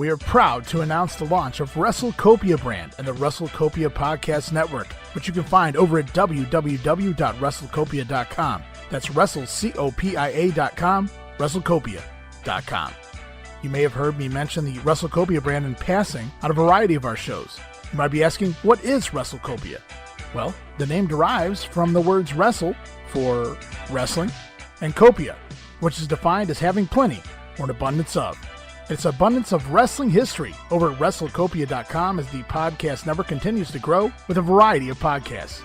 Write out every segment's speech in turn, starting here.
we are proud to announce the launch of WrestleCopia brand and the WrestleCopia Podcast Network, which you can find over at www.wrestlecopia.com. That's WrestleCopia.com, WrestleCopia.com. You may have heard me mention the WrestleCopia brand in passing on a variety of our shows. You might be asking, what is WrestleCopia? Well, the name derives from the words wrestle, for wrestling, and copia, which is defined as having plenty or an abundance of. It's abundance of wrestling history over at WrestleCopia.com as the podcast network continues to grow with a variety of podcasts.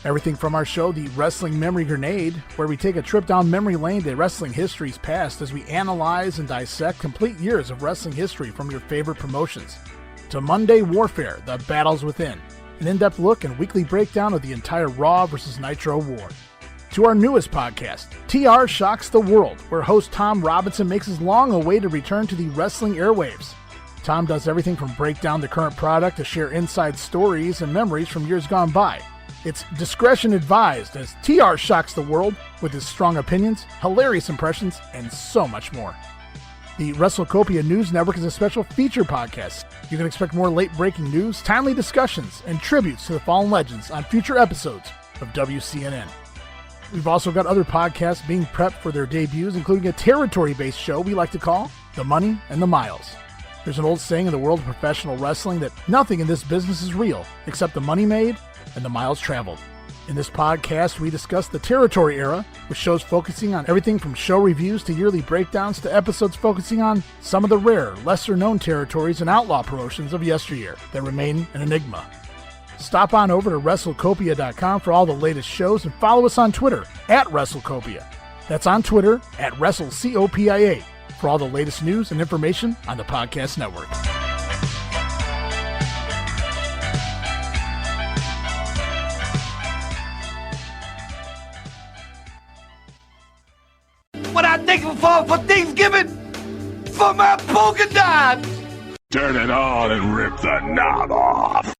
Everything from our show, The Wrestling Memory Grenade, where we take a trip down memory lane to wrestling history's past as we analyze and dissect complete years of wrestling history from your favorite promotions, to Monday Warfare, The Battles Within, an in-depth look and weekly breakdown of the entire Raw vs. Nitro war, to our newest podcast, TR Shocks the World, where host Tom Robinson makes his long-awaited return to the wrestling airwaves. Tom does everything from break down the current product to share inside stories and memories from years gone by. It's discretion advised as TR shocks the world with his strong opinions, hilarious impressions, and so much more. The WrestleCopia News Network is a special feature podcast. You can expect more late-breaking news, timely discussions, and tributes to the fallen legends on future episodes of WCNN. We've also got other podcasts being prepped for their debuts, including a territory-based show we like to call The Money and the Miles. There's an old saying in the world of professional wrestling that nothing in this business is real except the money made and the miles traveled. In this podcast, we discuss the territory era, with shows focusing on everything from show reviews to yearly breakdowns to episodes focusing on some of the rare, lesser-known territories and outlaw promotions of yesteryear that remain an enigma. Stop on over to WrestleCopia.com for all the latest shows and follow us on Twitter at WrestleCopia. That's on Twitter at WrestleCopia for all the latest news and information on the podcast network. What I thankful for Thanksgiving? For my polka dots! Turn it on and rip the knob off.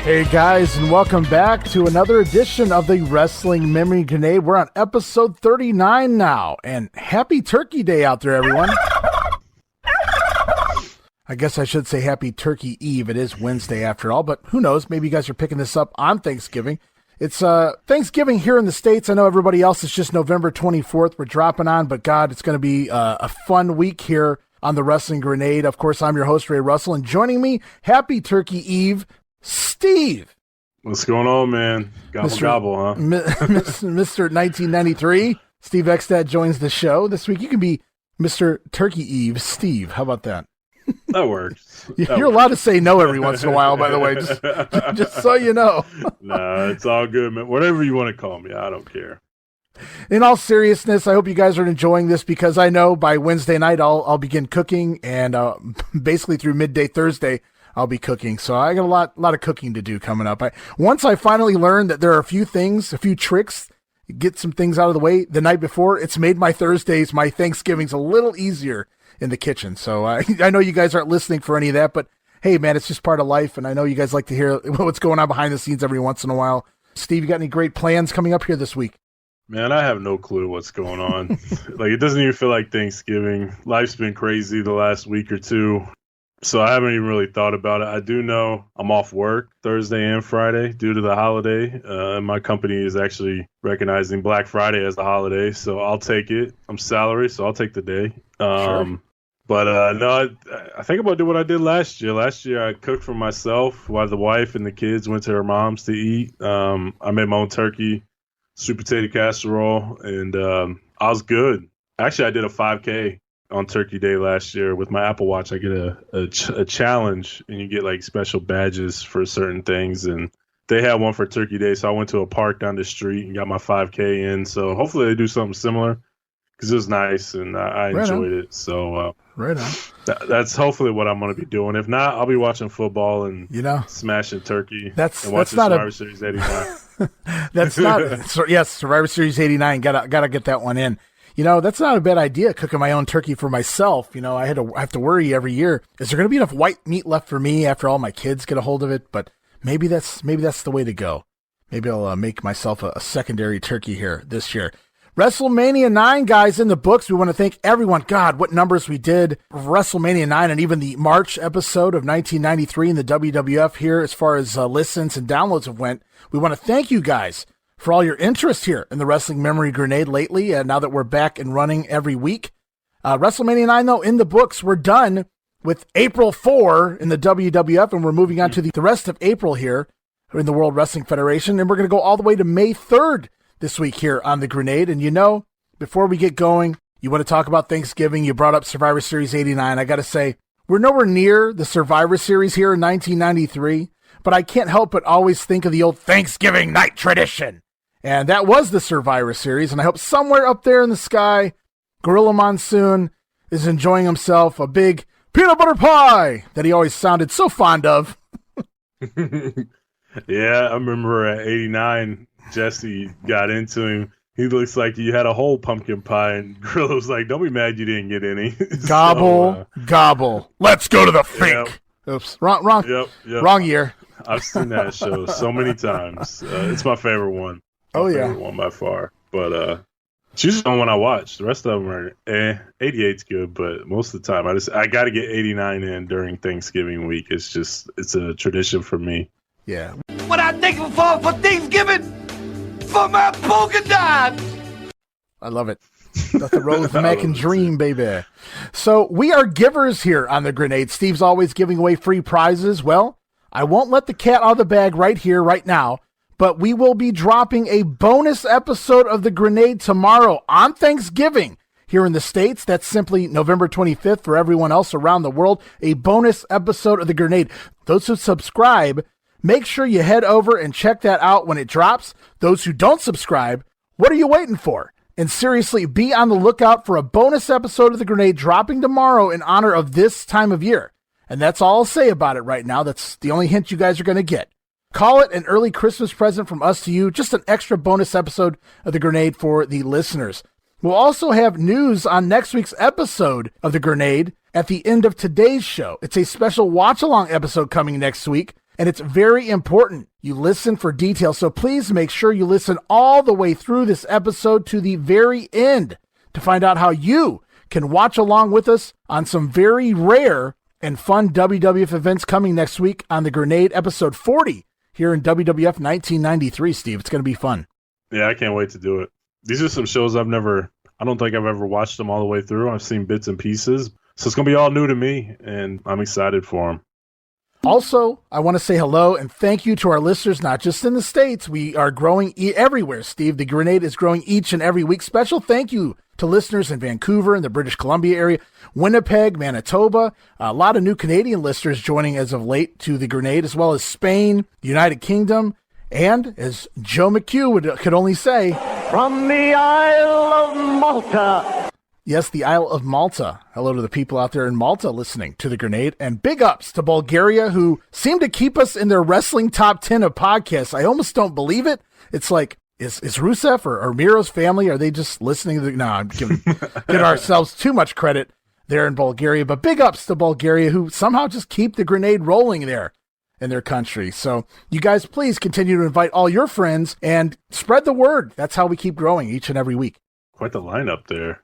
Hey guys, and welcome back to another edition of the Wrestling Memory Grenade. We're on episode 39 now, and happy Turkey Day out there, everyone. I guess I should say happy Turkey Eve. It is Wednesday after all, but who knows? Maybe you guys are picking this up on Thanksgiving. It's Thanksgiving here in the States. I know everybody else is just November 24th. We're dropping on, but God, it's going to be a fun week here on the Wrestling Grenade. Of course, I'm your host, Ray Russell, and joining me, happy Turkey Eve, Steve. What's going on, man? Gobble, gobble, huh? Mr. 1993, Steve Ekstad joins the show this week. You can be Mr. Turkey Eve, Steve. How about that? That works. You're allowed to say no every once in a while, by the way, just so you know. Nah, it's all good, man. Whatever you want to call me, I don't care. In all seriousness, I hope you guys are enjoying this because I know by Wednesday night I'll begin cooking, and basically through midday Thursday I'll be cooking. So I got a lot of cooking to do coming up. Once I finally learned that there are a few tricks, get some things out of the way the night before, it's made my Thursdays, my Thanksgivings a little easier in the kitchen. So I know you guys aren't listening for any of that, but hey man, it's just part of life. And I know you guys like to hear what's going on behind the scenes every once in a while. Steve, you got any great plans coming up here this week? Man, I have no clue what's going on. Like, it doesn't even feel like Thanksgiving. Life's been crazy the last week or two. So I haven't even really thought about it. I do know I'm off work Thursday and Friday due to the holiday. My company is actually recognizing Black Friday as the holiday, so I'll take it. I'm salary, so I'll take the day. Sure. But no, I think about doing what I did last year. Last year I cooked for myself while the wife and the kids went to her mom's to eat. I made my own turkey, sweet potato casserole, and I was good. Actually, I did a 5K on Turkey Day last year with my Apple Watch. I get a challenge, and you get like special badges for certain things. And they had one for Turkey Day, so I went to a park down the street and got my 5K in. So hopefully they do something similar because it was nice and I enjoyed it. So Right on. That's hopefully what I'm going to be doing. If not, I'll be watching football and smashing turkey. And watching Survivor Series 89. That's not. Yes, Survivor Series 89. Gotta get that one in. That's not a bad idea, cooking my own turkey for myself. I have to worry every year. Is there going to be enough white meat left for me after all my kids get a hold of it? But maybe that's the way to go. Maybe I'll make myself a secondary turkey here this year. WrestleMania 9, guys, in the books. We want to thank everyone. God, what numbers we did for WrestleMania 9 and even the March episode of 1993 in the WWF here as far as listens and downloads have went. We want to thank you guys for all your interest here in the Wrestling Memory Grenade lately, and now that we're back and running every week. WrestleMania 9, though, in the books. We're done with April 4 in the WWF, and we're moving on to the rest of April here in the World Wrestling Federation, and we're going to go all the way to May 3rd this week here on the Grenade. And before we get going, you want to talk about Thanksgiving. You brought up Survivor Series 89. I got to say, we're nowhere near the Survivor Series here in 1993, but I can't help but always think of the old Thanksgiving night tradition. And that was the Survivor Series, and I hope somewhere up there in the sky, Gorilla Monsoon is enjoying himself a big peanut butter pie that he always sounded so fond of. Yeah, I remember at 89, Jesse got into him. He looks like you had a whole pumpkin pie, and Gorilla was like, don't be mad you didn't get any. Gobble, gobble. Let's go to the fink. Yep. Oops, wrong wrong year. I've seen that show so many times. It's my favorite one. Favorite one by far. But it's usually the one I watch. The rest of them are 88's good, but most of the time I got to get 89 in during Thanksgiving week. It's a tradition for me. Yeah. What I thankful for Thanksgiving, for my polka dot. I love it. Nothing wrong with the Mac and Dream, baby. So we are givers here on the Grenade. Steve's always giving away free prizes. Well, I won't let the cat out of the bag right here, right now, but we will be dropping a bonus episode of the Grenade tomorrow on Thanksgiving here in the States. That's simply November 25th for everyone else around the world. A bonus episode of the Grenade. Those who subscribe, make sure you head over and check that out when it drops. Those who don't subscribe, what are you waiting for? And seriously, be on the lookout for a bonus episode of The Grenade dropping tomorrow in honor of this time of year. And that's all I'll say about it right now. That's the only hint you guys are going to get. Call it an early Christmas present from us to you, just an extra bonus episode of The Grenade for the listeners. We'll also have news on next week's episode of The Grenade at the end of today's show. It's a special watch-along episode coming next week, and it's very important you listen for details. So please make sure you listen all the way through this episode to the very end to find out how you can watch along with us on some very rare and fun WWF events coming next week on The Grenade, episode 40 here in WWF 1993, Steve. It's going to be fun. Yeah, I can't wait to do it. These are some shows I don't think I've ever watched them all the way through. I've seen bits and pieces. So it's going to be all new to me, and I'm excited for them. Also, I want to say hello and thank you to our listeners, not just in the States. We are growing everywhere, Steve. The Grenade is growing each and every week. Special thank you to listeners in Vancouver and the British Columbia area, Winnipeg, Manitoba, a lot of new Canadian listeners joining as of late to The Grenade, as well as Spain, the United Kingdom, and, as Joe McHugh could only say, from the Isle of Malta. Yes, the Isle of Malta. Hello to the people out there in Malta listening to The Grenade. And big ups to Bulgaria, who seem to keep us in their wrestling top 10 of podcasts. I almost don't believe it. It's like, is Rusev or Miro's family, are they just listening to no, I'm giving ourselves too much credit there in Bulgaria. But big ups to Bulgaria, who somehow just keep The Grenade rolling there in their country. So you guys, please continue to invite all your friends and spread the word. That's how we keep growing each and every week. Quite the lineup there.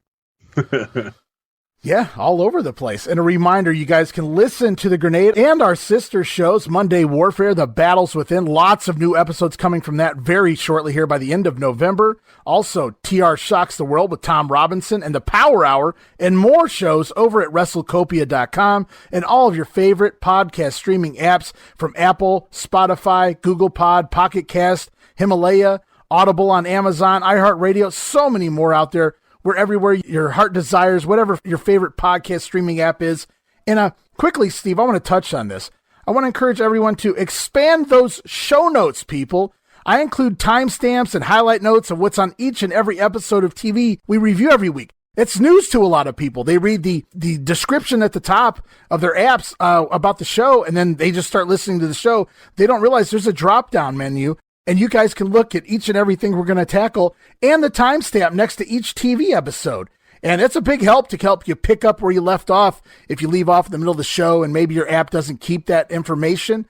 Yeah, all over the place. And a reminder, you guys can listen to The Grenade and our sister shows, Monday Warfare, The Battles Within. Lots of new episodes coming from that very shortly here by the end of November. Also, TR Shocks the World with Tom Robinson and The Power Hour, and more shows over at WrestleCopia.com and all of your favorite podcast streaming apps from Apple, Spotify, Google Pod, Pocket Cast, Himalaya, Audible on Amazon, iHeartRadio, so many more out there. We're everywhere your heart desires, whatever your favorite podcast streaming app is. And quickly, Steve, I want to touch on this. I want to encourage everyone to expand those show notes, people. I include timestamps and highlight notes of what's on each and every episode of TV we review every week. It's news to a lot of people. They read the description at the top of their apps about the show, and then they just start listening to the show. They don't realize there's a drop-down menu, and you guys can look at each and everything we're going to tackle and the timestamp next to each TV episode. And it's a big help to help you pick up where you left off if you leave off in the middle of the show and maybe your app doesn't keep that information.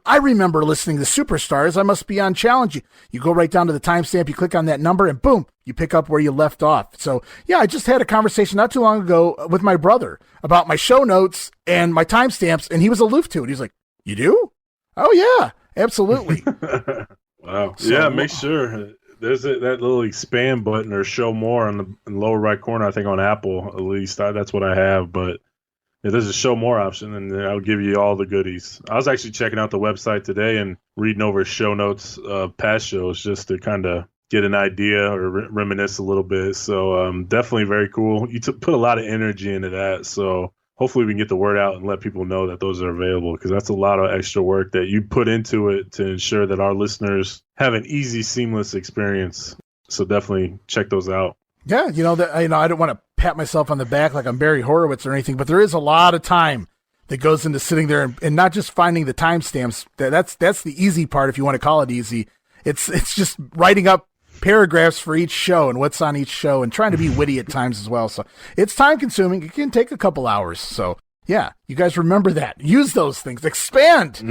I remember listening to Superstars. I must be on challenge. You go right down to the timestamp, you click on that number, and boom, you pick up where you left off. So, yeah, I just had a conversation not too long ago with my brother about my show notes and my timestamps, and he was aloof to it. He's like, "You do? Oh, yeah, absolutely." Wow. So, yeah, make sure there's that little expand button or show more in the lower right corner, I think on Apple at least. That's what I have, but yeah, there's a show more option, and I'll give you all the goodies. I was actually checking out the website today and reading over show notes of past shows just to kind of get an idea or reminisce a little bit. So definitely very cool. You put a lot of energy into that, so hopefully we can get the word out and let people know that those are available, because that's a lot of extra work that you put into it to ensure that our listeners have an easy, seamless experience. So definitely check those out. Yeah, I don't want to pat myself on the back like I'm Barry Horowitz or anything, but there is a lot of time that goes into sitting there and not just finding the timestamps. That's the easy part, if you want to call it easy. It's just writing up paragraphs for each show and what's on each show and trying to be witty at times as well. So it's time consuming. It can take a couple hours. So yeah, you guys remember that. Use those things. Expand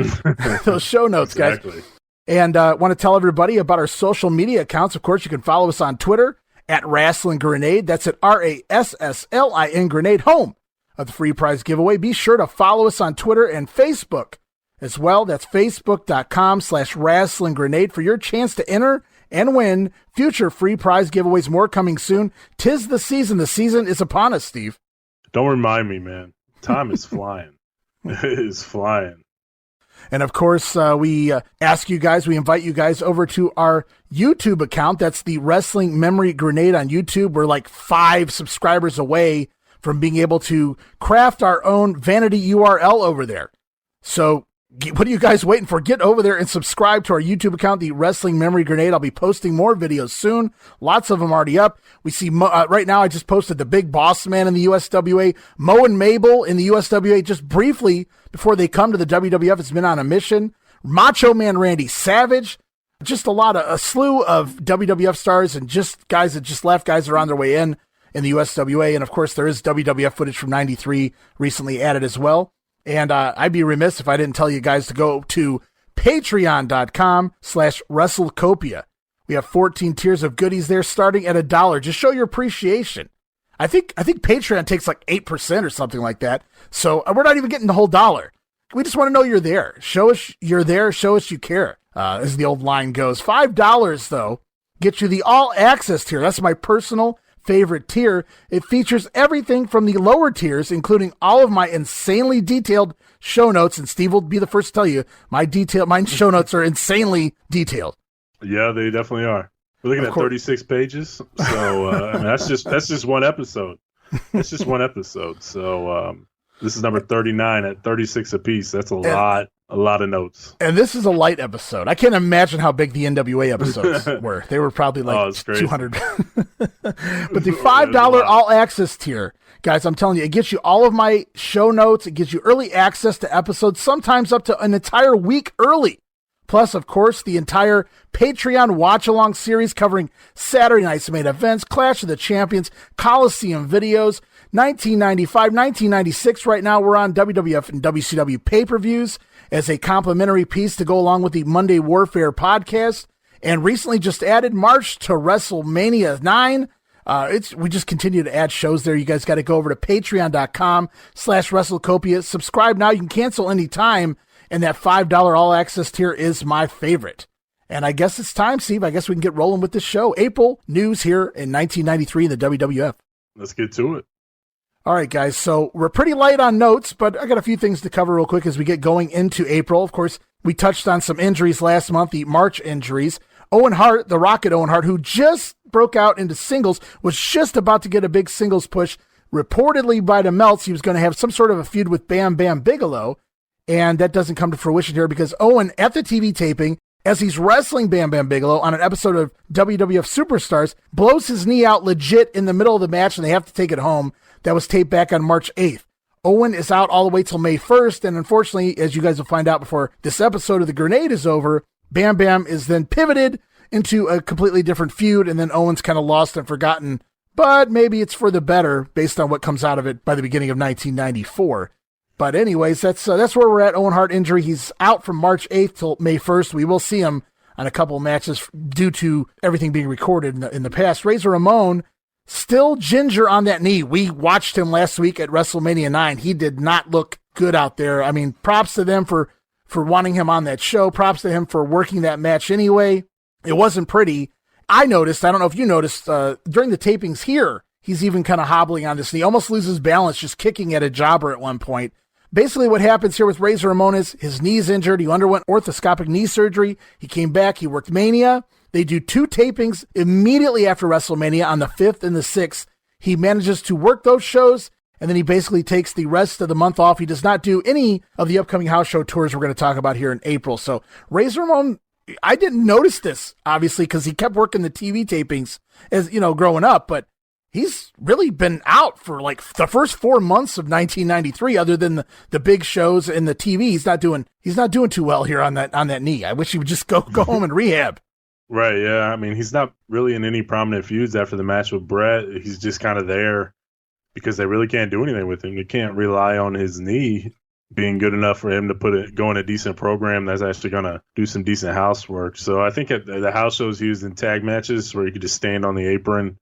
those show notes, exactly. Guys. And want to tell everybody about our social media accounts. Of course, you can follow us on Twitter at Wrestling Grenade. That's at RASSLIN Grenade, home of the free prize giveaway. Be sure to follow us on Twitter and Facebook as well. That's facebook.com/Wrestling Grenade for your chance to enter and win future free prize giveaways. More coming soon. 'Tis the season. The season is upon us, Steve. Don't remind me, man. Time is flying. It is flying. And of course, we invite you guys over to our YouTube account. That's the Wrestling Memory Grenade on YouTube. We're like 5 subscribers away from being able to craft our own vanity URL over there. So what are you guys waiting for? Get over there and subscribe to our YouTube account, the Wrestling Memory Grenade. I'll be posting more videos soon. Lots of them already up. We see right now, I just posted the Big Boss Man in the USWA, Mo and Mabel in the USWA, just briefly before they come to the WWF. It's been on a mission. Macho Man Randy Savage, just a slew of WWF stars and just guys that just left, guys that are on their way in the USWA. And of course, there is WWF footage from '93 recently added as well. And I'd be remiss if I didn't tell you guys to go to patreon.com/WrestleCopia. We have 14 tiers of goodies there starting at $1. Just show your appreciation. I think Patreon takes like 8% or something like that. So we're not even getting the whole $1. We just want to know you're there. Show us you're there. Show us you care, as the old line goes. $5, though, gets you the all access tier. That's my personal favorite tier. It features everything from the lower tiers, including all of my insanely detailed show notes. And Steve will be the first to tell you my show notes are insanely detailed. Yeah, they definitely are. We're looking at 36 pages. So that's just one episode. That's just one episode. So this is number 39 at 36 apiece. That's a lot of notes. And this is a light episode. I can't imagine how big the NWA episodes were. They were probably like 200. But the $5 all access tier, guys, I'm telling you, it gets you all of my show notes. It gives you early access to episodes, sometimes up to an entire week early. Plus, of course, the entire Patreon watch-along series covering Saturday Night's Main Events, Clash of the Champions, Coliseum videos, 1995, 1996. Right now, we're on WWF and WCW pay-per-views as a complimentary piece to go along with the Monday Warfare podcast. And recently just added March to WrestleMania 9. We just continue to add shows there. You guys got to go over to patreon.com/WrestleCopia. Subscribe now. You can cancel anytime. And that $5 all access tier is my favorite. And I guess it's time, Steve. I guess we can get rolling with this show. April news here in 1993 in the WWF. Let's get to it. All right, guys. So we're pretty light on notes, but I got a few things to cover real quick as we get going into April. Of course, we touched on some injuries last month, the March injuries. Owen Hart, the Rocket Owen Hart, who just broke out into singles, was just about to get a big singles push. Reportedly by the Melts, he was going to have some sort of a feud with Bam Bam Bigelow. And that doesn't come to fruition here because Owen, at the TV taping, as he's wrestling Bam Bam Bigelow on an episode of WWF Superstars, blows his knee out legit in the middle of the match, and they have to take it home. That was taped back on March 8th. Owen is out all the way till May 1st, and unfortunately, as you guys will find out before this episode of The Grenade is over, Bam Bam is then pivoted into a completely different feud, and then Owen's kind of lost and forgotten, but maybe it's for the better based on what comes out of it by the beginning of 1994. But anyways, that's where we're at. Owen Hart injury. He's out from March 8th till May 1st. We will see him on a couple of matches due to everything being recorded in the past. Razor Ramon, still ginger on that knee. We watched him last week at WrestleMania 9. He did not look good out there. I mean, props to them for wanting him on that show. Props to him for working that match anyway. It wasn't pretty. I noticed, I don't know if you noticed, during the tapings here, he's even kind of hobbling on this knee, almost loses balance, just kicking at a jobber at one point. Basically what happens here with Razor Ramon is his knee's injured. He underwent orthoscopic knee surgery. He came back. He worked Mania. They do 2 tapings immediately after WrestleMania on the 5th and the 6th. He manages to work those shows, and then he basically takes the rest of the month off. He does not do any of the upcoming house show tours we're going to talk about here in April. So Razor Ramon, I didn't notice this, obviously, because he kept working the TV tapings as, growing up, but he's really been out for like the first 4 months of 1993, other than the big shows and the TV. He's not doing too well here on that knee. I wish he would just go home and rehab. Right, yeah. I mean, he's not really in any prominent feuds after the match with Brett. He's just kind of there because they really can't do anything with him. They can't rely on his knee being good enough for him to go in a decent program that's actually going to do some decent housework. So I think at the house shows he was in tag matches where he could just stand on the apron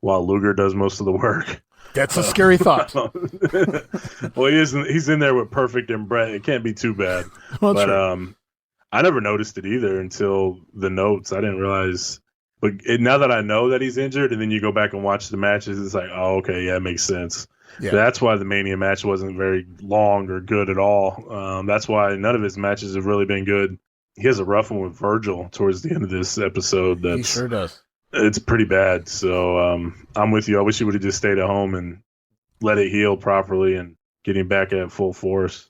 while Luger does most of the work. That's a scary thought. Well, he's in there with Perfect and Brett. It can't be too bad. Well, but true. I never noticed it either until the notes. I didn't realize. But now that I know that he's injured, and then you go back and watch the matches, it's like, oh, okay, yeah, it makes sense. Yeah. That's why the Mania match wasn't very long or good at all. That's why none of his matches have really been good. He has a rough one with Virgil towards the end of this episode. He sure does. It's pretty bad. So I'm with you. I wish he would have just stayed at home and let it heal properly and get him back at full force.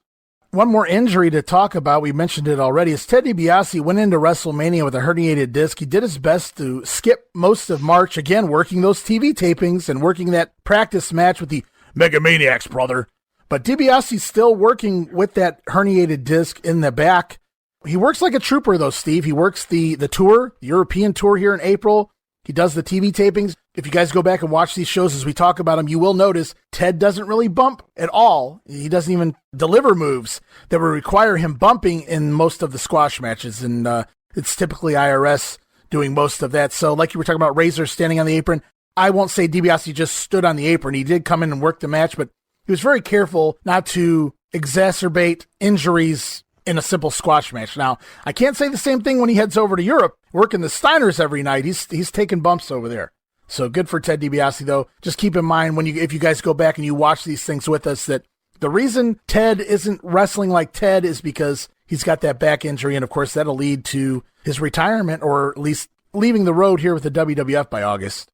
One more injury to talk about, we mentioned it already, is Ted DiBiase went into WrestleMania with a herniated disc. He did his best to skip most of March, again, working those TV tapings and working that practice match with the Mega Maniacs, brother. But DiBiase's still working with that herniated disc in the back. He works like a trooper, though, Steve. He works the tour, the European tour here in April. He does the TV tapings. If you guys go back and watch these shows as we talk about them, you will notice Ted doesn't really bump at all. He doesn't even deliver moves that would require him bumping in most of the squash matches. And it's typically IRS doing most of that. So like you were talking about Razor standing on the apron, I won't say DiBiase just stood on the apron. He did come in and work the match, but he was very careful not to exacerbate injuries in a simple squash match. Now, I can't say the same thing when he heads over to Europe, working the Steiners every night. He's taking bumps over there. So good for Ted DiBiase, though. Just keep in mind if you guys go back and you watch these things with us, that the reason Ted isn't wrestling like Ted is because he's got that back injury, and of course that'll lead to his retirement, or at least leaving the road here with the WWF by August.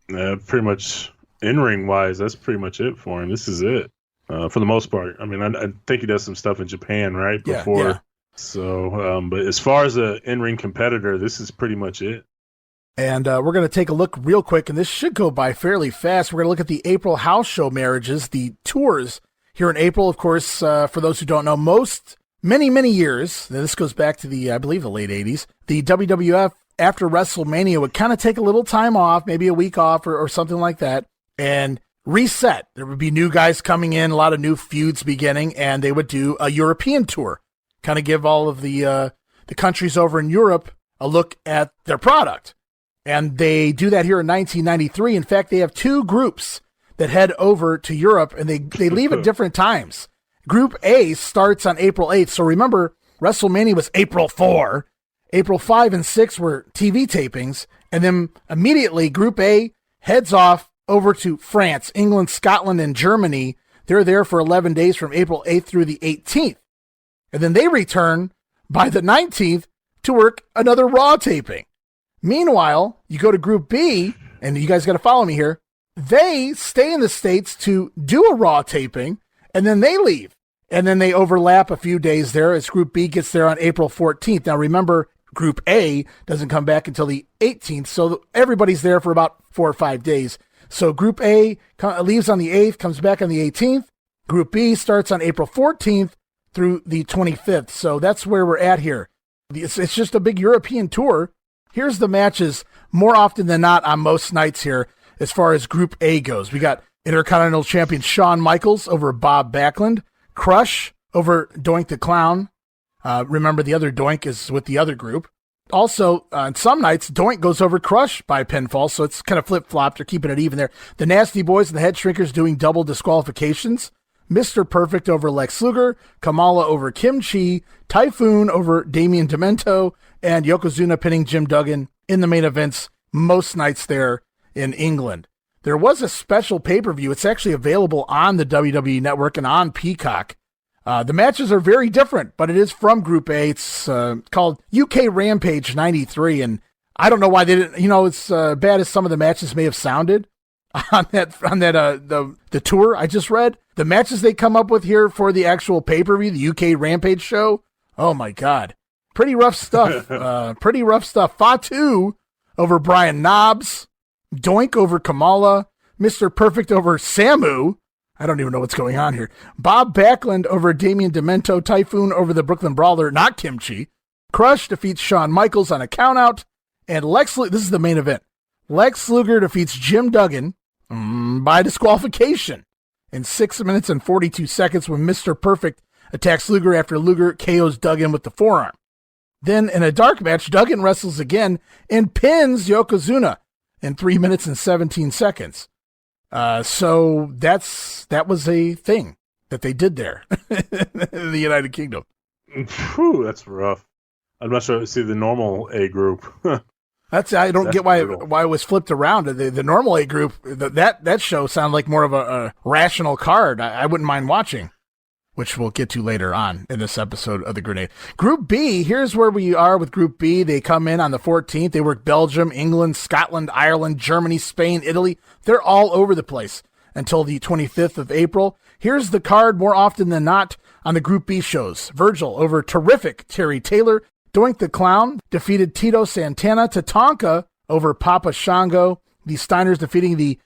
Pretty much in-ring wise, that's pretty much it for him. This is it. For the most part. I mean, I think he does some stuff in Japan, right? Before. Yeah. So, but as far as an in-ring competitor, this is pretty much it. And we're going to take a look real quick, and this should go by fairly fast. We're going to look at the April house show marriages, the tours here in April. Of course, for those who don't know, many years, this goes back to I believe the late 80s, the WWF after WrestleMania would kind of take a little time off, maybe a week off or something like that, and reset. There would be new guys coming in, a lot of new feuds beginning, and they would do a European tour, kind of give all of the countries over in Europe a look at their product. And they do that here in 1993. In fact, they have 2 groups that head over to Europe, and they leave at different times. Group A starts on April 8th. So remember, WrestleMania was April 4. April 5 and 6 were TV tapings. And then immediately, Group A heads off over to France, England, Scotland, and Germany. They're there for 11 days from April 8th through the 18th. And then they return by the 19th to work another Raw taping. Meanwhile, you go to Group B, and you guys got to follow me here. They stay in the States to do a Raw taping, and then they leave. And then they overlap a few days there as Group B gets there on April 14th. Now remember, Group A doesn't come back until the 18th, so everybody's there for about 4 or 5 days. So Group A leaves on the 8th, comes back on the 18th. Group B starts on April 14th through the 25th, so that's where we're at here. It's just a big European tour. Here's the matches more often than not on most nights here as far as Group A goes. We got Intercontinental Champion Shawn Michaels over Bob Backlund. Crush over Doink the Clown. Remember, the other Doink is with the other group. Also, on some nights, Doink goes over Crush by pinfall, so it's kind of flip-flopped. They're keeping it even there. The Nasty Boys and the Head Shrinkers doing double disqualifications. Mr. Perfect over Lex Luger. Kamala over Kim Chi. Typhoon over Damien Demento. And Yokozuna pinning Jim Duggan in the main events most nights there in England. There was a special pay-per-view. It's actually available on the WWE Network and on Peacock. The matches are very different, but it is from Group A. It's called UK Rampage 93, and I don't know why they didn't, it's bad as some of the matches may have sounded on the tour I just read. The matches they come up with here for the actual pay-per-view, the UK Rampage show, oh my God. Pretty rough stuff. Fatu over Brian Knobbs. Doink over Kamala. Mr. Perfect over Samu. I don't even know what's going on here. Bob Backlund over Damien Demento. Typhoon over the Brooklyn Brawler, not Kimchi. Crush defeats Shawn Michaels on a countout. And this is the main event. Lex Luger defeats Jim Duggan by disqualification in 6 minutes and 42 seconds when Mr. Perfect attacks Luger after Luger KOs Duggan with the forearm. Then in a dark match, Duggan wrestles again and pins Yokozuna in 3 minutes and 17 seconds. So that was a thing that they did there in the United Kingdom. Whew, that's rough. I'm not sure. See the normal A group. I don't get why it was flipped around. The normal A group, that show sounded like more of a rational card. I wouldn't mind watching, which we'll get to later on in this episode of The Grenade. Group B, here's where we are with Group B. They come in on the 14th. They work Belgium, England, Scotland, Ireland, Germany, Spain, Italy. They're all over the place until the 25th of April. Here's the card more often than not on the Group B shows. Virgil over terrific Terry Taylor. Doink the Clown defeated Tito Santana. Tatanka over Papa Shango. The Steiners defeating the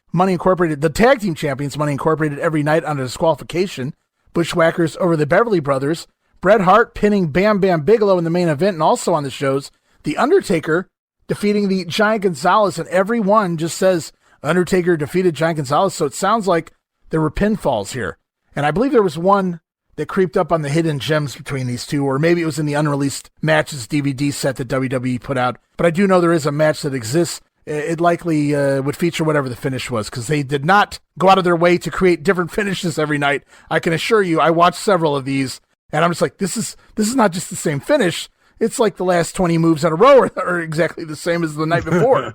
tag team champions, Money Incorporated, every night under disqualification. Bushwhackers over the Beverly Brothers. Bret Hart pinning Bam Bam Bigelow in the main event, and also on the shows, The Undertaker defeating the Giant Gonzalez, and everyone just says Undertaker defeated Giant Gonzalez, so it sounds like there were pinfalls here. And I believe there was one that creeped up on the hidden gems between these two, or maybe it was in the unreleased matches DVD set that WWE put out. But I do know there is a match that exists. It likely would feature whatever the finish was, because they did not go out of their way to create different finishes every night. I can assure you, I watched several of these, and I'm just like, this is not just the same finish. It's like the last 20 moves in a row are exactly the same as the night before.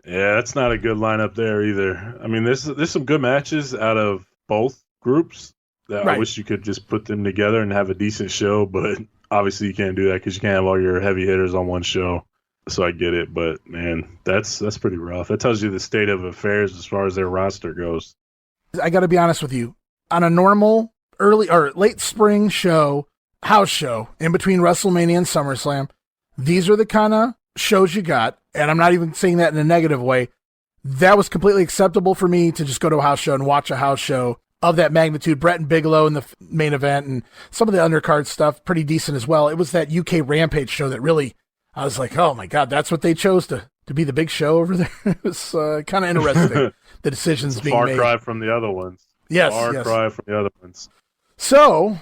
Yeah, that's not a good lineup there either. I mean, there's some good matches out of both groups that right. I wish you could just put them together and have a decent show, but obviously you can't do that because you can't have all your heavy hitters on one show. So I get it, but man, that's pretty rough. That tells you the state of affairs as far as their roster goes. I got to be honest with you. On a normal early or late spring show, house show, in between WrestleMania and SummerSlam, these are the kind of shows you got, and I'm not even saying that in a negative way. That was completely acceptable for me to just go to a house show and watch a house show of that magnitude. Brett and Bigelow in the main event, and some of the undercard stuff, pretty decent as well. It was that UK Rampage show that really, I was like, oh my God, that's what they chose to be the big show over there. It was kind of interesting, the decisions being made. Far cry from the other ones. Yes. Far cry from the other ones. So,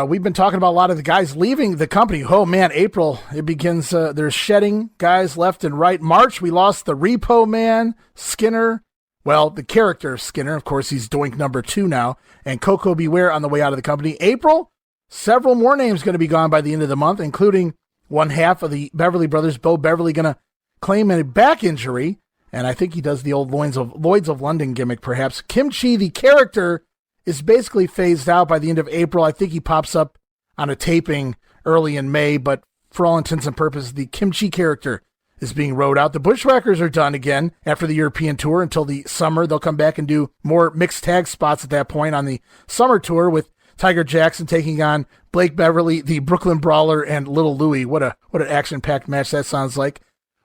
we've been talking about a lot of the guys leaving the company. Oh man, April, it begins, there's shedding guys left and right. March, we lost the Repo Man, Skinner. Well, the character Skinner, of course, he's Doink number 2 now, and Coco Beware on the way out of the company. April, several more names going to be gone by the end of the month, including one half of the Beverly Brothers. Bo Beverly going to claim a back injury, and I think he does the old Lloyds of London gimmick, perhaps. Kimchi, the character, is basically phased out by the end of April. I think he pops up on a taping early in May, but for all intents and purposes, the Kimchi character is being rode out. The Bushwhackers are done again after the European tour until the summer. They'll come back and do more mixed tag spots at that point on the summer tour with Tiger Jackson taking on Blake Beverly, the Brooklyn Brawler, and Little Louie. What an action-packed match that sounds like.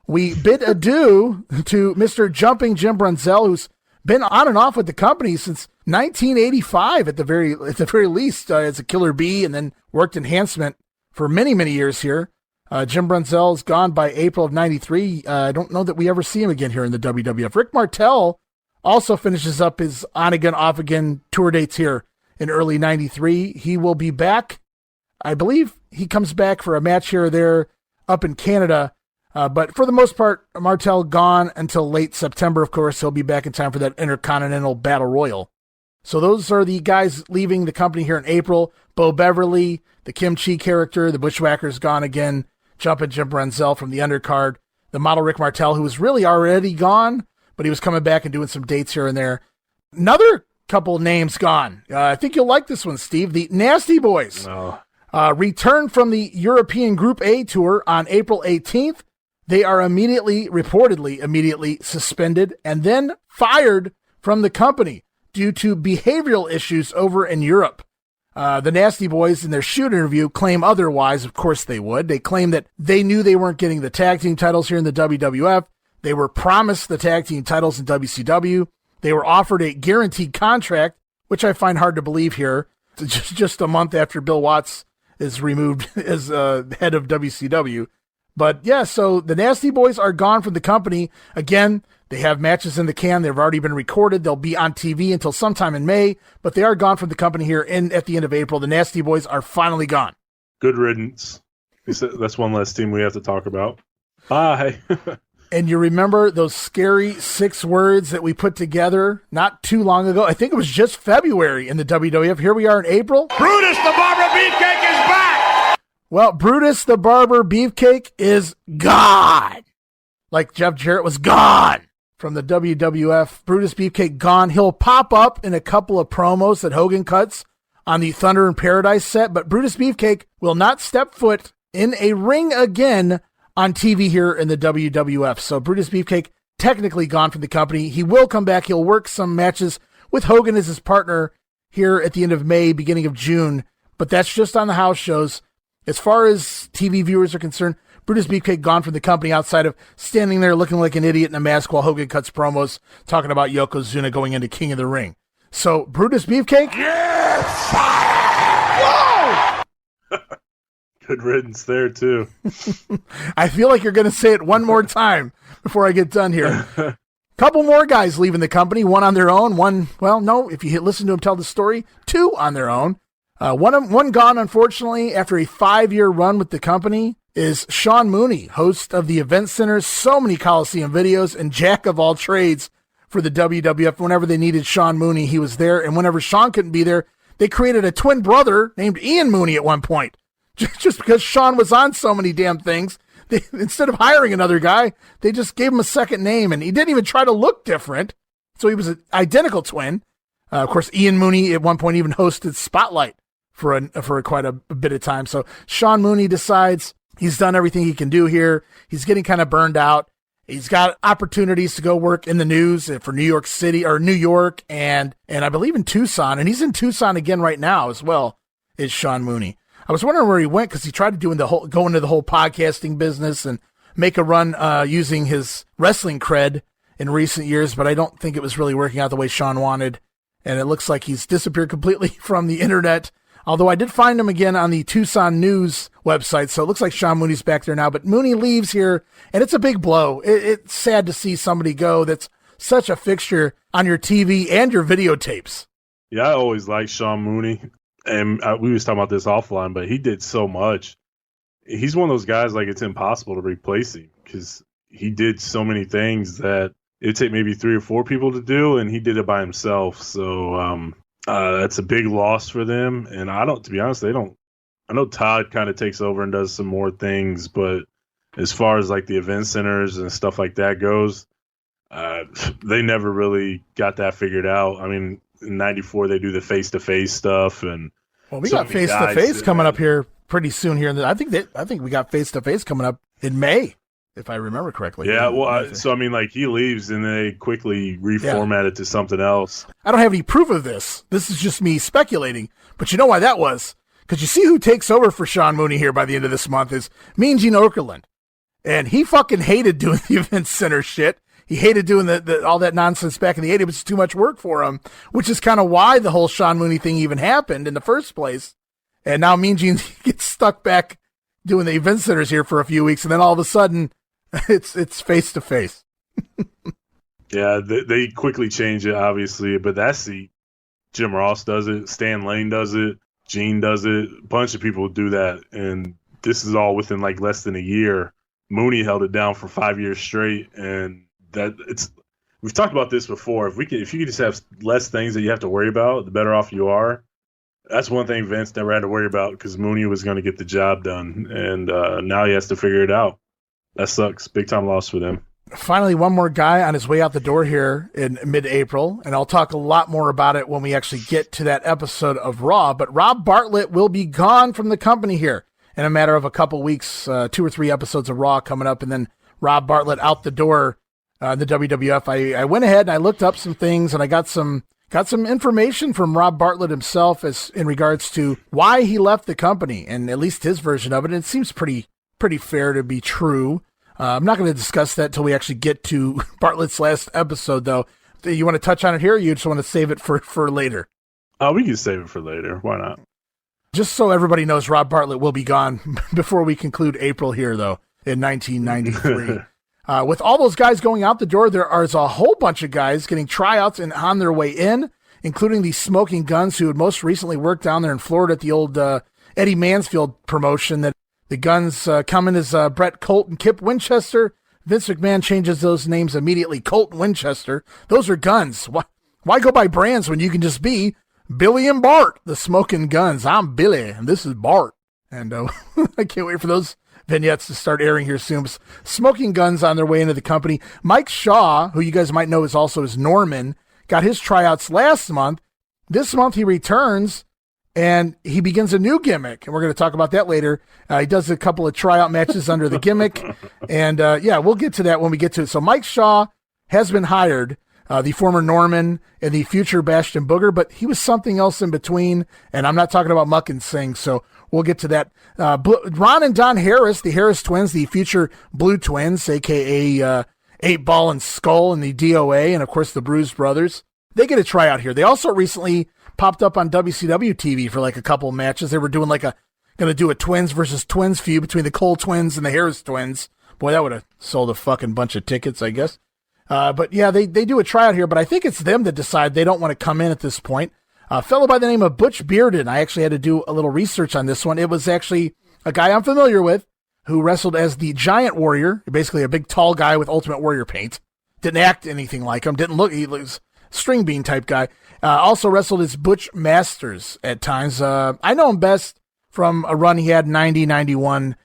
We bid adieu to Mr. Jumping Jim Brunzell, who's been on and off with the company since 1985 at the very least as a Killer Bee, and then worked enhancement for many, many years here. Jim Brunzell's gone by April of 93. I don't know that we ever see him again here in the WWF. Rick Martel also finishes up his on-again, off-again tour dates here in early 93. He will be back. I believe he comes back for a match here or there up in Canada. But for the most part, Martel gone until late September. Of course, he'll be back in time for that Intercontinental Battle Royal. So those are the guys leaving the company here in April. Bo Beverly, the Kim Chi character, the Bushwhackers gone again. Jumpin' Jim Brunzell from the undercard. The model Rick Martel, who was really already gone, but he was coming back and doing some dates here and there. Another couple names gone. I think you'll like this one, Steve. The Nasty Boys returned from the European Group A tour on April 18th. They are reportedly immediately suspended and then fired from the company due to behavioral issues over in Europe. The Nasty Boys, in their shoot interview, claim otherwise. Of course they would. They claim that they knew they weren't getting the tag team titles here in the WWF. They were promised the tag team titles in WCW. They were offered a guaranteed contract, which I find hard to believe here. Just a month after Bill Watts is removed as head of WCW. But yeah, so the Nasty Boys are gone from the company. Again, they have matches in the can. They've already been recorded. They'll be on TV until sometime in May, but they are gone from the company here at the end of April. The Nasty Boys are finally gone. Good riddance. That's one less team we have to talk about. Bye. And you remember those scary 6 words that we put together not too long ago? I think it was just February in the WWF. Here we are in April. Brutus the Barber Beefcake is back! Well, Brutus the Barber Beefcake is gone. Like Jeff Jarrett was gone from the WWF. Brutus Beefcake gone. He'll pop up in a couple of promos that Hogan cuts on the Thunder in Paradise set, but Brutus Beefcake will not step foot in a ring again on TV here in the WWF. So Brutus Beefcake technically gone from the company. He will come back. He'll work some matches with Hogan as his partner here at the end of May, beginning of June, but that's just on the house shows. As far as TV viewers are concerned, Brutus Beefcake gone from the company outside of standing there looking like an idiot in a mask while Hogan cuts promos talking about Yokozuna going into King of the Ring. So, Brutus Beefcake? Yes! Whoa! Good riddance there, too. I feel like you're going to say it one more time before I get done here. Couple more guys leaving the company, one on their own, if you listen to them tell the story, 2 on their own. One gone, unfortunately, after a 5-year run with the company is Sean Mooney, host of the Event Center, so many Coliseum videos, and jack of all trades for the WWF. Whenever they needed Sean Mooney, he was there. And whenever Sean couldn't be there, they created a twin brother named Ian Mooney at one point. Just because Sean was on so many damn things, instead of hiring another guy, they just gave him a second name, and he didn't even try to look different. So he was an identical twin. Of course, Ian Mooney at one point even hosted Spotlight for quite a bit of time. So Sean Mooney decides he's done everything he can do here. He's getting kind of burned out. He's got opportunities to go work in the news for New York City or New York and I believe in Tucson. And he's in Tucson again right now as well, is Sean Mooney. I was wondering where he went because he tried to go into the whole podcasting business and make a run using his wrestling cred in recent years, but I don't think it was really working out the way Sean wanted. And it looks like he's disappeared completely from the internet. Although I did find him again on the Tucson News website, so it looks like Sean Mooney's back there now. But Mooney leaves here, and it's a big blow. It's sad to see somebody go that's such a fixture on your TV and your videotapes. Yeah, I always liked Sean Mooney, and we was talking about this offline, but he did so much. He's one of those guys, like, it's impossible to replace him because he did so many things that it'd take maybe 3 or 4 people to do, and he did it by himself. So, that's a big loss for them. And to be honest, I know Todd kind of takes over and does some more things, but as far as like the event centers and stuff like that goes, they never really got that figured out. I mean, in 94, they do the face-to-face stuff. And we got face-to-face coming up here pretty soon here. I think we got face-to-face coming up in May if I remember correctly. Yeah, well, so I mean, like, he leaves and they quickly reformat it to something else. I don't have any proof of this. This is just me speculating. But you know why that was? Because you see who takes over for Sean Mooney here by the end of this month is Mean Gene Okerlund. And he fucking hated doing the event center shit. He hated doing all that nonsense back in the 80s. It was too much work for him, which is kind of why the whole Sean Mooney thing even happened in the first place. And now Mean Gene gets stuck back doing the event centers here for a few weeks, and then all of a sudden, it's face to face. Yeah, they quickly change it, obviously, but Jim Ross does it, Stan Lane does it, Gene does it, a bunch of people do that, and this is all within like less than a year. Mooney held it down for 5 years straight, and we've talked about this before. If you could just have less things that you have to worry about, the better off you are. That's one thing Vince never had to worry about because Mooney was going to get the job done, and now he has to figure it out. That sucks. Big time loss for them. Finally, one more guy on his way out the door here in mid-April, and I'll talk a lot more about it when we actually get to that episode of Raw, but Rob Bartlett will be gone from the company here in a matter of a couple weeks, 2 or 3 episodes of Raw coming up, and then Rob Bartlett out the door, the WWF. I went ahead and I looked up some things, and I got some information from Rob Bartlett himself as in regards to why he left the company, and at least his version of it. And it seems pretty fair to be true. I'm not going to discuss that till we actually get to Bartlett's last episode, though. Do you want to touch on it here, or you just want to save it for later? We can save it for later. Why not? Just so everybody knows, Rob Bartlett will be gone before we conclude April here, though, in 1993. With all those guys going out the door, there is a whole bunch of guys getting tryouts and on their way in, including the Smoking Guns, who had most recently worked down there in Florida at the old Eddie Mansfield promotion. That the Guns come in as Brett Colt and Kip Winchester. Vince McMahon changes those names immediately. Colt and Winchester. Those are Guns. Why go by brands when you can just be Billy and Bart, the Smoking Guns? I'm Billy, and this is Bart. And I can't wait for those vignettes to start airing here soon. Smoking Guns on their way into the company. Mike Shaw, who you guys might know is also as Norman, got his tryouts last month. This month he returns, and he begins a new gimmick, and we're going to talk about that later. He does a couple of tryout matches under the gimmick, and we'll get to that when we get to it. So Mike Shaw has been hired, the former Norman and the future Bastion Booger, but he was something else in between, and I'm not talking about Muck and Sing, so we'll get to that. Ron and Don Harris, the Harris twins, the future Blue Twins, a.k.a. 8-Ball and Skull and the DOA, and of course the Bruise Brothers, they get a tryout here. They also recently popped up on WCW TV for like a couple of matches. They were doing going to do a twins versus twins feud between the Cole twins and the Harris twins. Boy, that would have sold a fucking bunch of tickets, I guess. But yeah, they do a tryout here, but I think it's them that decide they don't want to come in at this point. A fellow by the name of Butch Bearden. I actually had to do a little research on this one. It was actually a guy I'm familiar with who wrestled as the Giant Warrior, basically a big tall guy with Ultimate Warrior paint. Didn't act anything like him. He was string bean type guy. Also wrestled as Butch Masters at times. I know him best from a run he had 90-91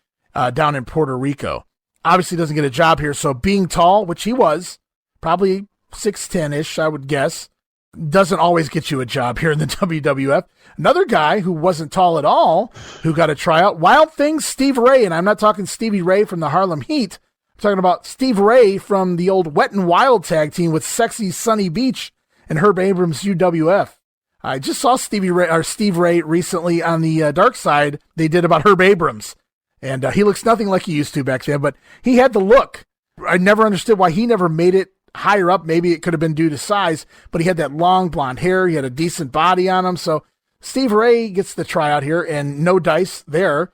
down in Puerto Rico. Obviously doesn't get a job here, so being tall, which he was, probably 6'10"-ish, I would guess, doesn't always get you a job here in the WWF. Another guy who wasn't tall at all, who got a tryout, Wild Things Steve Ray, and I'm not talking Stevie Ray from the Harlem Heat. I'm talking about Steve Ray from the old Wet and Wild tag team with Sexy Sunny Beach and Herb Abrams UWF. I just saw Steve Ray recently on the Dark Side. They did about Herb Abrams, and he looks nothing like he used to back then, but he had the look. I never understood why he never made it higher up. Maybe it could have been due to size, but he had that long blonde hair. He had a decent body on him. So Steve Ray gets the tryout here, and no dice there.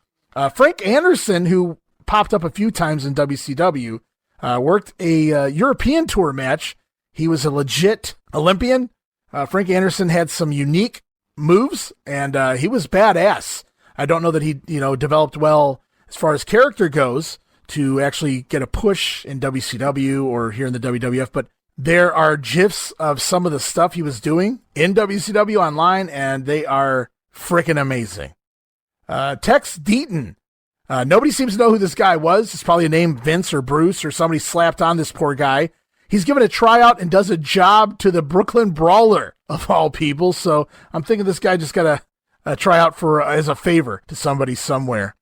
Frank Anderson, who popped up a few times in WCW, worked a European tour match. He was a legit Olympian. Frank Anderson had some unique moves, and he was badass. I don't know that he, developed well as far as character goes to actually get a push in WCW or here in the WWF, but there are GIFs of some of the stuff he was doing in WCW online, and they are freaking amazing. Tex Deaton. Nobody seems to know who this guy was. It's probably a name Vince or Bruce or somebody slapped on this poor guy. He's given a tryout and does a job to the Brooklyn Brawler, of all people, so I'm thinking this guy just got a tryout for as a favor to somebody somewhere.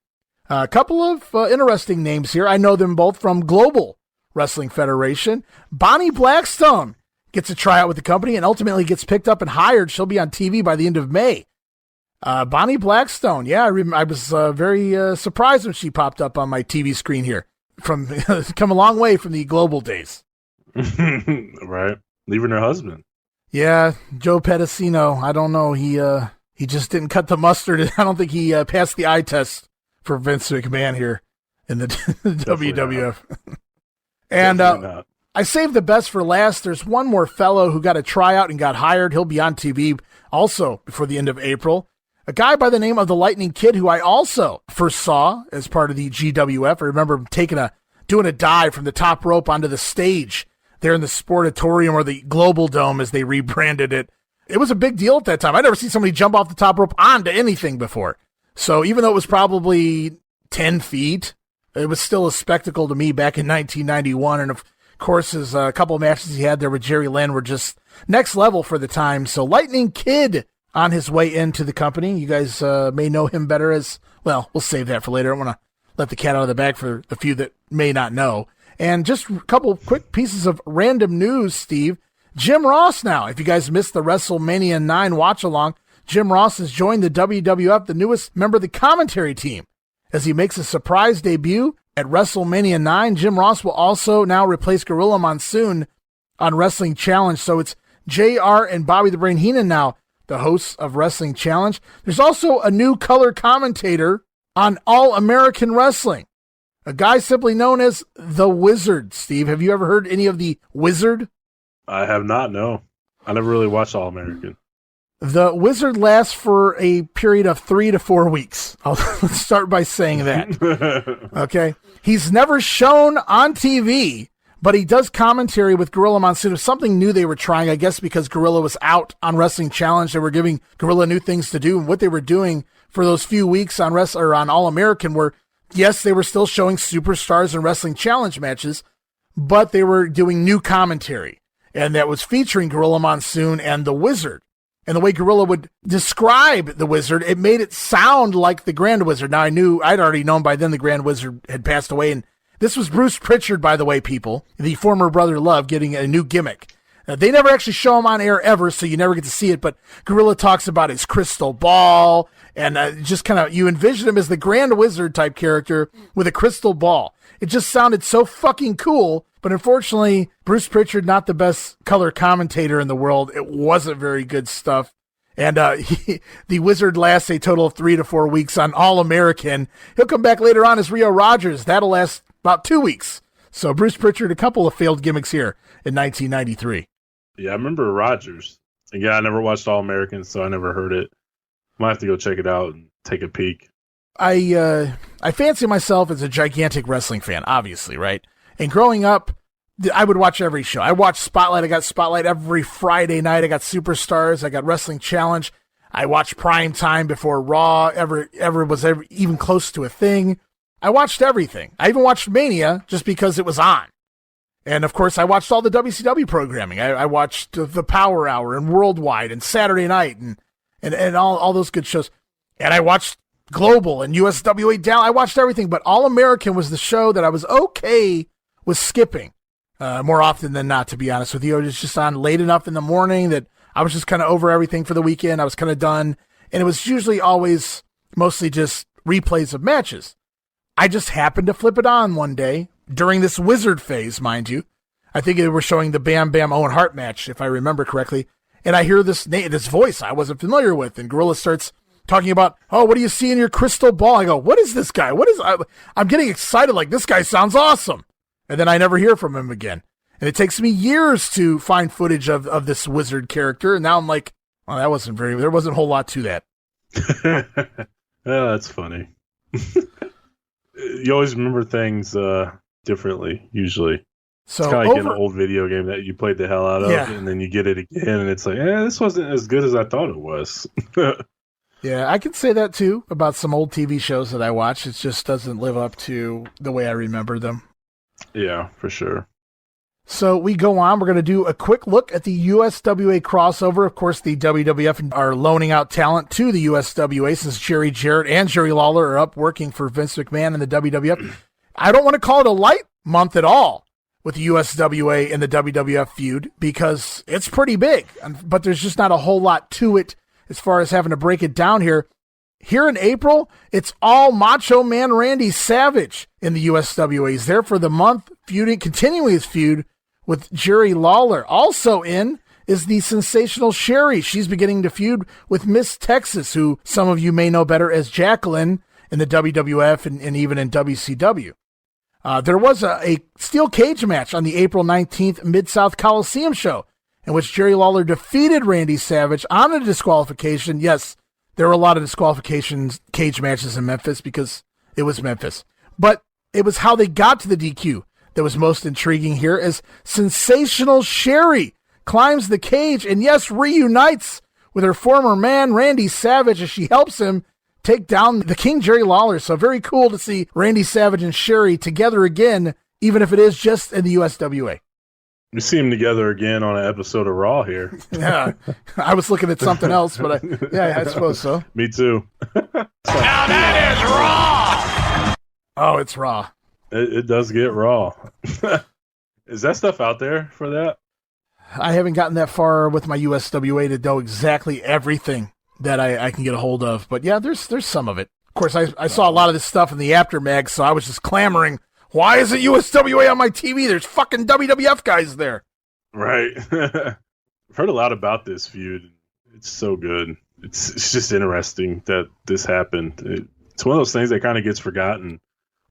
A couple of interesting names here. I know them both from Global Wrestling Federation. Boni Blackstone gets a tryout with the company and ultimately gets picked up and hired. She'll be on TV by the end of May. Boni Blackstone, yeah, I was very surprised when she popped up on my TV screen here. From come a long way from the Global days. Right. Leaving her husband. Yeah, Joe Pedicino, I don't know. He just didn't cut the mustard. I don't think he passed the eye test for Vince McMahon here in the WWF. And I saved the best for last. There's one more fellow who got a tryout and got hired. He'll be on TV also before the end of April. A guy by the name of the Lightning Kid, who I also first saw as part of the GWF. I remember him doing a dive from the top rope onto the stage there in the Sportatorium, or the Global Dome as they rebranded it. It was a big deal at that time. I'd never seen somebody jump off the top rope onto anything before. So even though it was probably 10 feet, it was still a spectacle to me back in 1991. And of course, his a couple of matches he had there with Jerry Lynn were just next level for the time. So Lightning Kid on his way into the company. You guys may know him better as, well, we'll save that for later. I don't want to let the cat out of the bag for the few that may not know. And just a couple quick pieces of random news, Steve. Jim Ross now, if you guys missed the WrestleMania 9 watch-along, Jim Ross has joined the WWF, the newest member of the commentary team. As he makes a surprise debut at WrestleMania 9, Jim Ross will also now replace Gorilla Monsoon on Wrestling Challenge. So it's JR and Bobby the Brain Heenan now, the hosts of Wrestling Challenge. There's also a new color commentator on All American Wrestling, a guy simply known as The Wizard. Steve, have you ever heard any of The Wizard? I have not, no. I never really watched All American. The Wizard lasts for a period of 3 to 4 weeks. Let's start by saying that. Okay. He's never shown on TV, but he does commentary with Gorilla Monsoon. It was something new they were trying, I guess, because Gorilla was out on Wrestling Challenge. They were giving Gorilla new things to do. And what they were doing for those few weeks on on All American were, yes, they were still showing superstars and Wrestling Challenge matches, but they were doing new commentary. And that was featuring Gorilla Monsoon and The Wizard. And the way Gorilla would describe the Wizard, it made it sound like the Grand Wizard. Now, I'd already known by then the Grand Wizard had passed away. And this was Bruce Pritchard, by the way, people, the former Brother Love, getting a new gimmick. They never actually show him on air ever, so you never get to see it. But Gorilla talks about his crystal ball, and just kind of, you envision him as the Grand Wizard type character with a crystal ball. It just sounded so fucking cool. But unfortunately, Bruce Pritchard, not the best color commentator in the world. It wasn't very good stuff. And the Wizard lasts a total of 3 to 4 weeks on All American. He'll come back later on as Rio Rogers. That'll last about 2 weeks. So Bruce Pritchard, a couple of failed gimmicks here in 1993. Yeah, I remember Rogers. Again, I never watched All American, so I never heard it. Might have to go check it out and take a peek. I fancy myself as a gigantic wrestling fan, obviously, right? And growing up, I would watch every show. I watched Spotlight. I got Spotlight every Friday night. I got Superstars. I got Wrestling Challenge. I watched Prime Time before Raw ever was even close to a thing. I watched everything. I even watched Mania just because it was on. And, of course, I watched all the WCW programming. I watched the Power Hour and Worldwide and Saturday Night and all those good shows. And I watched Global and USWA down. I watched everything. But All American was the show that I was okay with skipping more often than not, to be honest with you. It was just on late enough in the morning that I was just kind of over everything for the weekend. I was kind of done. And it was usually always mostly just replays of matches. I just happened to flip it on one day during this Wizard phase, mind you. I think they were showing the Bam Bam Owen Hart match, if I remember correctly. And I hear this voice I wasn't familiar with. And Gorilla starts talking about, oh, what do you see in your crystal ball? I go, what is this guy? I'm getting excited, like, this guy sounds awesome. And then I never hear from him again. And it takes me years to find footage of this Wizard character. And now I'm like, well, there wasn't a whole lot to that. Oh, that's funny. You always remember things differently, usually. So it's kind of like an old video game that you played the hell out of, and then you get it again, and it's like, this wasn't as good as I thought it was. Yeah, I can say that, too, about some old TV shows that I watch. It just doesn't live up to the way I remember them. Yeah, for sure. So we go on. We're going to do a quick look at the USWA crossover. Of course, the WWF are loaning out talent to the USWA since Jerry Jarrett and Jerry Lawler are up working for Vince McMahon and the WWF. I don't want to call it a light month at all with the USWA and the WWF feud because it's pretty big, but there's just not a whole lot to it as far as having to break it down here. Here in April, it's all Macho Man Randy Savage in the USWA. He's there for the month, continuing his feud with Jerry Lawler. Also in is the sensational Sherri. She's beginning to feud with Miss Texas, who some of you may know better as Jacqueline in the WWF and even in WCW. There was a steel cage match on the April 19th Mid-South Coliseum show in which Jerry Lawler defeated Randy Savage on a disqualification. Yes, there were a lot of disqualifications, cage matches in Memphis because it was Memphis. But it was how they got to the DQ that was most intriguing here as sensational Sherri climbs the cage and, yes, reunites with her former man, Randy Savage, as she helps him take down the King Jerry Lawler. So very cool to see Randy Savage and Sherri together again, even if it is just in the USWA. We see them together again on an episode of Raw here. Yeah, I was looking at something else, but I suppose so. Me too. Now that is Raw! Oh, it's Raw. It does get raw. Is that stuff out there for that? I haven't gotten that far with my USWA to know exactly everything that I can get a hold of. But yeah, there's some of it. Of course, I saw a lot of this stuff in the Aftermag, so I was just clamoring, why isn't USWA on my TV? There's fucking WWF guys there. Right. I've heard a lot about this feud. It's so good. It's just interesting that this happened. It's one of those things that kind of gets forgotten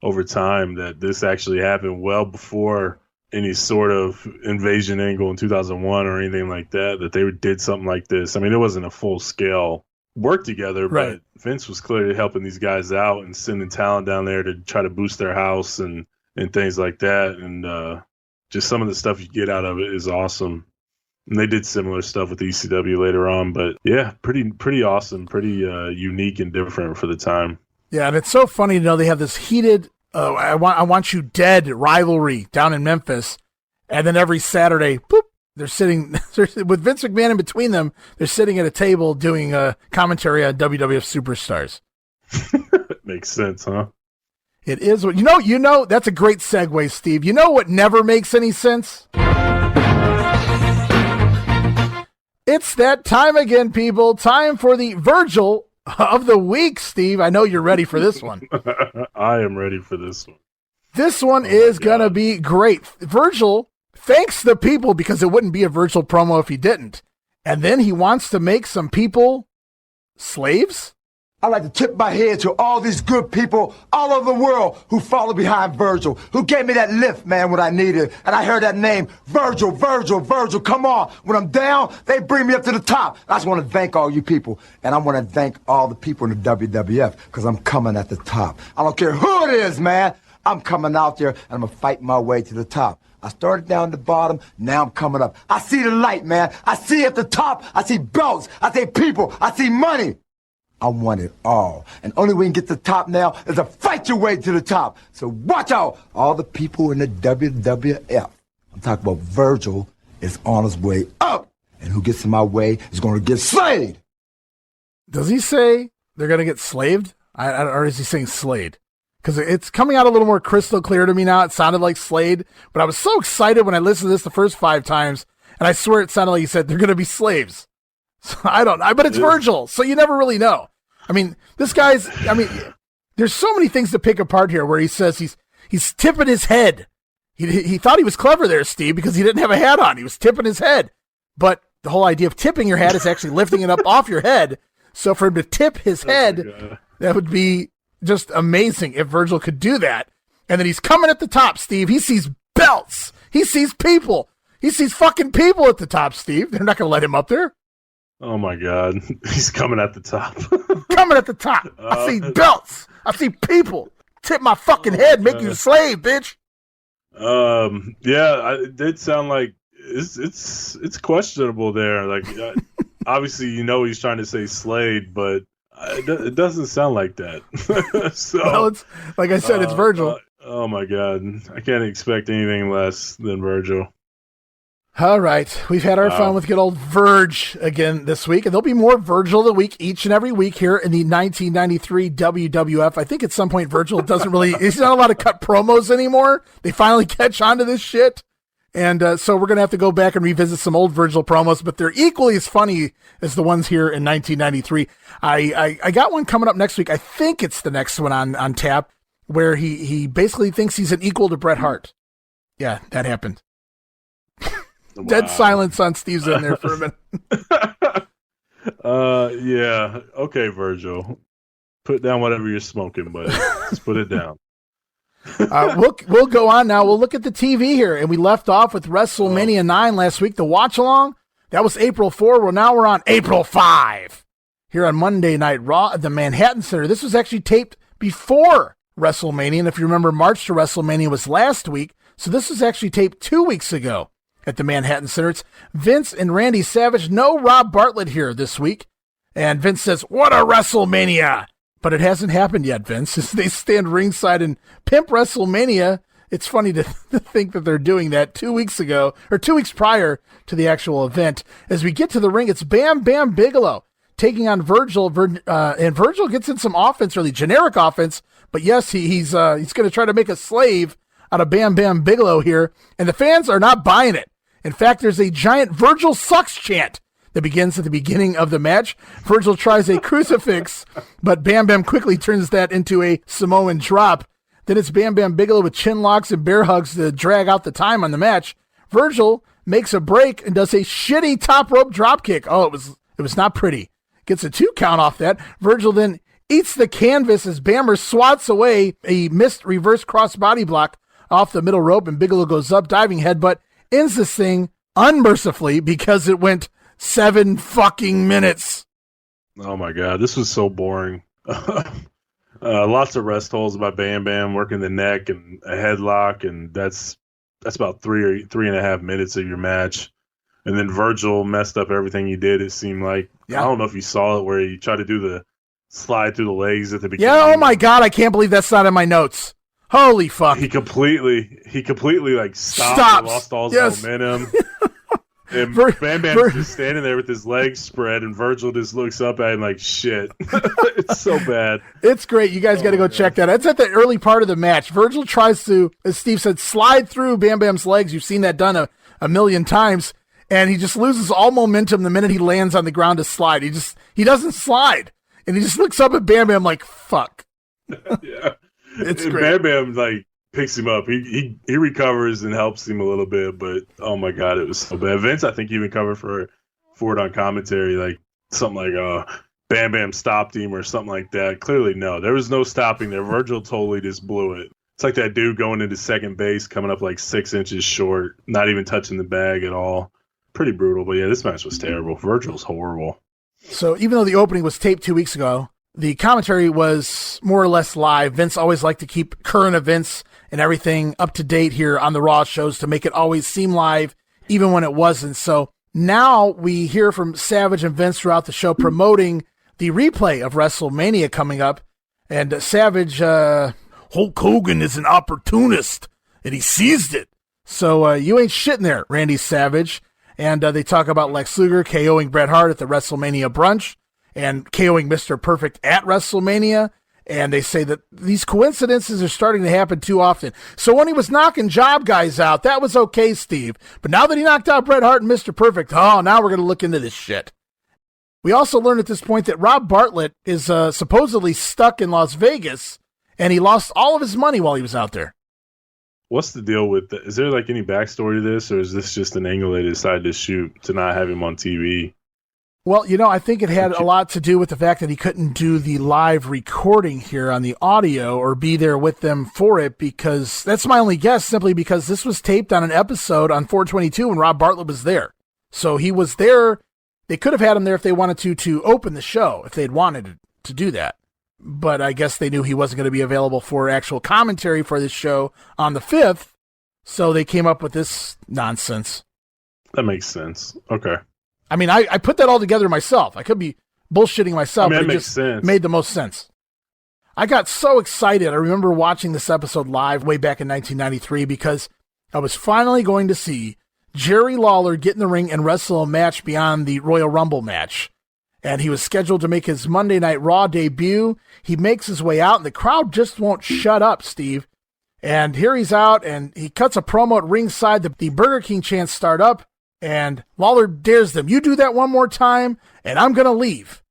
over time, that this actually happened well before any sort of invasion angle in 2001 or anything like that they did something like this. I mean, it wasn't a full-scale work together, right, but Vince was clearly helping these guys out and sending talent down there to try to boost their house and things like that. And just some of the stuff you get out of it is awesome. And they did similar stuff with ECW later on, but yeah, pretty awesome, pretty unique and different for the time. Yeah, and it's so funny to know they have this heated I want you dead rivalry down in Memphis, and then every Saturday, boop, they're sitting with Vince McMahon in between them. They're sitting at a table doing a commentary on WWF superstars. Makes sense, huh? It is what you know. That's a great segue, Steve. You know what never makes any sense? It's that time again, people. Time for the Virgil of the week, Steve. I know you're ready for this one. I am ready for this one. This one is going to be great. Virgil thanks the people because it wouldn't be a Virgil promo if he didn't. And then he wants to make some people slaves? I'd like to tip my head to all these good people all over the world who follow behind Virgil, who gave me that lift, man, when I needed it. And I heard that name, Virgil, come on. When I'm down, they bring me up to the top. I just want to thank all you people. And I want to thank all the people in the WWF because I'm coming at the top. I don't care who it is, man. I'm coming out there and I'm going to fight my way to the top. I started down the bottom, now I'm coming up. I see the light, man. I see at the top. I see belts. I see people. I see money. I want it all. And only way you can get to the top now is to fight your way to the top. So watch out, all the people in the WWF. I'm talking about Virgil is on his way up. And who gets in my way is going to get slayed. Does he say they're going to get slaved? Or is he saying slayed? Because it's coming out a little more crystal clear to me now. It sounded like slayed. But I was so excited when I listened to this the first 5 times. And I swear it sounded like he said they're going to be slaves. So but it's Virgil, so you never really know. I mean, there's so many things to pick apart here where he says he's tipping his head. He thought he was clever there, Steve, because he didn't have a hat on. He was tipping his head. But the whole idea of tipping your hat is actually lifting it up off your head. So for him to tip his head, that would be just amazing if Virgil could do that. And then he's coming at the top, Steve. He sees belts. He sees people. He sees fucking people at the top, Steve. They're not going to let him up there. Oh, my God. He's coming at the top. Coming at the top. I see belts. I see people. Tip my fucking head. Make you a slave, bitch. Yeah, it did sound like it's questionable there. Like, obviously, he's trying to say slayed, but it doesn't sound like that. So, well, it's like I said, it's Virgil. Oh, my God. I can't expect anything less than Virgil. All right. We've had our fun with good old Verge again this week, and there'll be more Virgil of the week each and every week here in the 1993 WWF. I think at some point Virgil he's not allowed to cut promos anymore. They finally catch on to this shit. And so we're going to have to go back and revisit some old Virgil promos, but they're equally as funny as the ones here in 1993. I got one coming up next week. I think it's the next one on tap, where he basically thinks he's an equal to Bret Hart. Yeah, that happened. Wow. Dead silence on Steve's end there for a minute. Yeah. Okay, Virgil. Put down whatever you're smoking, buddy. Just put it down. We'll go on now. We'll look at the TV here, and we left off with WrestleMania 9 last week. The watch along, that was April 4. Well, now we're on April 5 here on Monday Night Raw at the Manhattan Center. This was actually taped before WrestleMania, and if you remember, March to WrestleMania was last week, so this was actually taped 2 weeks ago at the Manhattan Center. It's Vince and Randy Savage. No Rob Bartlett here this week. And Vince says, "What a WrestleMania!" But it hasn't happened yet, Vince. As they stand ringside and pimp WrestleMania. It's funny to think that they're doing that 2 weeks ago, or 2 weeks prior to the actual event. As we get to the ring, it's Bam Bam Bigelow taking on Virgil. And Virgil gets in some offense, really generic offense. But yes, he's going to try to make a slave out of Bam Bam Bigelow here. And the fans are not buying it. In fact, there's a giant Virgil sucks chant that begins at the beginning of the match. Virgil tries a crucifix, but Bam Bam quickly turns that into a Samoan drop. Then it's Bam Bam Bigelow with chin locks and bear hugs to drag out the time on the match. Virgil makes a break and does a shitty top rope drop kick. Oh, it was not pretty. Gets a 2 count off that. Virgil then eats the canvas as Bammer swats away a missed reverse cross body block off the middle rope, and Bigelow goes up, diving headbutt, ends this thing unmercifully because it went 7 fucking minutes. Oh my God, this was so boring. Lots of rest holds by Bam Bam, working the neck and a headlock, and that's about 3.5 minutes of your match. And then Virgil messed up everything he did, it seemed like. Yeah. I don't know if you saw it where he tried to do the slide through the legs at the beginning. Yeah, oh my God, I can't believe that's not in my notes. Holy fuck. He completely like stopped and lost all his momentum. And Bam Bam's just standing there with his legs spread, and Virgil just looks up at him like, shit. It's so bad. It's great. You guys got to go check that out. It's at the early part of the match. Virgil tries to, as Steve said, slide through Bam Bam's legs. You've seen that done a million times, and he just loses all momentum the minute he lands on the ground to slide. He doesn't slide, and he just looks up at Bam Bam like, fuck. Yeah. It's and great. Bam Bam like picks him up. He recovers and helps him a little bit, but oh my God, it was so bad. Vince, I think, even covered for it on commentary, like something like Bam Bam stopped him or something like that. Clearly, no, there was no stopping there. Virgil totally just blew it. It's like that dude going into second base, coming up like 6 inches short, not even touching the bag at all. Pretty brutal, but yeah, this match was terrible. Virgil's horrible. So even though the opening was taped 2 weeks ago, the commentary was more or less live. Vince always liked to keep current events and everything up to date here on the Raw shows to make it always seem live, even when it wasn't. So now we hear from Savage and Vince throughout the show promoting the replay of WrestleMania coming up. And Savage, Hulk Hogan is an opportunist, and he seized it. So you ain't shitting there, Randy Savage. And they talk about Lex Luger KOing Bret Hart at the WrestleMania brunch, and KOing Mr. Perfect at WrestleMania, and they say that these coincidences are starting to happen too often. So when he was knocking job guys out, that was okay, Steve. But now that he knocked out Bret Hart and Mr. Perfect, now we're going to look into this shit. We also learned at this point that Rob Bartlett is supposedly stuck in Las Vegas, and he lost all of his money while he was out there. What's the deal with that? Is there like any backstory to this, or is this just an angle they decided to shoot to not have him on TV? Well, I think it had a lot to do with the fact that he couldn't do the live recording here on the audio or be there with them for it, because that's my only guess, simply because this was taped on an episode on 422 when Rob Bartlett was there. So he was there. They could have had him there if they wanted to open the show, if they'd wanted to do that. But I guess they knew he wasn't going to be available for actual commentary for this show on the 5th. So they came up with this nonsense. That makes sense. Okay. I mean, I put that all together myself. I could be bullshitting myself, but it makes just sense. Made the most sense. I got so excited. I remember watching this episode live way back in 1993 because I was finally going to see Jerry Lawler get in the ring and wrestle a match beyond the Royal Rumble match. And he was scheduled to make his Monday Night Raw debut. He makes his way out, and the crowd just won't shut up, Steve. And here he's out, and he cuts a promo at ringside. The Burger King chants start up, and Lawler dares them. You do that one more time, and I'm going to leave.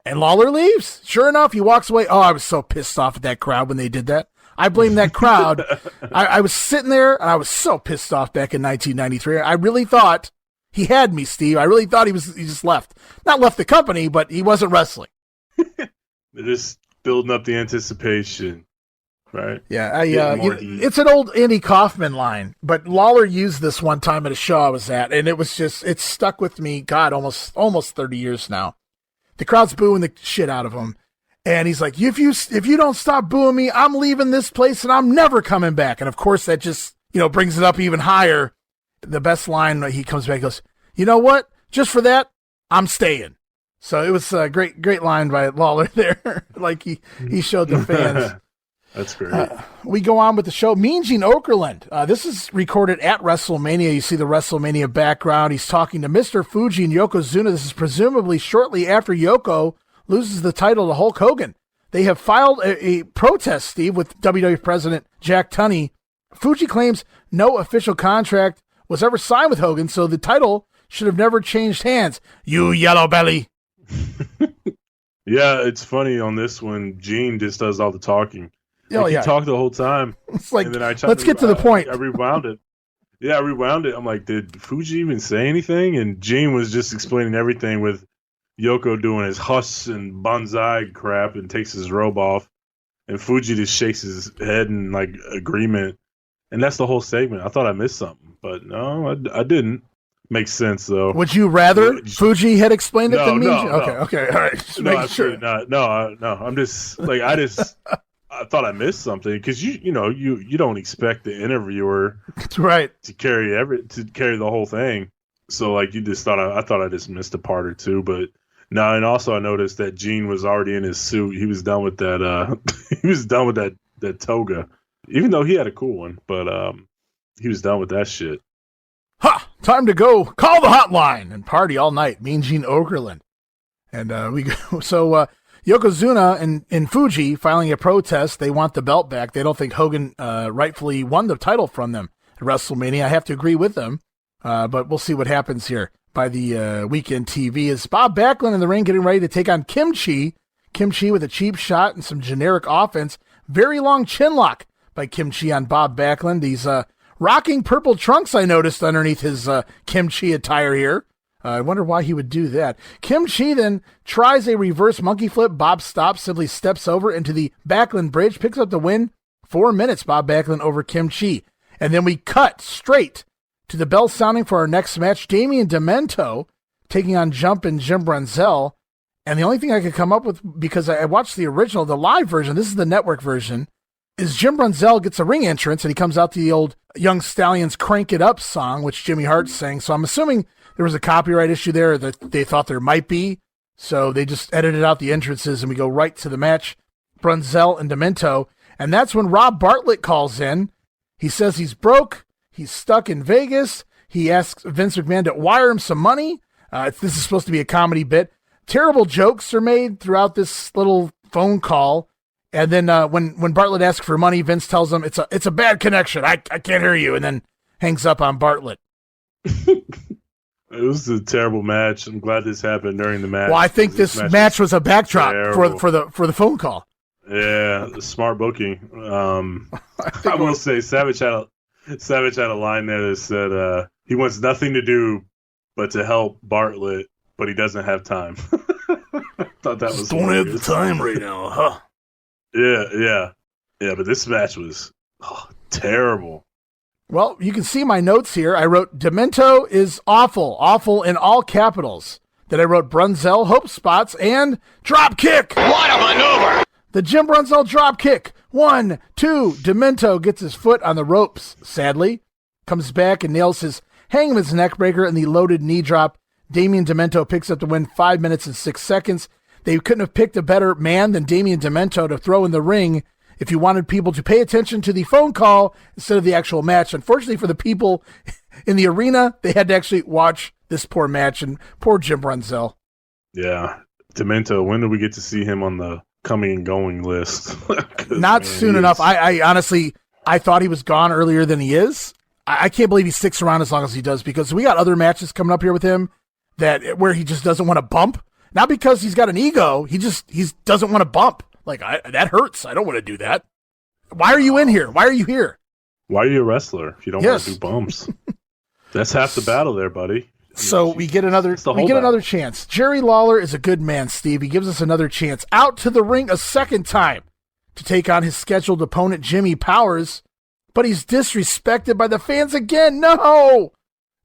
And Lawler leaves. Sure enough, he walks away. Oh, I was so pissed off at that crowd when they did that. I blame that crowd. I was sitting there, and I was so pissed off back in 1993. I really thought he had me, Steve. I really thought he just left. Not left the company, but he wasn't wrestling. They're just building up the anticipation, right? Yeah, it's an old Andy Kaufman line, but Lawler used this one time at a show I was at, and it stuck with me, God, almost 30 years now. The crowd's booing the shit out of him. And he's like, if you don't stop booing me, I'm leaving this place and I'm never coming back. And of course that just, brings it up even higher. The best line, he comes back and goes, you know what? Just for that, I'm staying. So it was a great line by Lawler there. Like he showed the fans. That's great. We go on with the show. Mean Gene Okerlund. This is recorded at WrestleMania. You see the WrestleMania background. He's talking to Mr. Fuji and Yokozuna. This is presumably shortly after Yoko loses the title to Hulk Hogan. They have filed a protest, Steve, with WWF President Jack Tunney. Fuji claims no official contract was ever signed with Hogan, so the title should have never changed hands. You yellow belly. Yeah, it's funny on this one. Gene just does all the talking. Oh, He talked the whole time. It's like, and then let's get to the point. I rewound it. Yeah, I rewound it. I'm like, did Fuji even say anything? And Gene was just explaining everything with Yoko doing his huss and bonsai crap and takes his robe off. And Fuji just shakes his head in like agreement. And that's the whole segment. I thought I missed something, but no, I didn't. Makes sense though. Would you rather Fuji had explained it than me? No. Okay, all right. Just no, sure. Not. No. I'm just like I thought I missed something because you don't expect the interviewer right to carry the whole thing. So like you just thought I thought I just missed a part or two, but no. And also I noticed that Gene was already in his suit. He was done with that. He was done with that toga, even though he had a cool one. But he was done with that shit. Ha! Time to go call the hotline and party all night. Mean Gene Okerlund. And we go. So Yokozuna and Fuji filing a protest. They want the belt back. They don't think Hogan rightfully won the title from them at WrestleMania. I have to agree with them, but we'll see what happens here. By the weekend TV is Bob Backlund in the ring getting ready to take on Kimchi. Kimchi with a cheap shot and some generic offense. Very long chin lock by Kimchi on Bob Backlund. He's rocking purple trunks, I noticed, underneath his Kimchi attire here. I wonder why he would do that. Kimchi then tries a reverse monkey flip. Bob stops, simply steps over into the Backlund bridge, picks up the win. 4 minutes, Bob Backlund over Kimchi. And then we cut straight to the bell sounding for our next match. Damien Demento taking on Jump and Jim Brunzell. And the only thing I could come up with, because I watched the original, the live version, this is the network version, is Jim Brunzell gets a ring entrance and he comes out to the old Young Stallions Crank It Up song, which Jimmy Hart sang. So I'm assuming there was a copyright issue there that they thought there might be. So they just edited out the entrances and we go right to the match. Brunzell and Demento. And that's when Rob Bartlett calls in. He says he's broke. He's stuck in Vegas. He asks Vince McMahon to wire him some money. This is supposed to be a comedy bit. Terrible jokes are made throughout this little phone call. And then when Bartlett asks for money, Vince tells him it's a bad connection. I can't hear you. And then hangs up on Bartlett. It was a terrible match. I'm glad this happened during the match. Well, I think this match was a backdrop for the phone call. Yeah, smart booking. I will say Savage had a line there that said he wants nothing to do but to help Bartlett, but he doesn't have time. I thought that was don't have the time right now, huh? Yeah. But this match was terrible. Well, you can see my notes here. I wrote Demento is awful in all capitals. Then I wrote Brunzell, hope spots, and drop kick. What a maneuver! The Jim Brunzell drop kick. 1, 2. Demento gets his foot on the ropes, sadly. Comes back and nails his hangman's neckbreaker and the loaded knee drop. Damien Demento picks up the win 5 minutes and 6 seconds. They couldn't have picked a better man than Damien Demento to throw in the ring if you wanted people to pay attention to the phone call instead of the actual match. Unfortunately for the people in the arena, they had to actually watch this poor match, and poor Jim Brunzell. Yeah. Demento, when do we get to see him on the coming and going list? Not soon enough. I honestly, I thought he was gone earlier than he is. I can't believe he sticks around as long as he does, because we got other matches coming up here with him where he just doesn't want to bump. Not because he's got an ego. He doesn't want to bump. Like, that hurts. I don't want to do that. Why are you in here? Why are you here? Why are you a wrestler if you don't want to do bumps? That's half the battle there, buddy. So we get another chance. Jerry Lawler is a good man, Steve. He gives us another chance. Out to the ring a second time to take on his scheduled opponent, Jimmy Powers. But he's disrespected by the fans again. No!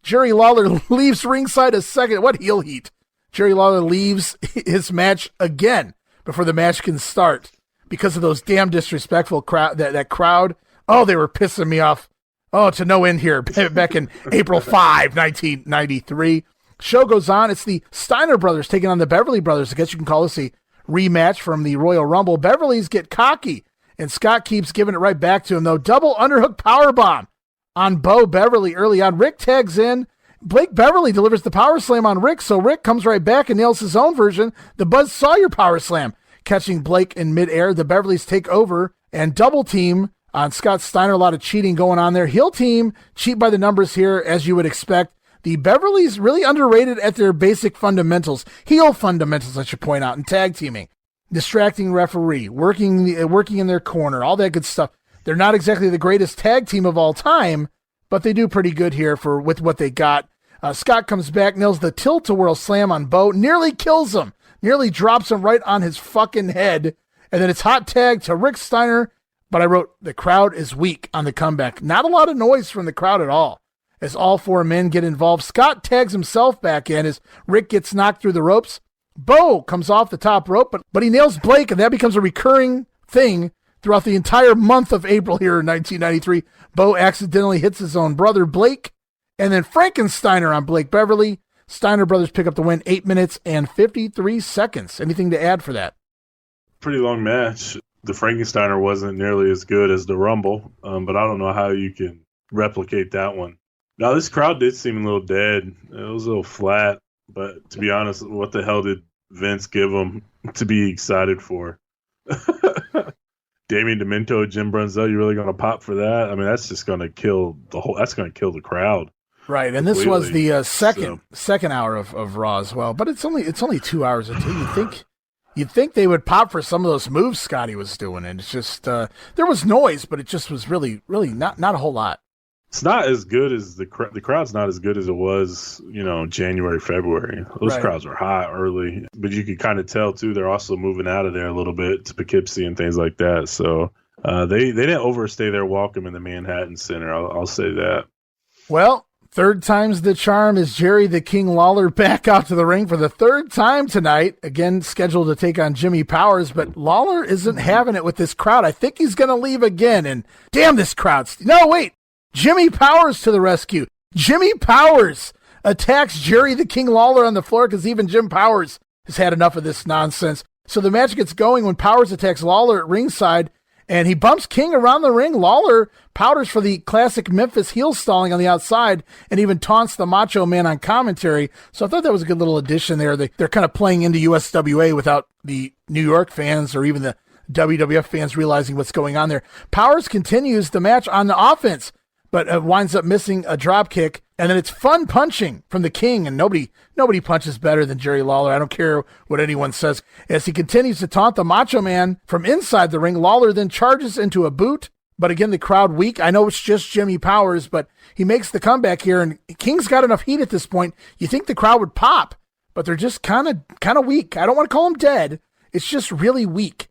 Jerry Lawler leaves ringside a second. What heel heat? Jerry Lawler leaves his match again before the match can start because of those damn disrespectful crowd. That crowd, oh, they were pissing me off. Oh, to no end here back in April 5, 1993. Show goes on. It's the Steiner brothers taking on the Beverly brothers. I guess you can call this a rematch from the Royal Rumble. Beverly's get cocky, and Scott keeps giving it right back to him, though. Double underhook powerbomb on Bo Beverly early on. Rick tags in. Blake Beverly delivers the power slam on Rick, so Rick comes right back and nails his own version. The Buzz Sawyer power slam, catching Blake in midair. The Beverlys take over and double team on Scott Steiner. A lot of cheating going on there. Heel team cheat by the numbers here, as you would expect. The Beverlys really underrated at their basic fundamentals. Heel fundamentals, I should point out, in tag teaming. Distracting referee, working in their corner, all that good stuff. They're not exactly the greatest tag team of all time, but they do pretty good here with what they got. Scott comes back, nails the tilt-a-whirl slam on Bo, nearly kills him, nearly drops him right on his fucking head, and then it's hot tag to Rick Steiner, but I wrote, the crowd is weak on the comeback. Not a lot of noise from the crowd at all, as all four men get involved. Scott tags himself back in as Rick gets knocked through the ropes. Bo comes off the top rope, but he nails Blake, and that becomes a recurring thing throughout the entire month of April here in 1993. Bo accidentally hits his own brother, Blake, and then Frankensteiner on Blake Beverly. Steiner brothers pick up the win, 8 minutes and 53 seconds. Anything to add for that? Pretty long match. The Frankensteiner wasn't nearly as good as the Rumble, but I don't know how you can replicate that one. Now, this crowd did seem a little dead. It was a little flat, but to be honest, what the hell did Vince give them to be excited for? Damien Demento, Jim Brunzell, you really going to pop for that? I mean, that's just going to kill that's going to kill the crowd. Right, and this was the second hour of Raw as well, but it's only 2 hours into. You'd think they would pop for some of those moves Scotty was doing, and it's just there was noise, but it just was really not a whole lot. It's not as good as the crowd's not as good as it was, January, February. Those crowds were hot early, but you could kind of tell too they're also moving out of there a little bit to Poughkeepsie and things like that. So they didn't overstay their welcome in the Manhattan Center. I'll say that. Well, third time's the charm is Jerry the King Lawler back out to the ring for the third time tonight. Again, scheduled to take on Jimmy Powers, but Lawler isn't having it with this crowd. I think he's going to leave again, and damn this crowd. No, wait. Jimmy Powers to the rescue. Jimmy Powers attacks Jerry the King Lawler on the floor because even Jim Powers has had enough of this nonsense. So the match gets going when Powers attacks Lawler at ringside, and he bumps King around the ring. Lawler powders for the classic Memphis heel stalling on the outside and even taunts the Macho Man on commentary. So I thought that was a good little addition there. They're kind of playing into USWA without the New York fans or even the WWF fans realizing what's going on there. Powers continues the match on the offense, but winds up missing a drop kick. And then it's fun punching from the King, and nobody punches better than Jerry Lawler. I don't care what anyone says. As he continues to taunt the Macho Man from inside the ring, Lawler then charges into a boot. But again, the crowd weak. I know it's just Jimmy Powers, but he makes the comeback here, and King's got enough heat at this point. You think the crowd would pop, but they're just kind of weak. I don't want to call them dead. It's just really weak.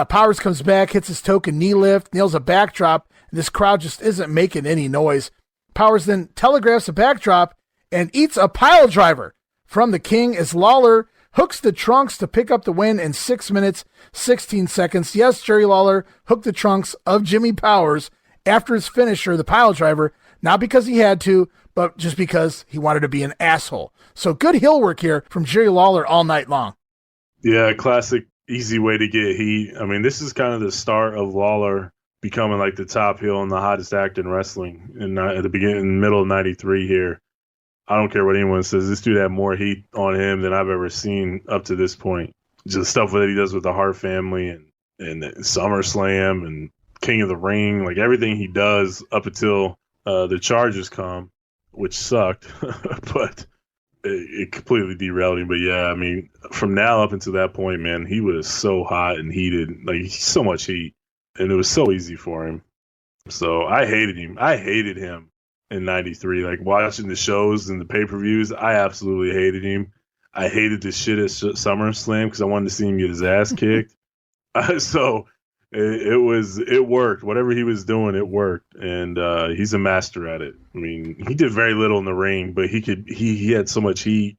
Powers comes back, hits his token knee lift, nails a backdrop. This crowd just isn't making any noise. Powers then telegraphs a backdrop and eats a pile driver from the King as Lawler hooks the trunks to pick up the win in 6 minutes, 16 seconds. Yes, Jerry Lawler hooked the trunks of Jimmy Powers after his finisher, the pile driver, not because he had to, but just because he wanted to be an asshole. So good heel work here from Jerry Lawler all night long. Yeah, classic easy way to get heat. I mean, this is kind of the start of Lawler becoming like the top heel and the hottest act in wrestling. And at the beginning, middle of '93 here, I don't care what anyone says. This dude had more heat on him than I've ever seen up to this point. Just stuff that he does with the Hart family and SummerSlam and King of the Ring, like everything he does up until the charges come, which sucked, but it completely derailed him. But yeah, I mean, from now up until that point, man, he was so hot and heated, like so much heat, and it was so easy for him. So I hated him. I hated him in '93. Like watching the shows and the pay-per-views, I absolutely hated him. I hated the shit at SummerSlam because I wanted to see him get his ass kicked. So it worked. Whatever he was doing, it worked, and he's a master at it. I mean, he did very little in the ring, but he had so much heat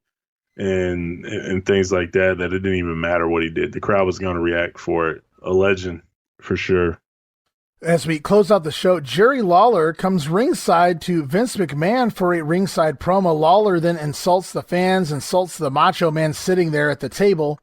and things like that it didn't even matter what he did. The crowd was going to react for it. A legend for sure. As we close out the show, Jerry Lawler comes ringside to Vince McMahon for a ringside promo. Lawler then insults the fans, insults the Macho Man sitting there at the table.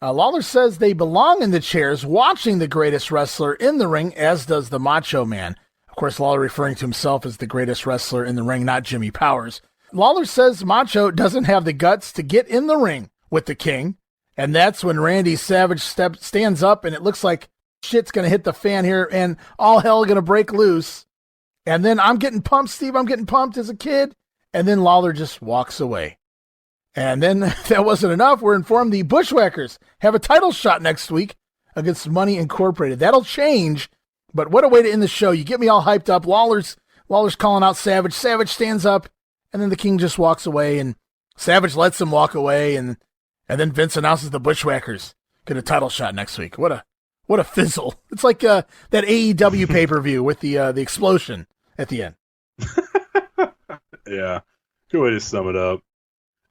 Lawler says they belong in the chairs watching the greatest wrestler in the ring, as does the Macho Man. Of course, Lawler referring to himself as the greatest wrestler in the ring, not Jimmy Powers. Lawler says Macho doesn't have the guts to get in the ring with the King, and that's when Randy Savage stands up, and it looks like shit's going to hit the fan here, and all hell going to break loose. And then I'm getting pumped, Steve. I'm getting pumped as a kid. And then Lawler just walks away. And then that wasn't enough. We're informed the Bushwhackers have a title shot next week against Money Incorporated. That'll change, but what a way to end the show. You get me all hyped up. Lawler's calling out Savage. Savage stands up, and then the King just walks away, and Savage lets him walk away, and then Vince announces the Bushwhackers get a title shot next week. What a fizzle. It's like that AEW pay-per-view with the explosion at the end. Yeah, good way to sum it up.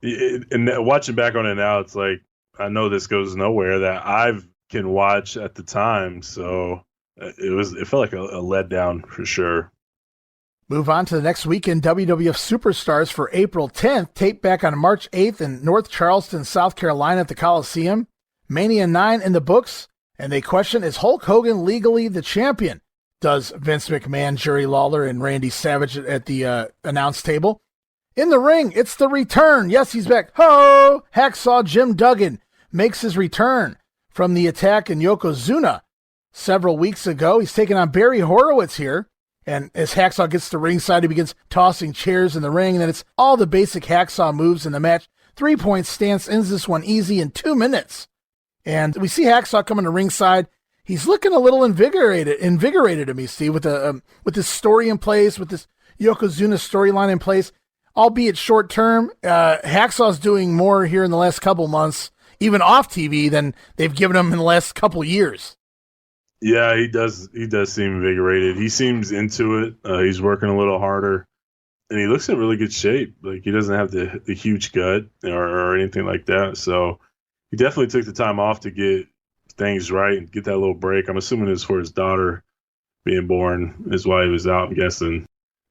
And watching back on it now, it's like, I know this goes nowhere that I can watch at the time. So it felt like a letdown for sure. Move on to the next weekend. WWF Superstars for April 10th, taped back on March 8th in North Charleston, South Carolina at the Coliseum. Mania 9 in the books. And they question, is Hulk Hogan legally the champion? Does Vince McMahon, Jerry Lawler, and Randy Savage at the announce table. In the ring, it's the return. Yes, he's back. Ho! Hacksaw Jim Duggan makes his return from the attack in Yokozuna several weeks ago. He's taking on Barry Horowitz here. And as Hacksaw gets to ringside, he begins tossing chairs in the ring. And then it's all the basic Hacksaw moves in the match. 3-point stance ends this one easy in 2 minutes. And we see Hacksaw coming to ringside. He's looking a little invigorated to me, Steve, with this story in place, with this Yokozuna storyline in place. Albeit short term, Hacksaw's doing more here in the last couple months, even off TV, than they've given him in the last couple years. Yeah, he does. He does seem invigorated. He seems into it. He's working a little harder, and he looks in really good shape. Like he doesn't have the huge gut or anything like that. So he definitely took the time off to get things right and get that little break. I'm assuming it's for his daughter being born is why he was out, I'm guessing.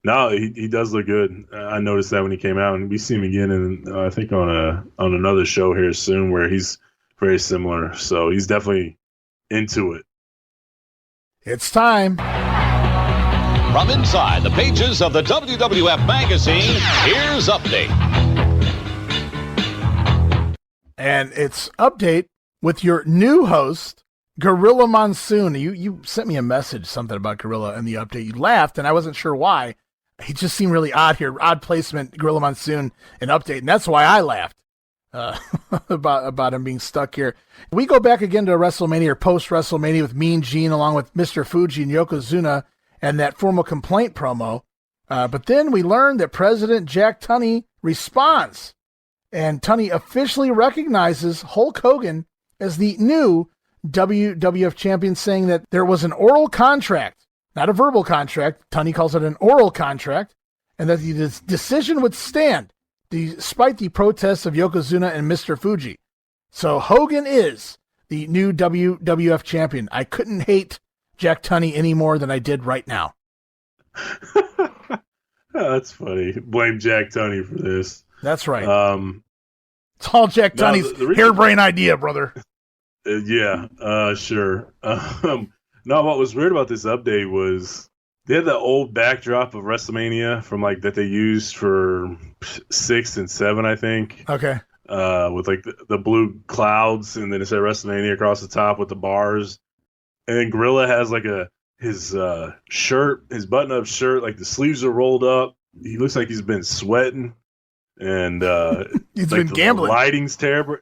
No, he does look good. I noticed that when he came out, and we see him again, in, I think on another show here soon where he's very similar. So he's definitely into it. It's time. From inside the pages of the WWF magazine, here's Update. And it's Update with your new host, Gorilla Monsoon. You sent me a message, something about Gorilla in the Update. You laughed, and I wasn't sure why. He just seemed really odd here. Odd placement, Gorilla Monsoon, in Update, and that's why I laughed about him being stuck here. We go back again to WrestleMania or post-WrestleMania with Mean Gene along with Mr. Fuji and Yokozuna and that formal complaint promo. But then we learn that President Jack Tunney responds, and Tunney officially recognizes Hulk Hogan as the new WWF champion, saying that there was an oral contract, not a verbal contract. Tunney calls it an oral contract, and that the decision would stand despite the protests of Yokozuna and Mr. Fuji. So Hogan is the new WWF champion. I couldn't hate Jack Tunney any more than I did right now. Oh, that's funny. Blame Jack Tunney for this. That's right. It's all Jack Tunney's harebrained idea, brother. Yeah, sure. No, what was weird about this update was they had the old backdrop of WrestleMania from like that they used for 6 and 7, I think. Okay. With like the blue clouds, and then it said WrestleMania across the top with the bars. And then Gorilla has like his shirt, his button-up shirt, like the sleeves are rolled up. He looks like he's been sweating, and he's like been gambling. The lighting's terrible.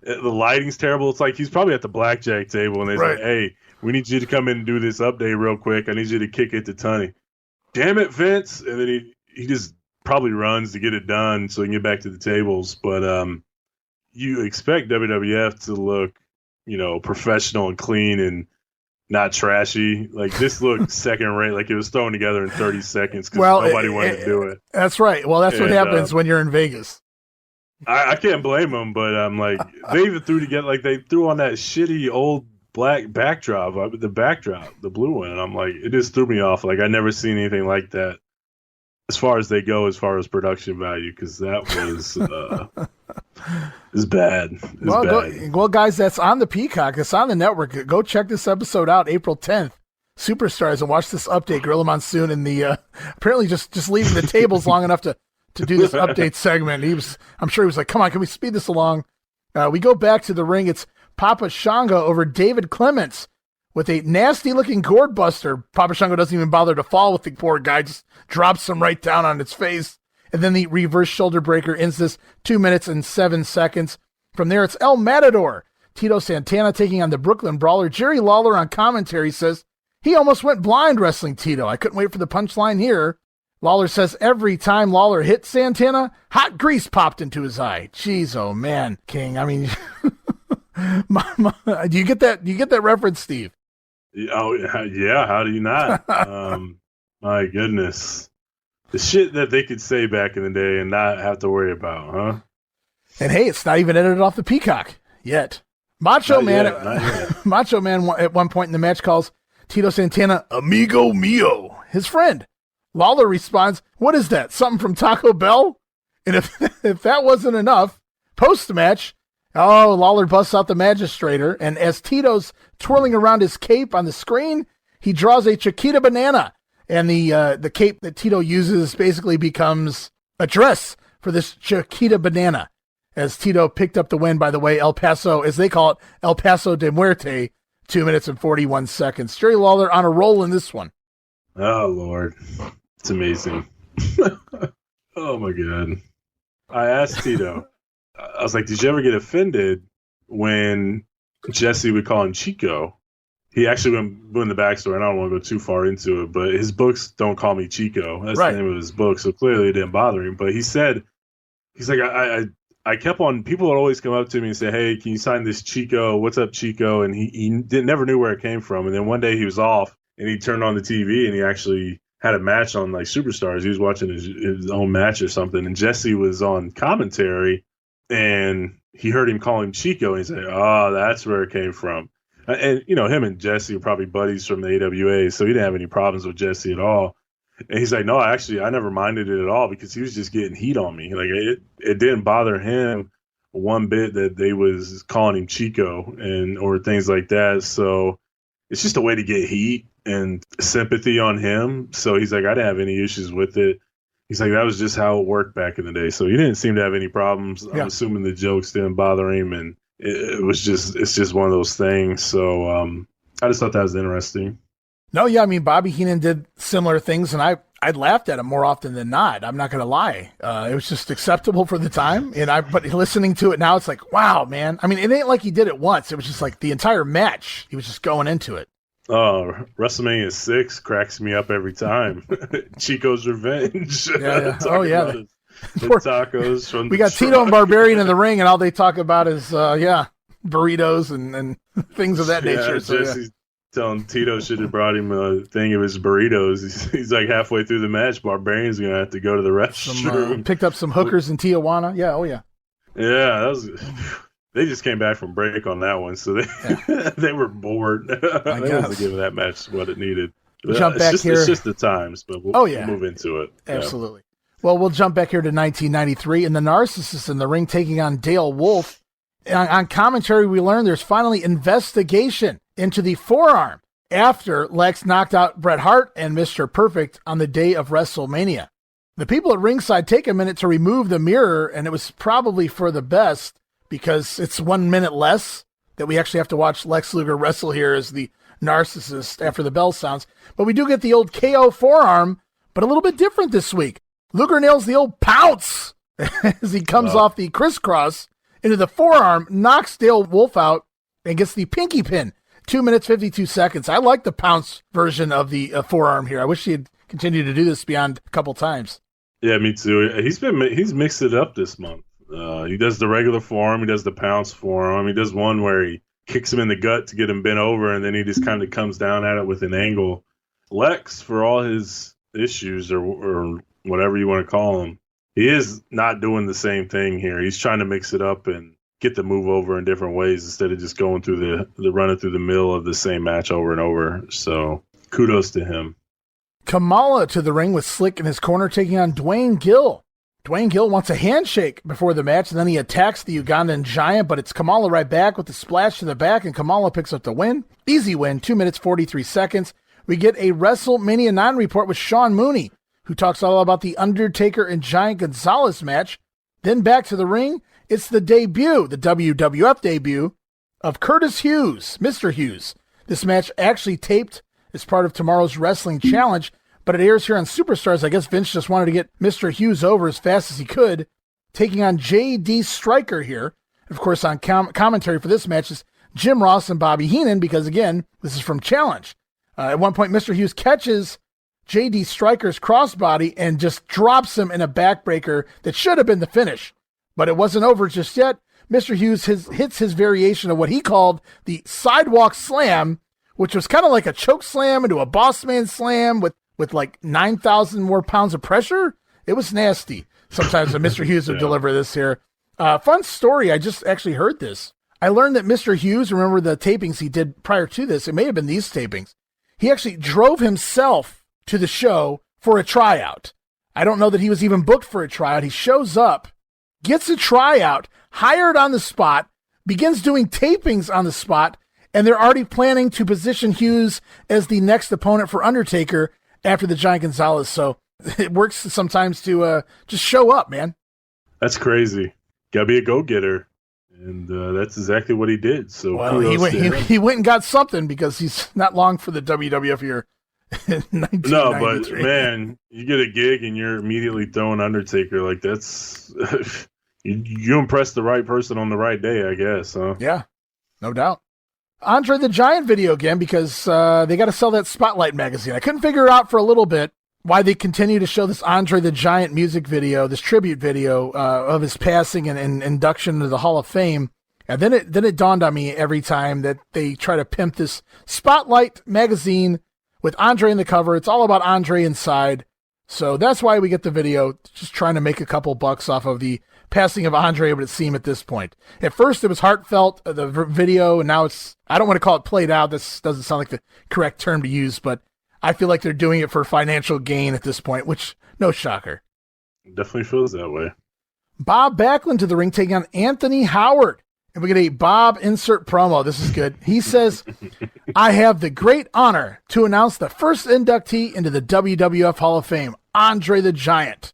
The lighting's terrible. It's like he's probably at the blackjack table, and they're like, "Hey, we need you to come in and do this update real quick. I need you to kick it to Tunney." Damn it, Vince! And then he just probably runs to get it done so he can get back to the tables. But you expect WWF to look, professional and clean and not trashy. Like this looked second rate, like it was thrown together in 30 seconds because nobody wanted to do it. That's right. Well, that's what happens when you're in Vegas. I can't blame them, but I'm like, they even threw together, like they threw on that shitty old black backdrop, the blue one, and I'm like, it just threw me off. Like I never seen anything like that as far as they go, as far as production value, because that was is bad. Well, guys, that's on the Peacock. It's on the network. Go check this episode out, April 10th. Superstars, and watch this update. Gorilla Monsoon and the apparently just leaving the tables long enough to do this update segment. I'm sure he was like, "Come on, can we speed this along?" We go back to the ring. It's Papa Shango over David Clements with a nasty-looking gourd buster. Papa Shango doesn't even bother to fall with the poor guy, just drops him right down on its face. And then the reverse shoulder breaker ends this 2 minutes and 7 seconds. From there, it's El Matador. Tito Santana taking on the Brooklyn Brawler. Jerry Lawler on commentary says, "He almost went blind wrestling Tito. I couldn't wait for the punchline here." Lawler says every time Lawler hit Santana, hot grease popped into his eye. Jeez, oh man, King. I mean, do you get that? Do you get that reference, Steve? Oh yeah. How do you not? My goodness, the shit that they could say back in the day and not have to worry about, huh? And hey, it's not even edited off the Peacock yet. Macho Man at one point in the match calls Tito Santana amigo mio, his friend. Lawler responds, "What is that? Something from Taco Bell?" And if that wasn't enough, post-match, Lawler busts out the Magistrator, and as Tito's twirling around his cape on the screen, he draws a Chiquita banana, and the cape that Tito uses basically becomes a dress for this Chiquita banana. As Tito picked up the win, by the way, El Paso, as they call it, El Paso de Muerte, 2 minutes and 41 seconds. Jerry Lawler on a roll in this one. Oh, Lord. It's amazing. Oh, my God. I asked Tito, I was like, did you ever get offended when Jesse would call him Chico? He actually went in the backstory, and I don't want to go too far into it, but his books don't call me Chico. That's the name of his book, so clearly it didn't bother him. But he's like, I kept on, people would always come up to me and say, "Hey, can you sign this Chico? What's up, Chico?" And he never knew where it came from. And then one day he was off, and he turned on the TV, and he actually had a match on like Superstars. He was watching his own match or something, and Jesse was on commentary, and he heard him call him Chico, and he said, "Oh, that's where it came from." And him and Jesse are probably buddies from the AWA, so he didn't have any problems with Jesse at all. And he's like, "No, actually, I never minded it at all because he was just getting heat on me. Like it didn't bother him one bit that they was calling him Chico or things like that. So it's just a way to get heat and sympathy on him." So he's like, "I didn't have any issues with it." He's like, "That was just how it worked back in the day." So he didn't seem to have any problems. Yeah. I'm assuming the jokes didn't bother him, and it's just one of those things. So I just thought that was interesting. No, yeah, I mean, Bobby Heenan did similar things, and I laughed at him more often than not. I'm not going to lie. It was just acceptable for the time, but listening to it now, it's like, wow, man. I mean, it ain't like he did it once. It was just like the entire match. He was just going into it. Oh, WrestleMania 6 cracks me up every time. Chico's Revenge. Yeah. Oh, yeah. The tacos from we got Tito and Barbarian in the ring, and all they talk about is, burritos and things of that nature. So, Jesse's telling Tito should have brought him a thing of his burritos. He's like halfway through the match. Barbarian's going to have to go to the restroom. Picked up some hookers in Tijuana. Yeah, oh, yeah. Yeah, they just came back from break on that one, so they were bored. They wasn't giving that match what it needed. Jump back here. It's just the times, but we'll move into it. Absolutely. Yeah. Well, we'll jump back here to 1993, and the Narcissists in the ring taking on Dale Wolf. On commentary, we learned there's finally investigation into the forearm after Lex knocked out Bret Hart and Mr. Perfect on the day of WrestleMania. The people at ringside take a minute to remove the mirror, and it was probably for the best because it's 1 minute less that we actually have to watch Lex Luger wrestle here as the narcissist after the bell sounds. But we do get the old KO forearm, but a little bit different this week. Luger nails the old pounce as he comes off the crisscross into the forearm, knocks Dale Wolf out, and gets the pinky pin. 2 minutes, 52 seconds. I like the pounce version of the forearm here. I wish he had continued to do this beyond a couple times. Yeah, me too. He's mixed it up this month. He does the regular forearm. He does the pounce forearm. He does one where he kicks him in the gut to get him bent over, and then he just kind of comes down at it with an angle. Lex, for all his issues or whatever you want to call him, he is not doing the same thing here. He's trying to mix it up and get the move over in different ways instead of just going through the running through the middle of the same match over and over. So kudos to him. Kamala to the ring with Slick in his corner, taking on Dwayne Gill. Dwayne Gill wants a handshake before the match, and then he attacks the Ugandan Giant, but it's Kamala right back with the splash to the back, and Kamala picks up the win. Easy win, 2 minutes, 43 seconds. We get a WrestleMania 9 report with Sean Mooney, who talks all about the Undertaker and Giant Gonzalez match. Then back to the ring, it's the debut, the WWF debut, of Curtis Hughes, Mr. Hughes. This match actually taped as part of tomorrow's Wrestling Challenge, but it airs here on Superstars. I guess Vince just wanted to get Mr. Hughes over as fast as he could, taking on J.D. Stryker here. Of course, on commentary for this match is Jim Ross and Bobby Heenan, because, again, this is from Challenge. At one point, Mr. Hughes catches J.D. Stryker's crossbody and just drops him in a backbreaker that should have been the finish. But it wasn't over just yet. Mr. Hughes hits his variation of what he called the sidewalk slam, which was kind of like a choke slam into a boss man slam with like 9,000 more pounds of pressure. It was nasty. Sometimes when Mr. Hughes would deliver this here. Fun story. I just actually heard this. I learned that Mr. Hughes, remember the tapings he did prior to this? It may have been these tapings. He actually drove himself to the show for a tryout. I don't know that he was even booked for a tryout. He shows up, gets a tryout, hired on the spot, begins doing tapings on the spot, and they're already planning to position Hughes as the next opponent for Undertaker after the Giant Gonzalez. So it works sometimes to just show up, man. That's crazy. Gotta be a go-getter. And that's exactly what he did. So he went and got something, because he's not long for the WWF here. No, but man, you get a gig and you're immediately throwing Undertaker. Like, that's you impressed the right person on the right day, I guess. Huh? Yeah, no doubt. Andre the Giant video again, because they got to sell that Spotlight magazine. I couldn't figure out for a little bit why they continue to show this Andre the Giant music video, this tribute video of his passing and induction into the Hall of Fame. And then it dawned on me every time that they try to pimp this Spotlight magazine with Andre in the cover. It's all about Andre inside. So that's why we get the video, just trying to make a couple bucks off of the passing of Andre, it would seem at this point. At first it was heartfelt, the video, and now it's, I don't want to call it played out. This doesn't sound like the correct term to use, but I feel like they're doing it for financial gain at this point, which, no shocker. Definitely feels that way. Bob Backlund to the ring, taking on Anthony Howard. And we get a Bob insert promo. This is good. He says, I have the great honor to announce the first inductee into the WWF Hall of Fame, Andre the Giant.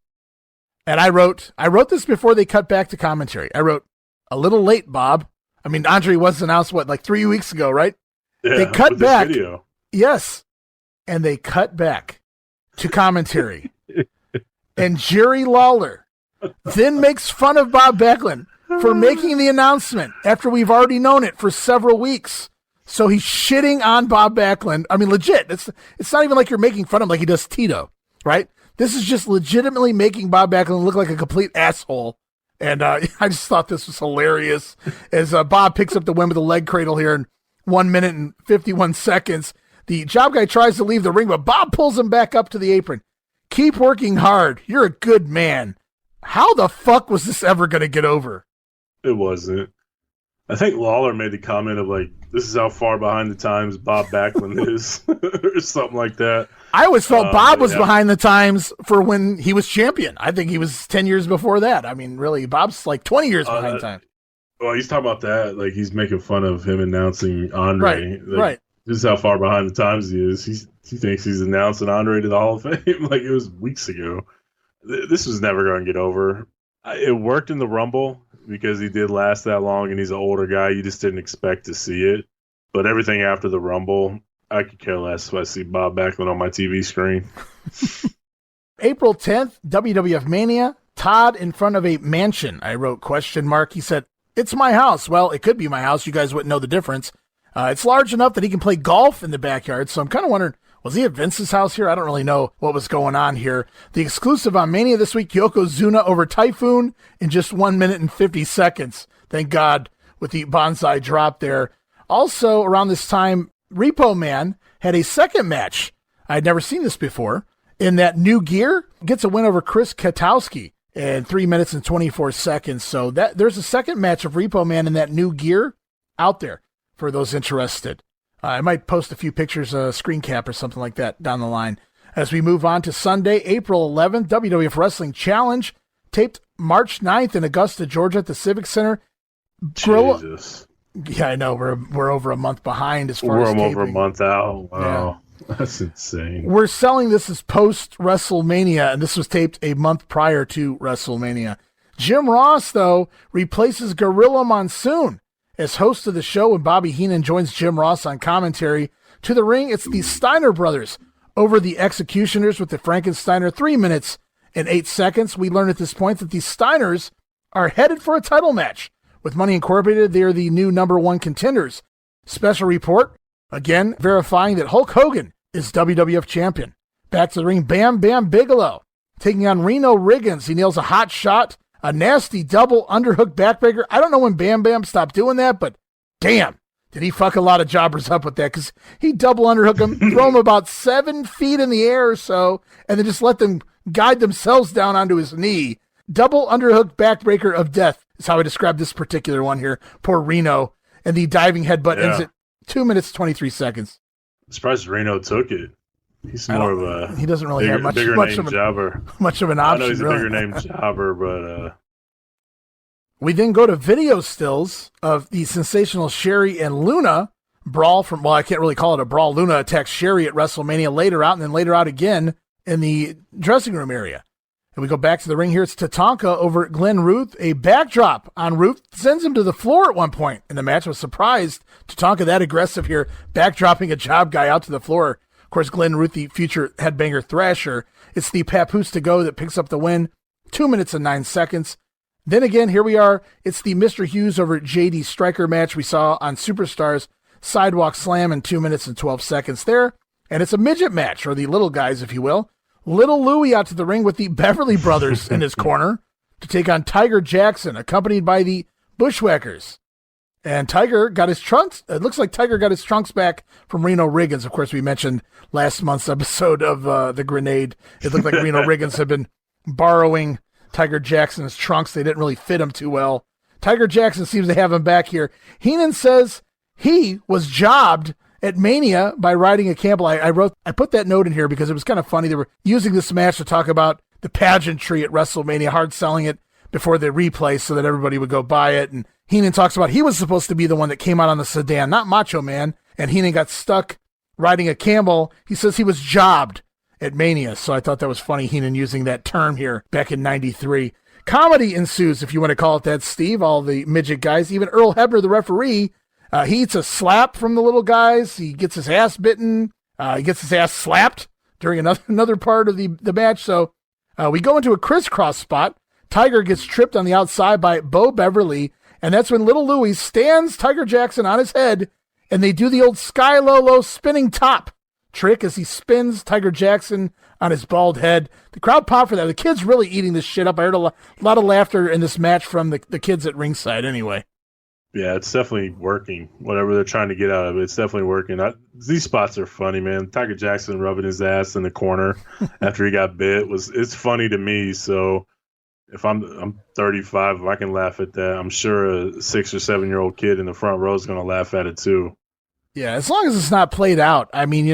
And I wrote this before they cut back to commentary. I wrote, a little late, Bob. I mean, Andre was announced, like 3 weeks ago, right? Yeah, they cut back. Video. Yes. And they cut back to commentary. And Jerry Lawler then makes fun of Bob Backlund for making the announcement after we've already known it for several weeks. So he's shitting on Bob Backlund. I mean, legit. It's not even like you're making fun of him like he does Tito, right? This is just legitimately making Bob Backlund look like a complete asshole. And I just thought this was hilarious as Bob picks up the win with a leg cradle here in 1 minute and 51 seconds. The job guy tries to leave the ring, but Bob pulls him back up to the apron. Keep working hard. You're a good man. How the fuck was this ever going to get over? It wasn't. I think Lawler made the comment of, like, this is how far behind the times Bob Backlund is, or something like that. I always felt Bob was behind the times for when he was champion. I think he was 10 years before that. I mean, really, Bob's like 20 years behind time. Well, he's talking about that. Like, he's making fun of him announcing Andre. Right. This is how far behind the times he is. He thinks he's announcing Andre to the Hall of Fame like it was weeks ago. This was never going to get over. It worked in the Rumble because he did last that long, and he's an older guy. You just didn't expect to see it. But everything after the Rumble, I could care less if I see Bob Backlund on my TV screen. April 10th, WWF Mania. Todd in front of a mansion. I wrote ? He said, "It's my house." Well, it could be my house. You guys wouldn't know the difference. It's large enough that he can play golf in the backyard. So I'm kind of wondering, was he at Vince's house here? I don't really know what was going on here. The exclusive on Mania this week, Yokozuna over Typhoon in just 1 minute and 50 seconds. Thank God with the bonsai drop there. Also, around this time, Repo Man had a second match. I had never seen this before. In that new gear, gets a win over Chris Katowski in 3 minutes and 24 seconds. So there's a second match of Repo Man in that new gear out there for those interested. I might post a few pictures, screen cap or something like that down the line. As we move on to Sunday, April 11th, WWF Wrestling Challenge, taped March 9th in Augusta, Georgia at the Civic Center. Jesus. Yeah, I know. We're over a month behind as far as taping. We're over a month out. Wow. Yeah. That's insane. We're selling this as post-WrestleMania, and this was taped a month prior to WrestleMania. Jim Ross, though, replaces Gorilla Monsoon as host of the show when Bobby Heenan joins Jim Ross on commentary. To the ring, it's the Steiner brothers over the Executioners with the Frankensteiner 3 minutes and 8 seconds. We learn at this point that the Steiners are headed for a title match. With Money Incorporated, they are the new #1 contenders. Special report, again, verifying that Hulk Hogan is WWF champion. Back to the ring, Bam Bam Bigelow taking on Reno Riggins. He nails a hot shot, a nasty double underhook backbreaker. I don't know when Bam Bam stopped doing that, but damn, did he fuck a lot of jobbers up with that, because he double underhook him, throw him about 7 feet in the air or so, and then just let them guide themselves down onto his knee. Double underhook backbreaker of death is how I describe this particular one here. Poor Reno. And the diving headbutt ends at 2 minutes, 23 seconds. I'm surprised Reno took it. He's more of a he doesn't really have much of an option. I know he's a bigger name jobber, but we then go to video stills of the sensational Sherri and Luna brawl from, well, I can't really call it a brawl. Luna attacks Sherri at WrestleMania later out, and then later out again in the dressing room area. And we go back to the ring here. It's Tatanka over Glenn Ruth. A backdrop on Ruth sends him to the floor at one point in the match. I was surprised Tatanka that aggressive here, backdropping a job guy out to the floor. Of course, Glenn Ruth, the future headbanger Thrasher. It's the Papoose to go that picks up the win. 2 minutes and 9 seconds. Then again, here we are. It's the Mr. Hughes over JD Stryker match we saw on Superstars. Sidewalk Slam in 2 minutes and 12 seconds there. And it's a midget match, or the little guys, if you will. Little Louie out to the ring with the Beverly Brothers in his corner to take on Tiger Jackson, accompanied by the Bushwhackers. And Tiger got his trunks. It looks like Tiger got his trunks back from Reno Riggins. Of course, we mentioned last month's episode of The Grenade. It looked like Reno Riggins had been borrowing Tiger Jackson's trunks. They didn't really fit him too well. Tiger Jackson seems to have him back here. Heenan says he was jobbed at Mania by riding a camel. I put that note in here because it was kind of funny. They were using this match to talk about the pageantry at WrestleMania, hard selling it before the replay so that everybody would go buy it. And Heenan talks about he was supposed to be the one that came out on the sedan, not Macho Man. And Heenan got stuck riding a camel. He says he was jobbed at Mania. So I thought that was funny, Heenan using that term here back in 93. Comedy ensues, if you want to call it that, Steve. All the midget guys, even Earl Hebner, the referee, he eats a slap from the little guys. He gets his ass bitten. He gets his ass slapped during another part of the match. So we go into a crisscross spot. Tiger gets tripped on the outside by Bo Beverly, and that's when Little Louie stands Tiger Jackson on his head, and they do the old Sky Low spinning top trick as he spins Tiger Jackson on his bald head. The crowd popped for that. The kids really eating this shit up. I heard a lot of laughter in this match from the kids at ringside anyway. Yeah, it's definitely working. Whatever they're trying to get out of it, it's definitely working. These spots are funny, man. Tiger Jackson rubbing his ass in the corner after he got bit it's funny to me. So if I'm 35, if I can laugh at that, I'm sure a 6 or 7 year old kid in the front row is going to laugh at it too. Yeah, as long as it's not played out. I mean,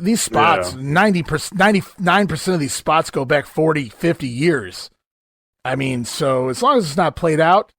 these spots, 99% of these spots go back 40, 50 years. I mean, so as long as it's not played out,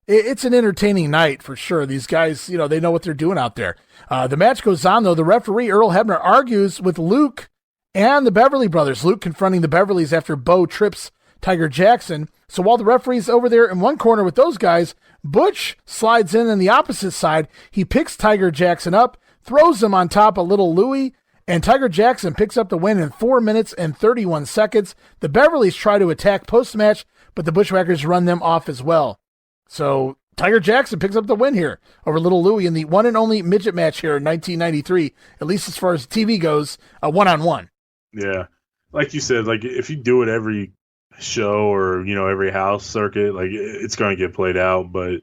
It's an entertaining night for sure. These guys, they know what they're doing out there. The match goes on, though. The referee, Earl Hebner, argues with Luke and the Beverly brothers. Luke confronting the Beverlys after Bo trips Tiger Jackson. So while the referee's over there in one corner with those guys, Butch slides in on the opposite side. He picks Tiger Jackson up, throws him on top of Little Louie, and Tiger Jackson picks up the win in 4 minutes and 31 seconds. The Beverlys try to attack post-match, but the Bushwhackers run them off as well. So Tiger Jackson picks up the win here over Little Louie in the one and only midget match here in 1993, at least as far as TV goes, a one-on-one. Yeah. Like you said, like if you do it every show or, every house circuit, like it's going to get played out, but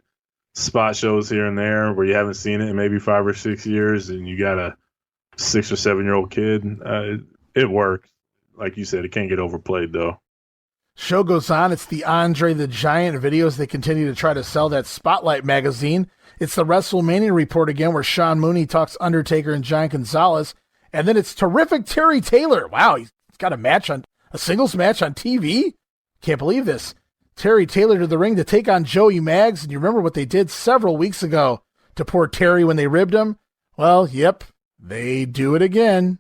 spot shows here and there where you haven't seen it in maybe 5 or 6 years and you got a 6 or 7 year old kid, it works. Like you said, it can't get overplayed though. Show goes on. It's the Andre the Giant videos. They continue to try to sell that Spotlight magazine. It's the WrestleMania report again where Sean Mooney talks Undertaker and Giant Gonzalez. And then it's terrific Terry Taylor. Wow, he's got a singles match on TV. Can't believe this. Terry Taylor to the ring to take on Joey Maggs. And you remember what they did several weeks ago to poor Terry when they ribbed him? Well, yep, they do it again.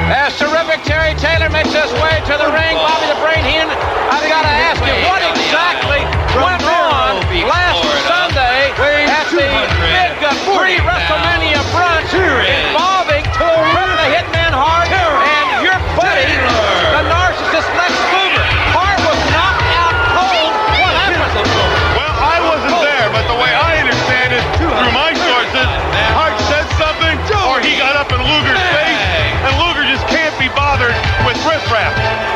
As terrific Terry Taylor makes his way to the ring, Bobby the Brain Heenan, I've got to ask you, what exactly went on last Sunday at the big pre-WrestleMania brunch involving Rip the Hitman Hart and your buddy, the narcissist Lex Luger? Hart was knocked out cold. What happened? Well, I wasn't there, but the way I understand it, through my sources, Hart said something, or he got up in Luger's face, and Luger just can't be bothered with riffraff.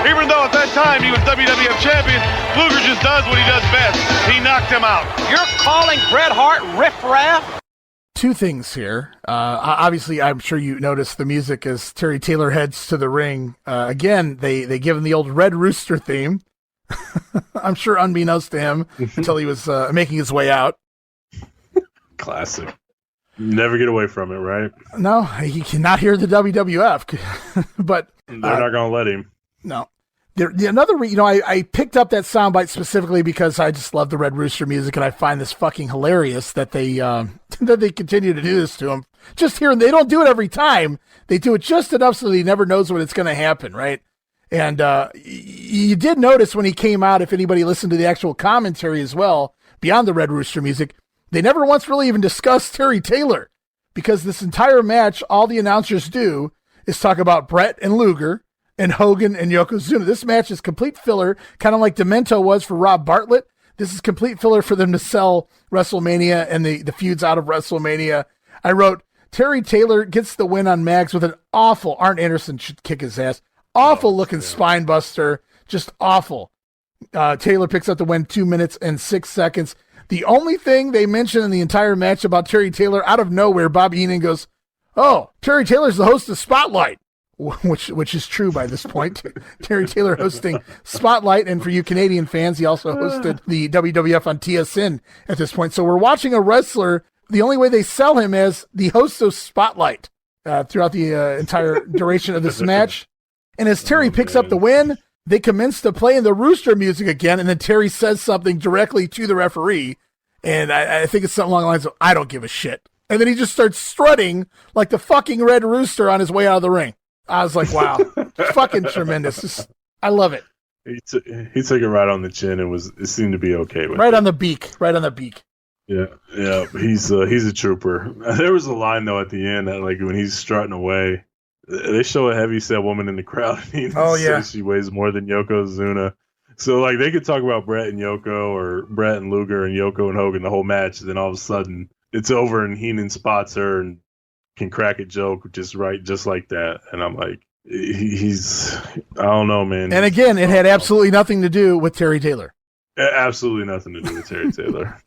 Even though at that time he was WWF champion, Luger just does what he does best. He knocked him out. You're calling Bret Hart riffraff? Two things here. Obviously, I'm sure you noticed the music as Terry Taylor heads to the ring. Again, they give him the old Red Rooster theme. I'm sure unbeknownst to him until he was making his way out. Classic. You never get away from it, right? No, he cannot hear the WWF, but they're not going to let him. No. I picked up that soundbite specifically because I just love the Red Rooster music, and I find this fucking hilarious that they that they continue to do this to him. Just here, they don't do it every time. They do it just enough so that he never knows when it's going to happen, right? And you did notice when he came out, if anybody listened to the actual commentary as well, beyond the Red Rooster music, they never once really even discussed Terry Taylor, because this entire match, all the announcers do is talk about Brett and Luger and Hogan and Yokozuna. This match is complete filler, kind of like Demento was for Rob Bartlett. This is complete filler for them to sell WrestleMania and the feuds out of WrestleMania. I wrote, Terry Taylor gets the win on Maggs with an awful, Arn Anderson should kick his ass, awful looking spine buster, just awful. Taylor picks up the win 2 minutes and 6 seconds. The only thing they mention in the entire match about Terry Taylor, out of nowhere, Bobby Heenan goes, "Oh, Terry Taylor's the host of Spotlight," which is true by this point. Terry Taylor hosting Spotlight, and for you Canadian fans, he also hosted the WWF on TSN at this point. So we're watching a wrestler. The only way they sell him as the host of Spotlight throughout the entire duration of this match. And as Terry picks up the win, they commence to play in the Rooster music again, and then Terry says something directly to the referee, and I think it's something along the lines of, "I don't give a shit." And then he just starts strutting like the fucking Red Rooster on his way out of the ring. I was like, wow, fucking tremendous. I love it. He took it right on the chin and it seemed to be okay with it. Right on the beak. Yeah, he's a trooper. There was a line, though, at the end that, like, when he's strutting away, they show a heavy-set woman in the crowd. Says she weighs more than Yokozuna. So, like, they could talk about Brett and Yoko or Brett and Luger and Yoko and Hogan the whole match, and then all of a sudden it's over and Heenan spots her and can crack a joke just like that. And I'm like, he's I don't know, man. And again, it had absolutely nothing to do with Terry Taylor. Absolutely nothing to do with Terry Taylor.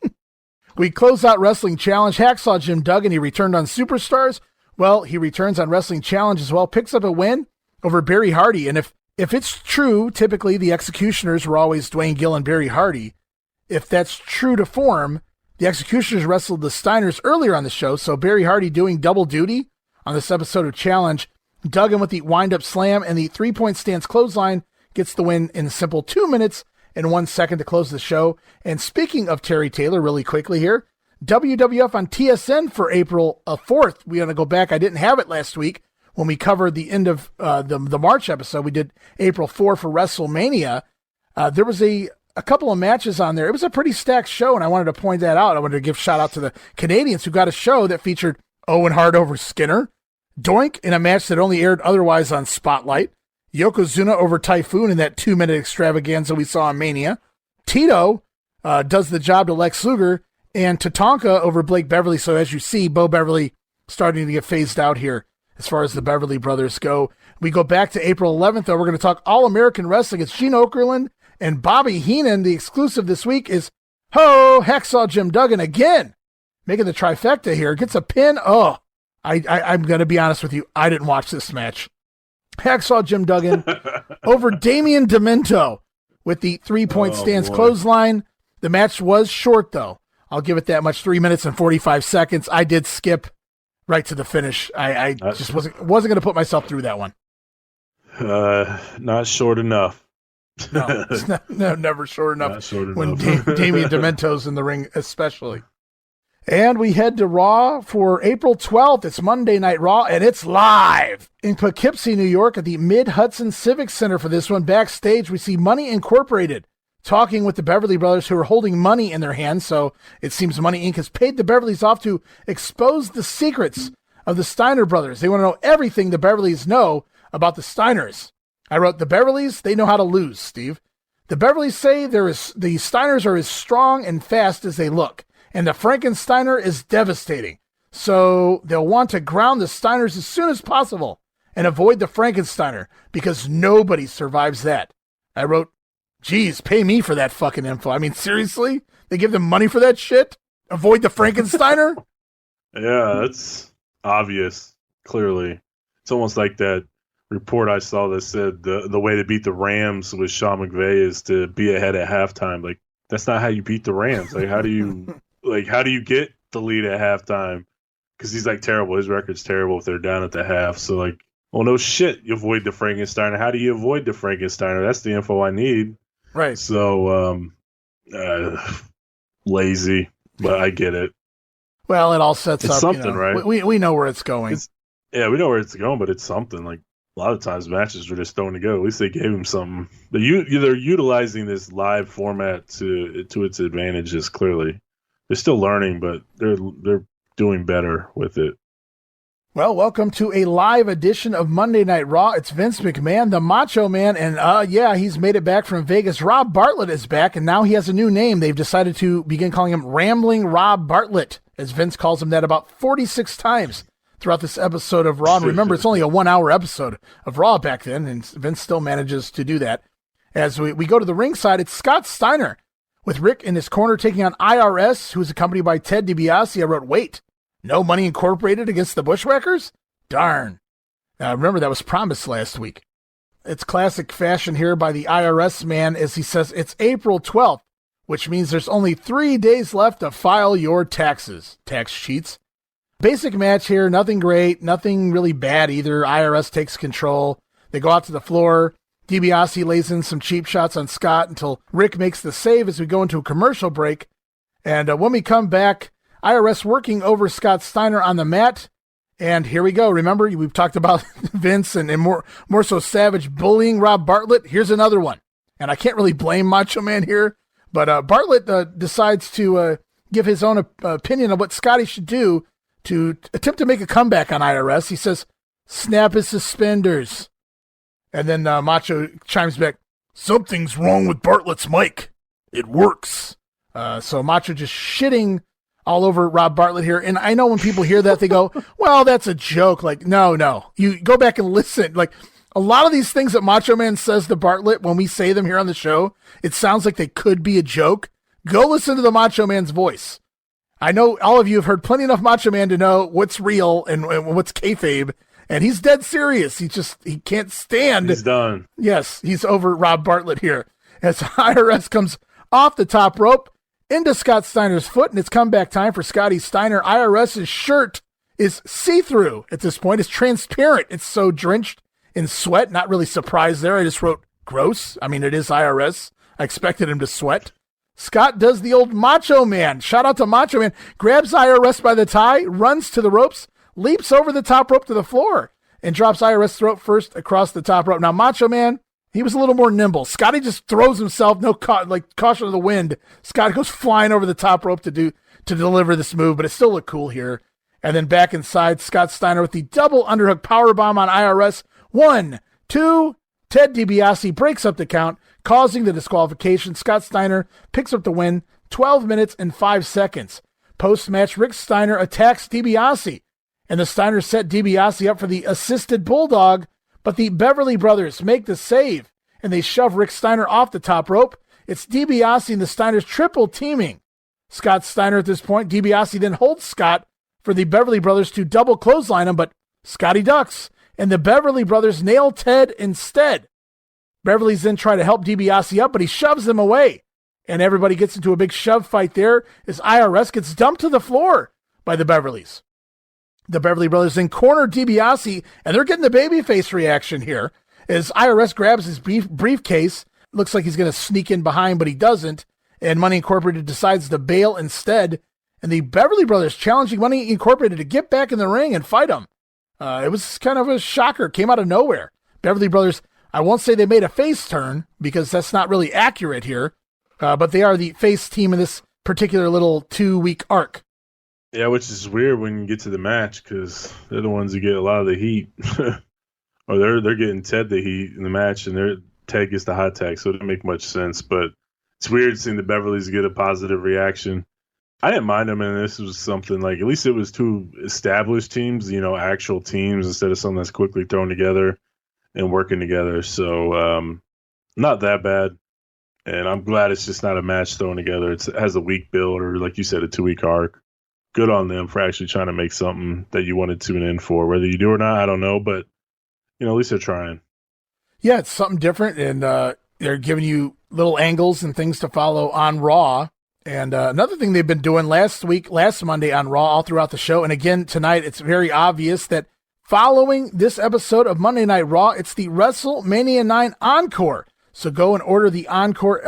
We close out Wrestling Challenge. Hacksaw Jim Duggan, he returned on Superstars. Well, he returns on Wrestling Challenge as well, picks up a win over Barry Hardy. And if it's true, typically the Executioners were always Dwayne Gill and Barry Hardy. If that's true to form, the Executioners wrestled the Steiners earlier on the show, so Barry Hardy doing double duty on this episode of Challenge. Duggan with the wind-up slam and the three-point stance clothesline gets the win in a simple 2 minutes and 1 second to close the show. And speaking of Terry Taylor, really quickly here, WWF on TSN for April 4th. We're going to go back. I didn't have it last week when we covered the end of the March episode. We did April 4 for WrestleMania. There was a couple of matches on there. It was a pretty stacked show, and I wanted to point that out. I wanted to give shout out to the Canadians who got a show that featured Owen Hart over Skinner, Doink in a match that only aired otherwise on Spotlight, Yokozuna over Typhoon in that 2-minute extravaganza we saw on Mania, Tito does the job to Lex Luger, and Tatanka over Blake Beverly. So as you see, Bo Beverly starting to get phased out here as far as the Beverly brothers go. We go back to April 11th, though. We're going to talk All-American Wrestling. It's Gene Okerlund and Bobby Heenan. The exclusive this week is Hacksaw Jim Duggan again, making the trifecta here. Gets a pin. Oh, I'm going to be honest with you. I didn't watch this match. Hacksaw Jim Duggan over Damian Demento with the 3-point stance clothesline. The match was short, though. I'll give it that much, 3 minutes and 45 seconds. I did skip right to the finish. I just wasn't going to put myself through that one. Not short enough. No, it's never short enough. Not short when enough. Damian Demento's in the ring, especially. And we head to Raw for April 12th. It's Monday Night Raw, and it's live in Poughkeepsie, New York at the Mid-Hudson Civic Center for this one. Backstage, we see Money Incorporated talking with the Beverly brothers, who are holding money in their hands. So it seems Money Inc. has paid the Beverlys off to expose the secrets of the Steiner brothers. They want to know everything the Beverlys know about the Steiners. I wrote, the Beverlys, they know how to lose, Steve. The Beverlys say the Steiners are as strong and fast as they look, and the Frankensteiner is devastating. So they'll want to ground the Steiners as soon as possible and avoid the Frankensteiner, because nobody survives that. I wrote, geez, pay me for that fucking info. I mean, seriously? They give them money for that shit? Avoid the Frankensteiner? Yeah, that's obvious, clearly. It's almost like that report I saw that said the way to beat the Rams with Sean McVay is to be ahead at halftime. Like, that's not how you beat the Rams. Like, how do you get the lead at halftime? Because he's like terrible. His record's terrible if they're down at the half. So like, well, no shit, you avoid the Frankensteiner. How do you avoid the Frankensteiner? That's the info I need. Right. So lazy, but I get it. Well, it all sets it's up something, right? We know where it's going. We know where it's going, but it's something. Like, a lot of times matches are just thrown to go. At least they gave him something. They're utilizing this live format to its advantages. Clearly, they're still learning, but they're doing better with it. Well, welcome to a live edition of Monday Night Raw. It's Vince McMahon, the Macho Man, and he's made it back from Vegas. Rob Bartlett is back, and now he has a new name. They've decided to begin calling him Rambling Rob Bartlett, as Vince calls him that about 46 times throughout this episode of Raw. And remember, it's only a 1-hour episode of Raw back then, and Vince still manages to do that. As we go to the ringside, it's Scott Steiner with Rick in his corner taking on IRS, who's accompanied by Ted DiBiase. I wrote, wait, no Money Incorporated against the Bushwhackers? Darn. Remember, that was promised last week. It's classic fashion here by the IRS man as he says it's April 12th, which means there's only 3 days left to file your taxes. Tax sheets. Basic match here, nothing great, nothing really bad either. IRS takes control. They go out to the floor. DiBiase lays in some cheap shots on Scott until Rick makes the save as we go into a commercial break. And when we come back, IRS working over Scott Steiner on the mat. And here we go. Remember, we've talked about Vince and more so Savage bullying Rob Bartlett. Here's another one. And I can't really blame Macho Man here, but Bartlett decides to give his own opinion of what Scotty should do to attempt to make a comeback on IRS. He says, snap his suspenders. And then Macho chimes back, something's wrong with Bartlett's mic. It works. So Macho just shitting all over Rob Bartlett here. And I know when people hear that, they go, well, that's a joke. Like, no. You go back and listen. Like, a lot of these things that Macho Man says to Bartlett, when we say them here on the show, it sounds like they could be a joke. Go listen to the Macho Man's voice. I know all of you have heard plenty enough Macho Man to know what's real and what's kayfabe, and he's dead serious. He can't stand. He's done. Yes, he's over Rob Bartlett here. As IRS comes off the top rope into Scott Steiner's foot, and it's comeback time for Scotty Steiner. IRS's shirt is see-through at this point. It's transparent. It's so drenched in sweat. Not really surprised there. I just wrote gross. I mean, it is IRS. I expected him to sweat. Scott does the old Macho Man. Shout out to Macho Man. Grabs IRS by the tie, runs to the ropes, leaps over the top rope to the floor, and drops IRS throat first across the top rope. Now, Macho Man, he was a little more nimble. Scotty just throws himself, caution of the wind. Scotty goes flying over the top rope to deliver this move, but it still looked cool here. And then back inside, Scott Steiner with the double underhook powerbomb on IRS. 1, 2, Ted DiBiase breaks up the count, causing the disqualification. Scott Steiner picks up the win, 12 minutes and 5 seconds. Post-match, Rick Steiner attacks DiBiase, and the Steiners set DiBiase up for the assisted bulldog, but the Beverly Brothers make the save, and they shove Rick Steiner off the top rope. It's DiBiase and the Steiners triple teaming Scott Steiner at this point. DiBiase then holds Scott for the Beverly Brothers to double clothesline him, but Scotty ducks, and the Beverly Brothers nail Ted instead. Beverly's then try to help DiBiase up, but he shoves them away, and everybody gets into a big shove fight there as IRS gets dumped to the floor by the Beverlys. The Beverly Brothers then corner DiBiase, and they're getting the babyface reaction here as IRS grabs his briefcase. Looks like he's going to sneak in behind, but he doesn't, and Money Incorporated decides to bail instead, and the Beverly Brothers challenging Money Incorporated to get back in the ring and fight him. It was kind of a shocker, came out of nowhere. Beverly Brothers, I won't say they made a face turn because that's not really accurate here, but they are the face team in this particular little 2-week arc. Yeah, which is weird when you get to the match because they're the ones who get a lot of the heat. Or they're getting Ted the heat in the match, and Ted gets the hot tag, so it doesn't make much sense. But it's weird seeing the Beverlys get a positive reaction. I didn't mind them, and this was something like, at least it was two established teams, actual teams instead of something that's quickly thrown together and working together. So not that bad. And I'm glad it's just not a match thrown together. It has a week build, or like you said, a 2-week arc. Good on them for actually trying to make something that you wanted to tune in for. Whether you do or not, I don't know, but at least they're trying. Yeah, it's something different, and they're giving you little angles and things to follow on Raw. And another thing they've been doing last Monday on Raw, all throughout the show, and again tonight, it's very obvious that following this episode of Monday Night Raw, it's the WrestleMania 9 Encore. So go and order the encore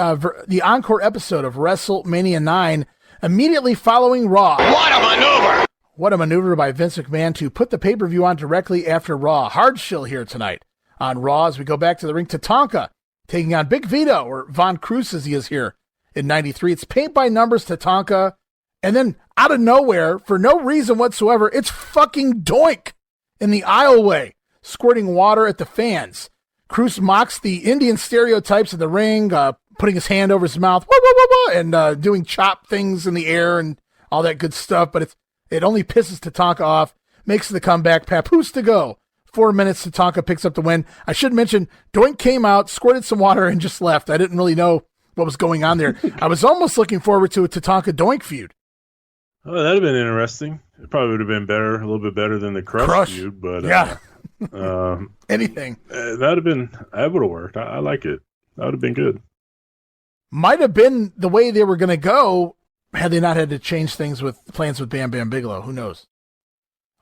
episode of WrestleMania 9 immediately following Raw. What a maneuver! What a maneuver by Vince McMahon to put the pay-per-view on directly after Raw. Hard chill here tonight on Raw as we go back to the ring. Tatanka taking on Big Vito, or Von Cruz as he is here in 93. It's paint by numbers Tatanka, and then out of nowhere, for no reason whatsoever, it's fucking Doink in the aisleway, squirting water at the fans. Cruz mocks the Indian stereotypes of the ring, putting his hand over his mouth, wah, wah, wah, wah, and doing chop things in the air and all that good stuff, but it only pisses Tatanka off, makes the comeback. Papoose to go. 4 minutes, Tatanka picks up the win. I should mention, Doink came out, squirted some water, and just left. I didn't really know what was going on there. I was almost looking forward to a Tatanka Doink feud. Oh, that'd have been interesting. It probably would have been better, a little bit better than the Crush feud, but yeah. Anything. That would have worked. I like it. That would have been good. Might have been the way they were going to go had they not had to change things with plans with Bam Bam Bigelow. Who knows?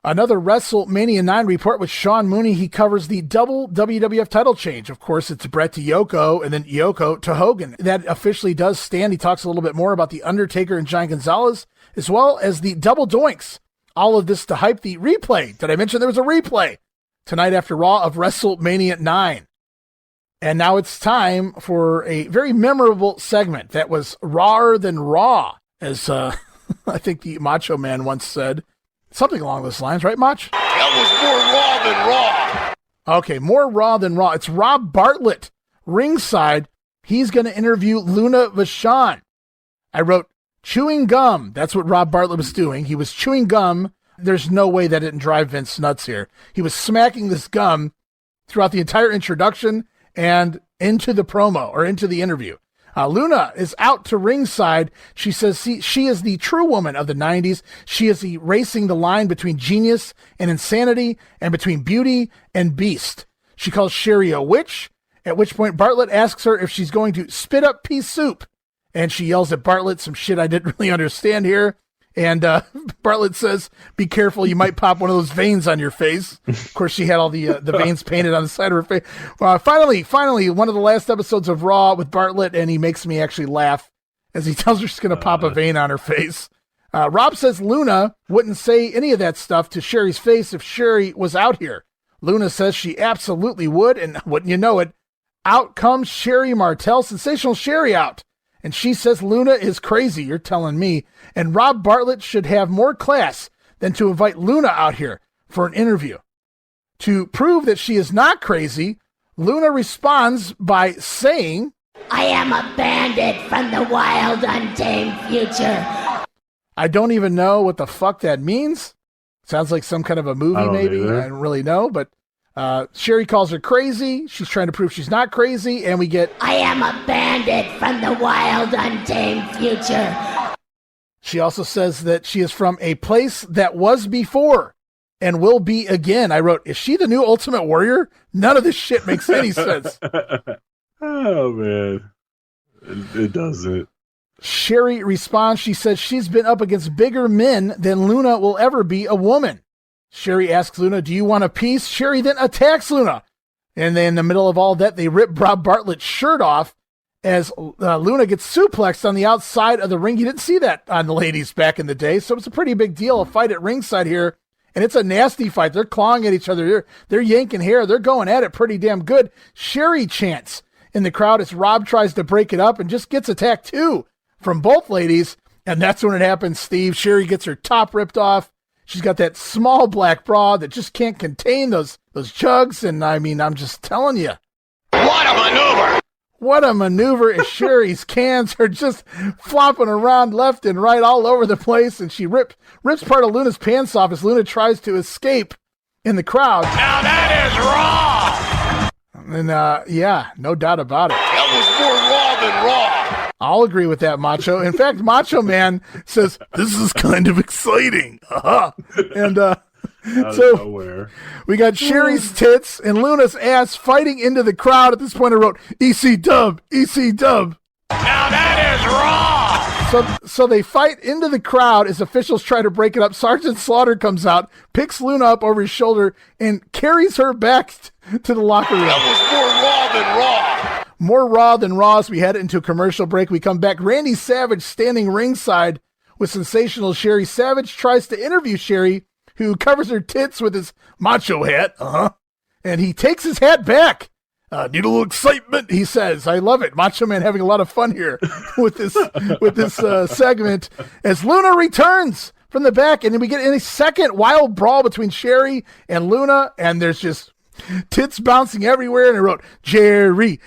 Another WrestleMania 9 report with Sean Mooney. He covers the double WWF title change. Of course, it's Brett to Yoko and then Yoko to Hogan. That officially does stand. He talks a little bit more about The Undertaker and Giant Gonzalez, as well as the double doinks. All of this to hype the replay. Did I mention there was a replay tonight after Raw of WrestleMania 9? And now it's time for a very memorable segment that was rawer than Raw, as I think the Macho Man once said. Something along those lines, right, Mach? That was more raw than raw. Okay, more raw than Raw. It's Rob Bartlett, ringside. He's going to interview Luna Vachon. I wrote, chewing gum. That's what Rob Bartlett was doing. He was chewing gum. There's no way that didn't drive Vince nuts here. He was smacking this gum throughout the entire introduction and into the promo, or into the interview. Luna is out to ringside. She says she is the true woman of the 90s. She is erasing the line between genius and insanity, and between beauty and beast. She calls Sherri a witch, at which point Bartlett asks her if she's going to spit up pea soup. And she yells at Bartlett some shit I didn't really understand here. And Bartlett says, be careful, you might pop one of those veins on your face. Of course, she had all the veins painted on the side of her face. Finally, one of the last episodes of Raw with Bartlett, and he makes me actually laugh as he tells her she's going to pop a vein on her face. Rob says Luna wouldn't say any of that stuff to Sherri's face if Sherri was out here. Luna says she absolutely would, and wouldn't you know it, out comes Sherri Martel, Sensational Sherri out. And she says Luna is crazy, you're telling me. And Rob Bartlett should have more class than to invite Luna out here for an interview. To prove that she is not crazy, Luna responds by saying, I am a bandit from the wild, untamed future. I don't even know what the fuck that means. Sounds like some kind of a movie, maybe. Either. I don't really know, but Sherri calls her crazy. She's trying to prove she's not crazy, and we get, I am a bandit from the wild, untamed future. She also says that she is from a place that was before and will be again. I wrote, is she the new Ultimate Warrior? None of this shit makes any sense. Oh, man. It doesn't. Sherri responds, she says she's been up against bigger men than Luna will ever be a woman. Sherri asks Luna, do you want a piece? Sherri then attacks Luna. And then in the middle of all that, they rip Rob Bartlett's shirt off as Luna gets suplexed on the outside of the ring. You didn't see that on the ladies back in the day, so it's a pretty big deal, a fight at ringside here. And it's a nasty fight. They're clawing at each other. They're yanking hair. They're going at it pretty damn good. Sherri chants in the crowd as Rob tries to break it up and just gets attacked too from both ladies. And that's when it happens, Steve. Sherri gets her top ripped off. She's got that small black bra that just can't contain those jugs. And I mean, I'm just telling you. What a maneuver! What a maneuver as Sherri's cans are just flopping around left and right all over the place. And she rips part of Luna's pants off as Luna tries to escape in the crowd. Now that is raw! And yeah, no doubt about it. That was more raw than raw! I'll agree with that, Macho. In fact, Macho Man says, this is kind of exciting. And so we got Sherri's tits and Luna's ass fighting into the crowd. At this point, I wrote, EC Dub, EC Dub. Now that is raw! So they fight into the crowd as officials try to break it up. Sergeant Slaughter comes out, picks Luna up over his shoulder, and carries her back to the locker room. That was more raw than raw! More raw than raw as we head into a commercial break. We come back. Randy Savage standing ringside with Sensational Sherri. Savage tries to interview Sherri, who covers her tits with his macho hat. And he takes his hat back. Need a little excitement, he says. I love it. Macho Man having a lot of fun here with this segment as Luna returns from the back, and then we get in a second wild brawl between Sherri and Luna, and there's just tits bouncing everywhere. And I wrote, Jerry.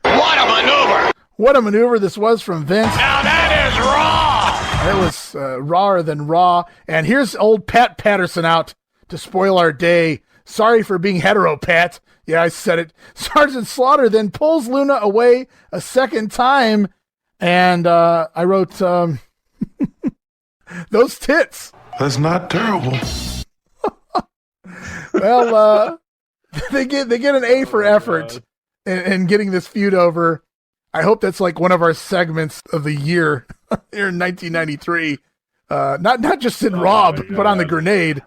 What a maneuver! What a maneuver this was from Vince. Now that is raw! It was rawer than raw. And here's old Pat Patterson out to spoil our day. Sorry for being hetero, Pat. Yeah, I said it. Sergeant Slaughter then pulls Luna away a second time. And I wrote, those tits. That's not terrible. Well, they get an A for effort in getting this feud over. I hope that's like one of our segments of the year here in 1993. Not just in Rob, but on the grenade.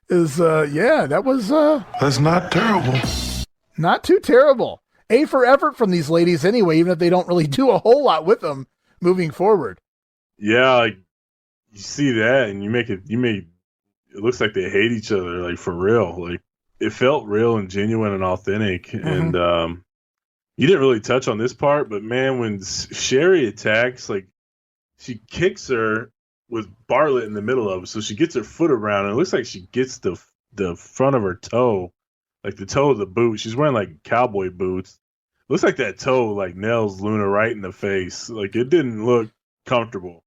That was That's not terrible. Not too terrible. A for effort from these ladies anyway, even if they don't really do a whole lot with them moving forward. Yeah, like, you see that and it looks like they hate each other, like for real. Like it felt real and genuine and authentic. Mm-hmm. And you didn't really touch on this part, but man, when Sherri attacks, like she kicks her with Bartlett in the middle of it, so she gets her foot around, and it looks like she gets the front of her toe, like the toe of the boot. She's wearing like cowboy boots. Looks like that toe like nails Luna right in the face. Like it didn't look comfortable.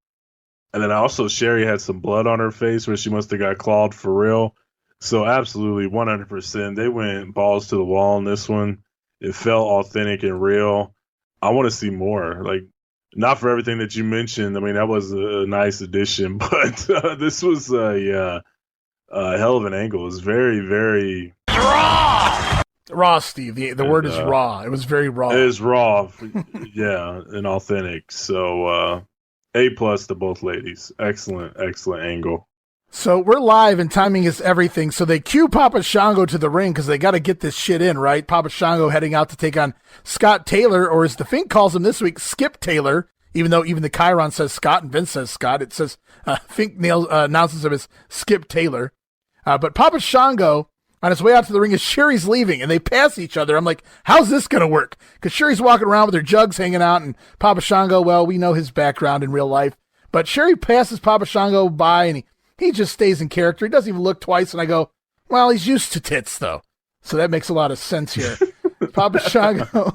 And then also Sherri had some blood on her face where she must have got clawed for real. So absolutely 100%. They went balls to the wall in this one. It felt authentic and real. I want to see more. Like, not for everything that you mentioned. I mean, that was a nice addition, but this was a hell of an angle. It was very, very Raw! Raw, Steve. The word is raw. It was very raw. It is raw, yeah, and authentic. So A+ to both ladies. Excellent angle. So we're live and timing is everything. So they cue Papa Shango to the ring because they got to get this shit in, right? Papa Shango heading out to take on Scott Taylor, or as the Fink calls him this week, Skip Taylor, even though even the Chiron says Scott and Vince says Scott. It says Fink announces him as Skip Taylor. But Papa Shango, on his way out to the ring, as Sherri's leaving, and they pass each other. I'm like, how's this going to work? Because Sherri's walking around with her jugs hanging out, and Papa Shango, well, we know his background in real life. But Sherri passes Papa Shango by, and he just stays in character. He doesn't even look twice, and I go, well, he's used to tits, though. So that makes a lot of sense here. Papa Shango.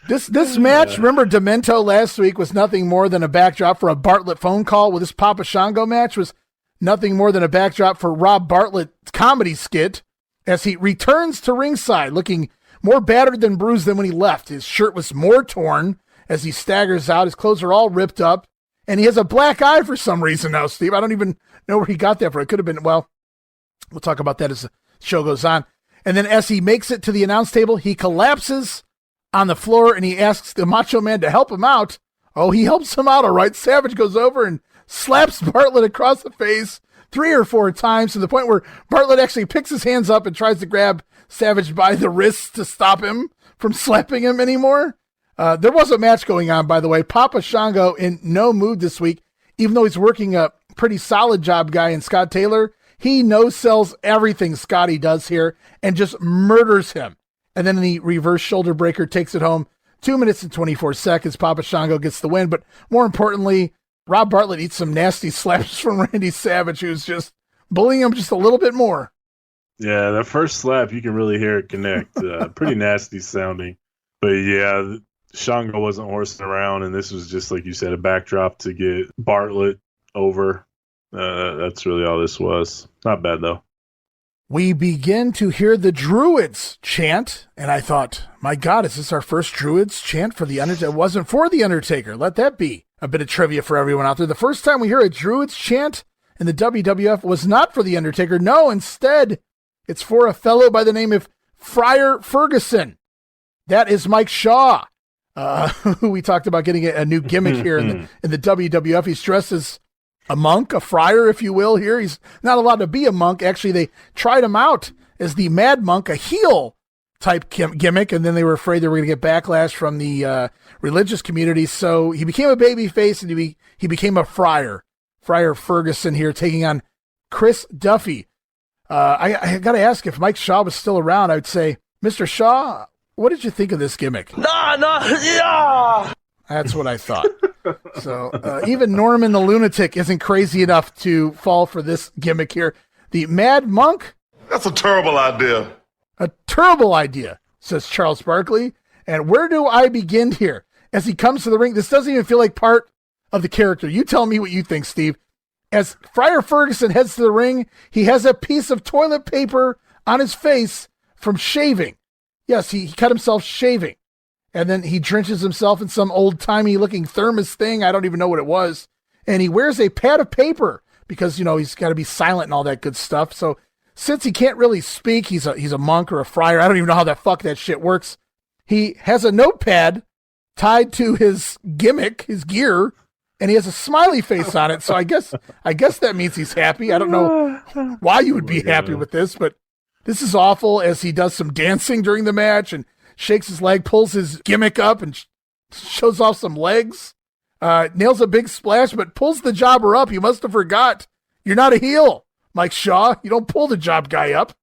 This match, remember Demento last week was nothing more than a backdrop for a Bartlett phone call. Well, this Papa Shango match was nothing more than a backdrop for Rob Bartlett's comedy skit as he returns to ringside looking more battered than bruised than when he left. His shirt was more torn as he staggers out. His clothes are all ripped up, and he has a black eye for some reason now, Steve. I don't even know where he got that from. It could have been, well, we'll talk about that as the show goes on. And then as he makes it to the announce table, he collapses on the floor, and he asks the Macho Man to help him out. Oh, he helps him out, all right. Savage goes over and slaps Bartlett across the face 3 or 4 times to the point where Bartlett actually picks his hands up and tries to grab Savage by the wrists to stop him from slapping him anymore. There was a match going on, by the way. Papa Shango in no mood this week, even though he's working a pretty solid job guy in Scott Taylor. He no-sells everything Scotty does here and just murders him. And then the reverse shoulder breaker takes it home. 2 minutes and 24 seconds. Papa Shango gets the win. But more importantly, Rob Bartlett eats some nasty slaps from Randy Savage, who's just bullying him just a little bit more. Yeah, that first slap, you can really hear it connect. Pretty nasty sounding. But yeah, Shango wasn't horsing around, and this was just, like you said, a backdrop to get Bartlett over. That's really all this was. Not bad, though. We begin to hear the Druids chant, and I thought, my God, is this our first Druids chant for the Undertaker? It wasn't for the Undertaker. Let that be a bit of trivia for everyone out there. The first time we hear a Druids chant in the WWF was not for the Undertaker. No, instead, it's for a fellow by the name of Friar Fergusson. That is Mike Shaw, who we talked about getting a new gimmick here in the WWF. He's dressed as a monk, a friar, if you will, here. He's not allowed to be a monk. Actually, they tried him out as the Mad Monk, a heel type gimmick, and then they were afraid they were going to get backlash from the religious community. So he became a babyface, and he became a friar. Friar Fergusson here taking on Chris Duffy. I got to ask, if Mike Shaw was still around, I would say, Mr. Shaw, what did you think of this gimmick? Yeah. That's what I thought. So even Norman the Lunatic isn't crazy enough to fall for this gimmick here. The Mad Monk? That's a terrible idea. A terrible idea, says Charles Barkley. And where do I begin here? As he comes to the ring, this doesn't even feel like part of the character. You tell me what you think, Steve. As Friar Fergusson heads to the ring, he has a piece of toilet paper on his face from shaving. Yes, he cut himself shaving. And then he drenches himself in some old-timey looking thermos thing. I don't even know what it was. And he wears a pad of paper because, you know, he's got to be silent and all that good stuff. So since he can't really speak, he's a monk or a friar. I don't even know how that shit works. He has a notepad tied to his gimmick, his gear, and he has a smiley face on it. So I guess that means he's happy. I don't know why you would be happy with this, but this is awful, as he does some dancing during the match and shakes his leg, pulls his gimmick up, and shows off some legs. Nails a big splash, but pulls the jobber up. You must have forgot. You're not a heel, Mike Shaw. You don't pull the job guy up.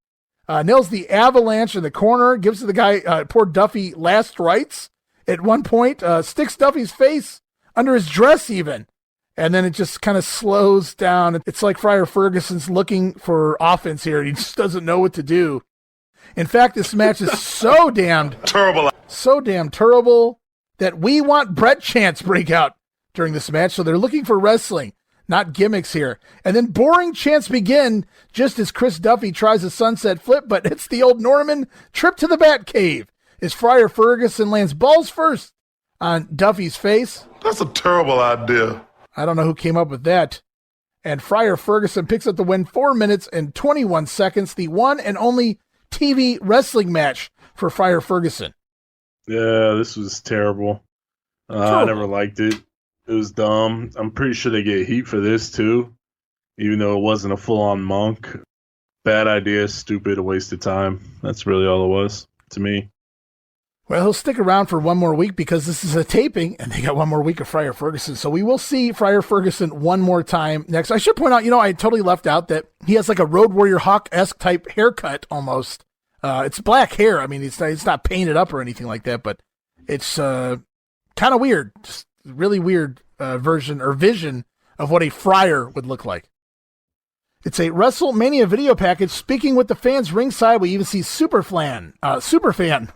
Nails the avalanche in the corner, gives the guy, poor Duffy, last rites. At one point, sticks Duffy's face under his dress even. And then it just kind of slows down. It's like Friar Ferguson's looking for offense here. He just doesn't know what to do. In fact, this match is so damn terrible that we want Brett chants break out during this match. So they're looking for wrestling, not gimmicks here. And then boring chants begin just as Chris Duffy tries a sunset flip, but it's the old Norman trip to the Bat Cave as Friar Fergusson lands balls first on Duffy's face. That's a terrible idea. I don't know who came up with that. And Friar Fergusson picks up the win, 4 minutes and 21 seconds, the one and only TV wrestling match for Friar Fergusson. Yeah, this was terrible. I never liked it. It was dumb. I'm pretty sure they get heat for this too, even though it wasn't a full-on monk. Bad idea, stupid, a waste of time. That's really all it was to me. Well, he'll stick around for one more week because this is a taping, and they got one more week of Friar Fergusson. So we will see Friar Fergusson one more time next. I should point out, I totally left out that he has like a Road Warrior Hawk-esque type haircut almost. It's black hair. I mean, it's not painted up or anything like that, but it's kind of weird. Just really weird version or vision of what a Friar would look like. It's a WrestleMania video package. Speaking with the fans ringside, we even see Superfan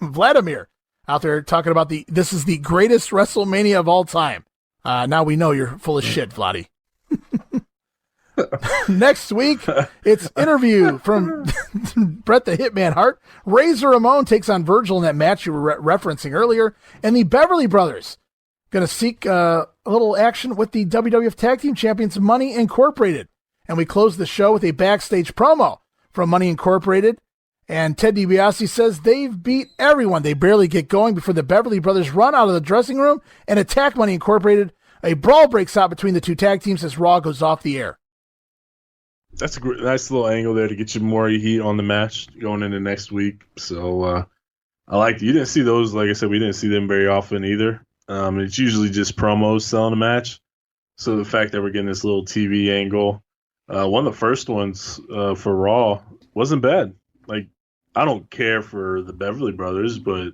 Vladimir out there talking about this is the greatest WrestleMania of all time. Now we know you're full of shit, Vladdy. Next week, it's interview from Bret the Hitman Hart. Razor Ramon takes on Virgil in that match you were referencing earlier. And the Beverly Brothers going to seek a little action with the WWF Tag Team Champions Money Incorporated. And we close the show with a backstage promo from Money Incorporated. And Ted DiBiase says they've beat everyone. They barely get going before the Beverly Brothers run out of the dressing room and attack Money Incorporated. A brawl breaks out between the two tag teams as Raw goes off the air. That's a nice little angle there to get you more heat on the match going into next week. So I liked it. You didn't see those, like I said, we didn't see them very often either. It's usually just promos selling a match. So the fact that we're getting this little TV angle, one of the first ones for Raw wasn't bad. Like, I don't care for the Beverly Brothers, but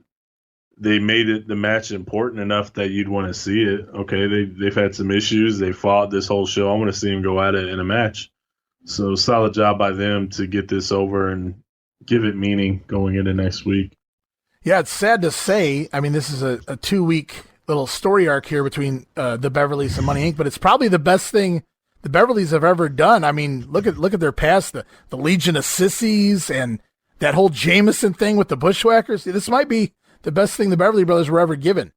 they made the match important enough that you'd want to see it. Okay, they've had some issues. They fought this whole show. I want to see them go at it in a match. So solid job by them to get this over and give it meaning going into next week. Yeah, it's sad to say. I mean, this is a 2-week little story arc here between the Beverlys and Money Inc., but it's probably the best thing the Beverlys have ever done. I mean, look at their past, the Legion of Sissies and that whole Jameson thing with the Bushwhackers. This might be the best thing the Beverly Brothers were ever given.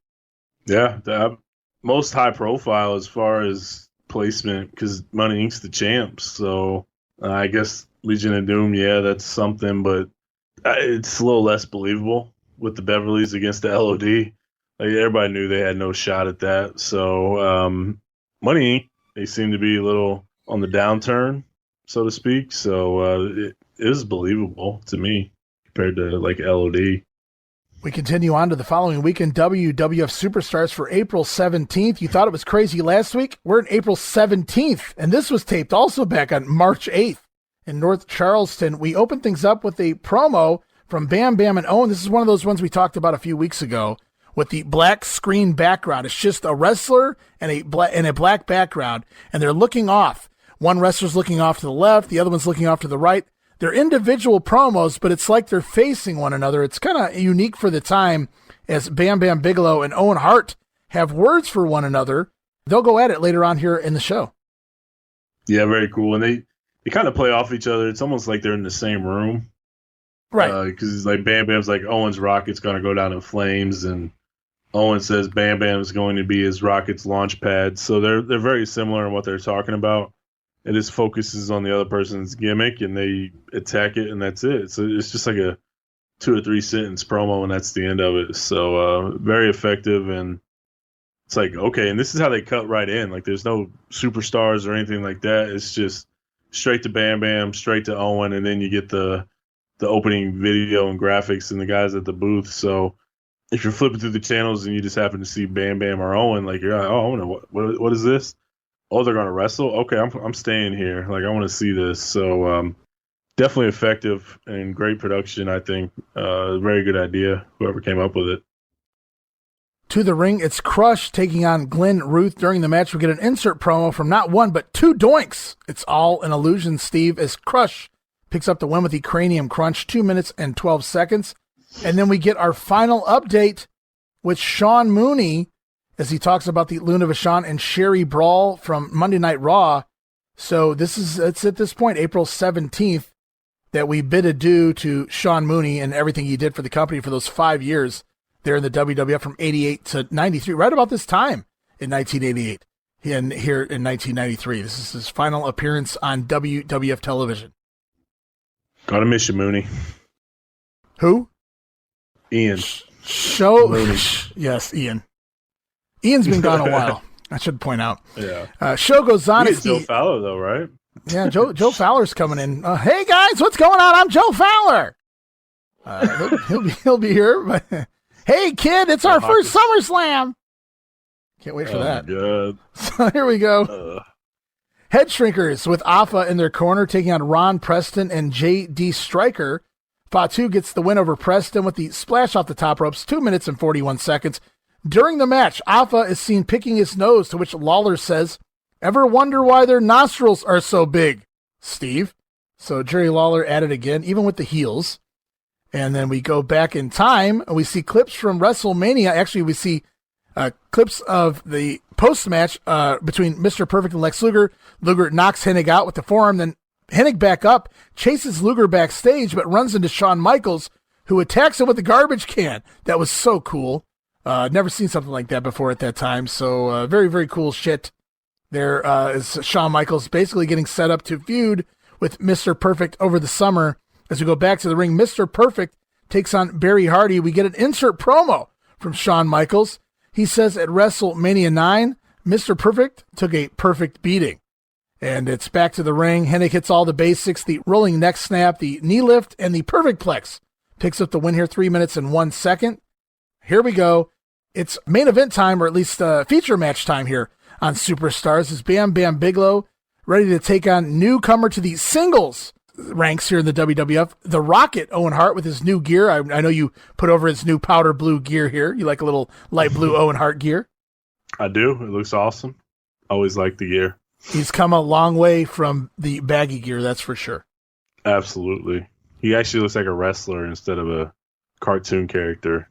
Yeah, the most high profile as far as placement because Money Inc.'s the champs. So I guess Legion of Doom, yeah, that's something, but it's a little less believable with the Beverlys against the LOD. Like, everybody knew they had no shot at that. So Money Inc., they seem to be a little on the downturn, so to speak. So it is believable to me compared to like LOD. We continue on to the following weekend, WWF Superstars for April 17th. You thought it was crazy last week? We're in April 17th, and this was taped also back on March 8th in North Charleston. We opened things up with a promo from Bam Bam and Owen. This is one of those ones we talked about a few weeks ago with the black screen background. It's just a wrestler and a black background, and they're looking off. One wrestler's looking off to the left, the other one's looking off to the right. They're individual promos, but it's like they're facing one another. It's kind of unique for the time as Bam Bam Bigelow and Owen Hart have words for one another. They'll go at it later on here in the show. Yeah, very cool. And they kind of play off each other. It's almost like they're in the same room. Right. Because it's like Bam Bam's like, Owen's rocket's going to go down in flames. And Owen says Bam Bam's going to be his rocket's launch pad. So they're very similar in what they're talking about. It just focuses on the other person's gimmick, and they attack it, and that's it. So it's just like a 2 or 3 sentence promo, and that's the end of it. So very effective, and it's like, okay, and this is how they cut right in. Like, there's no superstars or anything like that. It's just straight to Bam Bam, straight to Owen, and then you get the opening video and graphics and the guys at the booth. So if you're flipping through the channels and you just happen to see Bam Bam or Owen, like, you're like, oh, I wonder what is this? Oh, they're going to wrestle? Okay, I'm staying here. Like, I want to see this. So definitely effective and great production, I think. Very good idea, whoever came up with it. To the ring, it's Crush taking on Glenn Ruth. During the match, we get an insert promo from not one, but 2 doinks. It's all an illusion, Steve, as Crush picks up the win with the Cranium Crunch, 2 minutes and 12 seconds. And then we get our final update with Sean Mooney, as he talks about the Luna Vachon and Sherri brawl from Monday Night Raw. So it's at this point, April 17th, that we bid adieu to Sean Mooney and everything he did for the company for those 5 years there in the WWF from 88 to 93, right about this time in 1988 and here in 1993. This is his final appearance on WWF television. Gotta miss you, Mooney. Who? Ian. Yes, Ian. Ian's been gone a while. I should point out. Yeah. Show goes on. You get Joe Fowler, though, right? Yeah, Joe Fowler's coming in. Hey, guys, what's going on? I'm Joe Fowler. He'll be here. But hey, kid, it's our first SummerSlam. Can't wait for that. God. So here we go. Head Shrinkers with Afa in their corner, taking on Ron Preston and J.D. Stryker. Fatu gets the win over Preston with the splash off the top ropes, 2 minutes and 41 seconds. During the match, Afa is seen picking his nose, to which Lawler says, "Ever wonder why their nostrils are so big, Steve?" So Jerry Lawler at it again, even with the heels. And then we go back in time, and we see clips from WrestleMania. Actually, we see clips of the post-match between Mr. Perfect and Lex Luger. Luger knocks Hennig out with the forearm, then Hennig back up, chases Luger backstage, but runs into Shawn Michaels, who attacks him with a garbage can. That was so cool. Never seen something like that before at that time. So very, very cool shit. There is Shawn Michaels basically getting set up to feud with Mr. Perfect over the summer. As we go back to the ring, Mr. Perfect takes on Barry Hardy. We get an insert promo from Shawn Michaels. He says at WrestleMania 9, Mr. Perfect took a perfect beating. And it's back to the ring. Hennig hits all the basics, the rolling neck snap, the knee lift, and the perfect plex. Picks up the win here, 3 minutes and 1 second. Here we go. It's main event time, or at least feature match time here on Superstars. Is Bam Bam Bigelow ready to take on newcomer to the singles ranks here in the WWF, the Rocket, Owen Hart, with his new gear. I know you put over his new powder blue gear here. You like a little light blue Owen Hart gear? I do. It looks awesome. Always like the gear. He's come a long way from the baggy gear, that's for sure. Absolutely. He actually looks like a wrestler instead of a cartoon character.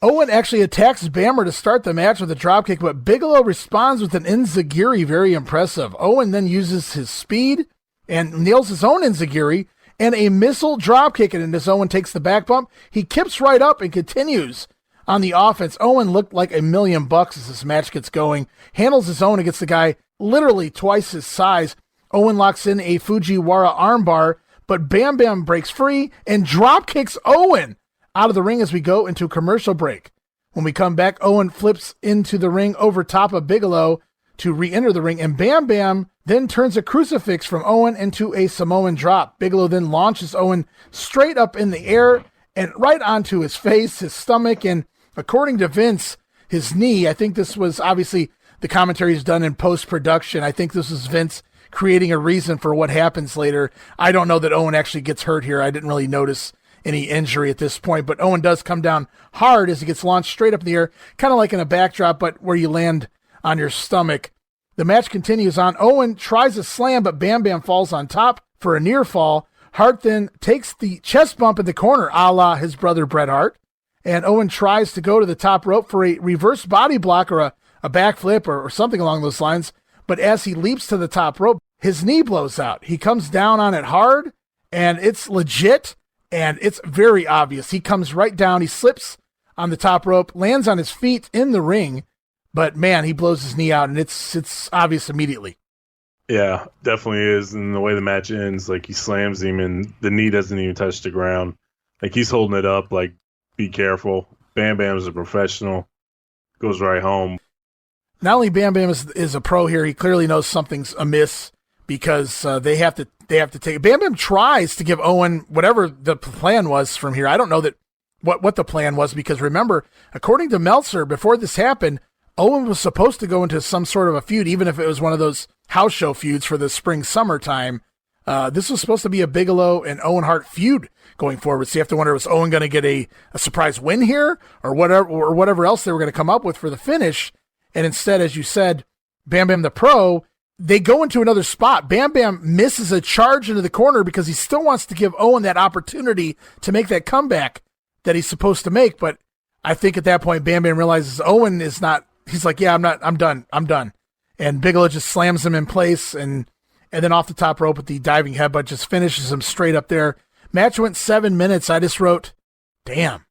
Owen actually attacks Bammer to start the match with a dropkick, but Bigelow responds with an enziguri, very impressive. Owen then uses his speed and nails his own enziguri and a missile dropkick, and as Owen takes the back bump, he kips right up and continues on the offense. Owen looked like $1 million as this match gets going, handles his own against the guy literally twice his size. Owen locks in a Fujiwara armbar, but Bam Bam breaks free and drop kicks Owen out of the ring as we go into a commercial break. When we come back, Owen flips into the ring over top of Bigelow to re-enter the ring, and Bam Bam then turns a crucifix from Owen into a Samoan drop. Bigelow then launches Owen straight up in the air and right onto his face, his stomach, and according to Vince, his knee. I think this was obviously the commentary is done in post-production. I think this is Vince creating a reason for what happens later. I don't know that Owen actually gets hurt here. I didn't really notice any injury at this point, but Owen does come down hard as he gets launched straight up in the air, kind of like in a backdrop, but where you land on your stomach. The match continues on. Owen tries a slam, but Bam Bam falls on top for a near fall. Hart then takes the chest bump in the corner, a la his brother Bret Hart, and Owen tries to go to the top rope for a reverse body block or a backflip or something along those lines, but as he leaps to the top rope, his knee blows out. He comes down on it hard, and it's legit, and it's very obvious. He comes right down, he slips on the top rope, lands on his feet in the ring, but man, he blows his knee out, and it's obvious immediately. Yeah, definitely is. And the way the match ends, like he slams him, and the knee doesn't even touch the ground. Like he's holding it up, like, be careful. Bam Bam's a professional. Goes right home. Not only Bam Bam is a pro here, he clearly knows something's amiss because they have to take it. Bam Bam tries to give Owen whatever the plan was from here. I don't know that what the plan was, because remember, according to Meltzer, before this happened, Owen was supposed to go into some sort of a feud, even if it was one of those house show feuds for the spring-summer time. This was supposed to be a Bigelow and Owen Hart feud going forward. So you have to wonder, was Owen going to get a surprise win here or whatever else they were going to come up with for the finish? And instead, as you said, Bam Bam the Pro, they go into another spot. Bam Bam misses a charge into the corner because he still wants to give Owen that opportunity to make that comeback that he's supposed to make. But I think at that point, Bam Bam realizes Owen is not, he's like, yeah, I'm done. And Bigelow just slams him in place and then off the top rope with the diving headbutt just finishes him straight up there. Match went 7 minutes. I just wrote, damn.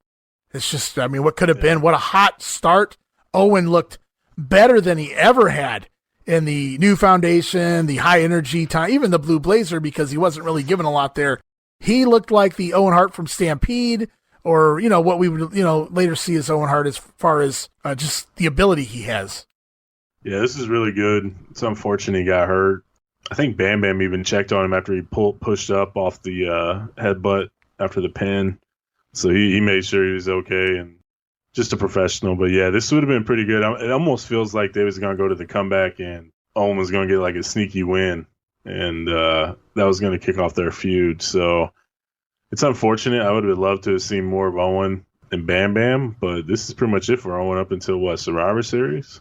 It's just, I mean, what could have been? What a hot start. Owen looked better than he ever had in the new foundation, the high energy time, even the blue blazer, because he wasn't really given a lot there. He looked like the Owen Hart from Stampede, or, what we would, later see as Owen Hart as far as just the ability he has. Yeah, this is really good. It's unfortunate he got hurt. I think Bam Bam even checked on him after he pushed up off the headbutt after the pin. So he made sure he was okay and just a professional. But, yeah, this would have been pretty good. It almost feels like they was going to go to the comeback and Owen was going to get like a sneaky win. And that was going to kick off their feud. So it's unfortunate. I would have loved to have seen more of Owen and Bam Bam. But this is pretty much it for Owen up until, Survivor Series?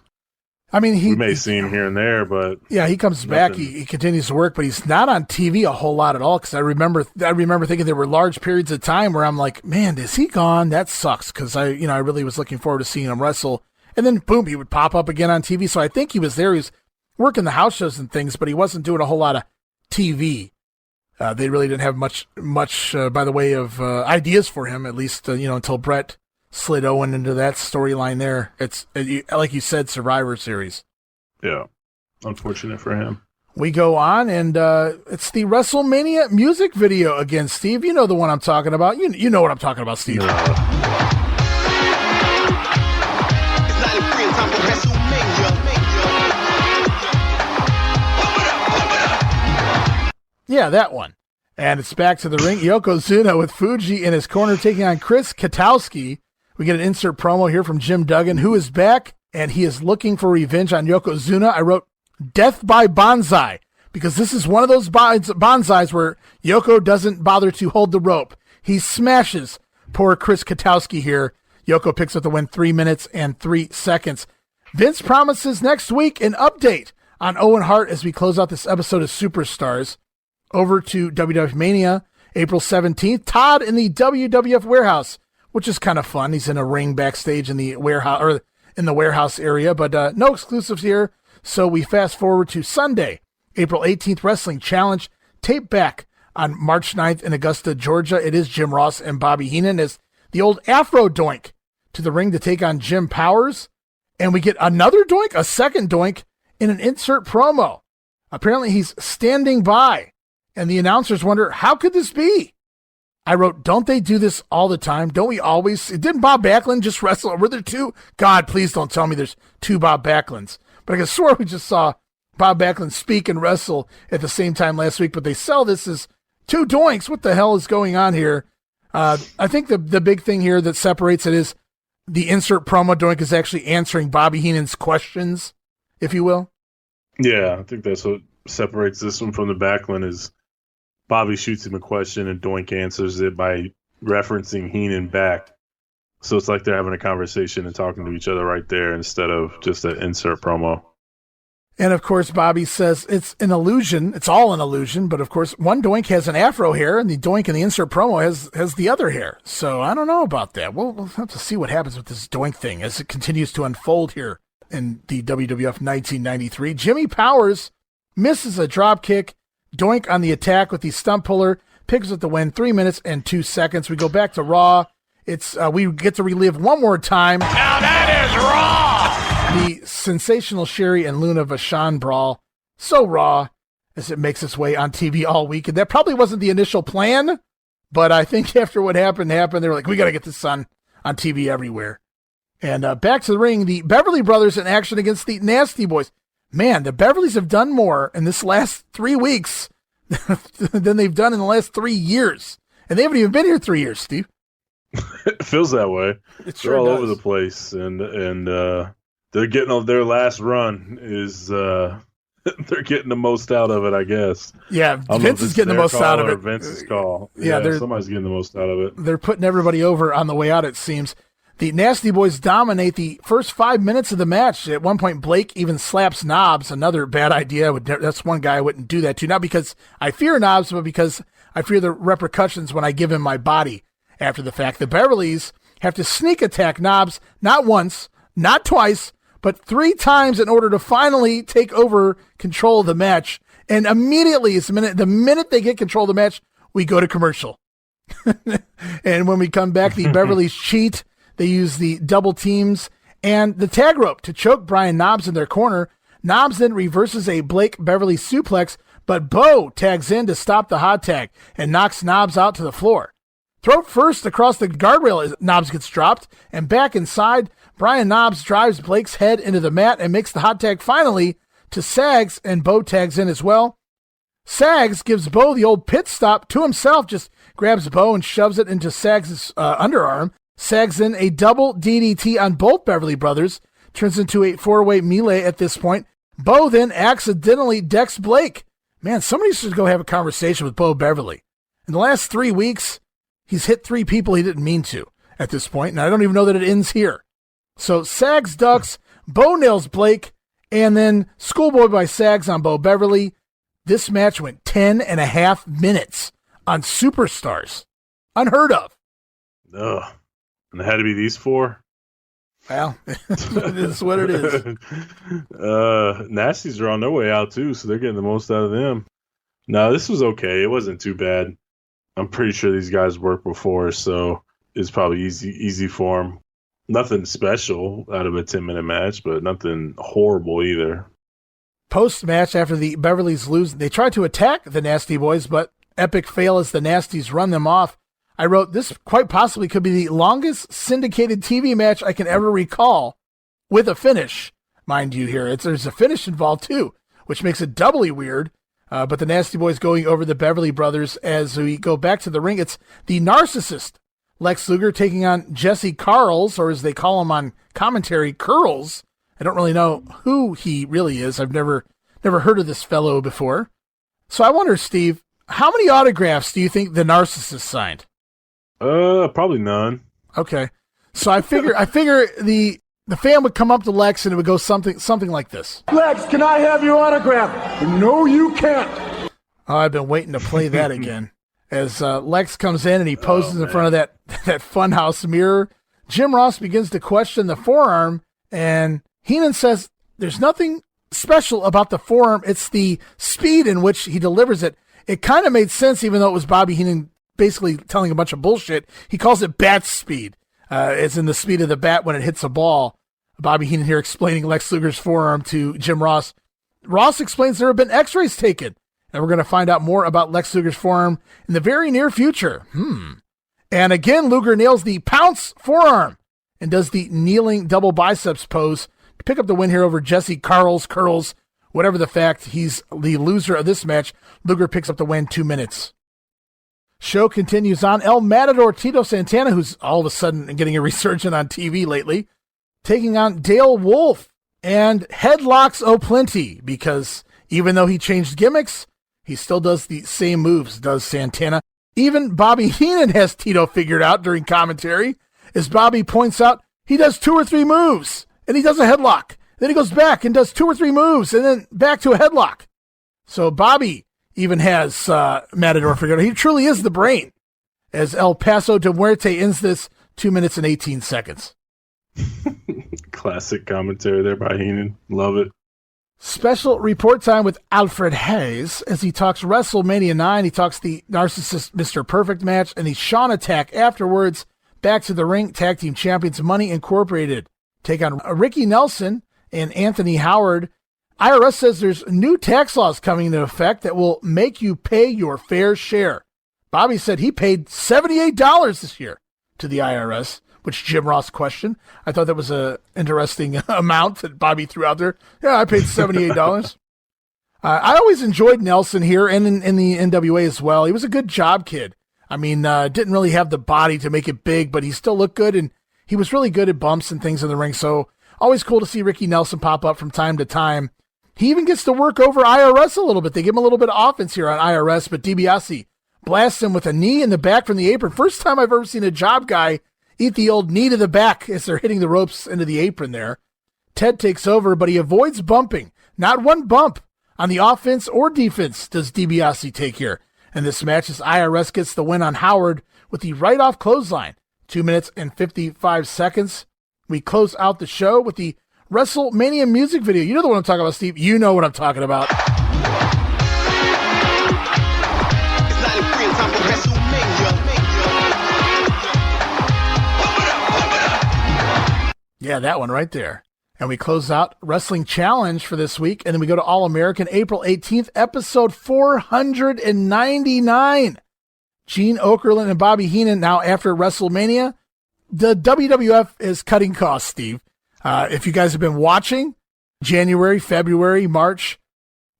I mean, we may see him here and there, but yeah, he comes back. He continues to work, but he's not on TV a whole lot at all. Because I remember thinking there were large periods of time where I'm like, man, is he gone? That sucks. Because I really was looking forward to seeing him wrestle, and then boom, he would pop up again on TV. So I think he was there. He was working the house shows and things, but he wasn't doing a whole lot of TV. They really didn't have much by the way of ideas for him, at least until Brett slid Owen into that storyline there. It's like you said, Survivor Series. Yeah, unfortunate for him. We go on, and it's the WrestleMania music video again, Steve. You know the one I'm talking about. You know what I'm talking about, Steve. Yeah, that one. And it's back to the ring. Yokozuna with Fuji in his corner taking on Chris Katowski. We get an insert promo here from Jim Duggan, who is back, and he is looking for revenge on Yokozuna. I wrote death by bonsai, because this is one of those bonsais where Yoko doesn't bother to hold the rope. He smashes poor Chris Katowski here. Yoko picks up the win 3 minutes and 3 seconds. Vince promises next week an update on Owen Hart as we close out this episode of Superstars. Over to WWF Mania, April 17th. Todd in the WWF warehouse, which is kind of fun. He's in a ring backstage in the warehouse, or in the warehouse area, but no exclusives here. So we fast forward to Sunday, April 18th, Wrestling Challenge, taped back on March 9th in Augusta, Georgia. It is Jim Ross and Bobby Heenan as the old Afro Doink to the ring to take on Jim Powers. And we get another Doink, a second Doink, in an insert promo. Apparently he's standing by, and the announcers wonder, how could this be? I wrote, don't they do this all the time? Don't we always? Didn't Bob Backlund just wrestle? Were there two? God, please don't tell me there's two Bob Backlunds. But I could swear we just saw Bob Backlund speak and wrestle at the same time last week, but they sell this as two Doinks. What the hell is going on here? I think the big thing here that separates it is the insert promo Doink is actually answering Bobby Heenan's questions, if you will. Yeah, I think that's what separates this one from the Backlund is Bobby shoots him a question and Doink answers it by referencing Heenan back. So it's like they're having a conversation and talking to each other right there instead of just an insert promo. And of course, Bobby says it's an illusion. It's all an illusion. But of course, one Doink has an afro hair and the Doink in the insert promo has the other hair. So I don't know about that. We'll have to see what happens with this Doink thing as it continues to unfold here in the WWF 1993. Jimmy Powers misses a drop kick. Doink on the attack with the stump puller, picks up the win, 3 minutes and 2 seconds. We go back to Raw. It's we get to relive one more time. Now that is Raw! The sensational Sherri and Luna Vachon brawl. So Raw as it makes its way on TV all week. And that probably wasn't the initial plan, but I think after what happened, they were like, we got to get this on TV everywhere. And back to the ring, the Beverly Brothers in action against the Nasty Boys. Man, the Beverlys have done more in this last 3 weeks than they've done in the last 3 years. And they haven't even been here 3 years, Steve. It feels that way. They're all over the place. And they're getting their last run is they're getting the most out of it, I guess. Yeah, Vince is getting the most out of it. Vince's call. Yeah, somebody's getting the most out of it. They're putting everybody over on the way out, it seems. The Nasty Boys dominate the first 5 minutes of the match. At one point, Blake even slaps Knobs. Another bad idea. That's one guy I wouldn't do that to. Not because I fear Knobs, but because I fear the repercussions when I give him my body after the fact. The Beverlys have to sneak attack Knobs, not once, not twice, but 3 times in order to finally take over control of the match. And immediately, the minute they get control of the match, we go to commercial. And when we come back, the Beverlys cheat. They use the double teams and the tag rope to choke Brian Knobbs in their corner. Knobbs then reverses a Blake Beverly suplex, but Bo tags in to stop the hot tag and knocks Knobbs out to the floor. Throat first across the guardrail as Knobbs gets dropped, and back inside, Brian Knobbs drives Blake's head into the mat and makes the hot tag finally to Sags, and Bo tags in as well. Sags gives Bo the old pit stop to himself, just grabs Bo and shoves it into Sags' underarm. Sags in a double DDT on both Beverly Brothers, turns into a four-way melee at this point. Bo then accidentally decks Blake. Man, somebody should go have a conversation with Bo Beverly. In the last 3 weeks, he's hit 3 people he didn't mean to at this point, and I don't even know that it ends here. So Sags ducks, Bo nails Blake, and then Schoolboy by Sags on Bo Beverly. This match went 10.5 minutes on Superstars. Unheard of. Ugh. And it had to be these 4? Well, it is what it is. Nasties are on their way out, too, so they're getting the most out of them. No, this was okay. It wasn't too bad. I'm pretty sure these guys worked before, so it's probably easy for them. Nothing special out of a 10-minute match, but nothing horrible either. Post-match, after the Beverlys lose, they try to attack the Nasty Boys, but epic fail as the Nasties run them off. I wrote, this quite possibly could be the longest syndicated TV match I can ever recall, with a finish. Mind you here, there's a finish involved too, which makes it doubly weird. But the Nasty Boys going over the Beverly Brothers as we go back to the ring. It's the narcissist, Lex Luger, taking on Jesse Carls, or as they call him on commentary, Curls. I don't really know who he really is. I've never heard of this fellow before. So I wonder, Steve, how many autographs do you think the narcissist signed? Probably none. Okay. So I figure the fan would come up to Lex and it would go something like this. Lex, can I have your autograph? No, you can't. Oh, I've been waiting to play that again. As Lex comes in and he poses in front of that funhouse mirror, Jim Ross begins to question the forearm, and Heenan says there's nothing special about the forearm. It's the speed in which he delivers it. It kind of made sense, even though it was Bobby Heenan basically telling a bunch of bullshit. He calls it bat speed. It's in the speed of the bat when it hits a ball. Bobby Heenan here explaining Lex Luger's forearm to Jim Ross. Ross explains there have been x-rays taken, and we're going to find out more about Lex Luger's forearm in the very near future. And again, Luger nails the pounce forearm and does the kneeling double biceps pose to pick up the win here over Jesse Carls, Curls, whatever the fact. He's the loser of this match. Luger picks up the win, 2 minutes. Show continues on. El Matador Tito Santana, who's all of a sudden getting a resurgence on TV lately, taking on Dale Wolf and headlocks O'Plenty, because even though he changed gimmicks, he still does the same moves, does Santana. Even Bobby Heenan has Tito figured out during commentary, as Bobby points out he does 2 or 3 moves, and he does a headlock. Then he goes back and does 2 or 3 moves, and then back to a headlock. So Bobby even has Matador figured out. He truly is the brain, as El Paso de Muerte ends this 2 minutes and 18 seconds. Classic commentary there by Heenan. Love it. Special report time with Alfred Hayes as he talks WrestleMania 9. He talks the Narcissist Mr. Perfect match and the Shawn attack afterwards. Back to the ring, tag team champions Money Incorporated take on Ricky Nelson and Anthony Howard. IRS says there's new tax laws coming into effect that will make you pay your fair share. Bobby said he paid $78 this year to the IRS, which Jim Ross questioned. I thought that was an interesting amount that Bobby threw out there. Yeah, I paid $78. I always enjoyed Nelson here and in the NWA as well. He was a good job kid. I mean, didn't really have the body to make it big, but he still looked good, and he was really good at bumps and things in the ring. So always cool to see Ricky Nelson pop up from time to time. He even gets to work over IRS a little bit. They give him a little bit of offense here on IRS, but DiBiase blasts him with a knee in the back from the apron. First time I've ever seen a job guy eat the old knee to the back as they're hitting the ropes into the apron there. Ted takes over, but he avoids bumping. Not one bump on the offense or defense does DiBiase take here. And this match is IRS gets the win on Howard with the right-off clothesline. 2 minutes and 55 seconds. We close out the show with the WrestleMania music video. You know the one I'm talking about, Steve. You know what I'm talking about. Yeah, that one right there. And we close out Wrestling Challenge for this week, and then we go to All-American April 18th, episode 499. Gene Okerlund and Bobby Heenan now after WrestleMania the WWF is cutting costs, Steve. If you guys have been watching, January, February, March,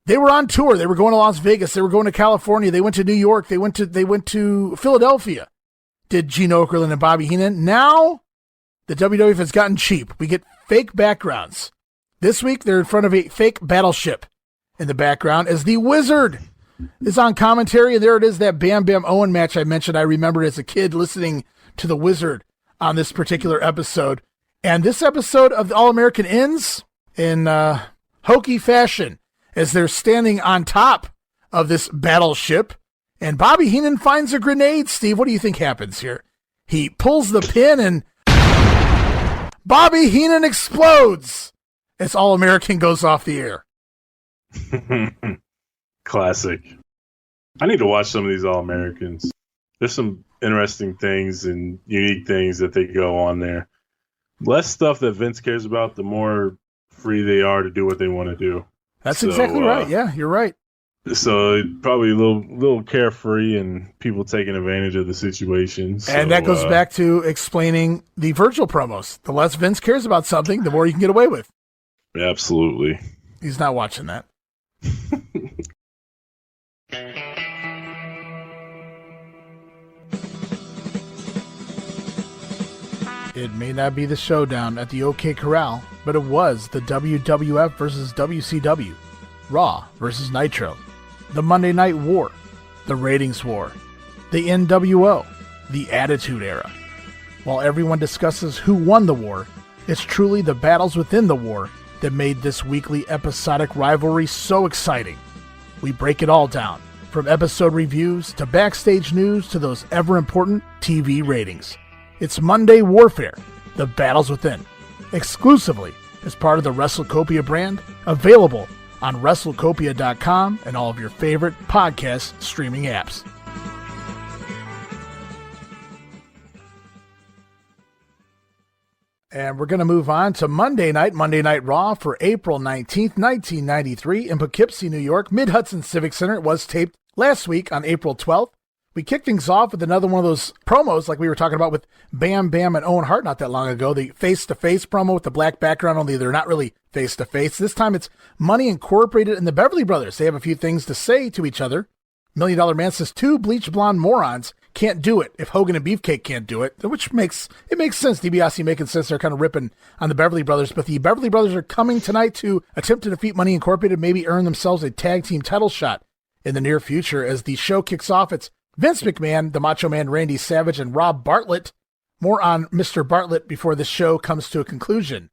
they were on tour. They were going to Las Vegas. They were going to California. They went to New York. They went to Philadelphia. Did Gene Okerlund and Bobby Heenan. Now the WWF has gotten cheap. We get fake backgrounds. This week they're in front of a fake battleship in the background as the Wizard is on commentary. And there it is, that Bam Bam Owen match I mentioned. I remembered as a kid listening to the Wizard on this particular episode. And this episode of the All-American ends in hokey fashion as they're standing on top of this battleship. And Bobby Heenan finds a grenade. Steve, what do you think happens here? He pulls the pin and Bobby Heenan explodes as All-American goes off the air. Classic. I need to watch some of these All-Americans. There's some interesting things and unique things that they go on there. Less stuff that Vince cares about, the more free they are to do what they want to do. That's exactly right. Yeah, you're right. So probably a little carefree and people taking advantage of the situation. So, and that goes back to explaining the Virgil promos. The less Vince cares about something, the more you can get away with. Absolutely. He's not watching that. It may not be the showdown at the OK Corral, but it was the WWF versus WCW, Raw versus Nitro, the Monday Night War, the Ratings War, the NWO, the Attitude Era. While everyone discusses who won the war, it's truly the battles within the war that made this weekly episodic rivalry so exciting. We break it all down, from episode reviews to backstage news to those ever-important TV ratings. It's Monday Warfare, the battles within, exclusively as part of the WrestleCopia brand, available on WrestleCopia.com and all of your favorite podcast streaming apps. And we're going to move on to Monday Night Raw for April 19th, 1993 in Poughkeepsie, New York, Mid-Hudson Civic Center. It was taped last week on April 12th. We kicked things off with another one of those promos like we were talking about with Bam Bam and Owen Hart not that long ago. The face-to-face promo with the black background, only they're not really face-to-face. This time it's Money Incorporated and the Beverly Brothers. They have a few things to say to each other. $1 Million Man says two bleach blonde morons can't do it if Hogan and Beefcake can't do it, which makes sense. DiBiase making sense. They're kind of ripping on the Beverly Brothers, but the Beverly Brothers are coming tonight to attempt to defeat Money Incorporated, maybe earn themselves a tag team title shot in the near future. As the show kicks off, it's Vince McMahon, the Macho Man Randy Savage, and Rob Bartlett. More on Mr. Bartlett before the show comes to a conclusion.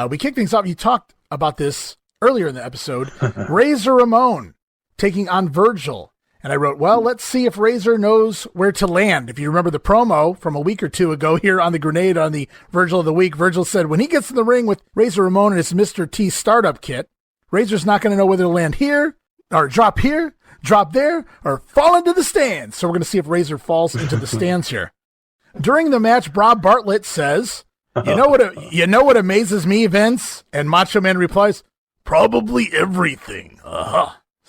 We kick things off. You talked about this earlier in the episode. Razor Ramon taking on Virgil. And I wrote, well, let's see if Razor knows where to land. If you remember the promo from a week or two ago here on the grenade on the Virgil of the Week, Virgil said when he gets in the ring with Razor Ramon and his Mr. T startup kit, Razor's not going to know whether to land here, drop there, or fall into the stands. So we're going to see if Razor falls into the stands here. During the match, Rob Bartlett says, you know what amazes me, Vince? And Macho Man replies, probably everything.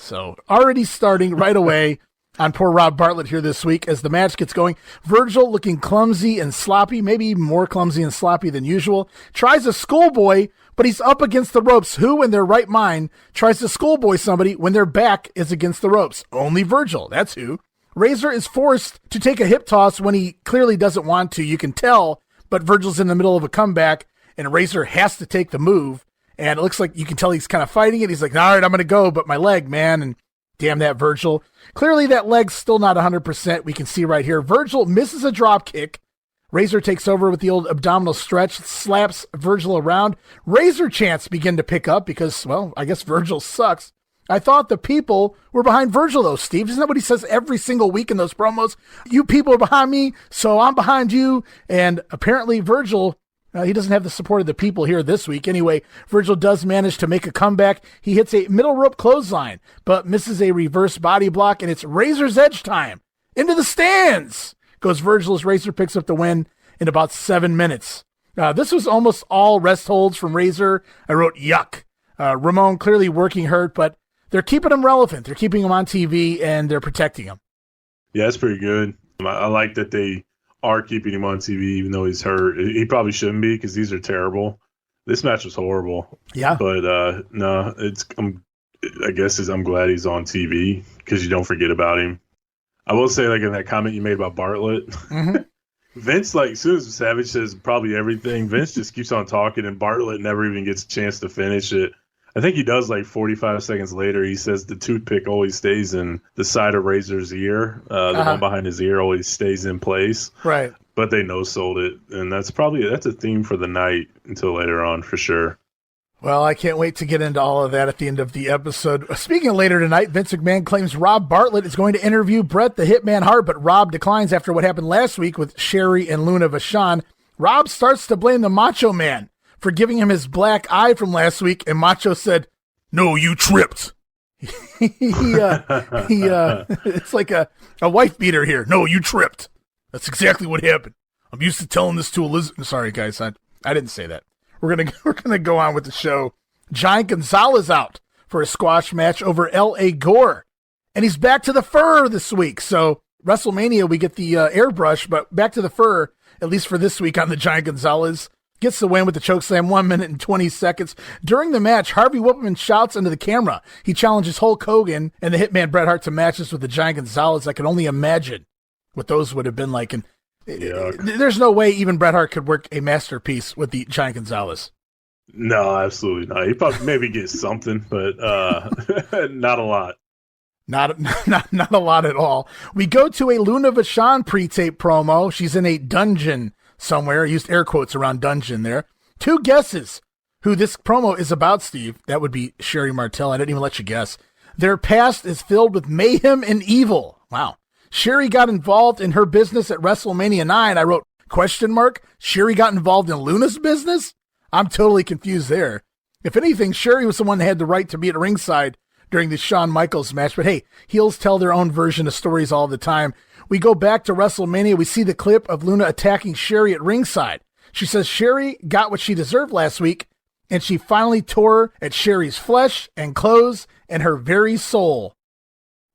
So already starting right away on poor Rob Bartlett here this week as the match gets going. Virgil looking clumsy and sloppy, maybe even more clumsy and sloppy than usual. Tries a schoolboy, but he's up against the ropes. Who in their right mind tries to schoolboy somebody when their back is against the ropes? Only Virgil, that's who. Razor is forced to take a hip toss when he clearly doesn't want to. You can tell, but Virgil's in the middle of a comeback, and Razor has to take the move. And it looks like you can tell he's kind of fighting it. He's like, all right, I'm going to go, but my leg, man. And damn that Virgil. Clearly that leg's still not 100%. We can see right here. Virgil misses a drop kick. Razor takes over with the old abdominal stretch, slaps Virgil around. Razor chants begin to pick up because, well, I guess Virgil sucks. I thought the people were behind Virgil, though, Steve. Isn't that what he says every single week in those promos? You people are behind me, so I'm behind you. And apparently Virgil... he doesn't have the support of the people here this week. Anyway, Virgil does manage to make a comeback. He hits a middle rope clothesline, but misses a reverse body block, and it's Razor's Edge time. Into the stands goes Virgil as Razor picks up the win in about 7 minutes. This was almost all rest holds from Razor. I wrote, yuck. Ramon clearly working hurt, but they're keeping him relevant. They're keeping him on TV, and they're protecting him. Yeah, that's pretty good. I like that they are keeping him on TV even though he's hurt. He probably shouldn't be because these are terrible. This match was horrible. Yeah. But no, I'm glad he's on TV because you don't forget about him. I will say, like in that comment you made about Bartlett, Vince, like as soon as Savage says probably everything, Vince just keeps on talking and Bartlett never even gets a chance to finish it. I think he does like 45 seconds later. He says the toothpick always stays in the side of Razor's ear. The one behind his ear always stays in place. Right. But they no-sold it. And that's a theme for the night until later on for sure. Well, I can't wait to get into all of that at the end of the episode. Speaking of later tonight, Vince McMahon claims Rob Bartlett is going to interview Bret the Hitman Hart, but Rob declines after what happened last week with Sherri and Luna Vachon. Rob starts to blame the Macho Man for giving him his black eye from last week, and Macho said, "No, you tripped." It's like a wife beater here. "No, you tripped. That's exactly what happened. I'm used to telling this to Elizabeth." Sorry, guys, I didn't say that. We're gonna go on with the show. Giant Gonzalez out for a squash match over L.A. Gore, and he's back to the fur this week. So WrestleMania, we get the airbrush, but back to the fur at least for this week on the Giant Gonzalez. Gets the win with the chokeslam, 1 minute and 20 seconds. During the match, Harvey Whippleman shouts into the camera. He challenges Hulk Hogan and the Hitman Bret Hart to matches with the Giant Gonzalez. I can only imagine what those would have been like. And there's no way even Bret Hart could work a masterpiece with the Giant Gonzalez. No, absolutely not. He probably maybe gets something, but not a lot. Not a lot at all. We go to a Luna Vachon pre-tape promo. She's in a dungeon somewhere. I used air quotes around dungeon there. 2 guesses who this promo is about, Steve. That would be Sherri Martel. I didn't even let you guess. Their past is filled with mayhem and evil. Wow. Sherri got involved in her business at WrestleMania 9. I wrote, ? Sherri got involved in Luna's business? I'm totally confused there. If anything, Sherri was the one that had the right to be at ringside during the Shawn Michaels match. But hey, heels tell their own version of stories all the time. We go back to WrestleMania. We see the clip of Luna attacking Sherri at ringside. She says Sherri got what she deserved last week, and she finally tore at Sherri's flesh and clothes and her very soul.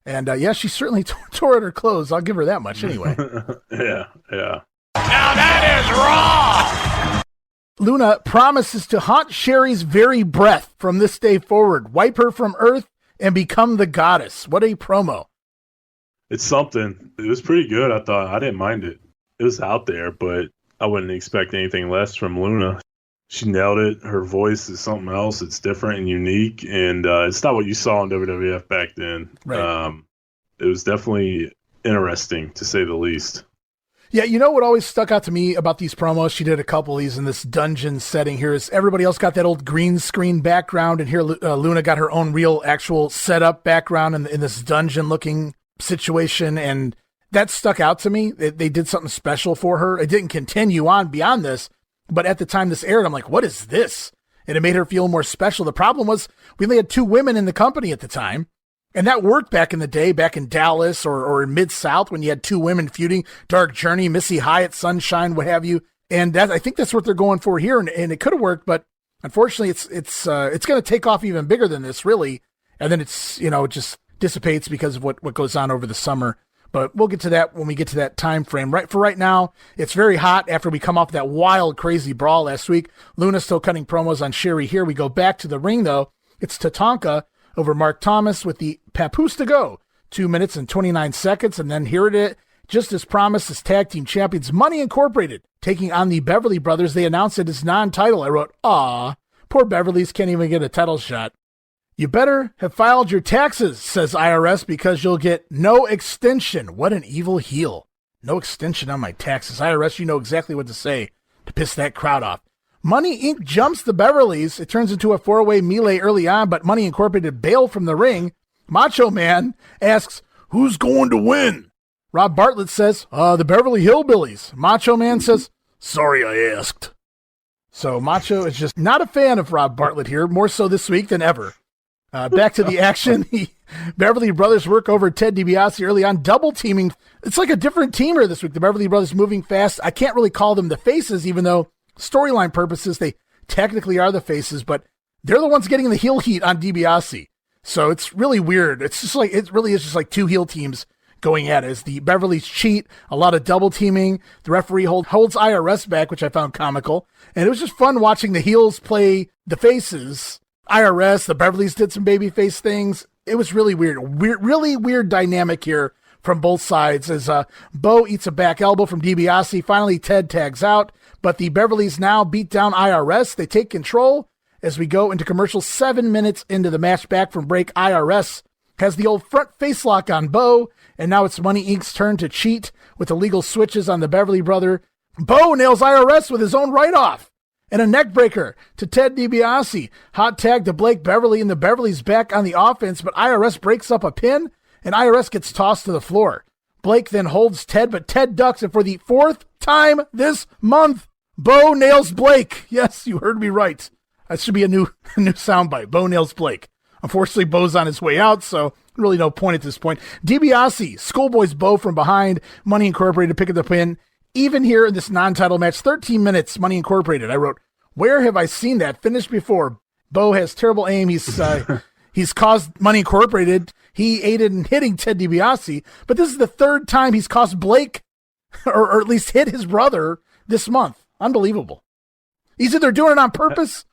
And yeah, she certainly tore at her clothes. I'll give her that much anyway. Yeah. Now that is raw! Luna promises to haunt Sherri's very breath from this day forward, wipe her from earth, and become the goddess. What a promo. It's something. It was pretty good, I thought. I didn't mind it. It was out there, but I wouldn't expect anything less from Luna. She nailed it. Her voice is something else. It's different and unique, and it's not what you saw in WWF back then. Right. It was definitely interesting, to say the least. Yeah, you know what always stuck out to me about these promos? She did a couple of these in this dungeon setting here. Is everybody else got that old green screen background, and here Luna got her own real actual setup background in this dungeon-looking situation, and that stuck out to me. They did something special for her. It didn't continue on beyond this, but at the time this aired, I'm like, what is this? And it made her feel more special. The problem was we only had 2 women in the company at the time, and that worked back in the day, back in Dallas or in Mid-South when you had 2 women feuding, Dark Journey, Missy Hyatt, Sunshine, what have you. And I think that's what they're going for here, and it could have worked, but unfortunately it's going to take off even bigger than this, really. And then it's, it just dissipates because of what goes on over the summer. But we'll get to that when we get to that time frame. Right now, it's very hot after we come off that wild, crazy brawl last week. Luna's still cutting promos on Sherri here. We go back to the ring, though. It's Tatanka over Mark Thomas with the Papoose to go. 2 minutes and 29 seconds. And then here it is. Just as promised, as tag team champions, Money Incorporated taking on the Beverly Brothers. They announced it as non-title. I wrote, poor Beverly's can't even get a title shot. You better have filed your taxes, says IRS, because you'll get no extension. What an evil heel. No extension on my taxes. IRS, you know exactly what to say to piss that crowd off. Money Inc. jumps the Beverlys. It turns into a 4-way melee early on, but Money Incorporated bail from the ring. Macho Man asks, who's going to win? Rob Bartlett says, the Beverly Hillbillies. Macho Man says, sorry I asked. So Macho is just not a fan of Rob Bartlett here, more so this week than ever. Back to the action. The Beverly Brothers work over Ted DiBiase early on, double teaming. It's like a different teamer this week. The Beverly Brothers moving fast. I can't really call them the faces, even though storyline purposes, they technically are the faces, but they're the ones getting the heel heat on DiBiase. So it's really weird. It's just like, it really is just like 2 heel teams going at it as the Beverlys cheat, a lot of double teaming. The referee holds IRS back, which I found comical. And it was just fun watching the heels play the faces. IRS, the Beverlys did some babyface things. It was really weird. Really weird dynamic here from both sides as Bo eats a back elbow from DiBiase. Finally, Ted tags out, but the Beverlys now beat down IRS. They take control as we go into commercial. 7 minutes into the match, back from break, IRS has the old front face lock on Bo, and now it's Money Inc.'s turn to cheat with illegal switches on the Beverly brother. Bo nails IRS with his own write-off and a neck breaker to Ted DiBiase. Hot tag to Blake Beverly, and the Beverlys back on the offense, but IRS breaks up a pin, and IRS gets tossed to the floor. Blake then holds Ted, but Ted ducks, and for the 4th time this month, Bo nails Blake. Yes, you heard me right. That should be a new soundbite. Bo nails Blake. Unfortunately, Bo's on his way out, so really no point at this point. DiBiase schoolboys Bo from behind. Money Incorporated pick up the pin. Even here in this non-title match, 13 minutes, Money Incorporated. I wrote, where have I seen that finish before? Bo has terrible aim. He's caused Money Incorporated. He aided in hitting Ted DiBiase, but this is the 3rd time he's cost Blake, or at least hit his brother this month. Unbelievable. Either they're doing it on purpose,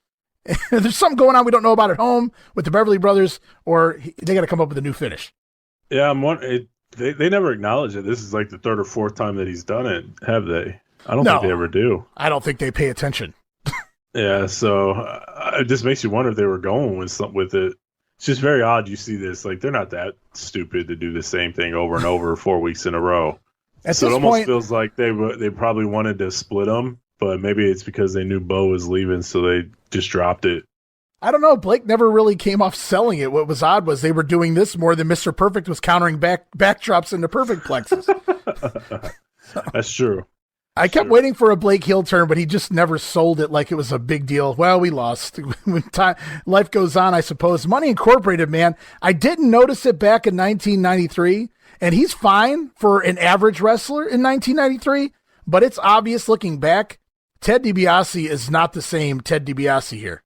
there's something going on we don't know about at home with the Beverly brothers, or they got to come up with a new finish. Yeah, they never acknowledge it. This is like the 3rd or 4th time that he's done it, have they? I don't think they ever do. I don't think they pay attention. Yeah, so it just makes you wonder if they were going with it. It's just very odd you see this. Like, they're not that stupid to do the same thing over and over 4 weeks in a row. So it almost feels like they probably wanted to split them, but maybe it's because they knew Bo was leaving, so they just dropped it. I don't know. Blake never really came off selling it. What was odd was they were doing this more than Mr. Perfect was countering backdrops into Perfect Plexus. That's true. I kept waiting for a Blake heel turn, but he just never sold it like it was a big deal. Well, we lost. Life goes on, I suppose. Money Incorporated, man. I didn't notice it back in 1993, and he's fine for an average wrestler in 1993, but it's obvious looking back, Ted DiBiase is not the same Ted DiBiase here.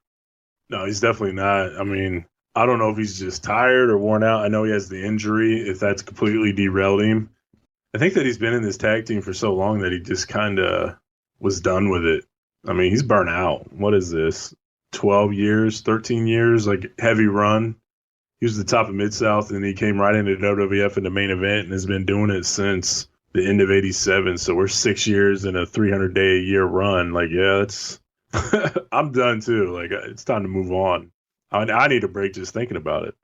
No, he's definitely not. I mean, I don't know if he's just tired or worn out. I know he has the injury, if that's completely derailed him. I think that he's been in this tag team for so long that he just kind of was done with it. I mean, he's burnt out. What is this? 12 years, 13 years, like heavy run. He was the top of Mid-South, and he came right into WWF in the main event and has been doing it since the end of 87. So we're 6 years in a 300-day-a-year run. Like, yeah, it's I'm done too. Like, it's time to move on. I need a break just thinking about it.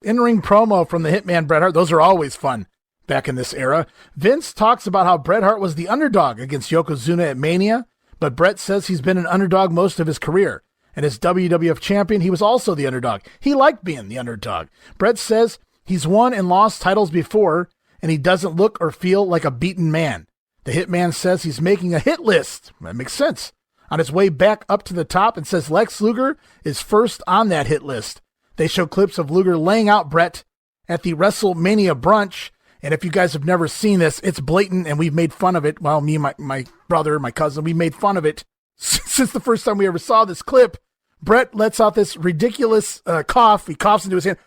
In-ring promo from the Hitman Bret Hart. Those are always fun back in this era. Vince talks about how Bret Hart was the underdog against Yokozuna at Mania, but Bret says he's been an underdog most of his career. And as WWF champion, he was also the underdog. He liked being the underdog. Bret says he's won and lost titles before, and he doesn't look or feel like a beaten man. The Hitman says he's making a hit list. That makes sense. On his way back up to the top, and says Lex Luger is first on that hit list. They show clips of Luger laying out Bret at the WrestleMania brunch. And if you guys have never seen this, it's blatant, and we've made fun of it. Well, me and my brother, my cousin, we made fun of it since the first time we ever saw this clip. Bret lets out this ridiculous cough. He coughs into his hand.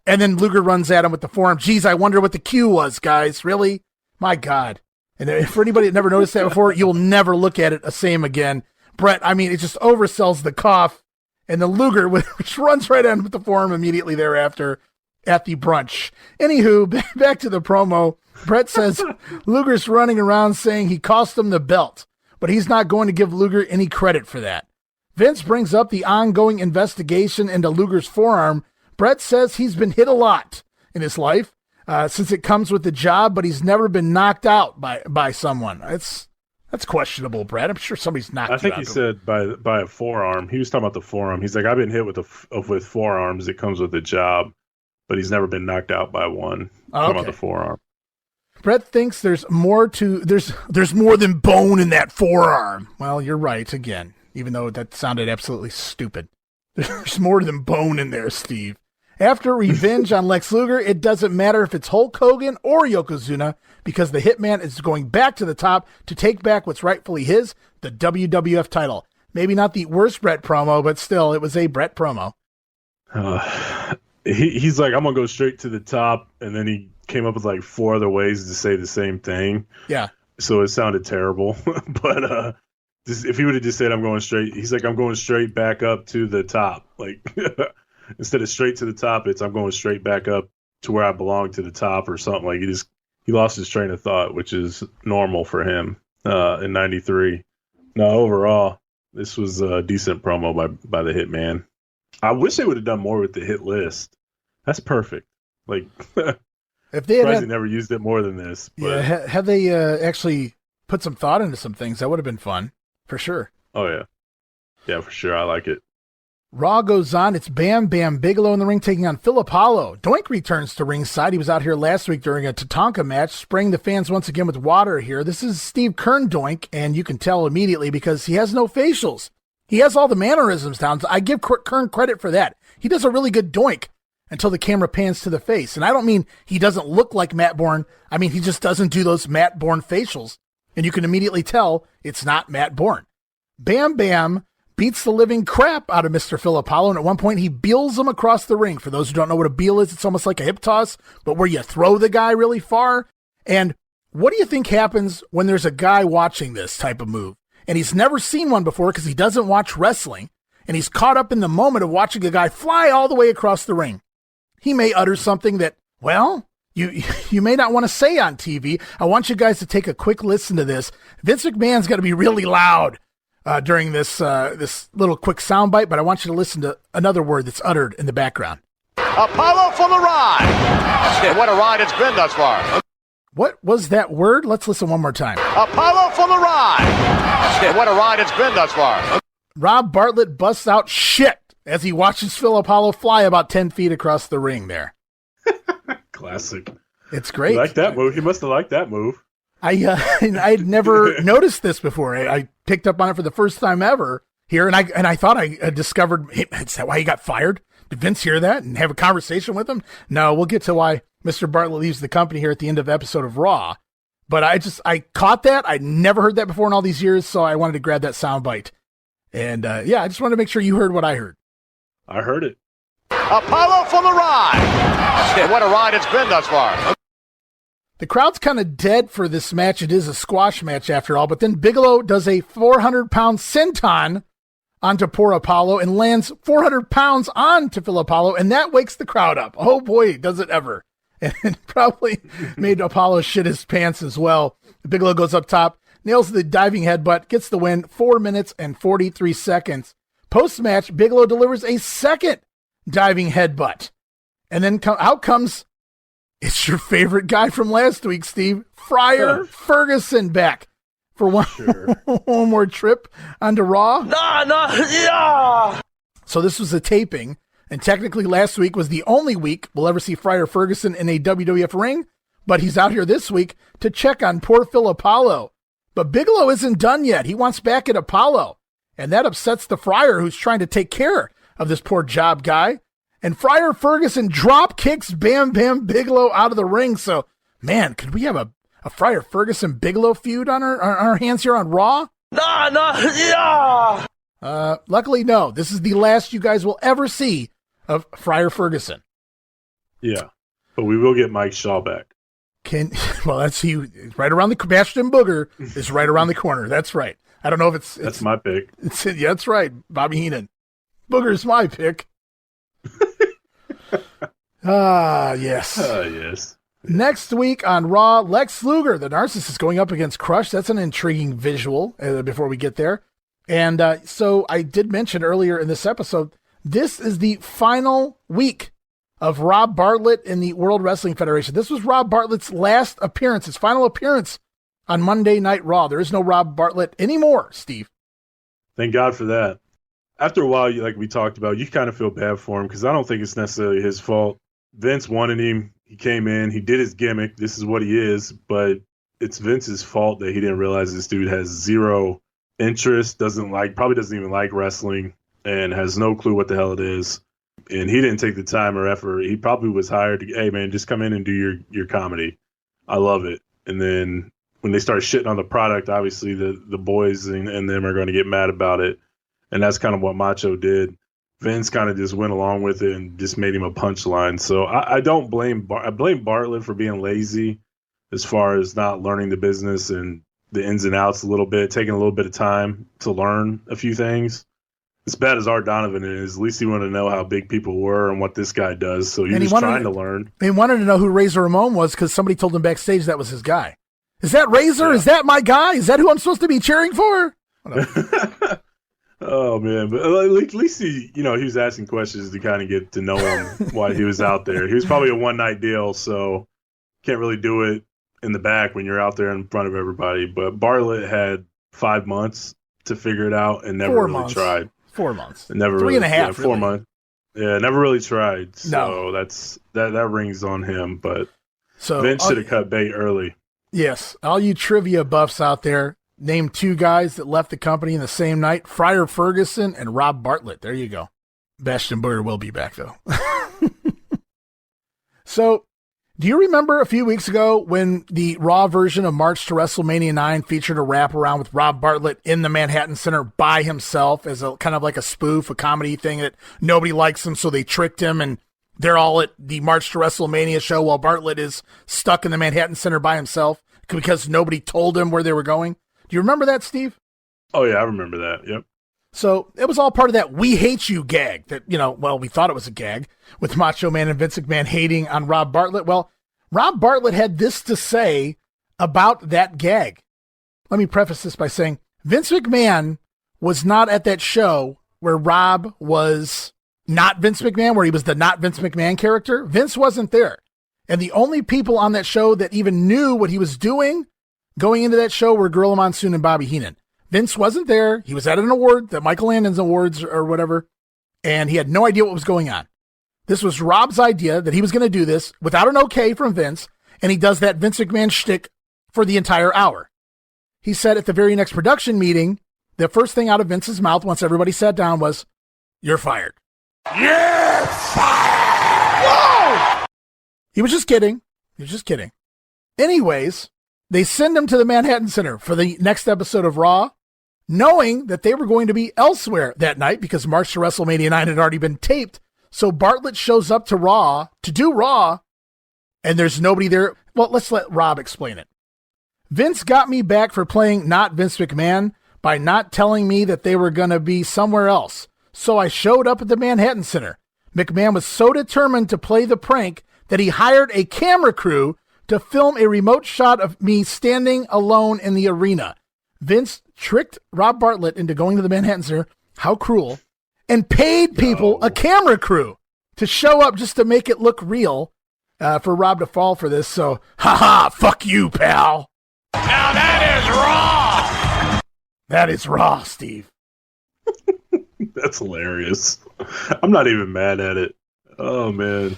And then Luger runs at him with the forearm. Geez, I wonder what the cue was, guys. Really? My God. And for anybody that never noticed that before, you will never look at it the same again. Bret, I mean, it just oversells the cough. And the Luger, which runs right at him with the forearm immediately thereafter at the brunch. Anywho, back to the promo. Bret says Luger's running around saying he cost him the belt, but he's not going to give Luger any credit for that. Vince brings up the ongoing investigation into Luger's forearm. Bret says he's been hit a lot in his life since it comes with the job, but he's never been knocked out by someone. That's questionable, Bret. I'm sure somebody's knocked you out. I think he said by a forearm. He was talking about the forearm. He's like, I've been hit with forearms. It comes with the job, but he's never been knocked out by one. Talking about the forearm. Bret thinks there's more than bone in that forearm. Well, you're right again, even though that sounded absolutely stupid. There's more than bone in there, Steve. After revenge on Lex Luger, it doesn't matter if it's Hulk Hogan or Yokozuna, because the Hitman is going back to the top to take back what's rightfully his, the WWF title. Maybe not the worst Bret promo, but still, it was a Bret promo. he's like, I'm gonna go straight to the top, and then he came up with like 4 other ways to say the same thing. Yeah. So it sounded terrible. But if he would have just said, I'm going straight, he's like, I'm going straight back up to the top. Like instead of straight to the top, it's I'm going straight back up to where I belong to the top or something. Like he lost his train of thought, which is normal for him in '93. No, overall, this was a decent promo by the Hitman. I wish they would have done more with the hit list. That's perfect. Like, if they had never used it more than this. But. Yeah, had they actually put some thought into some things, that would have been fun, for sure. Oh, yeah. Yeah, for sure. I like it. Raw goes on. It's Bam Bam Bigelow in the ring taking on Phil Apollo. Doink returns to ringside. He was out here last week during a Tatanka match, spraying the fans once again with water here. This is Steve Kern Doink, and you can tell immediately because he has no facials. He has all the mannerisms down. I give Kern credit for that. He does a really good Doink until the camera pans to the face. And I don't mean he doesn't look like Matt Bourne. I mean, he just doesn't do those Matt Bourne facials. And you can immediately tell it's not Matt Bourne. Bam Bam beats the living crap out of Mr. Phil Apollo, and at one point he beels him across the ring. For those who don't know what a beel is, it's almost like a hip toss, but where you throw the guy really far. And what do you think happens when there's a guy watching this type of move? And he's never seen one before because he doesn't watch wrestling, and he's caught up in the moment of watching a guy fly all the way across the ring. He may utter something that, well, you may not want to say on TV. I want you guys to take a quick listen to this. Vince McMahon's got to be really loud during this little quick soundbite, but I want you to listen to another word that's uttered in the background. Apollo for the ride. And what a ride it's been thus far. What was that word? Let's listen one more time. Apollo for the ride. And what a ride it's been thus far. Rob Bartlett busts out shit as he watches Phil Apollo fly about 10 feet across the ring there. Classic. It's great. You like that move? You must have liked that move. I'd never noticed this before. I picked up on it for the first time ever here, and I thought I discovered, hey, is that why he got fired? Did Vince hear that and have a conversation with him? No, we'll get to why Mr. Bartlett leaves the company here at the end of the episode of Raw. But I caught that. I'd never heard that before in all these years, so I wanted to grab that soundbite. And I just wanted to make sure you heard what I heard. I heard it. Apollo for the ride. And what a ride it's been thus far. The crowd's kind of dead for this match. It is a squash match after all, but then Bigelow does a 400-pound senton onto poor Apollo and lands 400 pounds onto Phil Apollo, and that wakes the crowd up. Oh boy, does it ever. And it probably made Apollo shit his pants as well. Bigelow goes up top, nails the diving headbutt, gets the win, 4 minutes and 43 seconds. Post-match, Bigelow delivers a second diving headbutt. And then out comes, it's your favorite guy from last week, Steve, Friar Fergusson, back for one more trip onto Raw. Yeah. So this was a taping, and technically last week was the only week we'll ever see Friar Fergusson in a WWF ring, but he's out here this week to check on poor Phil Apollo. But Bigelow isn't done yet. He wants back at Apollo, and that upsets the Friar, who's trying to take care of this poor job guy. And Friar Fergusson drop kicks Bam Bam Bigelow out of the ring. So, man, could we have a Friar Ferguson Bigelow feud on our hands here on Raw? Yeah. Luckily, no. This is the last you guys will ever see of Friar Ferguson. Yeah, but we will get Mike Shaw back. That's right around the Bastion Booger is right around the corner. That's right. I don't know if that's my pick. Yeah, that's right. Bobby Heenan. Booger's my pick. Yes. Yes. Next week on Raw, Lex Luger, the narcissist, going up against Crush. That's an intriguing visual before we get there. And so I did mention earlier in this episode, this is the final week of Rob Bartlett in the World Wrestling Federation. This was Rob Bartlett's last appearance, his final appearance on Monday Night Raw. There is no Rob Bartlett anymore, Steve. Thank God for that. After a while, like we talked about, you kind of feel bad for him because I don't think it's necessarily his fault. Vince wanted him. He came in. He did his gimmick. This is what he is. But it's Vince's fault that he didn't realize this dude has zero interest, probably doesn't even like wrestling, and has no clue what the hell it is. And he didn't take the time or effort. He probably was hired to, hey, man, just come in and do your comedy. I love it. And then when they start shitting on the product, obviously the boys and them are going to get mad about it. And that's kind of what Macho did. Vince kind of just went along with it and just made him a punchline. So I don't blame I blame Bartlett for being lazy as far as not learning the business and the ins and outs a little bit, taking a little bit of time to learn a few things. As bad as Art Donovan is, at least he wanted to know how big people were and what this guy does. So he was trying to learn. He wanted to know who Razor Ramon was because somebody told him backstage that was his guy. Is that Razor? Yeah. Is that my guy? Is that who I'm supposed to be cheering for? Oh, man. But at least he was asking questions to kind of get to know him while he was out there. He was probably a one-night deal, so can't really do it in the back when you're out there in front of everybody. But Bartlett had 5 months to figure it out and never really tried. 4 months. Never 3 really, and a half. 4 months. Yeah, never really tried. So no. that rings on him. But so Vince should have cut bait early. Yes. All you trivia buffs out there, name 2 guys that left the company in the same night, Friar Fergusson and Rob Bartlett. There you go. Bastion Booger will be back, though. So, do you remember a few weeks ago when the Raw version of March to WrestleMania 9 featured a wraparound with Rob Bartlett in the Manhattan Center by himself as a kind of like a spoof, a comedy thing that nobody likes him, so they tricked him, and they're all at the March to WrestleMania show while Bartlett is stuck in the Manhattan Center by himself because nobody told him where they were going? Do you remember that, Steve? Oh, yeah, I remember that. Yep. So it was all part of that "we hate you" gag that, we thought it was a gag with Macho Man and Vince McMahon hating on Rob Bartlett. Well, Rob Bartlett had this to say about that gag. Let me preface this by saying Vince McMahon was not at that show where Rob was not Vince McMahon, where he was the not Vince McMahon character. Vince wasn't there. And the only people on that show that even knew what he was doing going into that show were Gorilla Monsoon and Bobby Heenan. Vince wasn't there. He was at an award, the Michael Landon's Awards or whatever, and he had no idea what was going on. This was Rob's idea that he was going to do this without an okay from Vince, and he does that Vince McMahon shtick for the entire hour. He said at the very next production meeting, the first thing out of Vince's mouth once everybody sat down was, "You're fired." You're fired! Whoa! He was just kidding. Anyways, they send him to the Manhattan Center for the next episode of Raw, knowing that they were going to be elsewhere that night because March to WrestleMania 9 had already been taped. So Bartlett shows up to Raw to do Raw, and there's nobody there. Well, let's let Rob explain it. Vince got me back for playing not Vince McMahon by not telling me that they were going to be somewhere else. So I showed up at the Manhattan Center. McMahon was so determined to play the prank that he hired a camera crew to film a remote shot of me standing alone in the arena. Vince tricked Rob Bartlett into going to the Manhattan Center. How cruel. And paid people, a camera crew, to show up just to make it look real for Rob to fall for this. So, fuck you, pal. Now that is raw! That is raw, Steve. That's hilarious. I'm not even mad at it. Oh, man.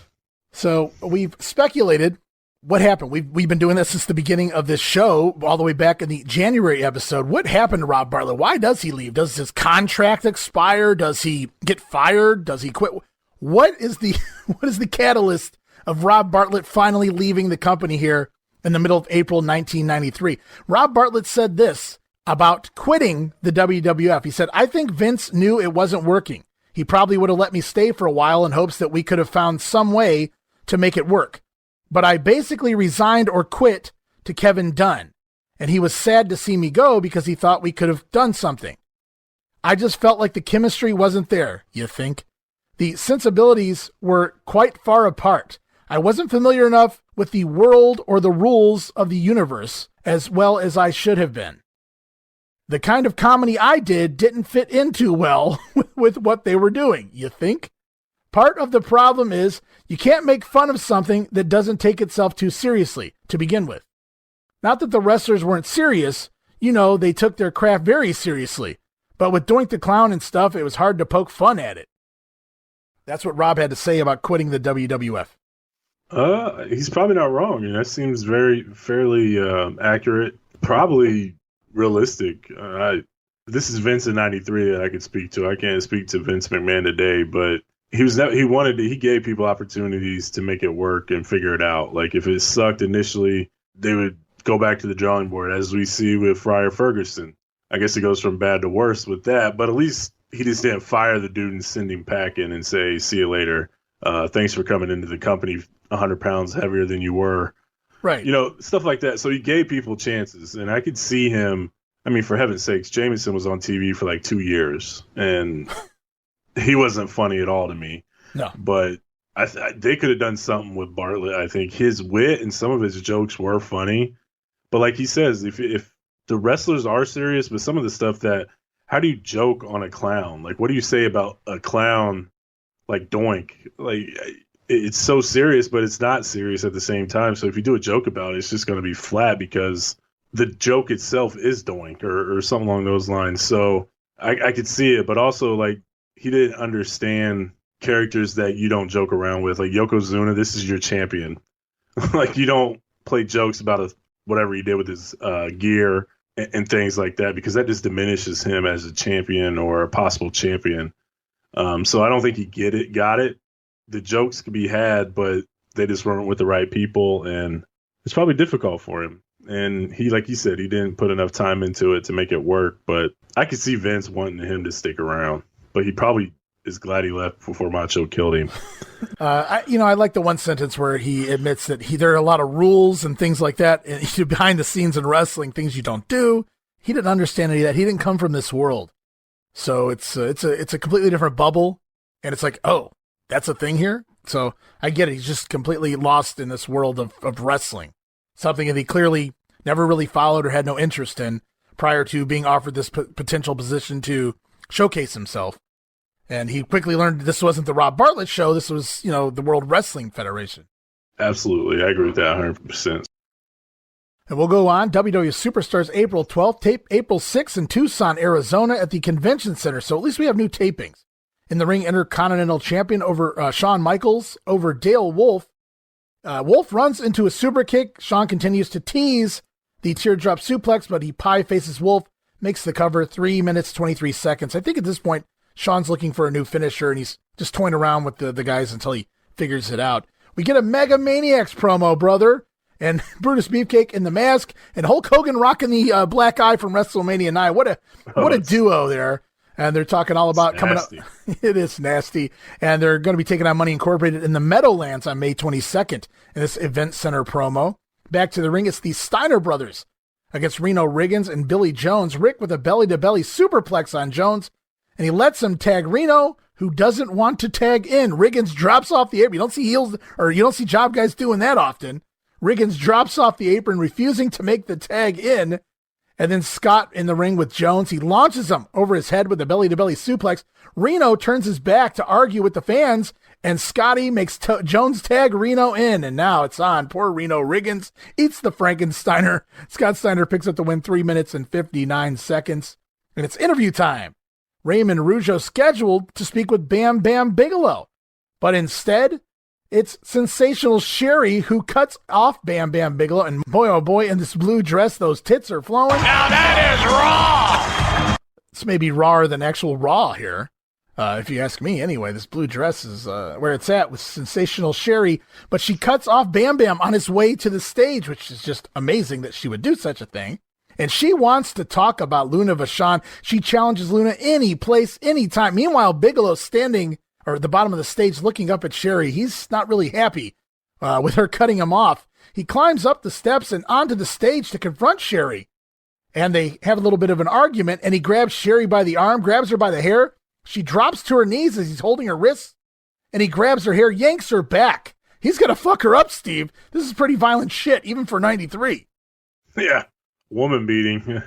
So we've speculated what happened. We've been doing this since the beginning of this show, all the way back in the January episode. What happened to Rob Bartlett? Why does he leave? Does his contract expire? Does he get fired? Does he quit? What is the catalyst of Rob Bartlett finally leaving the company here in the middle of April 1993? Rob Bartlett said this about quitting the WWF. He said, "I think Vince knew it wasn't working. He probably would have let me stay for a while in hopes that we could have found some way to make it work. But I basically resigned or quit to Kevin Dunn, and he was sad to see me go because he thought we could have done something. I just felt like the chemistry wasn't there, you think? The sensibilities were quite far apart. I wasn't familiar enough with the world or the rules of the universe as well as I should have been. The kind of comedy I did didn't fit in too well with what they were doing, you think? Part of the problem is you can't make fun of something that doesn't take itself too seriously to begin with. Not that the wrestlers weren't serious, they took their craft very seriously. But with Doink the Clown and stuff, it was hard to poke fun at it." That's what Rob had to say about quitting the WWF. He's probably not wrong. That seems fairly accurate, probably realistic. This is Vince in '93 that I could speak to. I can't speak to Vince McMahon today, but he gave people opportunities to make it work and figure it out. Like if it sucked initially, they would go back to the drawing board, as we see with Friar Fergusson. I guess it goes from bad to worse with that, but at least he just didn't fire the dude and send him packing and say, see you later. Thanks for coming into the company 100 pounds heavier than you were. Right. Stuff like that. So he gave people chances, and I could see him. I mean, for heaven's sakes, Jameson was on TV for like 2 years, and he wasn't funny at all to me. No. But they could have done something with Bartlett. I think his wit and some of his jokes were funny. But like he says, if the wrestlers are serious, but some of the stuff how do you joke on a clown? Like, what do you say about a clown like Doink? Like, it's so serious, but it's not serious at the same time. So if you do a joke about it, it's just going to be flat because the joke itself is Doink or something along those lines. So I could see it, but also like he didn't understand characters that you don't joke around with. Like Yokozuna, this is your champion. Like you don't play jokes about whatever he did with his gear and things like that, because that just diminishes him as a champion or a possible champion. So I don't think he got it. The jokes could be had, but they just weren't with the right people, and it's probably difficult for him. And he, like you said, he didn't put enough time into it to make it work. But I could see Vince wanting him to stick around, but he probably is glad he left before Macho killed him. I like the one sentence where he admits that there are a lot of rules and things like that and behind the scenes in wrestling, things you don't do. He didn't understand any of that. He didn't come from this world. So it's a completely different bubble. And it's like, oh, that's a thing here. So I get it. He's just completely lost in this world of wrestling, something that he clearly never really followed or had no interest in prior to being offered this potential position to showcase himself. And he quickly learned this wasn't the Rob Bartlett show. This was, the World Wrestling Federation. Absolutely. I agree with that 100%. And we'll go on. WWF Superstars April 12th, tape April 6th in Tucson, Arizona at the Convention Center. So at least we have new tapings. In the ring, Intercontinental Champion over Shawn Michaels over Dale Wolf. Wolf runs into a super kick. Shawn continues to tease the teardrop suplex, but he pie faces Wolf, makes the cover 3 minutes, 23 seconds. I think at this point, Shawn's looking for a new finisher, and he's just toying around with the guys until he figures it out. We get a Mega Maniacs promo, brother, and Brutus Beefcake in the mask, and Hulk Hogan rocking the black eye from WrestleMania 9. What a duo there. And they're talking all about coming up. It is nasty. And they're going to be taking on Money Incorporated in the Meadowlands on May 22nd in this Event Center promo. Back to the ring, it's the Steiner brothers against Reno Riggins and Billy Jones. Rick with a belly-to-belly superplex on Jones, and he lets him tag Reno, who doesn't want to tag in. Riggins drops off the apron. You don't see heels, or you don't see job guys doing that often. Riggins drops off the apron, refusing to make the tag in. And then Scott in the ring with Jones. He launches him over his head with a belly-to-belly suplex. Reno turns his back to argue with the fans, and Scotty makes Jones tag Reno in, and now it's on. Poor Reno Riggins eats the Frankensteiner. Scott Steiner picks up the win 3 minutes and 59 seconds. And it's interview time. Raymond Rougeau scheduled to speak with Bam Bam Bigelow, but instead, it's sensational Sherri who cuts off Bam Bam Bigelow, and boy, oh boy, in this blue dress, those tits are flowing. Now that is raw! It's maybe rawer than actual Raw here, if you ask me. Anyway, this blue dress is where it's at with sensational Sherri, but she cuts off Bam Bam on his way to the stage, which is just amazing that she would do such a thing. And she wants to talk about Luna Vachon. She challenges Luna any place, anytime. Meanwhile, Bigelow's standing or at the bottom of the stage looking up at Sherri. He's not really happy with her cutting him off. He climbs up the steps and onto the stage to confront Sherri. And they have a little bit of an argument, and he grabs Sherri by the arm, grabs her by the hair. She drops to her knees as he's holding her wrists, and he grabs her hair, yanks her back. He's going to fuck her up, Steve. This is pretty violent shit, even for 93. Yeah, woman beating.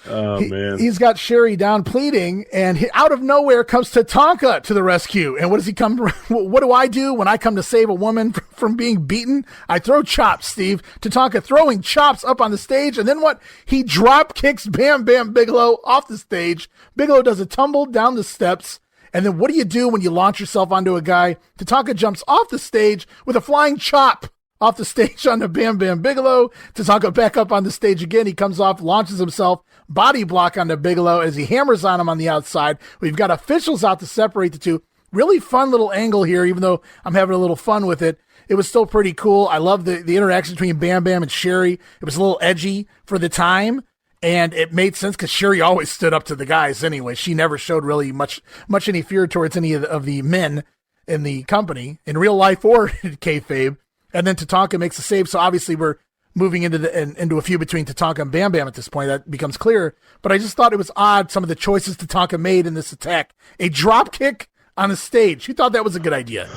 Man. He's got Sherri down pleading, and out of nowhere comes Tatanka to the rescue. And what does he come? What do I do when I come to save a woman from being beaten? I throw chops, Steve. Tatanka throwing chops up on the stage, and then what? He drop kicks Bam Bam Bigelow off the stage. Bigelow does a tumble down the steps, and then what do you do when you launch yourself onto a guy? Tatanka jumps off the stage with a flying chop off the stage onto Bam Bam Bigelow. Tatanka back up on the stage again. He comes off, launches himself, body block onto Bigelow as he hammers on him on the outside. We've got officials out to separate the two. Really fun little angle here, even though I'm having a little fun with it. It was still pretty cool. I love the interaction between Bam Bam and Sherri. It was a little edgy for the time. And it made sense because Sherri always stood up to the guys anyway. She never showed really much any fear towards any of the men in the company, in real life or in kayfabe. And then Tatanka makes a save, so obviously we're moving into a feud between Tatanka and Bam Bam at this point. That becomes clear. But I just thought it was odd, some of the choices Tatanka made in this attack. A drop kick on a stage. Who thought that was a good idea?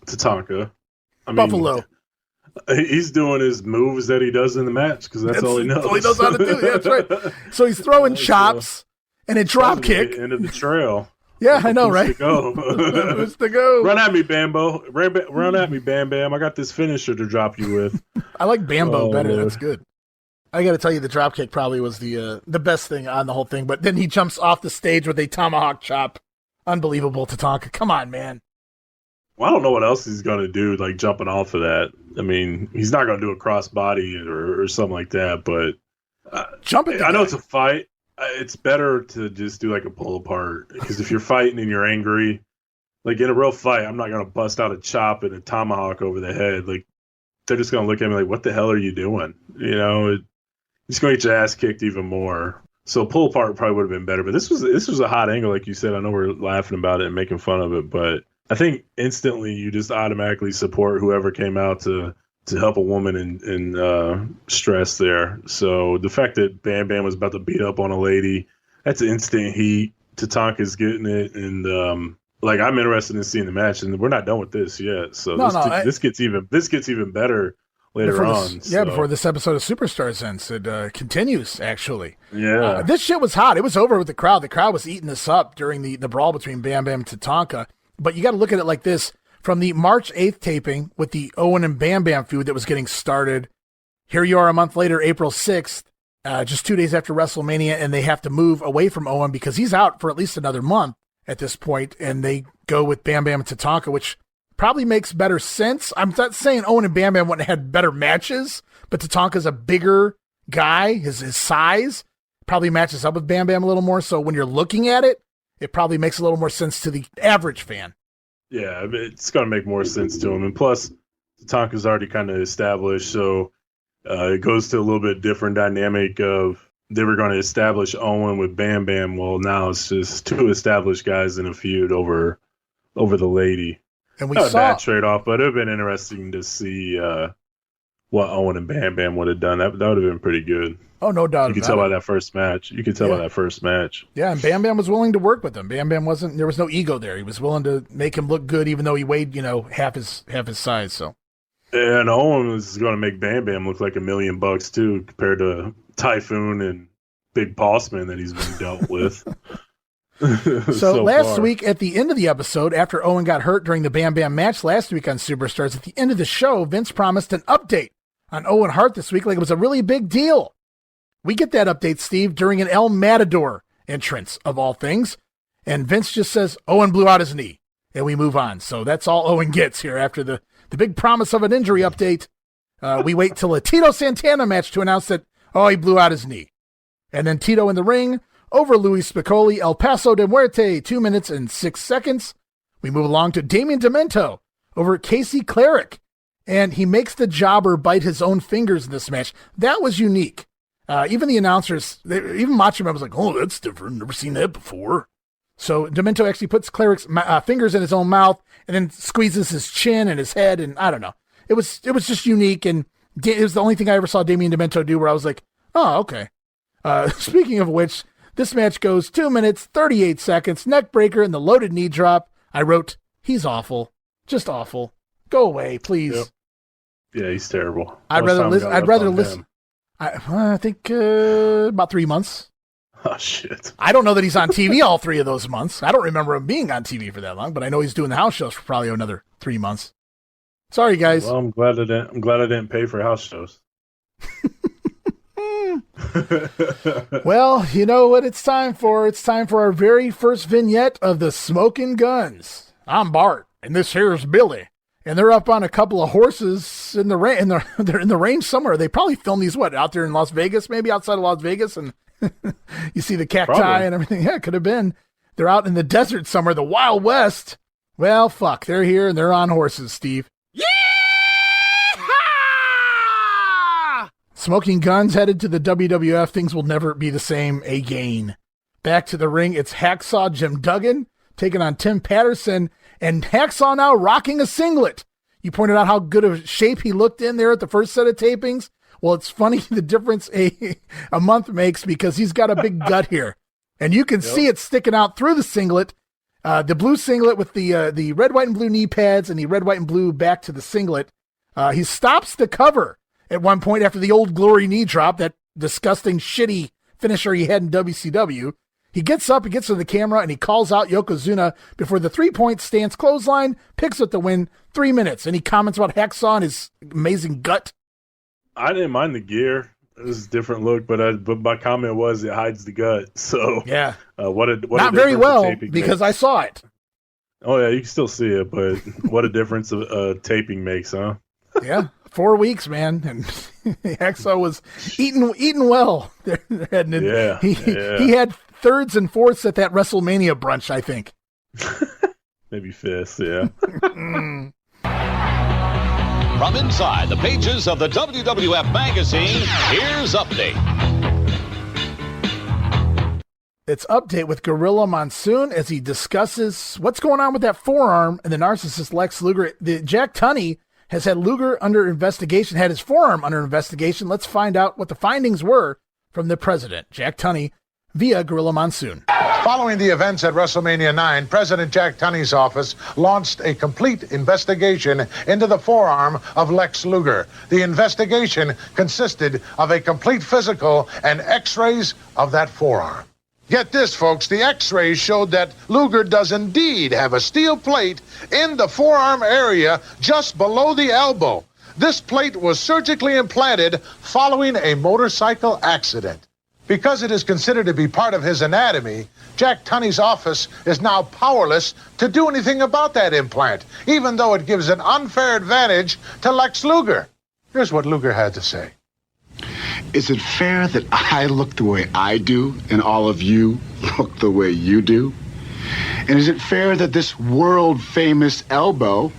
Tatanka. Buffalo. He's doing his moves that he does in the match because that's all he knows. All he knows how to do. Yeah, that's right. So he's throwing chops and a drop kick. End of the trail. Yeah, I know, right? To go. Who's to go? Run at me, Bambo. Run at me, Bam Bam. I got this finisher to drop you with. I like Bambo better. Lord. That's good. I got to tell you, the drop kick probably was the best thing on the whole thing. But then he jumps off the stage with a tomahawk chop. Unbelievable, Tatanka. Come on, man. Well, I don't know what else he's going to do, like jumping off of that. I mean, he's not going to do a crossbody or something like that, but I know it's a fight. It's better to just do like a pull apart because if you're fighting and you're angry, like in a real fight, I'm not going to bust out a chop and a tomahawk over the head. Like they're just going to look at me like, what the hell are you doing? You know, it's going to get your ass kicked even more. So pull apart probably would have been better, but this was a hot angle, like you said. I know we're laughing about it and making fun of it, but I think instantly you just automatically support whoever came out to help a woman in stress there. So the fact that Bam Bam was about to beat up on a lady, that's instant heat. Tatanka's getting it, and I'm interested in seeing the match, and we're not done with this yet. So this gets even better later on. Before this episode of Superstars ends, it continues actually. Yeah, this shit was hot. It was over with the crowd. The crowd was eating this up during the brawl between Bam Bam and Tatanka. But you got to look at it like this. From the March 8th taping with the Owen and Bam Bam feud that was getting started, here you are a month later, April 6th, just 2 days after WrestleMania, and they have to move away from Owen because he's out for at least another month at this point, and they go with Bam Bam and Tatanka, which probably makes better sense. I'm not saying Owen and Bam Bam wouldn't have had better matches, but Tatanka's a bigger guy. His size probably matches up with Bam Bam a little more, so when you're looking at it, it probably makes a little more sense to the average fan. Yeah, it's going to make more sense to him. And plus, Tatanka's already kind of established, so it goes to a little bit different dynamic of they were going to establish Owen with Bam Bam. Well, now it's just two established guys in a feud over the lady. And we saw a bad trade-off, but it would have been interesting to see what Owen and Bam Bam would have done. That would have been pretty good. Oh, no doubt. You could tell by that first match. Yeah, and Bam Bam was willing to work with him. Bam Bam there was no ego there. He was willing to make him look good, even though he weighed, half his size. So. And Owen was going to make Bam Bam look like $1 million too, compared to Typhoon and Big Bossman that he's been dealt with. So last week at the end of the episode, after Owen got hurt during the Bam Bam match last week on Superstars, at the end of the show, Vince promised an update on Owen Hart this week like it was a really big deal. We get that update, Steve, during an El Matador entrance, of all things. And Vince just says, Owen blew out his knee. And we move on. So that's all Owen gets here after the big promise of an injury update. We wait till a Tito Santana match to announce that, he blew out his knee. And then Tito in the ring over Luis Spicolli, El Paso de Muerte, 2 minutes and 6 seconds. We move along to Damien Demento over Casey Cleric. And he makes the jobber bite his own fingers in this match. That was unique. Even the announcers, even Macho Man was like, oh, that's different. Never seen that before. So Demento actually puts Cleric's fingers in his own mouth and then squeezes his chin and his head. And I don't know. It was just unique. And it was the only thing I ever saw Damien Demento do where I was like, oh, okay. Speaking of which, this match goes 2 minutes, 38 seconds, neck breaker and the loaded knee drop. I wrote, he's awful. Just awful. Go away, please. Yep. Yeah, he's terrible. I'd rather listen. I think about 3 months. Oh, shit. I don't know that he's on TV all 3 of those months. I don't remember him being on TV for that long, but I know he's doing the house shows for probably another 3 months. Sorry, guys. Well, I'm glad I didn't pay for house shows. Well, you know what it's time for? It's time for our very first vignette of the Smoking Guns. I'm Bart, and this here's Billy. And they're up on a couple of horses in the rain. They're in the range somewhere. They probably filmed these out there in Las Vegas, maybe outside of Las Vegas, and you see the cacti probably. And everything. Yeah, it could have been. They're out in the desert somewhere, the Wild West. Well, fuck, they're here and they're on horses, Steve. Yeah! Smoking Guns headed to the WWF. Things will never be the same again. Back to the ring, it's Hacksaw Jim Duggan taking on Tim Patterson, and Hacksaw now rocking a singlet. You pointed out how good of shape he looked in there at the first set of tapings. Well, it's funny the difference a month makes because he's got a big gut here. And you can see it sticking out through the singlet. The blue singlet with the red, white, and blue knee pads and the red, white, and blue back to the singlet. He stops the cover at one point after the Old Glory knee drop, that disgusting, shitty finisher he had in WCW. He gets up, he gets to the camera, and he calls out Yokozuna before the 3-point stance clothesline, picks up the win, 3 minutes. And he comments about Hacksaw and his amazing gut. I didn't mind the gear. It was a different look, but my comment was it hides the gut. So yeah, what not very well because I saw it. Oh yeah, you can still see it, but what a difference taping makes, huh? Yeah, 4 weeks, man, and Hacksaw was eating well. He had thirds and fourths at that WrestleMania brunch, I think. Maybe fifths, yeah. From inside the pages of the WWF magazine, here's Update. It's Update with Gorilla Monsoon as he discusses what's going on with that forearm and the narcissist Lex Luger. Jack Tunney has had Luger under investigation, had his forearm under investigation. Let's find out what the findings were from the president, Jack Tunney, via Gorilla Monsoon. Following the events at WrestleMania 9, President Jack Tunney's office launched a complete investigation into the forearm of Lex Luger. The investigation consisted of a complete physical and x-rays of that forearm. Get this, folks, the x-rays showed that Luger does indeed have a steel plate in the forearm area just below the elbow. This plate was surgically implanted following a motorcycle accident. Because it is considered to be part of his anatomy, Jack Tunney's office is now powerless to do anything about that implant, even though it gives an unfair advantage to Lex Luger. Here's what Luger had to say. Is it fair that I look the way I do and all of you look the way you do? And is it fair that this world-famous elbow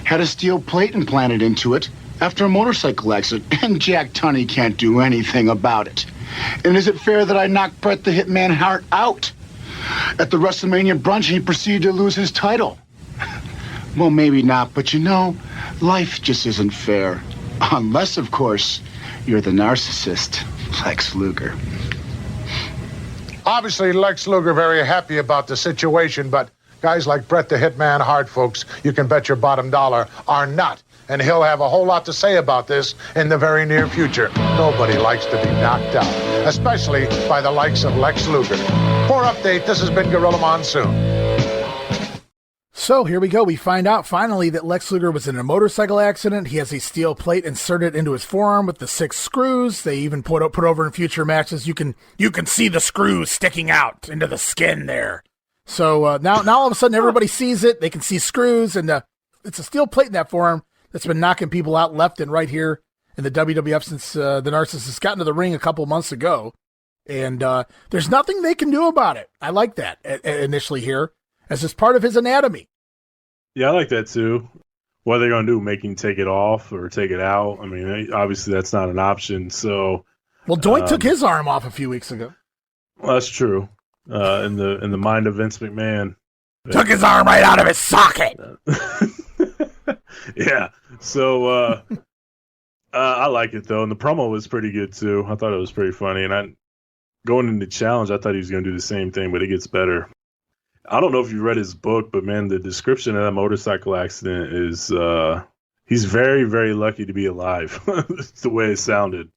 had a steel plate implanted into it after a motorcycle accident and Jack Tunney can't do anything about it? And is it fair that I knocked Bret the Hitman Hart out at the WrestleMania brunch and he proceeded to lose his title? Well, maybe not, but you know, life just isn't fair. Unless, of course, you're the narcissist, Lex Luger. Obviously, Lex Luger very happy about the situation, but guys like Bret the Hitman Hart, folks, you can bet your bottom dollar, are not. And he'll have a whole lot to say about this in the very near future. Nobody likes to be knocked out, especially by the likes of Lex Luger. For Update, this has been Gorilla Monsoon. So here we go. We find out finally that Lex Luger was in a motorcycle accident. He has a steel plate inserted into his forearm with the 6 screws. They even put over in future matches. You can see the screws sticking out into the skin there. So now all of a sudden everybody sees it. They can see screws, and it's a steel plate in that forearm that's been knocking people out left and right here in the WWF since the narcissist got into the ring a couple months ago. And there's nothing they can do about it. I like that initially here, as it's part of his anatomy. Yeah, I like that too. What are they going to do? Make him take it off or take it out? I mean, obviously that's not an option. So, well, Doink took his arm off a few weeks ago. Well, that's true. In the mind of Vince McMahon, took his arm right out of his socket. Yeah. So I like it though, and the promo was pretty good too. I thought it was pretty funny, and going into the challenge, I thought he was going to do the same thing, but it gets better. I don't know if you read his book, but man, the description of that motorcycle accident is he's very, very lucky to be alive. It's the way it sounded.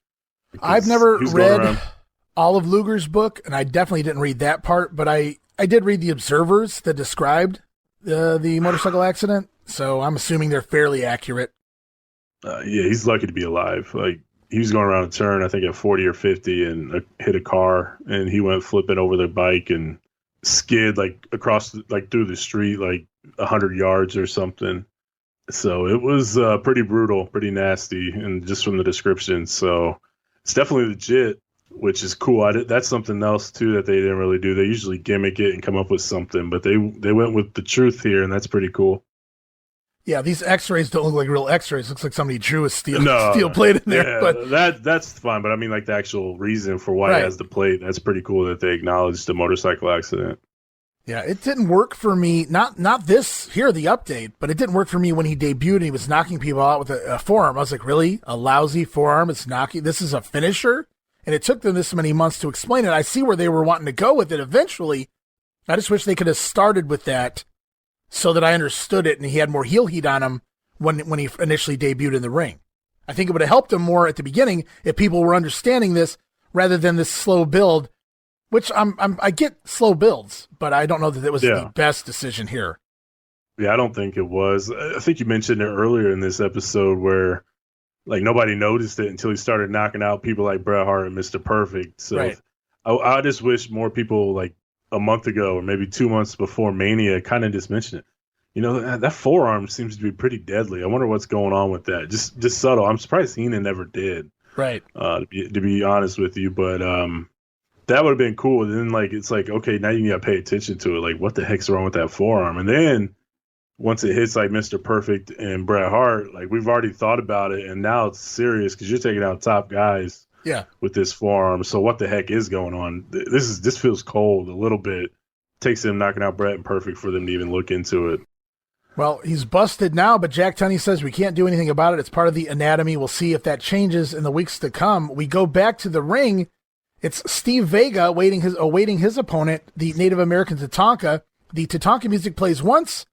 I've never read all of Luger's book, and I definitely didn't read that part, but I did read the observers that described the motorcycle accident, so I'm assuming they're fairly accurate. Yeah, he's lucky to be alive. Like, he was going around a turn, I think at 40 or 50, and hit a car, and he went flipping over the bike and skid across through the street 100 yards or something. So it was pretty brutal, pretty nasty, and just from the description. So it's definitely legit, which is cool. That's something else too that they didn't really do. They usually gimmick it and come up with something, but they went with the truth here, and that's pretty cool. Yeah, these X-rays don't look like real X-rays. Looks like somebody drew a steel plate in there. Yeah, but that's fine. But I mean, like the actual reason for why he has the plate, that's pretty cool that they acknowledged the motorcycle accident. Yeah, it didn't work for me. Not this here, the update, but it didn't work for me when he debuted and he was knocking people out with a forearm. I was like, really? A lousy forearm? It's knocking. This is a finisher? And it took them this many months to explain it. I see where they were wanting to go with it eventually. I just wish they could have started with that so that I understood it and he had more heel heat on him when he initially debuted in the ring. I think it would have helped him more at the beginning if people were understanding this rather than this slow build. Which I get slow builds, but I don't know that it was the best decision here. Yeah, I don't think it was. I think you mentioned it earlier in this episode where like nobody noticed it until he started knocking out people like Bret Hart and Mr. Perfect. So I just wish more people like a month ago or maybe 2 months before Mania kind of just mentioned it. You know, that forearm seems to be pretty deadly. I wonder what's going on with that. Just subtle. I'm surprised Heenan never did. Right. To be honest with you, but that would have been cool. And then, like, it's like, okay, now you got to pay attention to it. Like, what the heck's wrong with that forearm? And then once it hits, like, Mr. Perfect and Bret Hart, like, we've already thought about it, and now it's serious because you're taking out top guys with this forearm. So what the heck is going on? This feels cold a little bit. Takes them knocking out Bret and Perfect for them to even look into it. Well, he's busted now, but Jack Tunney says we can't do anything about it. It's part of the anatomy. We'll see if that changes in the weeks to come. We go back to the ring. It's Steve Vega awaiting his opponent, the Native American Tatanka. The Tatanka music plays once,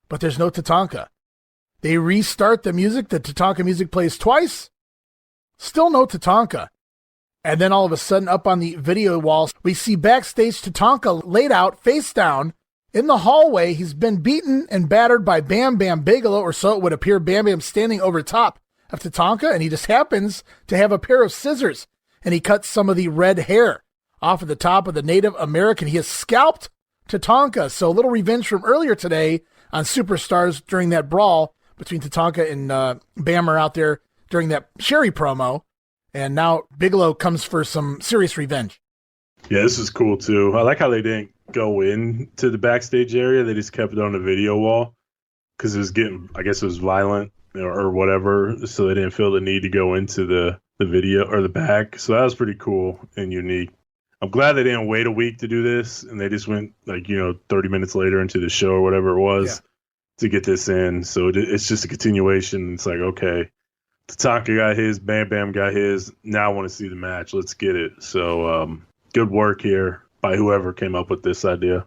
but there's no Tatanka. They restart the music. The Tatanka music plays twice. Still no Tatanka. And then all of a sudden, up on the video wall, we see backstage Tatanka laid out, face down, in the hallway. He's been beaten and battered by Bam Bam Bigelow, or so it would appear. Bam Bam standing over top of Tatanka, and he just happens to have a pair of scissors. And he cuts some of the red hair off of the top of the Native American. He has scalped Tatanka. So a little revenge from earlier today on Superstars during that brawl between Tatanka and Bammer out there during that Sherri promo. And now Bigelow comes for some serious revenge. Yeah, this is cool, too. I like how they didn't go into the backstage area. They just kept it on the video wall because it was getting, I guess it was violent or whatever. So they didn't feel the need to go into the video or the back. So that was pretty cool and unique. I'm glad they didn't wait a week to do this and they just went 30 minutes later into the show or whatever it was to get this in. So it's just a continuation. It's like, okay, Tatanka got his, Bam Bam got his. Now I want to see the match. Let's get it. So good work here by whoever came up with this idea.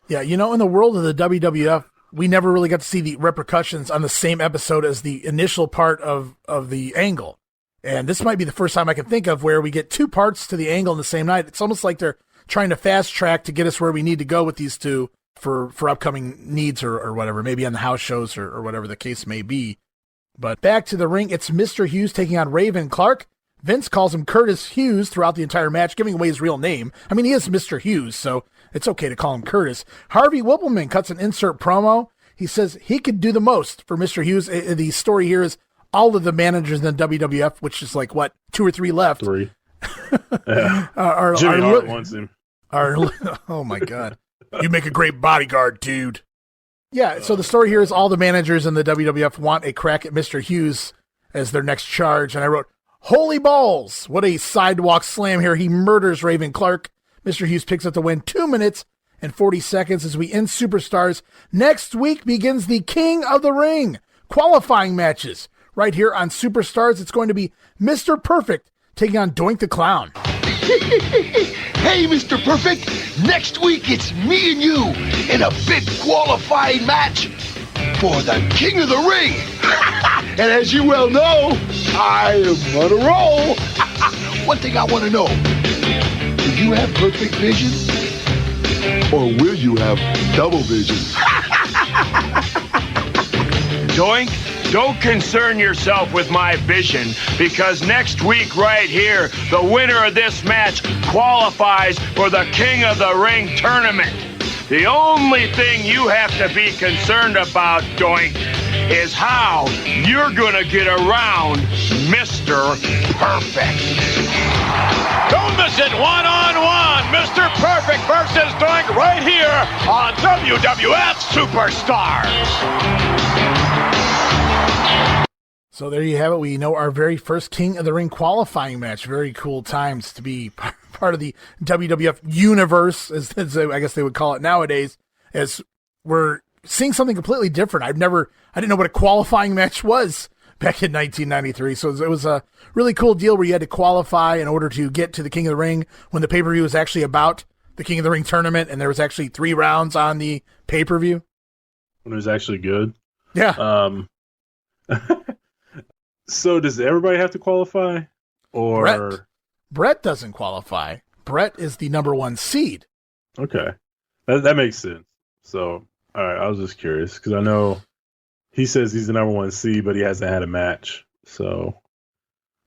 Yeah, in the world of the WWF, we never really got to see the repercussions on the same episode as the initial part of the angle. And this might be the first time I can think of where we get two parts to the angle in the same night. It's almost like they're trying to fast track to get us where we need to go with these two for upcoming needs or whatever, maybe on the house shows or whatever the case may be. But back to the ring, it's Mr. Hughes taking on Raven Clark. Vince calls him Curtis Hughes throughout the entire match, giving away his real name. I mean, he is Mr. Hughes, so it's okay to call him Curtis. Harvey Whippleman cuts an insert promo. He says he could do the most for Mr. Hughes. The story here is all of the managers in the WWF, which is like, 2 or 3 left. 3. Yeah. Jimmy Hart wants him. Oh, my God. You make a great bodyguard, dude. Yeah, so the story here is all the managers in the WWF want a crack at Mr. Hughes as their next charge. And I wrote, holy balls, what a sidewalk slam here. He murders Raven Clark. Mr. Hughes picks up the win 2 minutes and 40 seconds as we end Superstars. Next week begins the King of the Ring qualifying matches. Right here on Superstars, it's going to be Mr. Perfect taking on Doink the Clown. Hey, Mr. Perfect, next week it's me and you in a big qualifying match for the King of the Ring. And as you well know, I am on a roll. One thing I want to know, do you have perfect vision? Or will you have double vision? Doink, don't concern yourself with my vision, because next week right here, the winner of this match qualifies for the King of the Ring tournament. The only thing you have to be concerned about, Doink, is how you're going to get around Mr. Perfect. Don't miss it, one-on-one, Mr. Perfect versus Doink right here on WWF Superstars. So there you have it. We know our very first King of the Ring qualifying match. Very cool times to be part of the WWF universe, as I guess they would call it nowadays, as we're seeing something completely different. I didn't know what a qualifying match was back in 1993. So it was a really cool deal where you had to qualify in order to get to the King of the Ring when the pay-per-view was actually about the King of the Ring tournament, and there was actually 3 rounds on the pay-per-view. When it was actually good. Yeah. So does everybody have to qualify? Or Brett doesn't qualify. Brett is the number 1 seed. Okay. That makes sense. So, all right, I was just curious because I know he says he's the number 1 seed, but he hasn't had a match. So,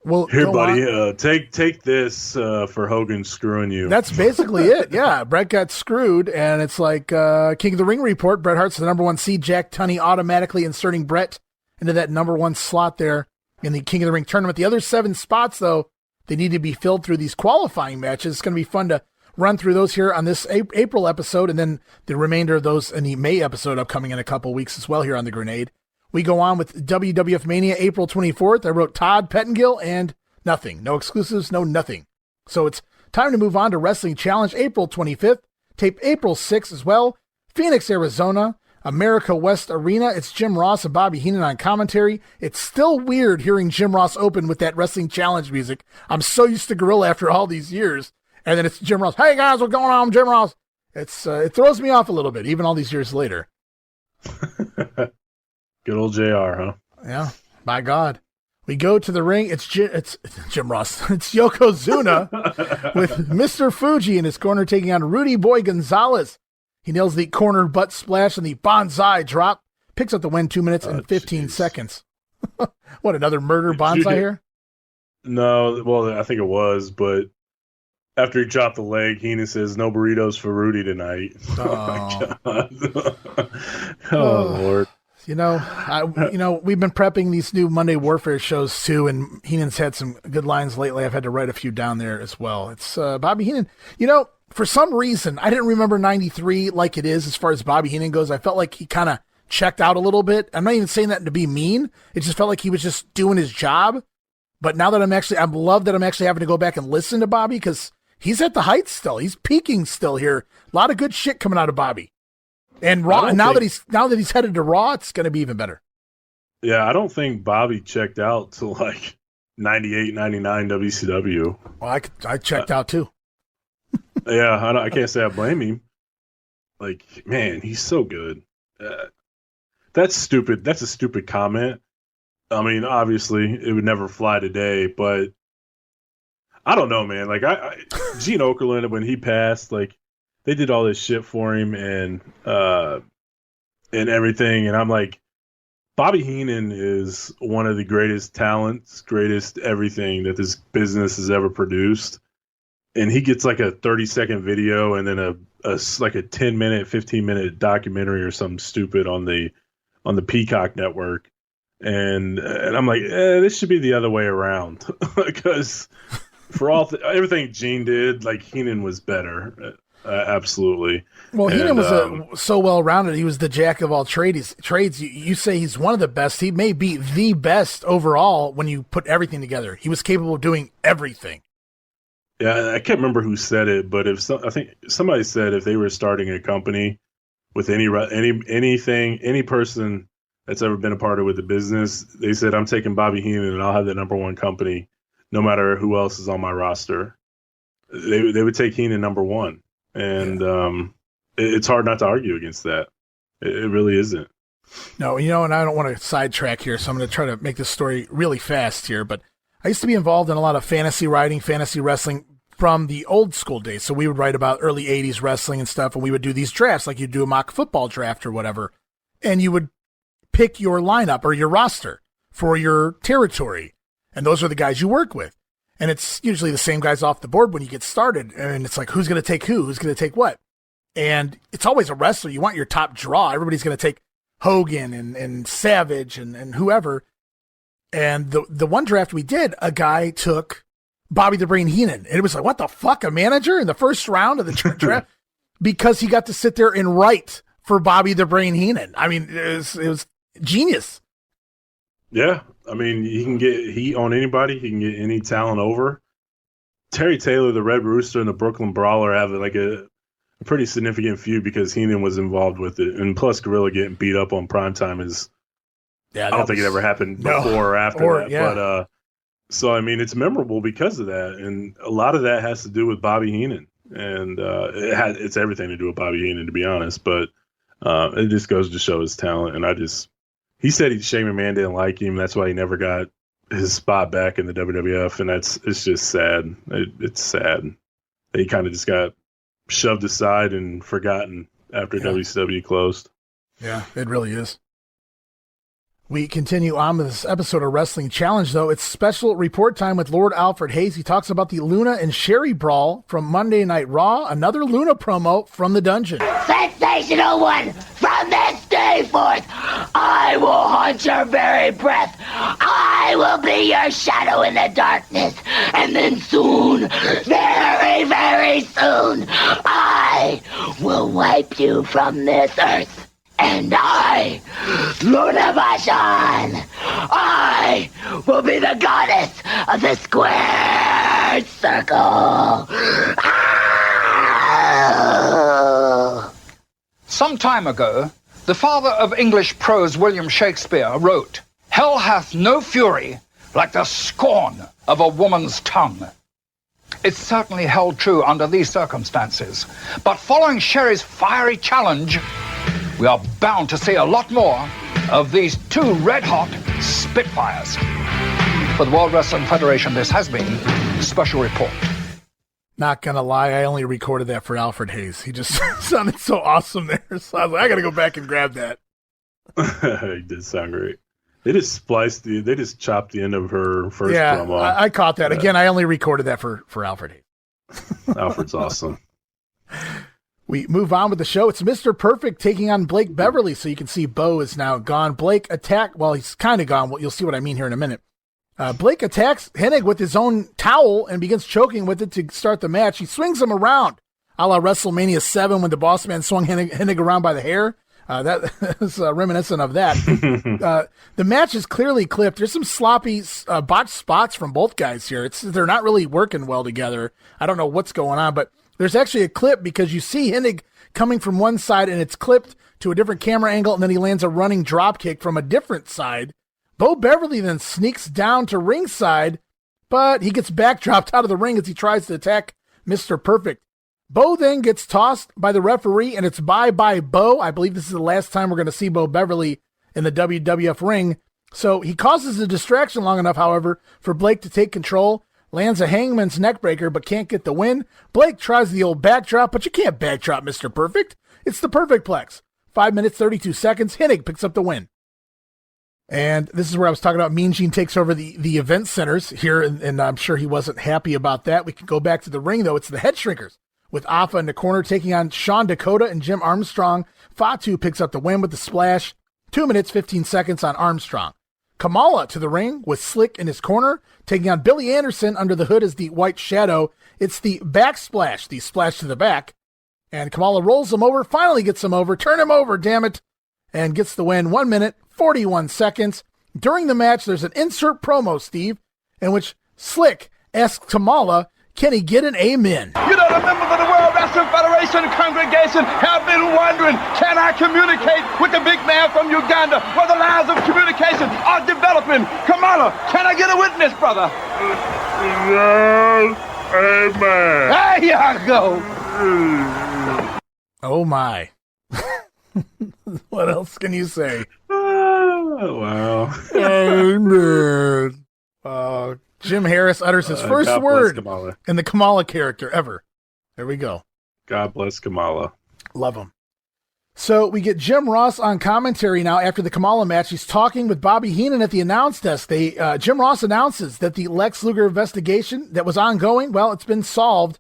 well, here, buddy, take this for Hogan screwing you. That's basically it. Yeah, Brett got screwed, and it's like King of the Ring report. Bret Hart's the number 1 seed. Jack Tunney automatically inserting Brett into that number 1 slot there in the King of the Ring tournament. The other 7 spots, though, they need to be filled through these qualifying matches. It's going to be fun to run through those here on this April episode, and then the remainder of those in the May episode upcoming in a couple weeks as well here on The Grenade. We go on with WWF Mania April 24th. I wrote Todd Pettengill and nothing. No exclusives, no nothing. So it's time to move on to Wrestling Challenge April 25th. Tape April 6th as well. Phoenix, Arizona. America West Arena. It's Jim Ross and Bobby Heenan on commentary. It's still weird hearing Jim Ross open with that Wrestling Challenge music. I'm so used to Gorilla after all these years. And then it's Jim Ross. Hey guys, what's going on? I'm Jim Ross. It throws me off a little bit, even all these years later. Good old JR, huh? Yeah, by God. We go to the ring. It's Jim Ross. It's Yokozuna with Mr. Fuji in his corner taking on Rudy Boy Gonzalez. He nails the corner butt splash and the bonsai drop. Picks up the win 2 minutes and 15 seconds. What, another murder bonsai here? No, well, I think it was, but after he dropped the leg, Heenan says, "No burritos for Rudy tonight." Oh, my God. Oh, Lord. We've been prepping these new Monday Warfare shows too, and Heenan's had some good lines lately. I've had to write a few down there as well. It's Bobby Heenan. For some reason, I didn't remember 93 like it is as far as Bobby Heenan goes. I felt like he kind of checked out a little bit. I'm not even saying that to be mean. It just felt like he was just doing his job. But now that I love that I'm actually having to go back and listen to Bobby because he's at the heights still. He's peaking still here. A lot of good shit coming out of Bobby. And Raw, now that he's headed to Raw, it's going to be even better. Yeah, I don't think Bobby checked out till like 98, 99 WCW. Well, I checked out too. Yeah, I can't say I blame him. Like, man, he's so good. That's stupid. That's a stupid comment. I mean, obviously, it would never fly today, but I don't know, man. Like, Gene Okerlund, when he passed, like, they did all this shit for him and everything, and I'm like, Bobby Heenan is one of the greatest talents, greatest everything that this business has ever produced. And he gets like a 30-second video and then a 10-minute, 15-minute documentary or something stupid on the Peacock network. And I'm like, this should be the other way around because for everything Gene did, like Heenan was better. Absolutely. Well, Heenan was so well-rounded. He was the jack of all trades. You say he's one of the best. He may be the best overall when you put everything together. He was capable of doing everything. Yeah, I can't remember who said it, but I think somebody said if they were starting a company with any person that's ever been a part of the business, they said, I'm taking Bobby Heenan and I'll have the number 1 company no matter who else is on my roster. They would take Heenan number 1. And it's hard not to argue against that. It really isn't. No, and I don't want to sidetrack here, so I'm going to try to make this story really fast here, but I used to be involved in a lot of fantasy writing, fantasy wrestling from the old school days. So we would write about early 80s wrestling and stuff, and we would do these drafts like you'd do a mock football draft or whatever. And you would pick your lineup or your roster for your territory. And those are the guys you work with. And it's usually the same guys off the board when you get started. And it's like, who's going to take who? Who's going to take what? And it's always a wrestler. You want your top draw. Everybody's going to take Hogan and Savage and whoever. And the one draft we did, a guy took Bobby the Brain Heenan. And it was like, what the fuck? A manager in the first round of the draft? Because he got to sit there and write for Bobby the Brain Heenan. I mean, it was genius. Yeah. I mean, he can get heat on anybody. He can get any talent over. Terry Taylor, the Red Rooster, and the Brooklyn Brawler have like a pretty significant feud because Heenan was involved with it. And plus, Gorilla getting beat up on primetime is, I don't think it ever happened before or after that. Yeah. But so, I mean, it's memorable because of that. And a lot of that has to do with Bobby Heenan. And it's everything to do with Bobby Heenan, to be honest. But it just goes to show his talent. And he said Shane McMahon didn't like him. That's why he never got his spot back in the WWF. And it's just sad. It's sad. He kind of just got shoved aside and forgotten after WCW closed. Yeah, it really is. We continue on with this episode of Wrestling Challenge, though. It's special report time with Lord Alfred Hayes. He talks about the Luna and Sherri brawl from Monday Night Raw, another Luna promo from the dungeon. Sensational one! From this day forth, I will haunt your very breath. I will be your shadow in the darkness. And then soon, very, very soon, I will wipe you from this earth. And I, Luna Vachon, I will be the goddess of the squared circle. Ah! Some time ago, the father of English prose, William Shakespeare, wrote, "Hell hath no fury like the scorn of a woman's tongue." It's certainly held true under these circumstances. But following Sherri's fiery challenge, we are bound to see a lot more of these two red-hot Spitfires. For the World Wrestling Federation, this has been a special report. Not gonna lie, I only recorded that for Alfred Hayes. He just sounded so awesome there. So I was like, I gotta go back and grab that. He did sound great. They just chopped the end of her first promo. I caught that. Again, I only recorded that for Alfred Hayes. Alfred's awesome. We move on with the show. It's Mr. Perfect taking on Blake Beverly. So you can see Bo is now gone. Blake he's kind of gone. Well, you'll see what I mean here in a minute. Blake attacks Hennig with his own towel and begins choking with it to start the match. He swings him around, a la WrestleMania 7 when the Boss Man swung Hennig around by the hair. That is reminiscent of that. The match is clearly clipped. There's some sloppy botched spots from both guys here. They're not really working well together. I don't know what's going on, but there's actually a clip because you see Hennig coming from one side and it's clipped to a different camera angle, and then he lands a running drop kick from a different side. Bo Beverly then sneaks down to ringside, but he gets backdropped out of the ring as he tries to attack Mr. Perfect. Bo then gets tossed by the referee, and it's bye-bye Bo. I believe this is the last time we're going to see Bo Beverly in the WWF ring. So he causes a distraction long enough, however, for Blake to take control. Lands a hangman's neckbreaker, but can't get the win. Blake tries the old backdrop, but you can't backdrop Mr. Perfect. It's the Perfect Plex. 5 minutes, 32 seconds. Hennig picks up the win. And this is where I was talking about Mean Gene takes over the event centers here, and I'm sure he wasn't happy about that. We can go back to the ring, though. It's the Head Shrinkers, with Afa in the corner taking on Sean Dakota and Jim Armstrong. Fatu picks up the win with the splash. 2 minutes, 15 seconds on Armstrong. Kamala to the ring with Slick in his corner, taking on Billy Anderson under the hood as the White Shadow. It's the backsplash, the splash to the back. And Kamala rolls him over, finally gets him over. Turn him over, damn it. And gets the win. 1 minute, 41 seconds. During the match, there's an insert promo, Steve, in which Slick asks Kamala, can he get an amen? You know, the members of the World Wrestling Federation congregation have been wondering, can I communicate with the big man from Uganda where the lines of communication are developing? Kamala, can I get a witness, brother? Yes, amen. There you go. Oh, my. What else can you say? Oh, wow. Amen. Jim Harris utters his first God word Kamala. in the Kamala character ever. There we go. God bless Kamala. Love him. So we get Jim Ross on commentary now after the Kamala match. He's talking with Bobby Heenan at the announce desk. Jim Ross announces that the Lex Luger investigation that was ongoing, well, it's been solved.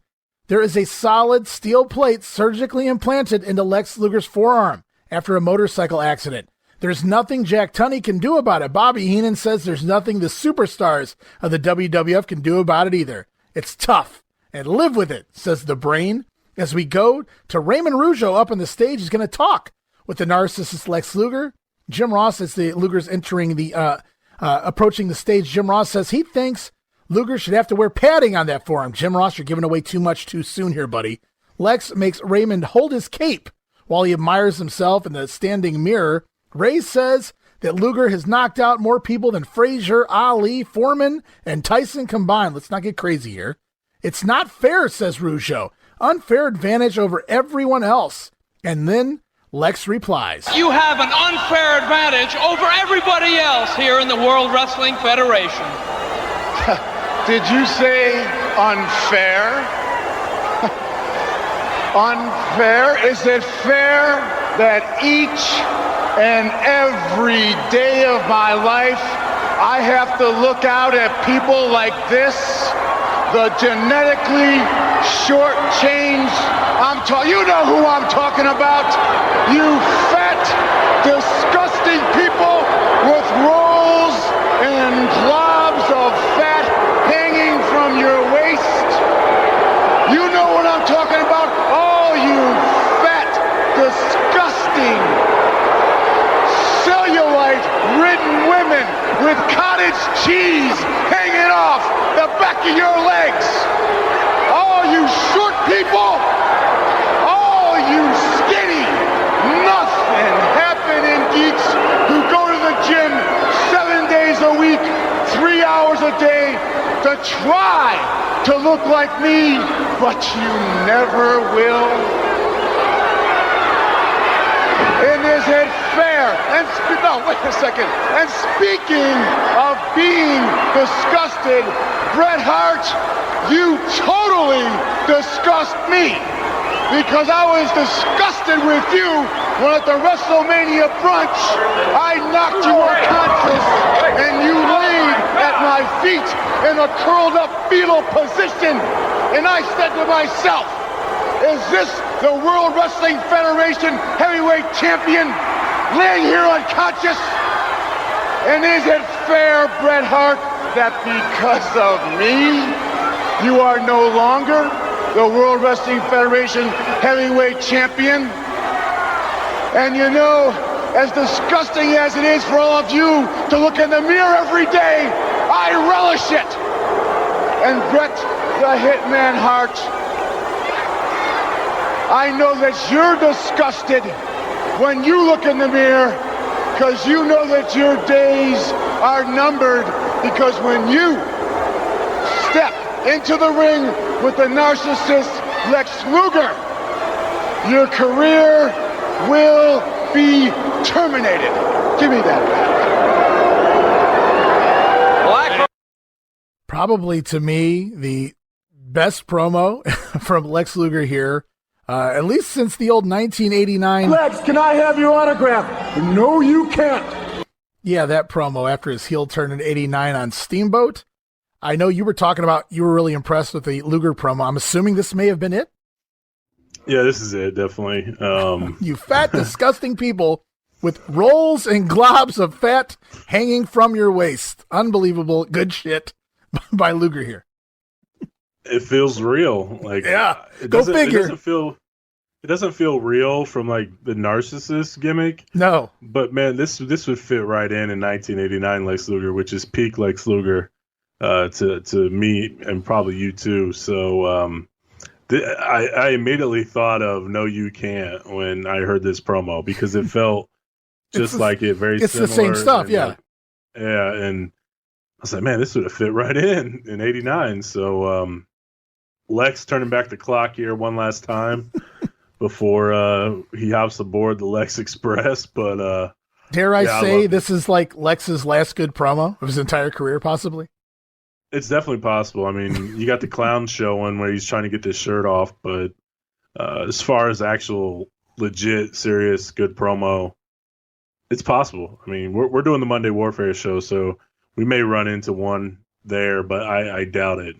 There is a solid steel plate surgically implanted into Lex Luger's forearm after a motorcycle accident. There's nothing Jack Tunney can do about it. Bobby Heenan says there's nothing the superstars of the WWF can do about it either. It's tough, and live with it, says the Brain. As we go to Raymond Rougeau up on the stage, he's going to talk with the narcissist Lex Luger. Jim Ross, as the Luger's entering the Approaching the stage, Jim Ross says he thinks Luger should have to wear padding on that forearm. Jim Ross, you're giving away too much too soon here, buddy. Lex makes Raymond hold his cape while he admires himself in the standing mirror. Ray says that Luger has knocked out more people than Frazier, Ali, Foreman, and Tyson combined. Let's not get crazy here. It's not fair, says Rougeau. Unfair advantage over everyone else. And then Lex replies, you have an unfair advantage over everybody else here in the World Wrestling Federation. Did you say unfair? Unfair? Is it fair that each and every day of my life I have to look out at people like this? The genetically short-changed, you know who I'm talking about. You fat, disgusting people with rolls and globs of fat hanging from your waist. You know what I'm talking about? Oh, you fat, disgusting, cellulite-ridden women with cottage cheese hanging off the back of your legs. Oh, you short people. Oh, you skinny, nothing happening geeks who go to the gym 7 days a week, 3 hours a day to try to look like me, but you never will. And is it fair? No, wait a second. And speaking of being disgusted, Bret Hart, you totally disgust me. Because I was disgusted with you when at the WrestleMania brunch, I knocked you unconscious and you laid at my feet in a curled up fetal position. And I said to myself, is this the World Wrestling Federation heavyweight champion laying here unconscious? And is it fair, Bret Hart, that because of me, you are no longer the World Wrestling Federation heavyweight champion? And you know, as disgusting as it is for all of you to look in the mirror every day, I relish it. And Bret the Hitman Hart, I know that you're disgusted when you look in the mirror, because you know that your days are numbered, because when you step into the ring with the narcissist Lex Luger, your career will be terminated. Give me that back. Probably to me, the best promo from Lex Luger here, at least since the old 1989. Lex, can I have your autograph? No, you can't. Yeah, that promo after his heel turn in 89 on Steamboat. I know you were talking about, you were really impressed with the Luger promo. I'm assuming this may have been it? Yeah, this is it, definitely. You fat, disgusting people with rolls and globs of fat hanging from your waist. Unbelievable. Good shit by Luger here. It feels real. Like, yeah, go figure. It doesn't feel real from like the narcissist gimmick. No. But man, this would fit right in 1989 Lex Luger, which is peak Lex Luger to me and probably you too. So I immediately thought of No You Can't when I heard this promo, because it felt just like it, very it's similar. The same stuff, yeah. Yeah, and I was like, man, this would have fit right in 89. So Lex turning back the clock here one last time before he hops aboard the Lex Express. But dare I say this is like Lex's last good promo of his entire career, possibly? It's definitely possible. I mean, you got the clown showing where he's trying to get this shirt off, but as far as actual legit, serious, good promo, it's possible. I mean, we're doing the Monday Warfare show, so we may run into one there, but I doubt it.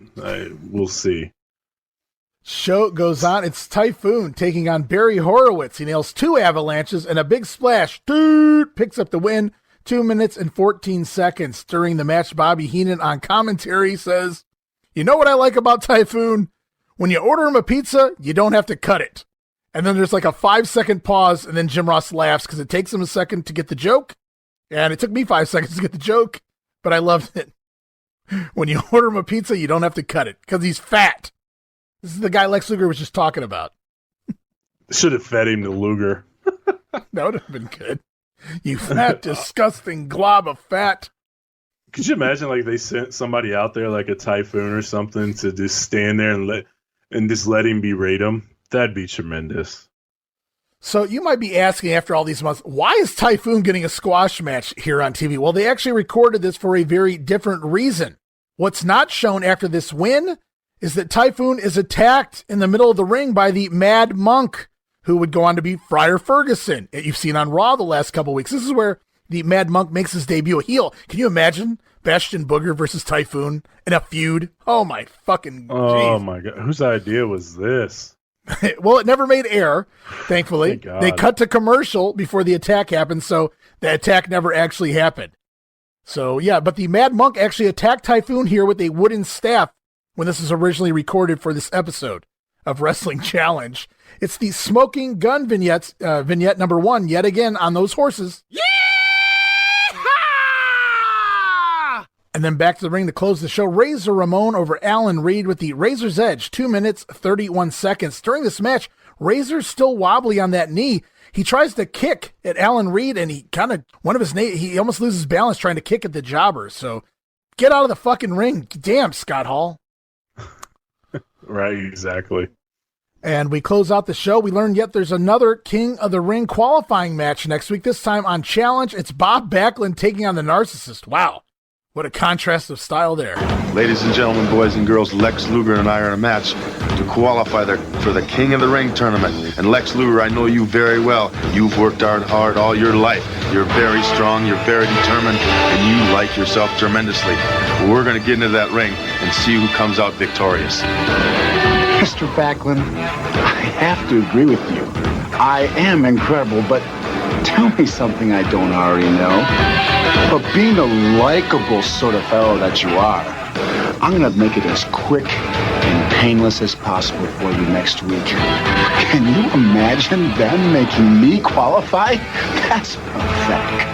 We'll see. Show goes on. It's Typhoon taking on Barry Horowitz. He nails 2 avalanches and a big splash. Dude picks up the win. 2 minutes and 14 seconds. During the match, Bobby Heenan on commentary says, you know what I like about Typhoon? When you order him a pizza, you don't have to cut it. And then there's like a 5-second pause, and then Jim Ross laughs because it takes him a second to get the joke. And it took me 5 seconds to get the joke. but I loved it. When you order him a pizza, you don't have to cut it because he's fat. This is the guy Lex Luger was just talking about. Should have fed him to Luger. That would have been good. You fat, disgusting glob of fat. Could you imagine, like, they sent somebody out there, like a Typhoon or something, to just stand there and just let him berate him? That'd be tremendous. So you might be asking after all these months, why is Typhoon getting a squash match here on TV? Well, they actually recorded this for a very different reason. What's not shown after this win is that Typhoon is attacked in the middle of the ring by the Mad Monk, who would go on to be Friar Fergusson. You've seen on Raw the last couple weeks. This is where the Mad Monk makes his debut, a heel. Can you imagine Bastion Booger versus Typhoon in a feud? Oh my fucking Oh geez. my God. Whose idea was this? Well, it never made air, thankfully. Thank God. They cut to commercial before the attack happened, so the attack never actually happened. So, yeah, but the Mad Monk actually attacked Typhoon here with a wooden staff when this was originally recorded for this episode of Wrestling Challenge. It's the Smoking Gun vignette number 1, yet again on those horses. Yeah! And then back to the ring to close the show. Razor Ramon over Alan Reed with the Razor's Edge, 2 minutes, 31 seconds. During this match, Razor's still wobbly on that knee. He tries to kick at Alan Reed, and he he almost loses balance trying to kick at the jobber. So get out of the fucking ring. Damn, Scott Hall. Right, exactly. And we close out the show. We learn yet there's another King of the Ring qualifying match next week, this time on Challenge. It's Bob Backlund taking on the Narcissist. Wow. What a contrast of style there. Ladies and gentlemen, boys and girls, Lex Luger and I are in a match to qualify for the King of the Ring tournament. And Lex Luger, I know you very well. You've worked hard all your life. You're very strong, you're very determined, and you like yourself tremendously. We're going to get into that ring and see who comes out victorious. Mr. Backlund, I have to agree with you. I am incredible, but tell me something I don't already know. But being a likable sort of fellow that you are, I'm going to make it as quick and painless as possible for you next week. Can you imagine them making me qualify? That's pathetic.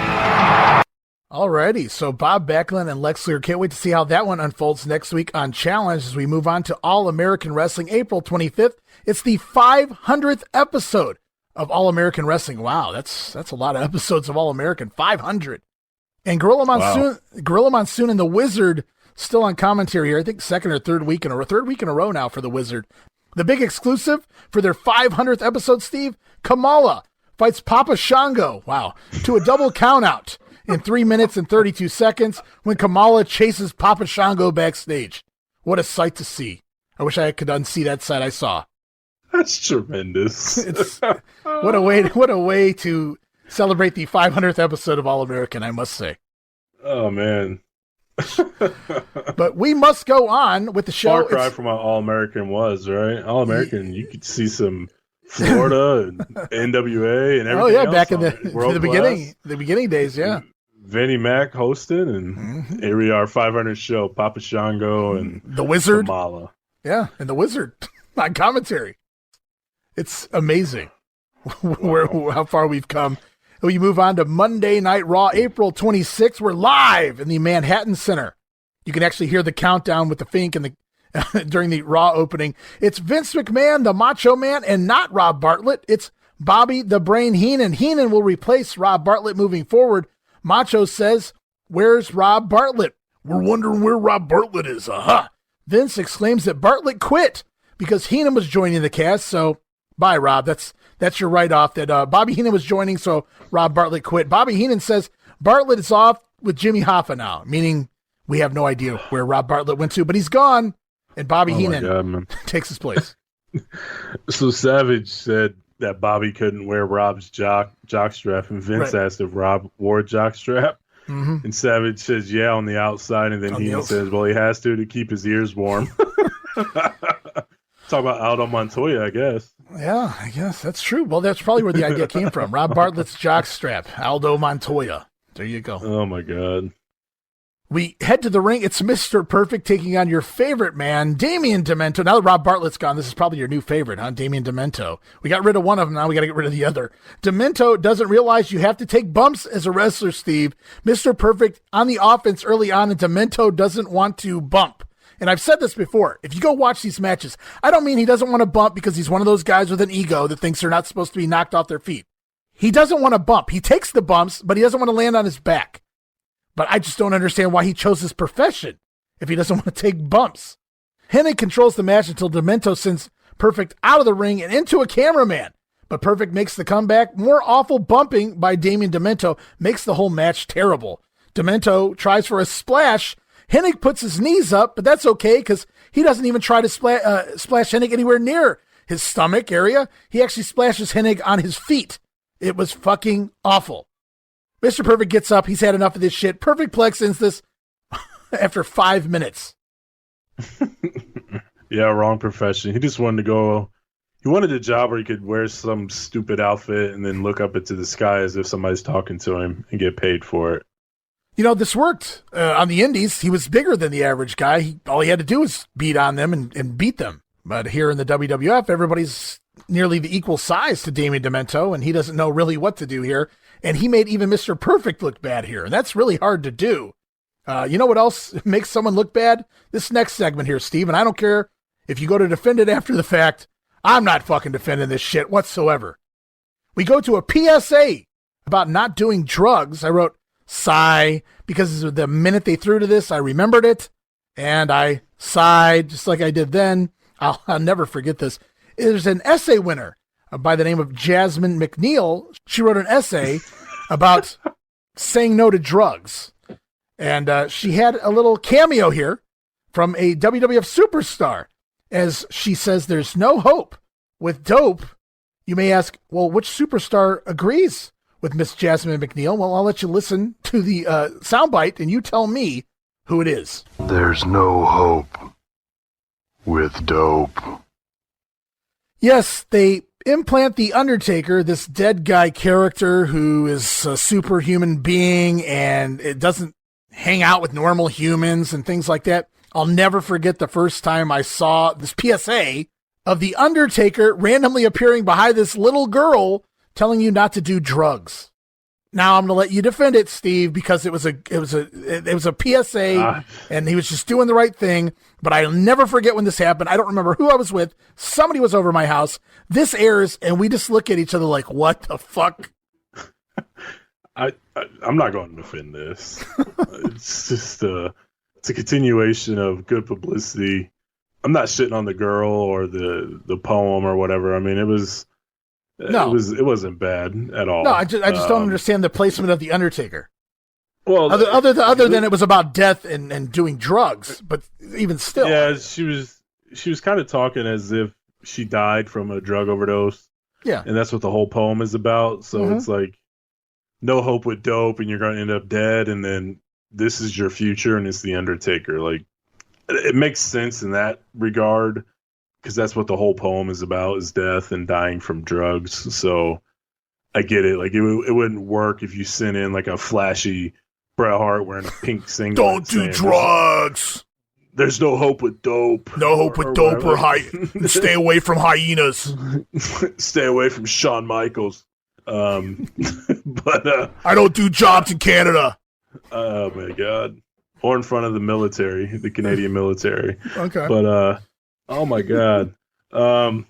Alrighty, so Bob Backlund and Lex Luger. Can't wait to see how that one unfolds next week on Challenge as we move on to All American Wrestling, April 25th. It's the 500th episode of All American Wrestling. Wow, that's a lot of episodes of All American. 500. And Gorilla Monsoon and the Wizard still on commentary here. I think third week in a row now for the Wizard. The big exclusive for their 500th episode, Steve, Kamala fights Papa Shango. Wow, to a double countout in 3 minutes and 32 seconds when Kamala chases Papa Shango backstage. What a sight to see. I wish I could unsee that sight I saw. That's tremendous. What a way to celebrate the 500th episode of All American, I must say. Oh, man. But we must go on with the show. Far cry from what All American was, right? All American, you could see some Florida and NWA and everything. Oh, yeah, else back in the beginning days, yeah. Vinnie Mac hosting, and here we are, 500 show, Papa Shango and the Wizard. Kamala. Yeah, and the Wizard on commentary. It's amazing how far we've come. We move on to Monday Night Raw, April 26th. We're live in the Manhattan Center. You can actually hear the countdown with the Fink and during the Raw opening. It's Vince McMahon, the Macho Man, and not Rob Bartlett. It's Bobby the Brain Heenan. Heenan will replace Rob Bartlett moving forward. Macho says, "Where's Rob Bartlett? We're wondering where Rob Bartlett is. Aha!" Vince exclaims that Bartlett quit because Heenan was joining the cast. So, bye, Rob. That's your write-off that Bobby Heenan was joining, so Rob Bartlett quit. Bobby Heenan says Bartlett is off with Jimmy Hoffa now, meaning we have no idea where Rob Bartlett went to, but he's gone, and Bobby Heenan takes his place. So Savage said that Bobby couldn't wear Rob's jockstrap, and Vince asked if Rob wore a jockstrap. Mm-hmm. And Savage says, yeah, on the outside, and then Heenan says, well, he has to keep his ears warm. Talk about Aldo Montoya, I guess. Yeah, I guess that's true. Well, that's probably where the idea came from. Rob Bartlett's jockstrap, Aldo Montoya. There you go. Oh, my God. We head to the ring. It's Mr. Perfect taking on your favorite man, Damien Demento. Now that Rob Bartlett's gone, this is probably your new favorite, huh? Damien Demento. We got rid of one of them. Now we got to get rid of the other. Demento doesn't realize you have to take bumps as a wrestler, Steve. Mr. Perfect on the offense early on, and Demento doesn't want to bump. And I've said this before. If you go watch these matches, I don't mean he doesn't want to bump because he's one of those guys with an ego that thinks they're not supposed to be knocked off their feet. He doesn't want to bump. He takes the bumps, but he doesn't want to land on his back. But I just don't understand why he chose his profession if he doesn't want to take bumps. Hennig controls the match until Demento sends Perfect out of the ring and into a cameraman. But Perfect makes the comeback. More awful bumping by Damien Demento makes the whole match terrible. Demento tries for a splash. Hennig puts his knees up, but that's okay because he doesn't even try to splash Hennig anywhere near his stomach area. He actually splashes Hennig on his feet. It was fucking awful. Mr. Perfect gets up. He's had enough of this shit. Perfect Plex ends this after 5 minutes. Yeah, wrong profession. He just wanted to go. He wanted a job where he could wear some stupid outfit and then look up into the sky as if somebody's talking to him and get paid for it. You know, this worked on the indies. He was bigger than the average guy. All he had to do was beat on them and beat them. But here in the WWF, everybody's nearly the equal size to Damien Demento, and he doesn't know really what to do here. And he made even Mr. Perfect look bad here. And that's really hard to do. You know what else makes someone look bad? This next segment here, Steve. And I don't care if you go to defend it after the fact. I'm not fucking defending this shit whatsoever. We go to a PSA about not doing drugs. I wrote sigh because the minute they threw to this, I remembered it. And I sighed just like I did then. I'll never forget this. There's an essay winner by the name of Jasmine McNeil. She wrote an essay about saying no to drugs. And she had a little cameo here from a WWF superstar. As she says, there's no hope with dope. You may ask, well, which superstar agrees with Miss Jasmine McNeil? Well, I'll let you listen to the soundbite and you tell me who it is. There's no hope with dope. Yes, they implant the Undertaker, this dead guy character who is a superhuman being and it doesn't hang out with normal humans and things like that. I'll never forget the first time I saw this PSA of the Undertaker randomly appearing behind this little girl telling you not to do drugs. Now I'm going to let you defend it, Steve, because it was a PSA and he was just doing the right thing. But I'll never forget when this happened. I don't remember who I was with. Somebody was over my house. This airs and we just look at each other like, what the fuck? I'm not going to defend this. It's just it's a continuation of good publicity. I'm not shitting on the girl or the poem or whatever. I mean, it wasn't bad at all. No, I just don't understand the placement of the Undertaker. Well, other than it was about death and doing drugs, but even still. Yeah, she was kind of talking as if she died from a drug overdose. Yeah. And that's what the whole poem is about. So It's like no hope with dope and you're going to end up dead and then this is your future and it's the Undertaker. Like it makes sense in that regard because that's what the whole poem is about is death and dying from drugs. So I get it. Like it wouldn't work if you sent in like a flashy Bret Hart wearing a pink singlet. Don't do drugs. There's no hope with dope. No hope with dope or stay away from hyenas. Stay away from Shawn Michaels. But I don't do jobs in Canada. Oh my God. Or in front of the military, the Canadian military. Okay. But oh my God. Hogan's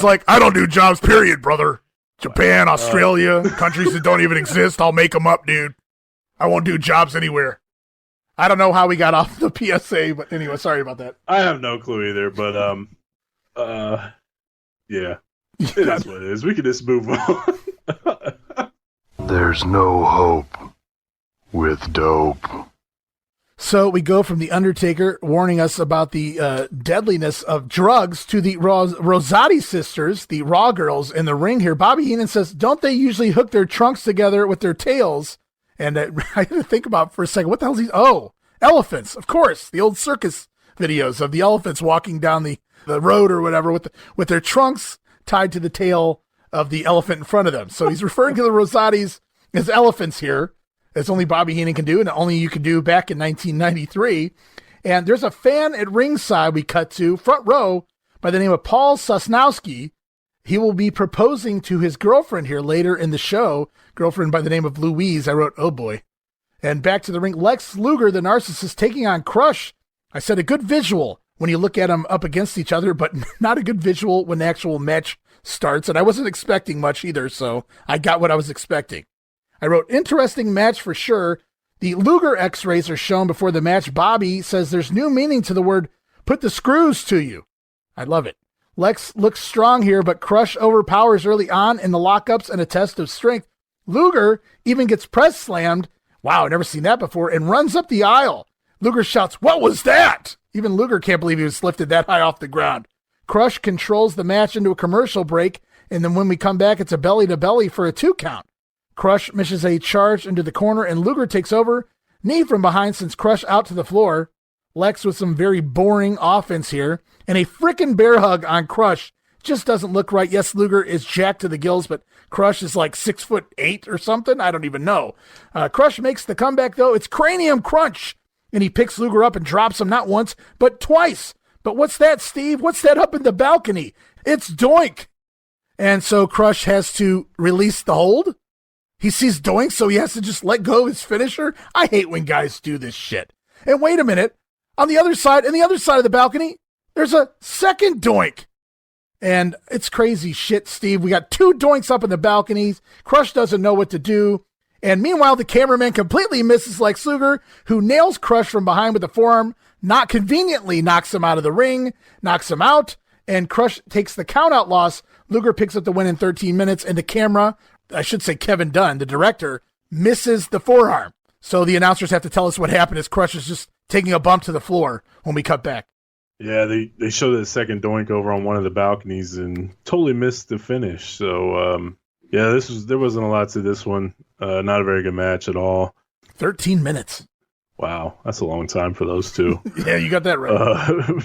like, I don't do jobs, period, brother. Japan, Australia, countries that don't even exist, I'll make them up, dude. I won't do jobs anywhere. I don't know how we got off the PSA, but anyway, sorry about that. I have no clue either, but yeah. It is what it is. We can just move on. There's no hope with dope. So we go from the Undertaker warning us about the deadliness of drugs to the Rosati sisters, the Raw girls in the ring here. Bobby Heenan says, don't they usually hook their trunks together with their tails? And I had to think about for a second, what the hell is he? Oh, elephants, of course. The old circus videos of the elephants walking down the road or whatever with their trunks tied to the tail of the elephant in front of them. So he's referring to the Rosatis as elephants here. It's only Bobby Heenan can do, and only you could do back in 1993. And there's a fan at ringside we cut to, front row, by the name of Paul Sosnowski. He will be proposing to his girlfriend here later in the show, girlfriend by the name of Louise. I wrote, oh boy. And back to the ring, Lex Luger, the narcissist, taking on Crush. I said a good visual when you look at them up against each other, but not a good visual when the actual match starts. And I wasn't expecting much either, so I got what I was expecting. I wrote, interesting match for sure. The Luger x-rays are shown before the match. Bobby says there's new meaning to the word, put the screws to you. I love it. Lex looks strong here, but Crush overpowers early on in the lockups and a test of strength. Luger even gets press slammed. Wow, never seen that before, and runs up the aisle. Luger shouts, what was that? Even Luger can't believe he was lifted that high off the ground. Crush controls the match into a commercial break, and then when we come back, it's a belly-to-belly for a 2 count. Crush misses a charge into the corner, and Luger takes over. Knee from behind sends Crush out to the floor. Lex with some very boring offense here, and a frickin' bear hug on Crush. Just doesn't look right. Yes, Luger is jacked to the gills, but Crush is like 6'8" or something. I don't even know. Crush makes the comeback, though. It's Cranium Crunch, and he picks Luger up and drops him not once, but twice. But what's that, Steve? What's that up in the balcony? It's Doink. And so Crush has to release the hold. He sees Doink, so he has to just let go of his finisher. I hate when guys do this shit. And wait a minute. On the other side, of the balcony, there's a second Doink. And it's crazy shit, Steve. We got 2 Doinks up in the balconies. Crush doesn't know what to do. And meanwhile, the cameraman completely misses Lex Luger, who nails Crush from behind with a forearm, not conveniently knocks him out of the ring, knocks him out, and Crush takes the count-out loss. Luger picks up the win in 13 minutes, and the camera, I should say Kevin Dunn, the director, misses the forearm. So the announcers have to tell us what happened as Crush is just taking a bump to the floor when we cut back. Yeah, they showed the second Doink over on one of the balconies and totally missed the finish. So, yeah, there wasn't a lot to this one. Not a very good match at all. 13 minutes. Wow, that's a long time for those two. Yeah, you got that right.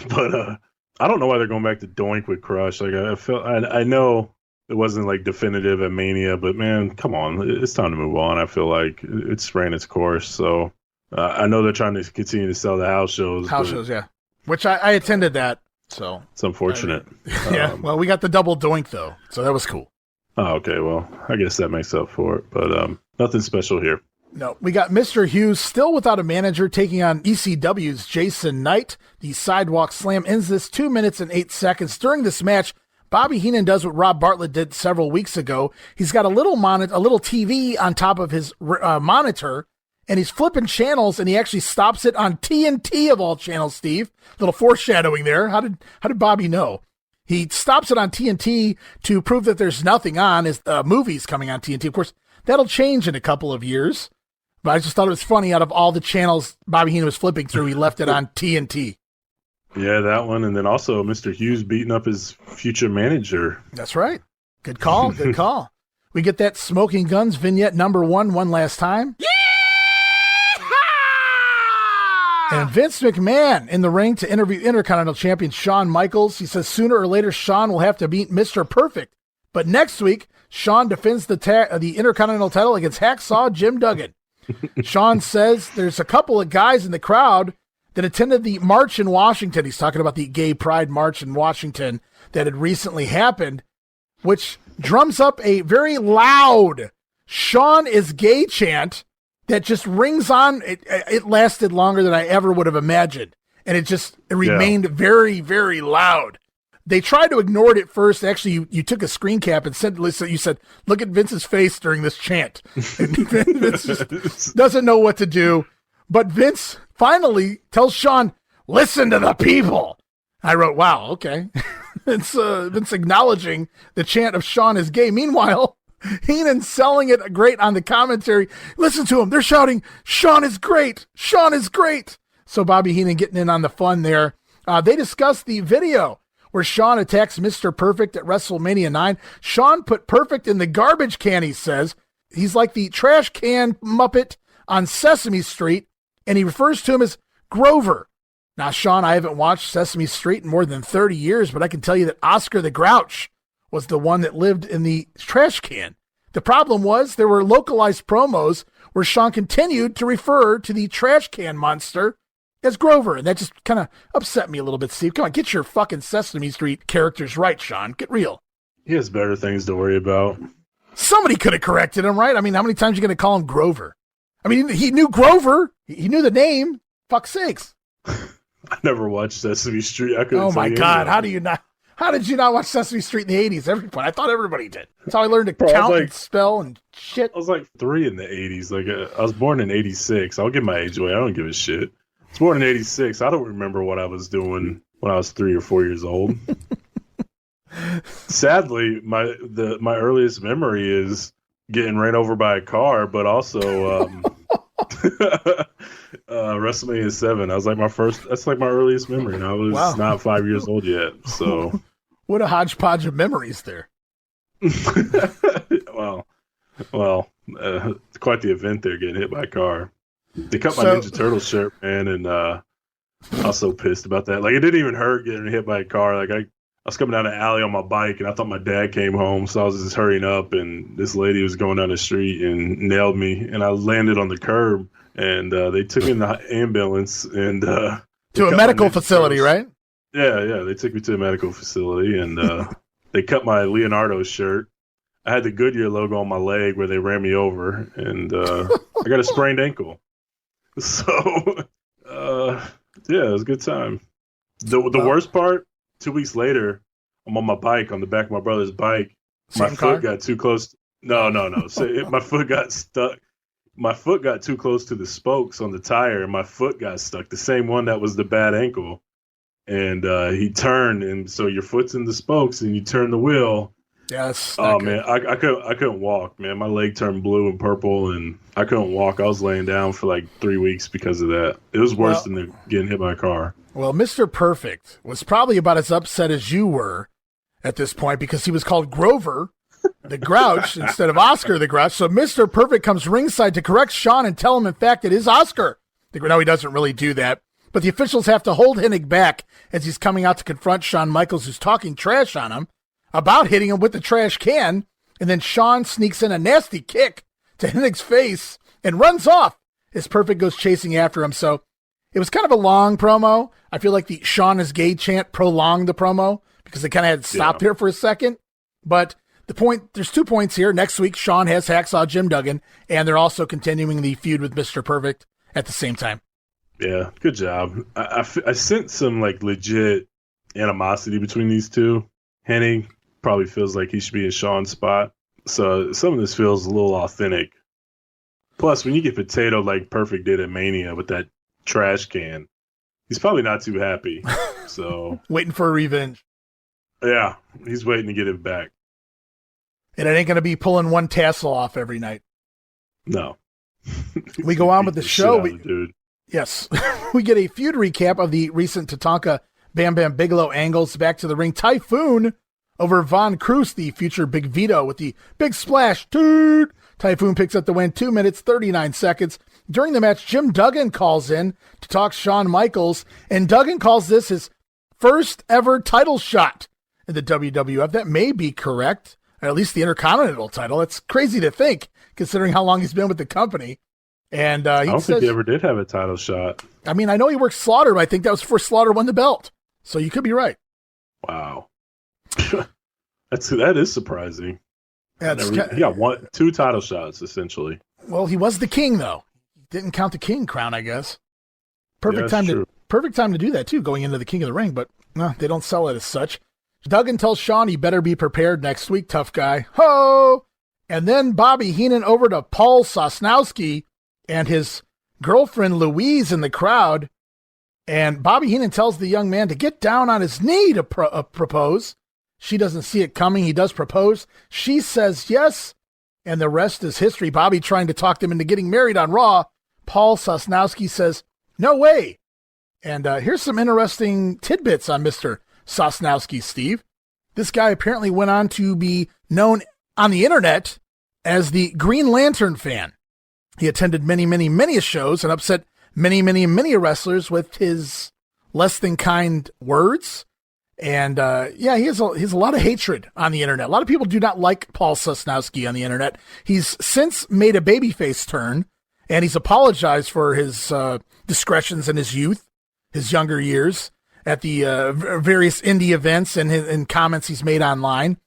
But I don't know why they're going back to Doink with Crush. Like I know it wasn't like definitive at Mania, but man, come on, it's time to move on. I feel like it's ran its course. So I know they're trying to continue to sell the house shows. Yeah. Which I attended that, so. It's unfortunate. Yeah, well, we got the double Doink, though, so that was cool. Oh, okay, well, I guess that makes up for it, but nothing special here. No, we got Mr. Hughes still without a manager taking on ECW's Jason Knight. The sidewalk slam ends this 2 minutes and 8 seconds. During this match, Bobby Heenan does what Rob Bartlett did several weeks ago. He's got a little TV on top of his monitor, and he's flipping channels, and he actually stops it on TNT of all channels, Steve. Little foreshadowing there. How did Bobby know? He stops it on TNT to prove that there's nothing on his movies coming on TNT. Of course, that'll change in a couple of years. But I just thought it was funny, out of all the channels Bobby Heenan was flipping through, he left it on TNT. Yeah, that one. And then also Mr. Hughes beating up his future manager. That's right. Good call. Good call. We get that Smoking Guns vignette number one last time. Yeah! And Vince McMahon in the ring to interview Intercontinental Champion Shawn Michaels. He says sooner or later Shawn will have to beat Mr. Perfect. But next week, Shawn defends the Intercontinental title against Hacksaw Jim Duggan. Shawn says there's a couple of guys in the crowd that attended the march in Washington. He's talking about the Gay Pride March in Washington that had recently happened, which drums up a very loud Shawn is gay chant that just rings on. It lasted longer than I ever would have imagined. And it remained very, very loud. They tried to ignore it at first. Actually, you took a screen cap and you said, look at Vince's face during this chant. And Vince just doesn't know what to do. But Vince finally tells Shawn, listen to the people. I wrote, wow, okay. Vince acknowledging the chant of Shawn is gay. Meanwhile, Heenan selling it great on the commentary. Listen to him. They're shouting, Shawn is great. Shawn is great. So Bobby Heenan getting in on the fun there. They discussed the video where Shawn attacks Mr. Perfect at WrestleMania 9. Shawn put Perfect in the garbage can, he says. He's like the trash can Muppet on Sesame Street, and he refers to him as Grover. Now, Shawn, I haven't watched Sesame Street in more than 30 years, but I can tell you that Oscar the Grouch was the one that lived in the trash can. The problem was there were localized promos where Sean continued to refer to the trash can monster as Grover. And that just kind of upset me a little bit, Steve. Come on, get your fucking Sesame Street characters right, Sean. Get real. He has better things to worry about. Somebody could have corrected him, right? I mean, how many times are you going to call him Grover? I mean, he knew Grover. He knew the name. Fuck's sakes. I never watched Sesame Street. I couldn't. Oh my God! Anything. How did you not watch Sesame Street in the 80s? I thought everybody did. That's how I learned to count and spell and shit. I was like 3 in the 80s. Like I was born in 86. I'll give my age away. I don't give a shit. I was born in 86. I don't remember what I was doing when I was 3 or 4 years old. Sadly, my earliest memory is getting ran over by a car, but also WrestleMania 7. I was like that's like my earliest memory, and I was not 5 years old yet. So what a hodgepodge of memories there. Well, it's quite the event there, getting hit by a car. They cut my Ninja Turtle shirt, man, and I was so pissed about that. Like, it didn't even hurt getting hit by a car. Like, I was coming down the alley on my bike, and I thought my dad came home, so I was just hurrying up, and this lady was going down the street and nailed me, and I landed on the curb, and they took me in the ambulance and to a medical facility, right? Yeah, they took me to a medical facility, and they cut my Leonardo shirt. I had the Goodyear logo on my leg where they ran me over, and I got a sprained ankle. So, yeah, it was a good time. The worst part, 2 weeks later, I'm on my bike, on the back of my brother's bike. My foot got too close. No. So my foot got stuck. My foot got too close to the spokes on the tire, and my foot got stuck. The same one that was the bad ankle. And he turned, and so your foot's in the spokes, and you turn the wheel. Yes. Oh man, I couldn't walk, man. My leg turned blue and purple, and I couldn't walk. I was laying down for like 3 weeks because of that. It was worse than getting hit by a car. Well, Mr. Perfect was probably about as upset as you were at this point, because he was called Grover the Grouch instead of Oscar the Grouch. So Mr. Perfect comes ringside to correct Sean and tell him, in fact, it is Oscar. No, he doesn't really do that. But the officials have to hold Hennig back as he's coming out to confront Shawn Michaels, who's talking trash on him about hitting him with the trash can. And then Shawn sneaks in a nasty kick to Hennig's face and runs off as Perfect goes chasing after him. So it was kind of a long promo. I feel like the Shawn is gay chant prolonged the promo because they kind of had stopped here for a second. But there's 2 points here. Next week, Shawn has Hacksaw Jim Duggan, and they're also continuing the feud with Mr. Perfect at the same time. Yeah, good job. I sense some like legit animosity between these two. Hennig probably feels like he should be in Shawn's spot. So some of this feels a little authentic. Plus, when you get potato like Perfect did at Mania with that trash can, he's probably not too happy. So waiting for a revenge. Yeah, he's waiting to get it back. And it ain't going to be pulling one tassel off every night. No. We go on with the show. Dude. Yes. We get a feud recap of the recent Tatanka Bam Bam Bigelow angles. Back to the ring. Typhoon over Von Cruz, the future Big Vito, with the big splash. Dude. Typhoon picks up the win, 2 minutes, 39 seconds. During the match, Jim Duggan calls in to talk Shawn Michaels, and Duggan calls this his first ever title shot in the WWF. That may be correct, or at least the Intercontinental title. It's crazy to think, considering how long he's been with the company. And I don't think he ever did have a title shot. I mean, I know he worked Slaughter, but I think that was before Slaughter won the belt. So you could be right. Wow. That is surprising. Yeah, he got 2 title shots, essentially. Well, he was the king, though. He didn't count the king crown, I guess. Perfect time to do that, too, going into the King of the Ring, but no, they don't sell it as such. Duggan tells Shawn he better be prepared next week, tough guy. Ho! And then Bobby Heenan over to Paul Sosnowski and his girlfriend Louise in the crowd. And Bobby Heenan tells the young man to get down on his knee to propose. She doesn't see it coming. He does propose. She says yes, and the rest is history. Bobby trying to talk them into getting married on Raw. Paul Sosnowski says, no way. And here's some interesting tidbits on Mr. Sosnowski, Steve. This guy apparently went on to be known on the internet as the Green Lantern fan. He attended many shows and upset many wrestlers with his less than kind words. And he has a lot of hatred on the internet. A lot of people do not like Paul Sosnowski on the internet. He's since made a babyface turn And he's apologized for his discretions in his youth, his younger years, at the various indie events and comments he's made online.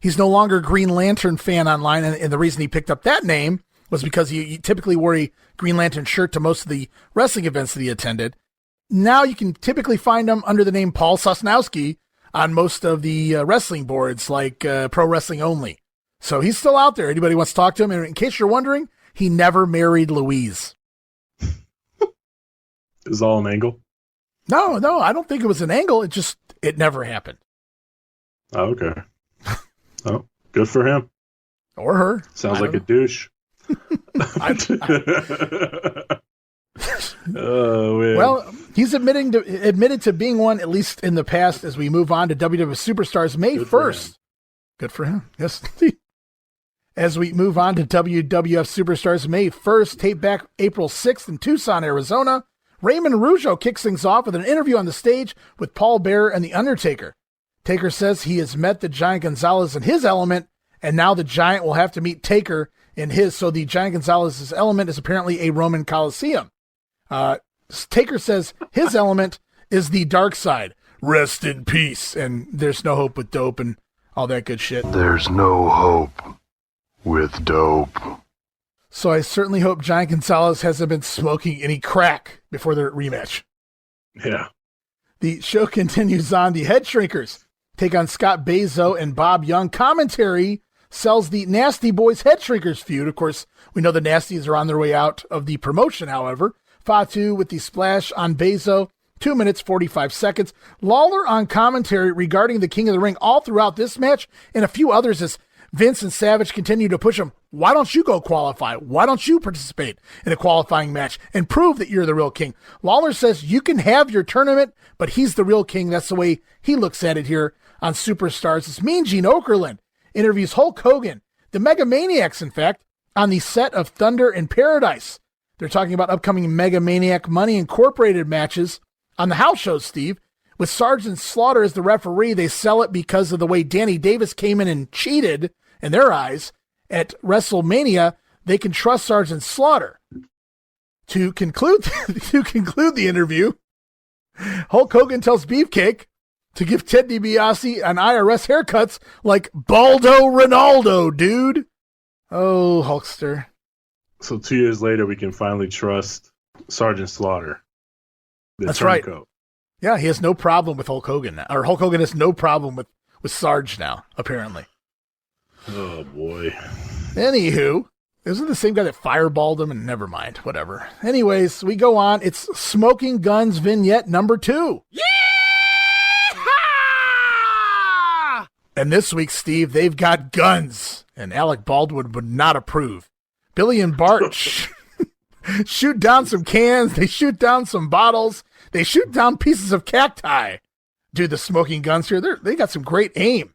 He's no longer a Green Lantern fan online, and the reason he picked up that name was because he typically wore a Green Lantern shirt to most of the wrestling events that he attended. Now you can typically find him under the name Paul Sosnowski on most of the wrestling boards, like Pro Wrestling Only. So he's still out there. Anybody wants to talk to him? And in case you're wondering, he never married Louise. Is all an angle? No, I don't think it was an angle. It never happened. Oh, okay. Oh, good for him. Or her. Sounds like a douche. Oh, man. Well, he's admitted to being one, at least in the past, as we move on to WWF Superstars May 1st. Good for him. Yes. As we move on to WWF Superstars May 1st, tape back April 6th in Tucson, Arizona, Raymond Rougeau kicks things off with an interview on the stage with Paul Bearer and The Undertaker. Taker says he has met the Giant Gonzalez in his element, and now the Giant will have to meet Taker in his. So the Giant Gonzalez's element is apparently a Roman Coliseum. Taker says his element is the dark side. Rest in peace. And there's no hope with dope and all that good shit. There's no hope with dope. So I certainly hope Giant Gonzalez hasn't been smoking any crack before their rematch. Yeah. The show continues on. The Head Shrinkers take on Scott Bazo and Bob Young. Commentary sells the Nasty Boys Head Shrinkers feud. Of course, we know the Nasties are on their way out of the promotion, however. Fatu with the splash on Bazo, 2 minutes, 45 seconds. Lawler on commentary regarding the King of the Ring all throughout this match and a few others as Vince and Savage continue to push him. Why don't you go qualify? Why don't you participate in a qualifying match and prove that you're the real king? Lawler says you can have your tournament, but he's the real king. That's the way he looks at it here on Superstars. It's Mean Gene Okerlund interviews Hulk Hogan, the Megamaniacs, in fact, on the set of Thunder in Paradise. They're talking about upcoming Megamaniac Money Incorporated matches on the house show, Steve. With Sergeant Slaughter as the referee, they sell it because of the way Danny Davis came in and cheated, in their eyes, at WrestleMania. They can trust Sergeant Slaughter. To conclude the interview, Hulk Hogan tells Beefcake to give Ted DiBiase an IRS haircuts like Baldo Ronaldo, dude. Oh, Hulkster. So 2 years later, we can finally trust Sergeant Slaughter. That's right. Yeah, he has no problem with Hulk Hogan now. Or Hulk Hogan has no problem with Sarge now, apparently. Oh, boy. Anywho, isn't the same guy that fireballed him? And never mind, whatever. Anyways, we go on. It's Smoking Guns vignette number 2. Yeah! And this week, Steve, they've got guns. And Alec Baldwin would not approve. Billy and Bart shoot down some cans. They shoot down some bottles. They shoot down pieces of cacti. Dude, the Smoking Guns here, they got some great aim.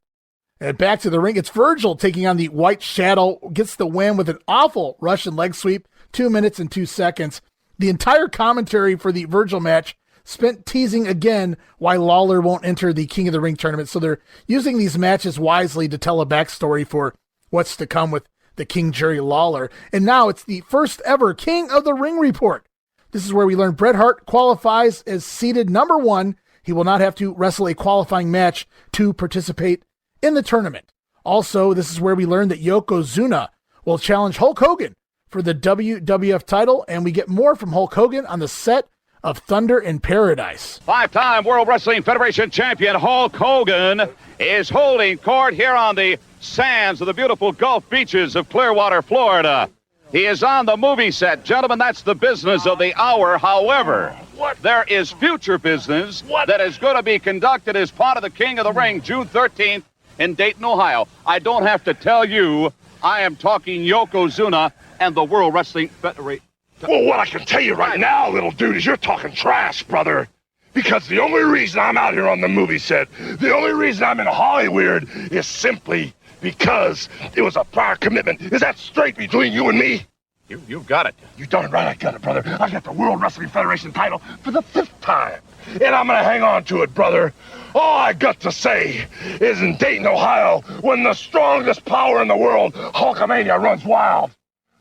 And back to the ring, it's Virgil taking on the White Shadow. Gets the win with an awful Russian leg sweep. 2 minutes and 2 seconds. The entire commentary for the Virgil match spent teasing again why Lawler won't enter the King of the Ring tournament. So they're using these matches wisely to tell a backstory for what's to come with the King Jerry Lawler. And now it's the first ever King of the Ring report. This is where we learn Bret Hart qualifies as seeded number 1. He will not have to wrestle a qualifying match to participate in the tournament. Also, this is where we learn that Yokozuna will challenge Hulk Hogan for the WWF title, and we get more from Hulk Hogan on the set of Thunder in Paradise. 5-time World Wrestling Federation champion Hulk Hogan is holding court here on the sands of the beautiful Gulf beaches of Clearwater, Florida. He is on the movie set. Gentlemen, that's the business of the hour. However, there is future business that is going to be conducted as part of the King of the Ring, June 13th in Dayton, Ohio. I don't have to tell you, I am talking Yokozuna and the World Wrestling Federation. Well, what I can tell you right now, little dude, is you're talking trash, brother. Because the only reason I'm out here on the movie set, the only reason I'm in Hollywood is simply because it was a prior commitment. Is that straight between you and me? You've got it. You darn right I got it, brother. I got the World Wrestling Federation title for the 5th time. And I'm going to hang on to it, brother. All I got to say is in Dayton, Ohio, when the strongest power in the world, Hulkamania, runs wild,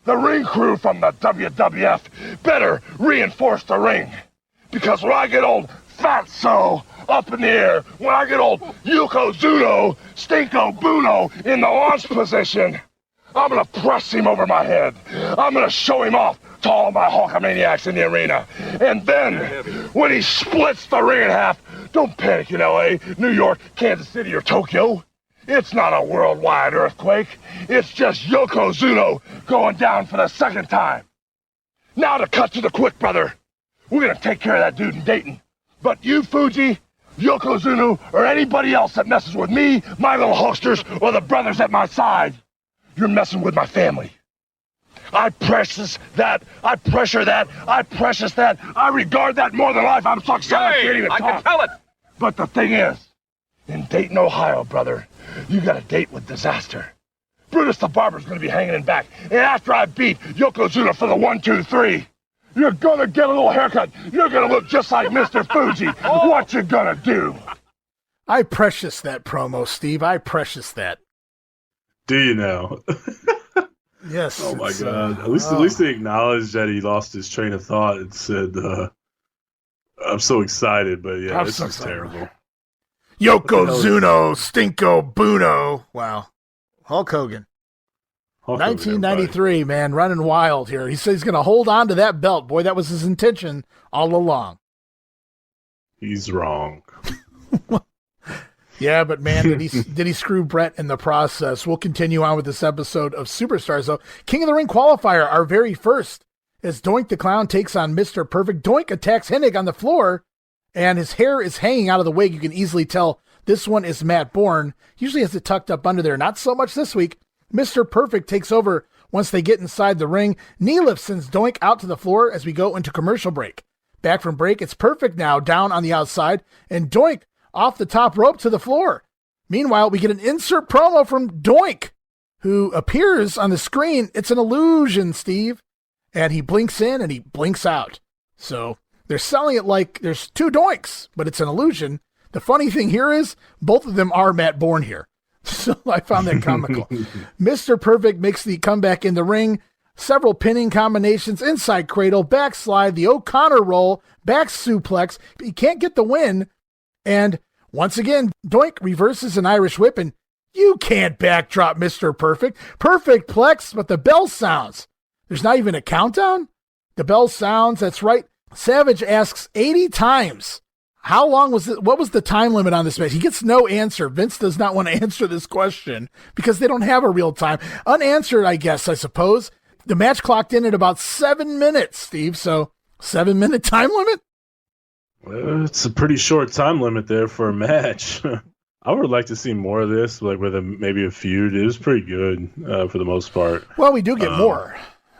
the ring crew from the WWF better reinforce the ring. Because when I get old Fatso up in the air, when I get old Yokozuna, Stinko Buno in the launch position, I'm going to press him over my head. I'm going to show him off to all my Hulkamaniacs in the arena. And then, when he splits the ring in half, don't panic in L.A., New York, Kansas City, or Tokyo. It's not a worldwide earthquake. It's just Yokozuna going down for the second time. Now to cut to the quick, brother. We're going to take care of that dude in Dayton. But you, Fuji, Yokozuna, or anybody else that messes with me, my little Hulksters, or the brothers at my side, you're messing with my family. I precious that. I pressure that. I precious that. I regard that more than life. I'm so excited I can't even talk. I can tell it. But the thing is, in Dayton, Ohio, brother, you got a date with disaster. Brutus the Barber's going to be hanging in back. And after I beat Yokozuna for the 1, 2, 3, you're going to get a little haircut. You're going to look just like Mr. Fuji. What you going to do? I precious that promo, Steve. I precious that. Do you know? Yes. Oh my God! At least they acknowledged that he lost his train of thought and said, "I'm so excited," but yeah, this is terrible. Yokozuna, Stinko Buno. Wow, Hulk Hogan. 1993, man, running wild here. He said he's going to hold on to that belt. Boy, that was his intention all along. He's wrong. Yeah, but man, did he screw Brett in the process? We'll continue on with this episode of Superstars, though. King of the Ring qualifier, our very first, as Doink the Clown takes on Mr. Perfect. Doink attacks Hennig on the floor, and his hair is hanging out of the wig. You can easily tell this one is Matt Bourne. Usually has it tucked up under there. Not so much this week. Mr. Perfect takes over once they get inside the ring. Knee lift sends Doink out to the floor as we go into commercial break. Back from break, it's Perfect now down on the outside, and Doink off the top rope to the floor. Meanwhile, we get an insert promo from Doink, who appears on the screen. It's an illusion, Steve. And he blinks in and he blinks out. So they're selling it like there's two Doinks, but it's an illusion. The funny thing here is both of them are Matt Bourne here. So I found that comical. Mr. Perfect makes the comeback in the ring. Several pinning combinations, inside cradle, backslide, the O'Connor roll, back suplex. He can't get the win. And once again, Doink reverses an Irish whip, and you can't backdrop Mr. Perfect. Perfect plex, but the bell sounds. There's not even a countdown? The bell sounds, that's right. Savage asks 80 times. How long was it? What was the time limit on this match? He gets no answer. Vince does not want to answer this question because they don't have a real time. Unanswered, I guess, I suppose. The match clocked in at about 7 minutes, Steve. So 7-minute time limit? Well, it's a pretty short time limit there for a match. I would like to see more of this, like with maybe a feud. It was pretty good for the most part. Well, we do get more.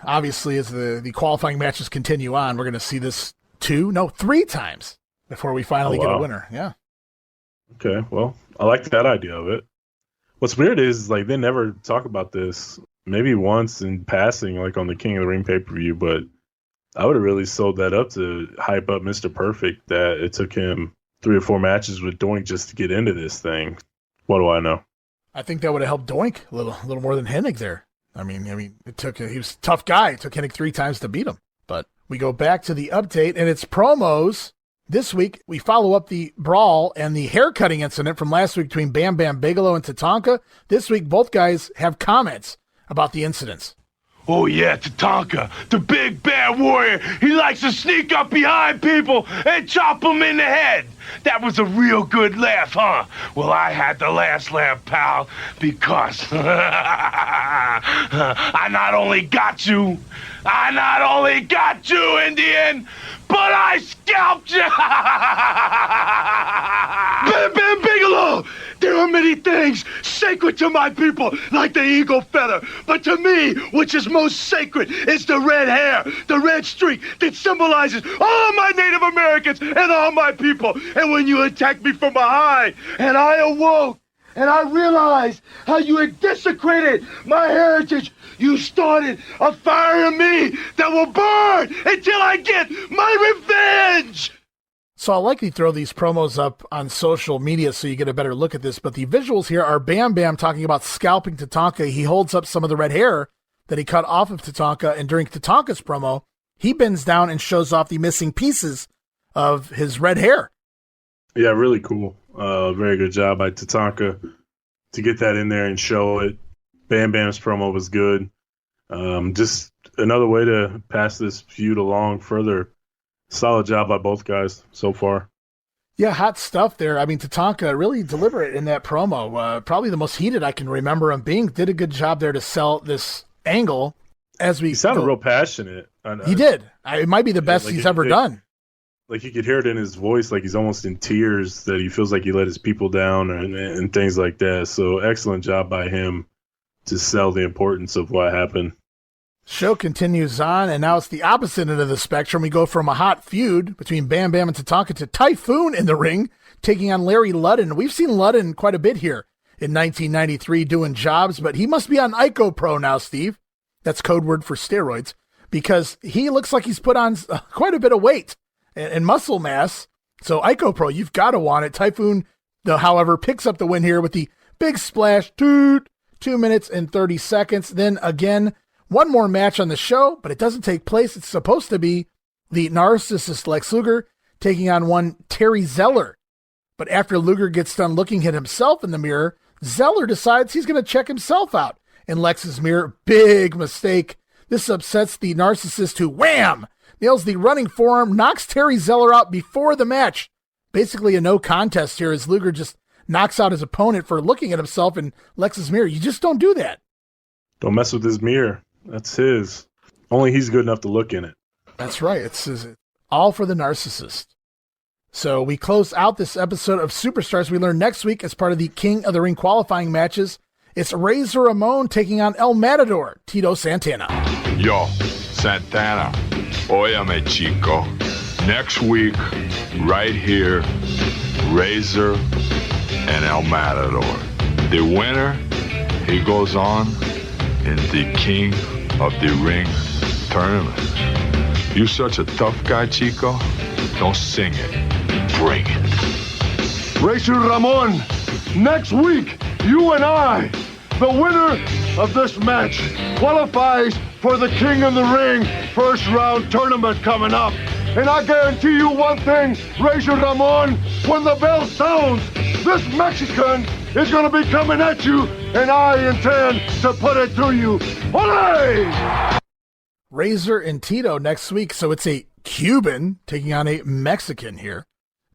Obviously, as the qualifying matches continue on, we're going to see this 3 times before we finally get a winner. Yeah. Okay, well, I like that idea of it. What's weird is like they never talk about this. Maybe once in passing, like on the King of the Ring pay-per-view, but I would have really sold that up to hype up Mr. Perfect, that it took him 3 or 4 matches with Doink just to get into this thing. What do I know? I think that would have helped Doink a little more than Hennig there. I mean, he was a tough guy. It took Hennig 3 times to beat him. But we go back to the update, and it's promos. This week, we follow up the brawl and the haircutting incident from last week between Bam Bam Bigelow and Tatanka. This week, both guys have comments about the incidents. Oh, yeah, Tatanka, the big bad warrior. He likes to sneak up behind people and chop them in the head. That was a real good laugh, huh? Well, I had the last laugh, pal, because I not only got you in the end, but I scalped you! Bam Bam Bigelow! There are many things sacred to my people, like the eagle feather. But to me, which is most sacred, is the red hair, the red streak that symbolizes all my Native Americans and all my people. And when you attacked me from behind, and I awoke, and I realized how you had desecrated my heritage, you started a fire in me that will burn until I get my revenge! So I'll likely throw these promos up on social media so you get a better look at this, but the visuals here are Bam Bam talking about scalping Tatanka. He holds up some of the red hair that he cut off of Tatanka, and during Tatanka's promo, he bends down and shows off the missing pieces of his red hair. Yeah, really cool. Very good job by Tatanka to get that in there and show it. Bam Bam's promo was good. Just another way to pass this feud along further. Solid job by both guys so far. Yeah, hot stuff there. I mean, Tatanka really deliberate in that promo. Probably the most heated I can remember him being. Did a good job there to sell this angle. He sounded real passionate. He did. It might be the best he's ever done. Like you could hear it in his voice, like he's almost in tears, that he feels like he let his people down and things like that. So excellent job by him to sell the importance of what happened. Show continues on, and now it's the opposite end of the spectrum. We go from a hot feud between Bam Bam and Tatanka to Typhoon in the ring, taking on Larry Ludden. We've seen Ludden quite a bit here in 1993 doing jobs, but he must be on Ico Pro now, Steve. That's code word for steroids, because he looks like he's put on quite a bit of weight and muscle mass. So Ico Pro, you've got to want it. Typhoon, however, picks up the win here with the big splash. 2 minutes and 30 seconds. Then again, one more match on the show, but it doesn't take place. It's supposed to be the narcissist Lex Luger taking on one Terry Zeller. But after Luger gets done looking at himself in the mirror, Zeller decides he's going to check himself out in Lex's mirror. Big mistake. This upsets the narcissist, who, wham, nails the running forearm, knocks Terry Zeller out before the match. Basically a no contest here as Luger just knocks out his opponent for looking at himself in Lex's mirror. You just don't do that. Don't mess with his mirror. That's his. Only he's good enough to look in it. That's right. It's all for the narcissist. So we close out this episode of Superstars. We learn next week as part of the King of the Ring qualifying matches, it's Razor Ramon taking on El Matador, Tito Santana. Yo, Santana, óyame chico. Next week, right here, Razor and El Matador. The winner, he goes on in the King of the Ring tournament. You such a tough guy, Chico. Don't sing it. Bring it. Razor Ramon, next week, you and I, the winner of this match, qualifies for the King of the Ring first round tournament coming up. And I guarantee you one thing, Razor Ramon, when the bell sounds, this Mexican is going to be coming at you, and I intend to put it to you. Olé! Razor and Tito next week, so it's a Cuban taking on a Mexican here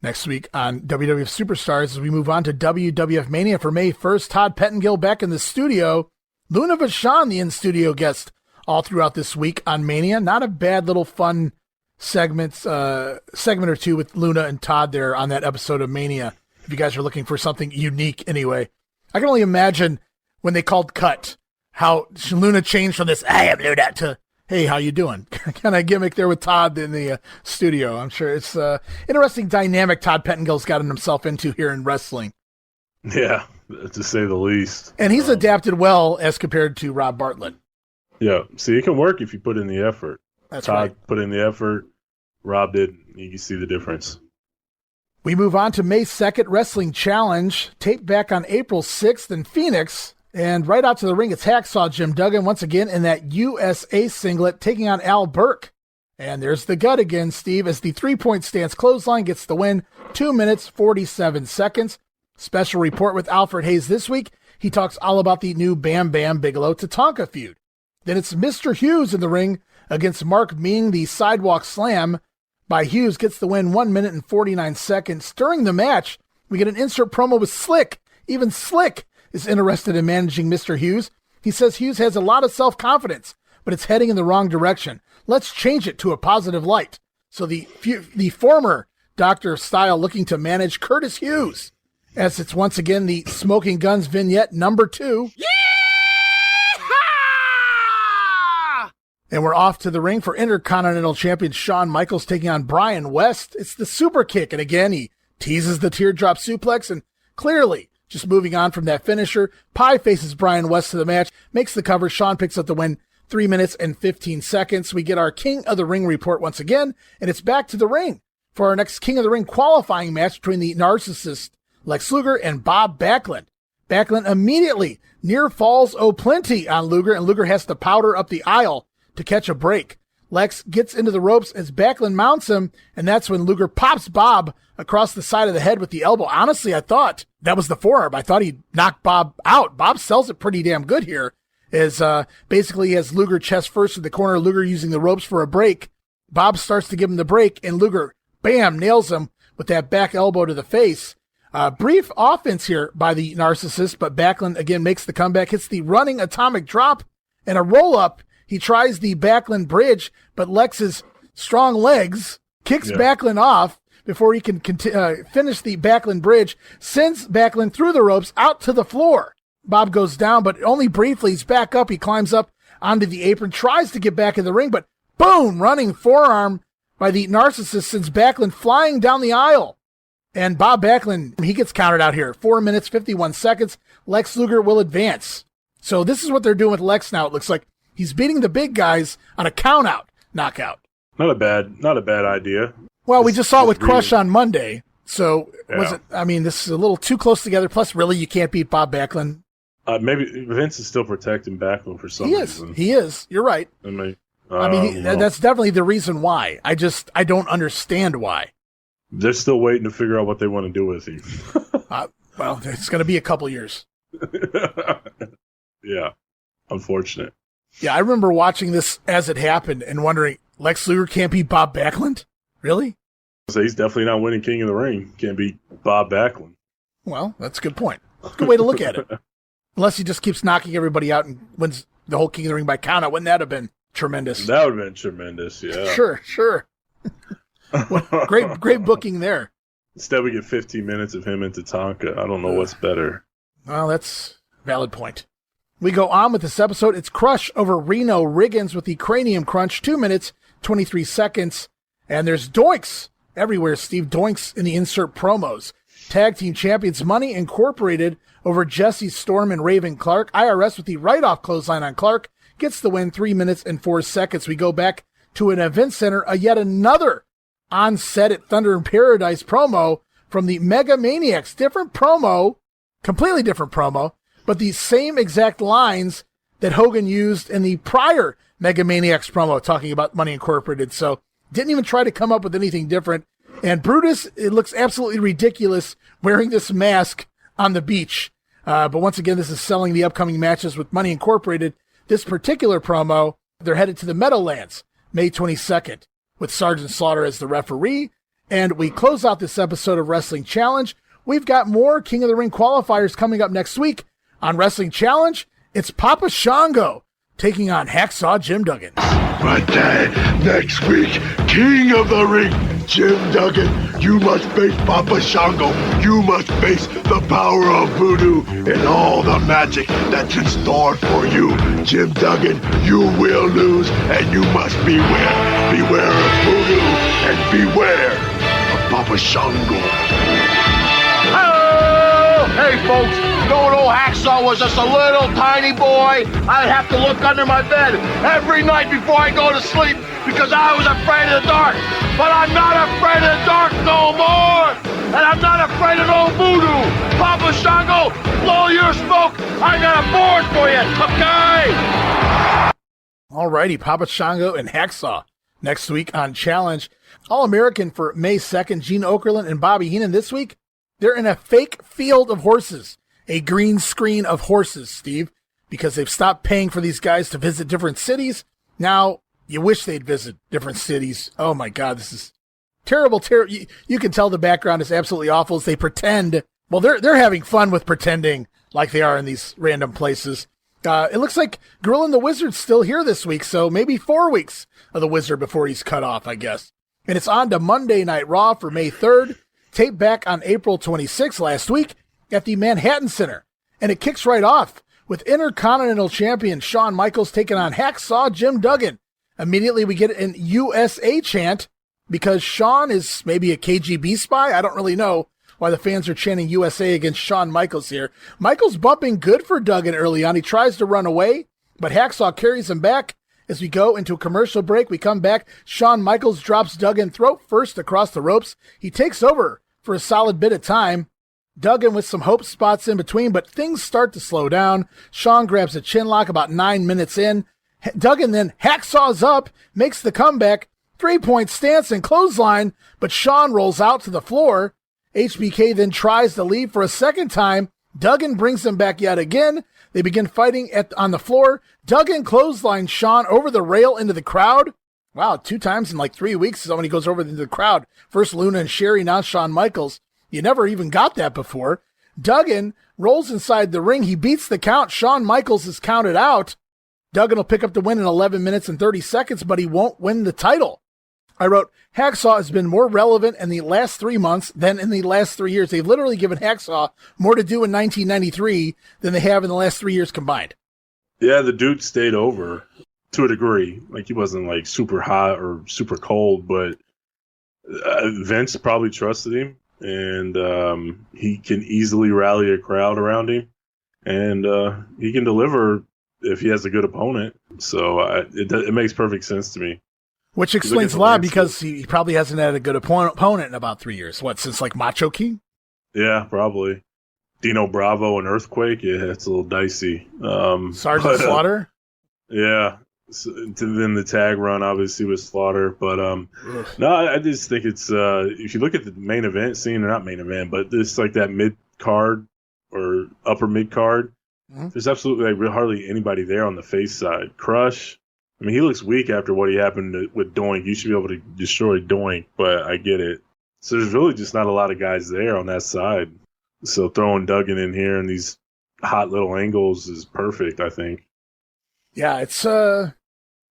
next week on WWF Superstars. As we move on to WWF Mania for May 1st, Todd Pettengill back in the studio. Luna Vachon, the in-studio guest, all throughout this week on Mania. Not a bad little fun segment or two with Luna and Todd there on that episode of Mania. If you guys are looking for something unique anyway. I can only imagine when they called cut, how Luna changed from this, "I am Luna," to, "Hey, how you doing?" kind of gimmick there with Todd in the studio. I'm sure it's interesting dynamic Todd Pettengill's gotten himself into here in wrestling. Yeah, to say the least. And he's adapted well as compared to Rob Bartlett. Yeah, see, it can work if you put in the effort. That's Todd right. put in the effort. Rob didn't. You can see the difference. We move on to May 2nd Wrestling Challenge, taped back on April 6th in Phoenix. And right out to the ring, it's Hacksaw Jim Duggan once again in that USA singlet, taking on Al Burke. And there's the gut again, Steve, as the 3-point stance clothesline gets the win, 2 minutes, 47 seconds. Special report with Alfred Hayes this week. He talks all about the new Bam Bam Bigelow Tatanka feud. Then it's Mr. Hughes in the ring against Mark Ming. The sidewalk slam by Hughes gets the win, 1 minute and 49 seconds. During the match, we get an insert promo with Slick. Even Slick is interested in managing Mr. Hughes. He says Hughes has a lot of self-confidence, but it's heading in the wrong direction. Let's change it to a positive light. So the former Dr. Style looking to manage Curtis Hughes, as it's once again the Smoking Guns vignette number 2. Yeah! And we're off to the ring for Intercontinental Champion Shawn Michaels taking on Brian West. It's the super kick. And again, he teases the teardrop suplex and clearly just moving on from that finisher. Pie faces Brian West to the match, makes the cover. Shawn picks up the win, 3 minutes and 15 seconds. We get our King of the Ring report once again, and it's back to the ring for our next King of the Ring qualifying match between the narcissist Lex Luger and Bob Backlund. Backlund immediately near falls O'Plenty on Luger, and Luger has to powder up the aisle to catch a break. Lex gets into the ropes as Backlund mounts him, and that's when Luger pops Bob across the side of the head with the elbow. Honestly, I thought that was the forearm. I thought he'd knock Bob out. Bob sells it pretty damn good here. Basically he has Luger chest first in the corner, Luger using the ropes for a break. Bob starts to give him the break, and Luger, bam, nails him with that back elbow to the face. Brief offense here by the Narcissist, but Backlund again makes the comeback, hits the running atomic drop and a roll-up. He tries the Backlund bridge, but Lex's strong legs kicks Backlund off before he can finish the Backlund bridge, sends Backlund through the ropes out to the floor. Bob goes down, but only briefly. He's back up. He climbs up onto the apron, tries to get back in the ring, but boom, running forearm by the Narcissist sends Backlund flying down the aisle. And Bob Backlund, he gets counted out here. 4 minutes, 51 seconds. Lex Luger will advance. So this is what they're doing with Lex now. It looks like he's beating the big guys on a count-out knockout. Not a bad idea. Well, we just saw it with Crush on Monday. So this is a little too close together. Plus, really, you can't beat Bob Backlund. Maybe Vince is still protecting Backlund for some reason. He is. You're right. That's definitely the reason why. I don't understand why. They're still waiting to figure out what they want to do with him. Well, it's going to be a couple years. Yeah. Unfortunate. Yeah, I remember watching this as it happened and wondering, Lex Luger can't beat Bob Backlund? Really? So he's definitely not winning King of the Ring. Can't beat Bob Backlund. Well, that's a good point. Good way to look at it. Unless he just keeps knocking everybody out and wins the whole King of the Ring by countout. Wouldn't that have been tremendous? That would have been tremendous, yeah. Sure. Great booking there. Instead, we get 15 minutes of him and Tatanka. I don't know what's better. Well, that's a valid point. We go on with this episode. It's Crush over Reno Riggins with the Cranium Crunch. 2 minutes, 23 seconds. And there's doinks everywhere, Steve. Doinks in the insert promos. Tag Team Champions Money Incorporated over Jesse Storm and Raven Clark. IRS with the right-off clothesline on Clark gets the win. 3 minutes and 4 seconds. We go back to an event center. Yet another on set at Thunder in Paradise promo from the Mega Maniacs. Different promo, completely different promo, but the same exact lines that Hogan used in the prior Mega Maniacs promo talking about Money Incorporated. So didn't even try to come up with anything different. And Brutus, it looks absolutely ridiculous wearing this mask on the beach. But once again, this is selling the upcoming matches with Money Incorporated. This particular promo, they're headed to the Meadowlands, May 22nd. With Sergeant Slaughter as the referee. And we close out this episode of Wrestling Challenge. We've got more King of the Ring qualifiers coming up next week. On Wrestling Challenge, it's Papa Shango taking on Hacksaw Jim Duggan. But next week, King of the Ring, Jim Duggan, you must face Papa Shango. You must face the power of voodoo and all the magic that's in store for you. Jim Duggan, you will lose, and you must beware. Beware of voodoo and beware of Papa Shango. Hey, folks, you know when old Hacksaw was just a little tiny boy? I'd have to look under my bed every night before I go to sleep because I was afraid of the dark. But I'm not afraid of the dark no more. And I'm not afraid of no voodoo. Papa Shango, blow your smoke. I got a board for you, okay? Alrighty, Papa Shango and Hacksaw next week on Challenge. All-American for May 2nd, Gene Okerlund and Bobby Heenan this week. They're in a fake field of horses, a green screen of horses, Steve, because they've stopped paying for these guys to visit different cities. Now, you wish they'd visit different cities. Oh my God, this is terrible. You can tell the background is absolutely awful as they pretend. Well, they're having fun with pretending like they are in these random places. It looks like Gorilla and the Wizard's still here this week, so maybe 4 weeks of the Wizard before he's cut off, I guess. And it's on to Monday Night Raw for May 3rd. Taped back on April 26th last week at the Manhattan Center. And it kicks right off with Intercontinental Champion Shawn Michaels taking on Hacksaw Jim Duggan. Immediately we get an USA chant because Shawn is maybe a KGB spy. I don't really know why the fans are chanting USA against Shawn Michaels here. Michaels bumping good for Duggan early on. He tries to run away, but Hacksaw carries him back. As we go into a commercial break, we come back. Shawn Michaels drops Duggan throat first across the ropes. He takes over for a solid bit of time. Duggan with some hope spots in between, but things start to slow down. Shawn grabs a chin lock about 9 minutes in. Duggan then hacksaws up, makes the comeback, 3-point stance and clothesline, but Shawn rolls out to the floor. HBK then tries to leave for a second time. Duggan brings him back yet again. They begin fighting on the floor. Duggan clotheslines Shawn over the rail into the crowd. Wow, 2 times in like 3 weeks somebody goes over into the crowd. First Luna and Sherri, now Shawn Michaels. You never even got that before. Duggan rolls inside the ring. He beats the count. Shawn Michaels is counted out. Duggan will pick up the win in 11 minutes and 30 seconds, but he won't win the title. I wrote, Hacksaw has been more relevant in the last 3 months than in the last 3 years. They've literally given Hacksaw more to do in 1993 than they have in the last 3 years combined. Yeah, the dude stayed over to a degree. Like, he wasn't like super hot or super cold, but Vince probably trusted him, and he can easily rally a crowd around him, and he can deliver if he has a good opponent. So it makes perfect sense to me. Which explains a lot, because he probably hasn't had a good opponent in about 3 years. What, since like Macho King? Yeah, probably. Dino Bravo and Earthquake, yeah, it's a little dicey. Sergeant Slaughter? Yeah. So, then the tag run, obviously, with Slaughter. But no, I just think it's, if you look at the main event scene, or not main event, but this like that mid-card or upper mid-card, there's absolutely like hardly anybody there on the face side. Crush, I mean, he looks weak after what happened with Doink. You should be able to destroy Doink, but I get it. So there's really just not a lot of guys there on that side. So throwing Duggan in here and these hot little angles is perfect, I think. Yeah, it's a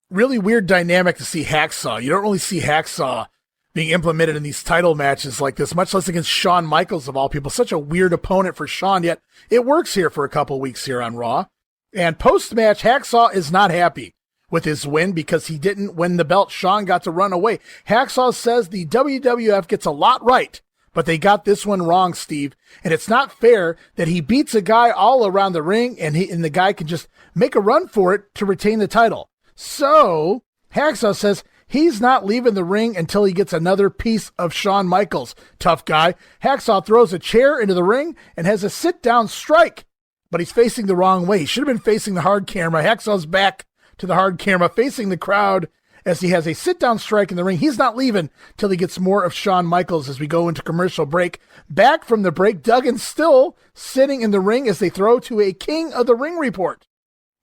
really weird dynamic to see Hacksaw. You don't really see Hacksaw being implemented in these title matches like this, much less against Shawn Michaels, of all people. Such a weird opponent for Shawn, yet it works here for a couple weeks here on Raw. And post-match, Hacksaw is not happy with his win because he didn't win the belt. Shawn got to run away. Hacksaw says the WWF gets a lot right, but they got this one wrong, Steve. And it's not fair that he beats a guy all around the ring and the guy can just make a run for it to retain the title. So Hacksaw says he's not leaving the ring until he gets another piece of Shawn Michaels. Tough guy. Hacksaw throws a chair into the ring and has a sit-down strike, but he's facing the wrong way. He should have been facing the hard camera. Hacksaw's back to the hard camera, facing the crowd as he has a sit-down strike in the ring. He's not leaving till he gets more of Shawn Michaels as we go into commercial break. Back from the break, Duggan's still sitting in the ring as they throw to a King of the Ring report.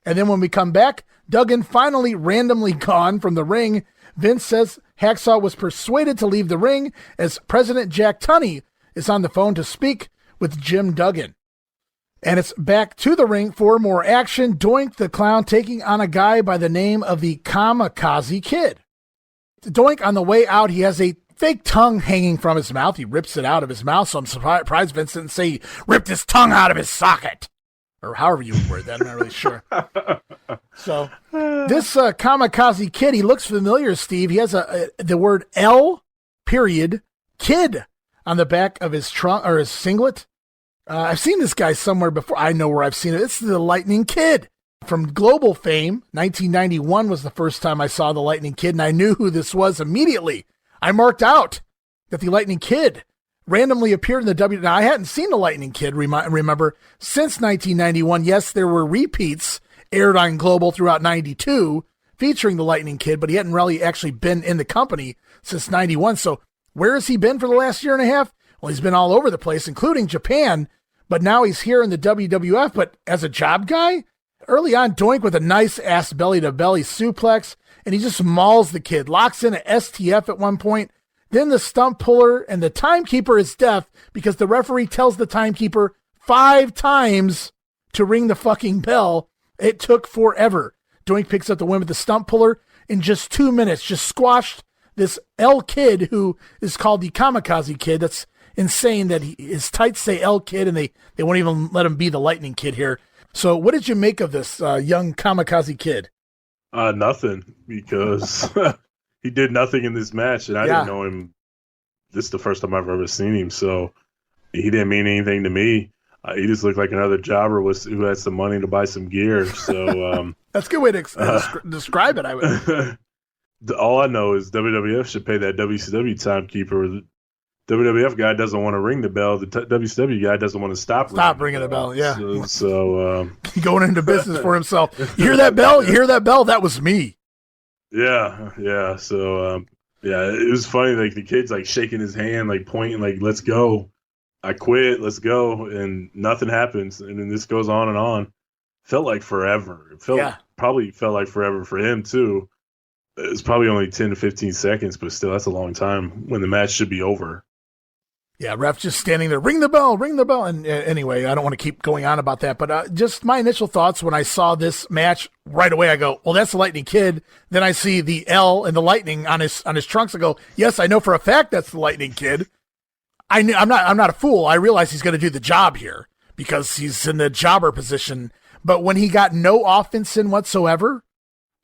And then when we come back, Duggan finally randomly gone from the ring. Vince says Hacksaw was persuaded to leave the ring as President Jack Tunney is on the phone to speak with Jim Duggan. And it's back to the ring for more action. Doink the Clown taking on a guy by the name of the Kamikaze Kid. Doink, on the way out, he has a fake tongue hanging from his mouth. He rips it out of his mouth, so I'm surprised Vince didn't say he ripped his tongue out of his socket. Or however you would word that, I'm not really sure. So this Kamikaze Kid, he looks familiar, Steve. He has the word L period kid on the back of his trunk or his singlet. I've seen this guy somewhere before. I know where I've seen it. It's the Lightning Kid from global fame. 1991 was the first time I saw the Lightning Kid, and I knew who this was immediately. I marked out that the Lightning Kid randomly appeared in the W. Now, I hadn't seen the Lightning Kid, remember, since 1991. Yes, there were repeats aired on Global throughout 92 featuring the Lightning Kid, but he hadn't really actually been in the company since 91. So where has he been for the last year and a half? Well, he's been all over the place, including Japan, but now he's here in the WWF, but as a job guy. Early on, Doink with a nice ass belly-to-belly suplex, and he just mauls the Kid, locks in a STF at one point. Then the stump puller, and the timekeeper is deaf because the referee tells the timekeeper 5 times to ring the fucking bell. It took forever. Doink picks up the win with the stump puller in just 2 minutes, just squashed this L Kid who is called the Kamikaze Kid. That's insane that his tights say L Kid and they won't even let him be the Lightning Kid here. So what did you make of this young Kamikaze Kid? Nothing, because he did nothing in this match, and I didn't know him. This is the first time I've ever seen him, so he didn't mean anything to me. He just looked like another jobber who had some money to buy some gear. So that's a good way to describe it. I would. All I know is WWF should pay that WCW timekeeper WWF guy doesn't want to ring the bell. The WCW guy doesn't want to stop ringing the bell. Yeah. So going into business for himself. You hear that bell? You hear that bell? That was me. Yeah. So it was funny. Like the kid's like shaking his hand, like pointing, like let's go. I quit. Let's go. And nothing happens. And then this goes on and on. Felt like forever. Probably felt like forever for him too. It's probably only 10 to 15 seconds, but still, that's a long time when the match should be over. Yeah, ref just standing there, ring the bell. And anyway, I don't want to keep going on about that, but just my initial thoughts when I saw this match right away, I go, well, that's the Lightning Kid. Then I see the L and the Lightning on his trunks. I go, yes, I know for a fact that's the Lightning Kid. I'm not a fool. I realize he's going to do the job here because he's in the jobber position. But when he got no offense in whatsoever,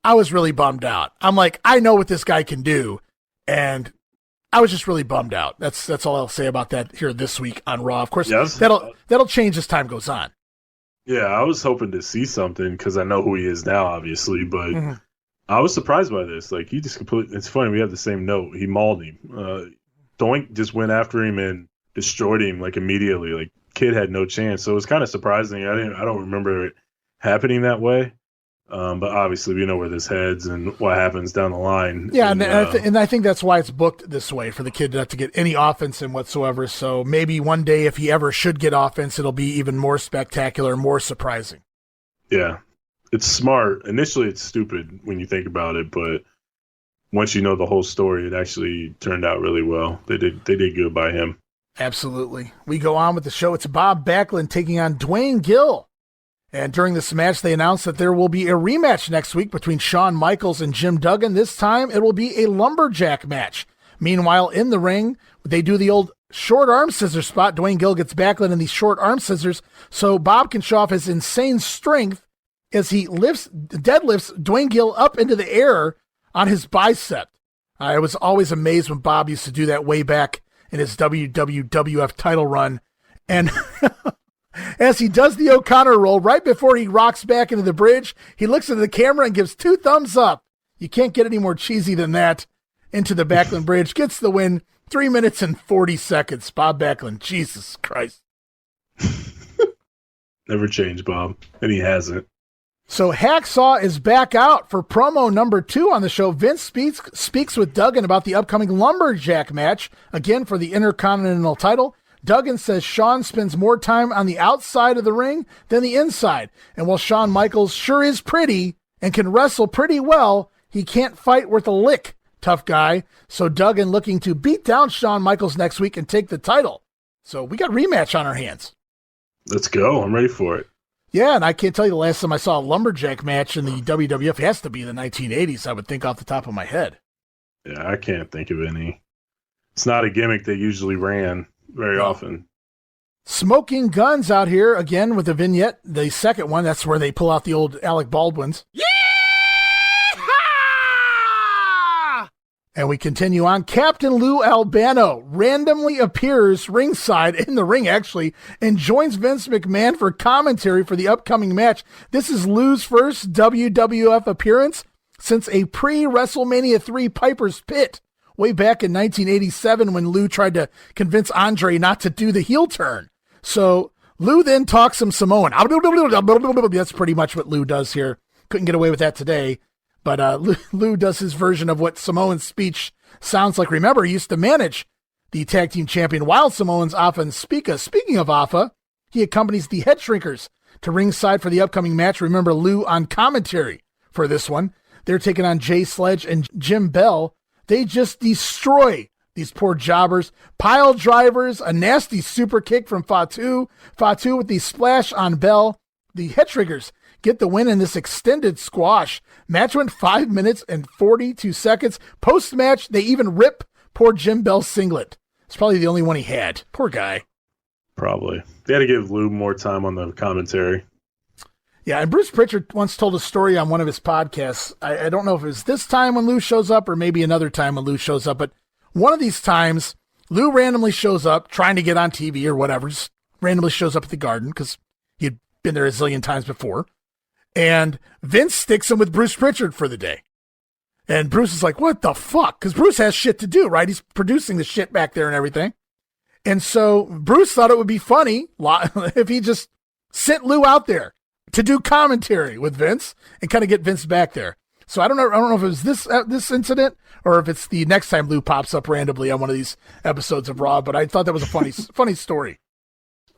I was really bummed out. I'm like, I know what this guy can do, and I was just really bummed out. That's all I'll say about that here this week on Raw. Of course, that'll change as time goes on. Yeah, I was hoping to see something because I know who he is now, obviously, but I was surprised by this. Like, he just completely – it's funny, we have the same note. He mauled him. Doink just went after him and destroyed him, like, immediately. Like, kid had no chance. So it was kind of surprising. I don't remember it happening that way. But obviously we know where this heads and what happens down the line. Yeah, and I think that's why it's booked this way, for the kid not to get any offense in whatsoever. So maybe one day if he ever should get offense, it'll be even more spectacular, more surprising. Yeah, it's smart. Initially it's stupid when you think about it, but once you know the whole story, it actually turned out really well. They did good by him. Absolutely. We go on with the show. It's Bob Backlund taking on Dwayne Gill. And during this match, they announced that there will be a rematch next week between Shawn Michaels and Jim Duggan. This time, it will be a lumberjack match. Meanwhile, in the ring, they do the old short arm scissors spot. Dwayne Gill gets Backlund in these short arm scissors, so Bob can show off his insane strength as he deadlifts Dwayne Gill up into the air on his bicep. I was always amazed when Bob used to do that way back in his WWF title run. And as he does the O'Connor roll, right before he rocks back into the bridge, he looks at the camera and gives 2 thumbs up. You can't get any more cheesy than that. Into the Backlund Bridge, gets the win, 3 minutes and 40 seconds. Bob Backlund, Jesus Christ. Never changed, Bob, and he hasn't. So Hacksaw is back out for promo number 2 on the show. Vince speaks with Duggan about the upcoming lumberjack match, again for the Intercontinental title. Duggan says Shawn spends more time on the outside of the ring than the inside. And while Shawn Michaels sure is pretty and can wrestle pretty well, he can't fight worth a lick, tough guy. So Duggan looking to beat down Shawn Michaels next week and take the title. So we got a rematch on our hands. Let's go. I'm ready for it. Yeah, and I can't tell you the last time I saw a lumberjack match in the WWF. It has to be the 1980s, I would think off the top of my head. Yeah, I can't think of any. It's not a gimmick they usually ran very often. Smoking Guns out here again with the vignette, the second one. That's where they pull out the old Alec Baldwins. Yeah! And we continue on. Captain Lou Albano randomly appears ringside, in the ring actually, and joins Vince McMahon for commentary for the upcoming match. This is Lou's first WWF appearance since a pre-WrestleMania 3 Piper's Pit way back in 1987 when Lou tried to convince Andre not to do the heel turn. So Lou then talks some Samoan. That's pretty much what Lou does here. Couldn't get away with that today. But Lou does his version of what Samoan's speech sounds like. Remember, he used to manage the tag team champion while Samoans Afa and Spica. Speaking of Afa, he accompanies the Head Shrinkers to ringside for the upcoming match. Remember Lou on commentary for this one. They're taking on Jay Sledge and Jim Bell. They just destroy these poor jobbers. Pile drivers, a nasty super kick from Fatu. Fatu with the splash on Bell. The Head Shrinkers get the win in this extended squash. Match went 5 minutes and 42 seconds. Post-match, they even rip poor Jim Bell's singlet. It's probably the only one he had. Poor guy. Probably. They had to give Lou more time on the commentary. Yeah, and Bruce Pritchard once told a story on one of his podcasts. I don't know if it was this time when Lou shows up or maybe another time when Lou shows up, but one of these times, Lou randomly shows up trying to get on TV or whatever, just randomly shows up at the Garden because he'd been there a zillion times before. And Vince sticks him with Bruce Pritchard for the day. And Bruce is like, what the fuck? Because Bruce has shit to do, right? He's producing the shit back there and everything. And so Bruce thought it would be funny if he just sent Lou out there to do commentary with Vince and kind of get Vince back there. So I don't know if it was this incident or if it's the next time Lou pops up randomly on one of these episodes of Raw, but I thought that was a funny story.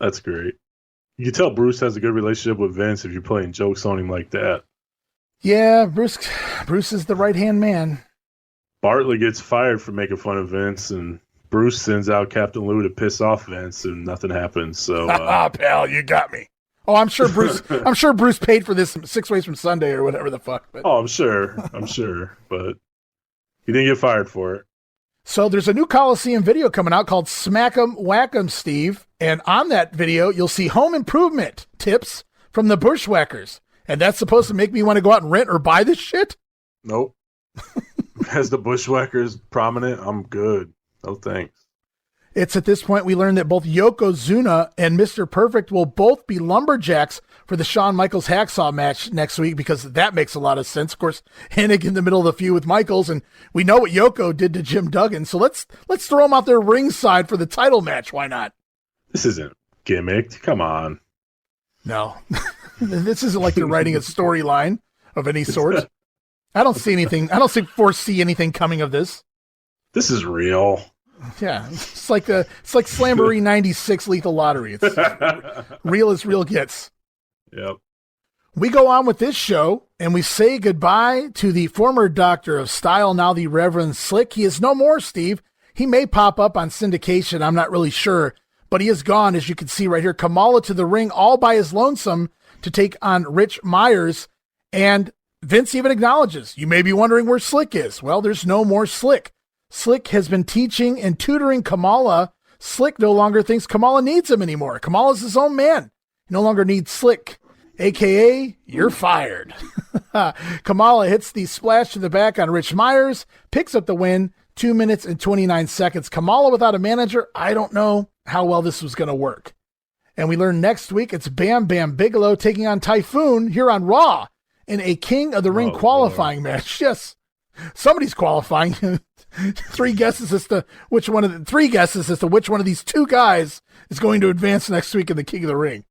That's great. You can tell Bruce has a good relationship with Vince if you're playing jokes on him like that. Yeah, Bruce is the right-hand man. Bartlett gets fired for making fun of Vince, and Bruce sends out Captain Lou to piss off Vince, and nothing happens. So, pal, you got me. Oh, I'm sure Bruce paid for this 6 Ways from Sunday or whatever the fuck. But. Oh, I'm sure, but he didn't get fired for it. So there's a new Coliseum video coming out called Smack 'em, Whack 'em, Steve. And on that video, you'll see home improvement tips from the Bushwhackers. And that's supposed to make me want to go out and rent or buy this shit? Nope. As the Bushwhackers prominent, I'm good. No thanks. It's at this point we learned that both Yokozuna and Mr. Perfect will both be lumberjacks for the Shawn Michaels Hacksaw match next week, because that makes a lot of sense. Of course, Hennig in the middle of the feud with Michaels, and we know what Yoko did to Jim Duggan, so let's throw him out there ringside for the title match. Why not? This isn't gimmicked. Come on. No. This isn't like they're writing a storyline of any sort. I don't foresee anything coming of this. This is real. Yeah, it's like Slamboree 96 Lethal Lottery. It's real as real gets. Yep. We go on with this show, and we say goodbye to the former Doctor of Style, now the Reverend Slick. He is no more, Steve. He may pop up on syndication, I'm not really sure, but he is gone, as you can see right here. Kamala to the ring all by his lonesome to take on Rich Myers, and Vince even acknowledges, you may be wondering where Slick is. Well, there's no more Slick. Slick has been teaching and tutoring Kamala. Slick no longer thinks Kamala needs him anymore. Kamala's his own man. He no longer needs Slick, a.k.a. you're fired. Kamala hits the splash to the back on Rich Myers, picks up the win, 2 minutes and 29 seconds. Kamala without a manager, I don't know how well this was going to work. And we learn next week it's Bam Bam Bigelow taking on Typhoon here on Raw in a King of the Ring qualifying match. Yes, somebody's qualifying. Three guesses as to which one of these two guys is going to advance next week in the King of the Ring.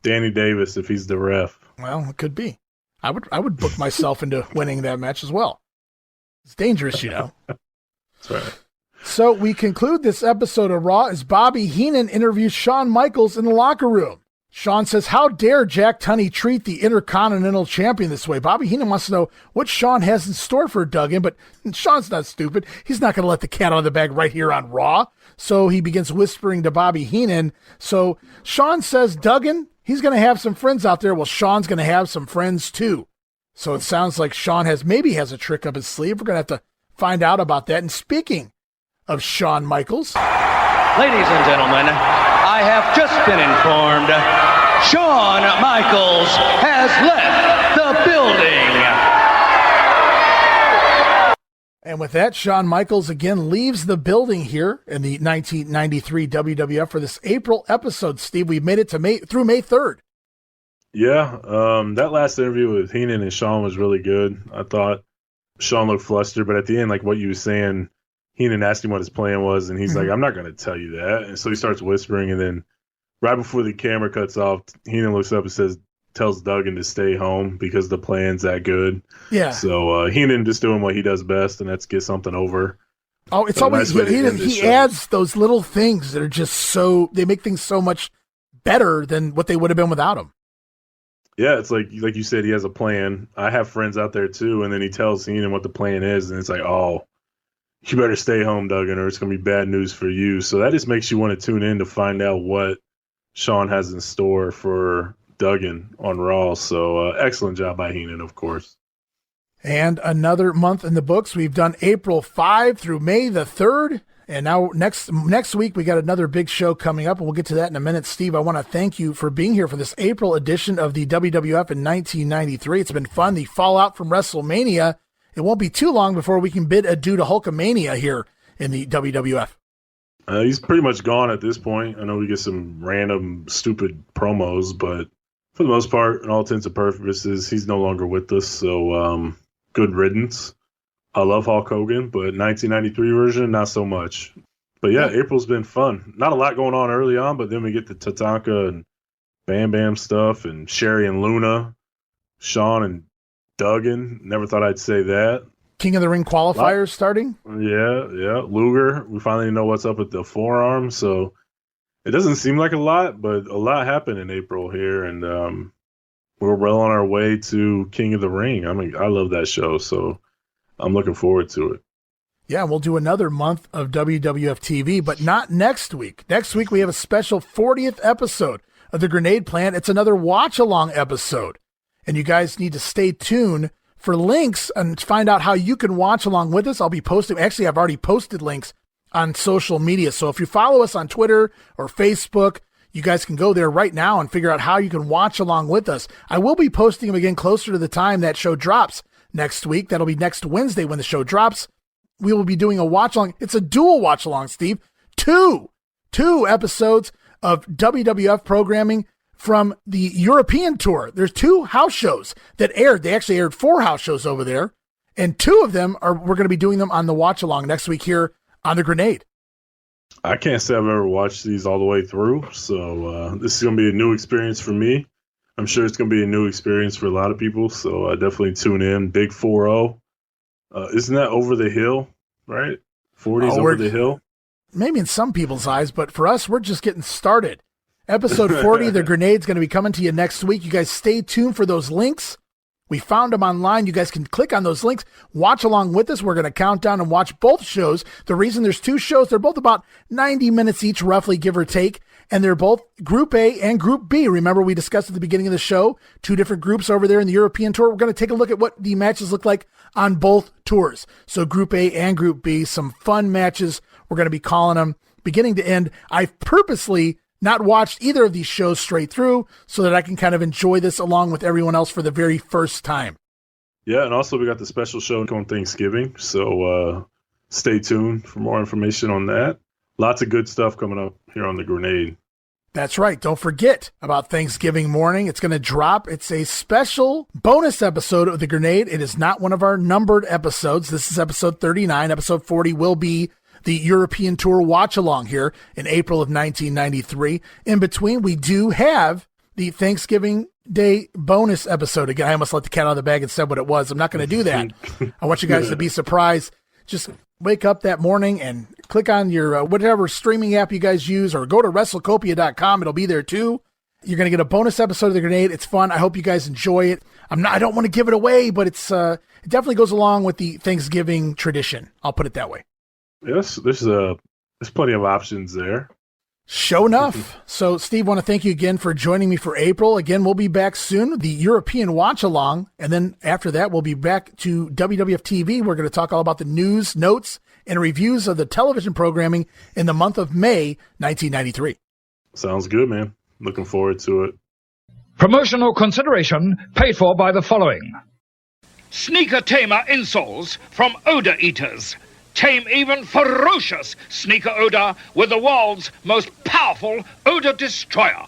Danny Davis, if he's the ref. Well, it could be. I would book myself into winning that match as well. It's dangerous, you know. That's right. So we conclude this episode of Raw as Bobby Heenan interviews Shawn Michaels in the locker room. Shawn says, how dare Jack Tunney treat the Intercontinental Champion this way? Bobby Heenan wants to know what Shawn has in store for Duggan, but Shawn's not stupid. He's not going to let the cat out of the bag right here on Raw. So he begins whispering to Bobby Heenan. So Shawn says, Duggan, he's going to have some friends out there. Well, Shawn's going to have some friends too. So it sounds like Shawn maybe has a trick up his sleeve. We're going to have to find out about that. And speaking of Shawn Michaels, ladies and gentlemen, I have just been informed Shawn Michaels has left the building. And with that, Shawn Michaels again leaves the building here in the 1993 WWF for this April episode. Steve, we've made it to through May 3rd. Yeah, that last interview with Heenan and Shawn was really good. I thought Shawn looked flustered, but at the end, like what you were saying, Heenan asked him what his plan was, and he's like, I'm not going to tell you that. And so he starts whispering, and then right before the camera cuts off, Heenan looks up and tells Duggan to stay home because the plan's that good. Yeah. So Heenan just doing what he does best, and that's get something over. Oh, it's always he adds those little things that are just they make things so much better than what they would have been without him. Yeah, it's like you said, he has a plan. I have friends out there too, and then he tells Heenan what the plan is, and it's like, oh, you better stay home, Duggan, or it's going to be bad news for you. So that just makes you want to tune in to find out what Shawn has in store for Duggan on Raw. So excellent job by Heenan, of course. And another month in the books. We've done April 5 through May the 3rd. And now next week, we got another big show coming up, and we'll get to that in a minute. Steve, I want to thank you for being here for this April edition of the WWF in 1993. It's been fun. The fallout from WrestleMania. It won't be too long before we can bid adieu to Hulkamania here in the WWF. He's pretty much gone at this point. I know we get some random stupid promos, but for the most part, in all intents and purposes, he's no longer with us. So good riddance. I love Hulk Hogan, but 1993 version, not so much. But yeah, April's been fun. Not a lot going on early on, but then we get the Tatanka and Bam Bam stuff and Sherri and Luna, Shawn and Duggan. Never thought I'd say that. King of the Ring qualifiers starting? Yeah. Luger. We finally know what's up with the forearm. So it doesn't seem like a lot, but a lot happened in April here. And we're well on our way to King of the Ring. I mean, I love that show. So I'm looking forward to it. Yeah, we'll do another month of WWF TV, but not next week. Next week, we have a special 40th episode of The Grenade Plan. It's another watch-along episode. And you guys need to stay tuned for links and find out how you can watch along with us. I'll be posting. Actually, I've already posted links on social media. So if you follow us on Twitter or Facebook, you guys can go there right now and figure out how you can watch along with us. I will be posting them again closer to the time that show drops next week. That'll be next Wednesday when the show drops. We will be doing a watch along. It's a dual watch along, Steve. Two episodes of WWF programming from the European tour. There's 2 house shows that aired. They actually aired 4 house shows over there, and 2 of them we're going to be doing them on the watch along next week here on The Grenade. I can't say I've ever watched these all the way through, so this is going to be a new experience for me. I'm sure it's going to be a new experience for a lot of people, so definitely tune in. Big 4-0. Isn't that over the hill, right? 40's over the hill? Maybe in some people's eyes, but for us, we're just getting started. Episode 40, The Grenade's going to be coming to you next week. You guys stay tuned for those links. We found them online. You guys can click on those links, watch along with us. We're going to count down and watch both shows. The reason there's 2 shows, they're both about 90 minutes each, roughly, give or take. And they're both Group A and Group B. Remember, we discussed at the beginning of the show, 2 different groups over there in the European tour. We're going to take a look at what the matches look like on both tours. So Group A and Group B, some fun matches. We're going to be calling them beginning to end. I've purposely not watched either of these shows straight through so that I can kind of enjoy this along with everyone else for the very first time. Yeah, and also we got the special show on Thanksgiving, so stay tuned for more information on that. Lots of good stuff coming up here on The Grenade. That's right. Don't forget about Thanksgiving morning. It's going to drop. It's a special bonus episode of The Grenade. It is not one of our numbered episodes. This is episode 39. Episode 40 will be the European Tour watch-along here in April of 1993. In between, we do have the Thanksgiving Day bonus episode. Again, I almost let the cat out of the bag and said what it was. I'm not going to do that. I want you guys to be surprised. Just wake up that morning and click on your whatever streaming app you guys use, or go to WrestleCopia.com. It'll be there too. You're going to get a bonus episode of The Grenade. It's fun. I hope you guys enjoy it. I don't want to give it away, but it definitely goes along with the Thanksgiving tradition. I'll put it that way. Yes, there's plenty of options there. Show enough. So, Steve, want to thank you again for joining me for April. Again, we'll be back soon, the European watch-along, and then after that, we'll be back to WWF TV. We're going to talk all about the news, notes, and reviews of the television programming in the month of May 1993. Sounds good, man. Looking forward to it. Promotional consideration paid for by the following. Sneaker Tamer insoles from Odor Eaters. Tame even ferocious sneaker odor with the world's most powerful odor destroyer.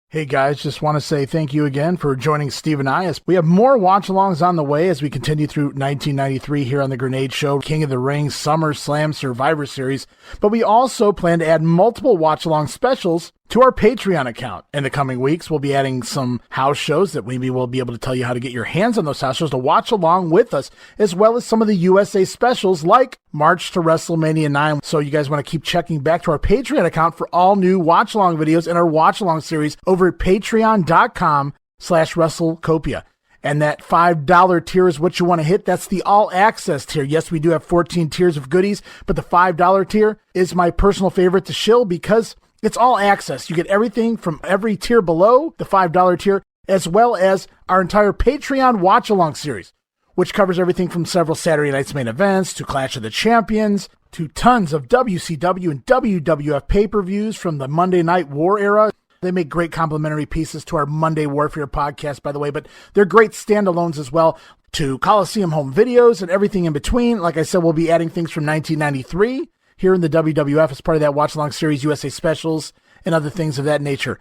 Hey guys, just want to say thank you again for joining Steve and I as we have more watch-alongs on the way as we continue through 1993 here on The Grenade Show, King of the Ring, SummerSlam, Survivor Series. But we also plan to add multiple watch-along specials to our Patreon account. In the coming weeks, we'll be adding some house shows that maybe we'll be able to tell you how to get your hands on those house shows to watch along with us, as well as some of the USA specials like March to WrestleMania 9. So you guys want to keep checking back to our Patreon account for all new watch-along videos and our watch-along series over at patreon.com/WrestleCopia. And that $5 tier is what you want to hit. That's the all-access tier. Yes, we do have 14 tiers of goodies, but the $5 tier is my personal favorite to shill because it's all access. You get everything from every tier below the $5 tier, as well as our entire Patreon watch-along series, which covers everything from several Saturday Night's Main Events to Clash of the Champions to tons of WCW and WWF pay-per-views from the Monday Night War era. They make great complimentary pieces to our Monday Warfare podcast, by the way, but they're great standalones as well to Coliseum home videos and everything in between. Like I said, we'll be adding things from 1993 here in the WWF as part of that watch-along series, USA specials, and other things of that nature.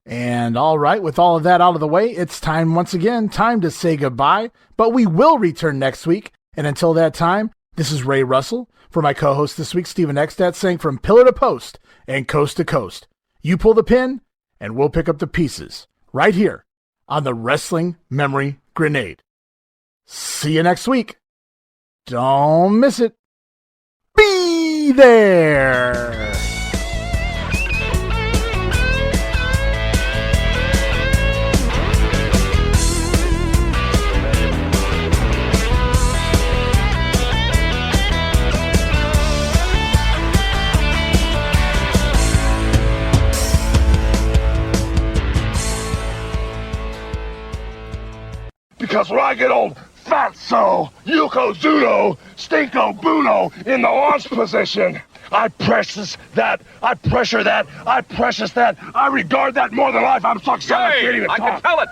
And all right, with all of that out of the way, it's time once again, time to say goodbye, but we will return next week. And until that time, this is Ray Russell For my co-host this week, Stephen Eckstadt, saying from pillar to post and coast to coast, you pull the pin and we'll pick up the pieces right here on the Wrestling Memory Grenade. See you next week. Don't miss it. Be there. Because when I get old fatso, Yokozuna, Stinko Buno in the launch position, I precious that, I pressure that, I precious that, I regard that more than life. I'm so excited I can't even talk. I can tell it.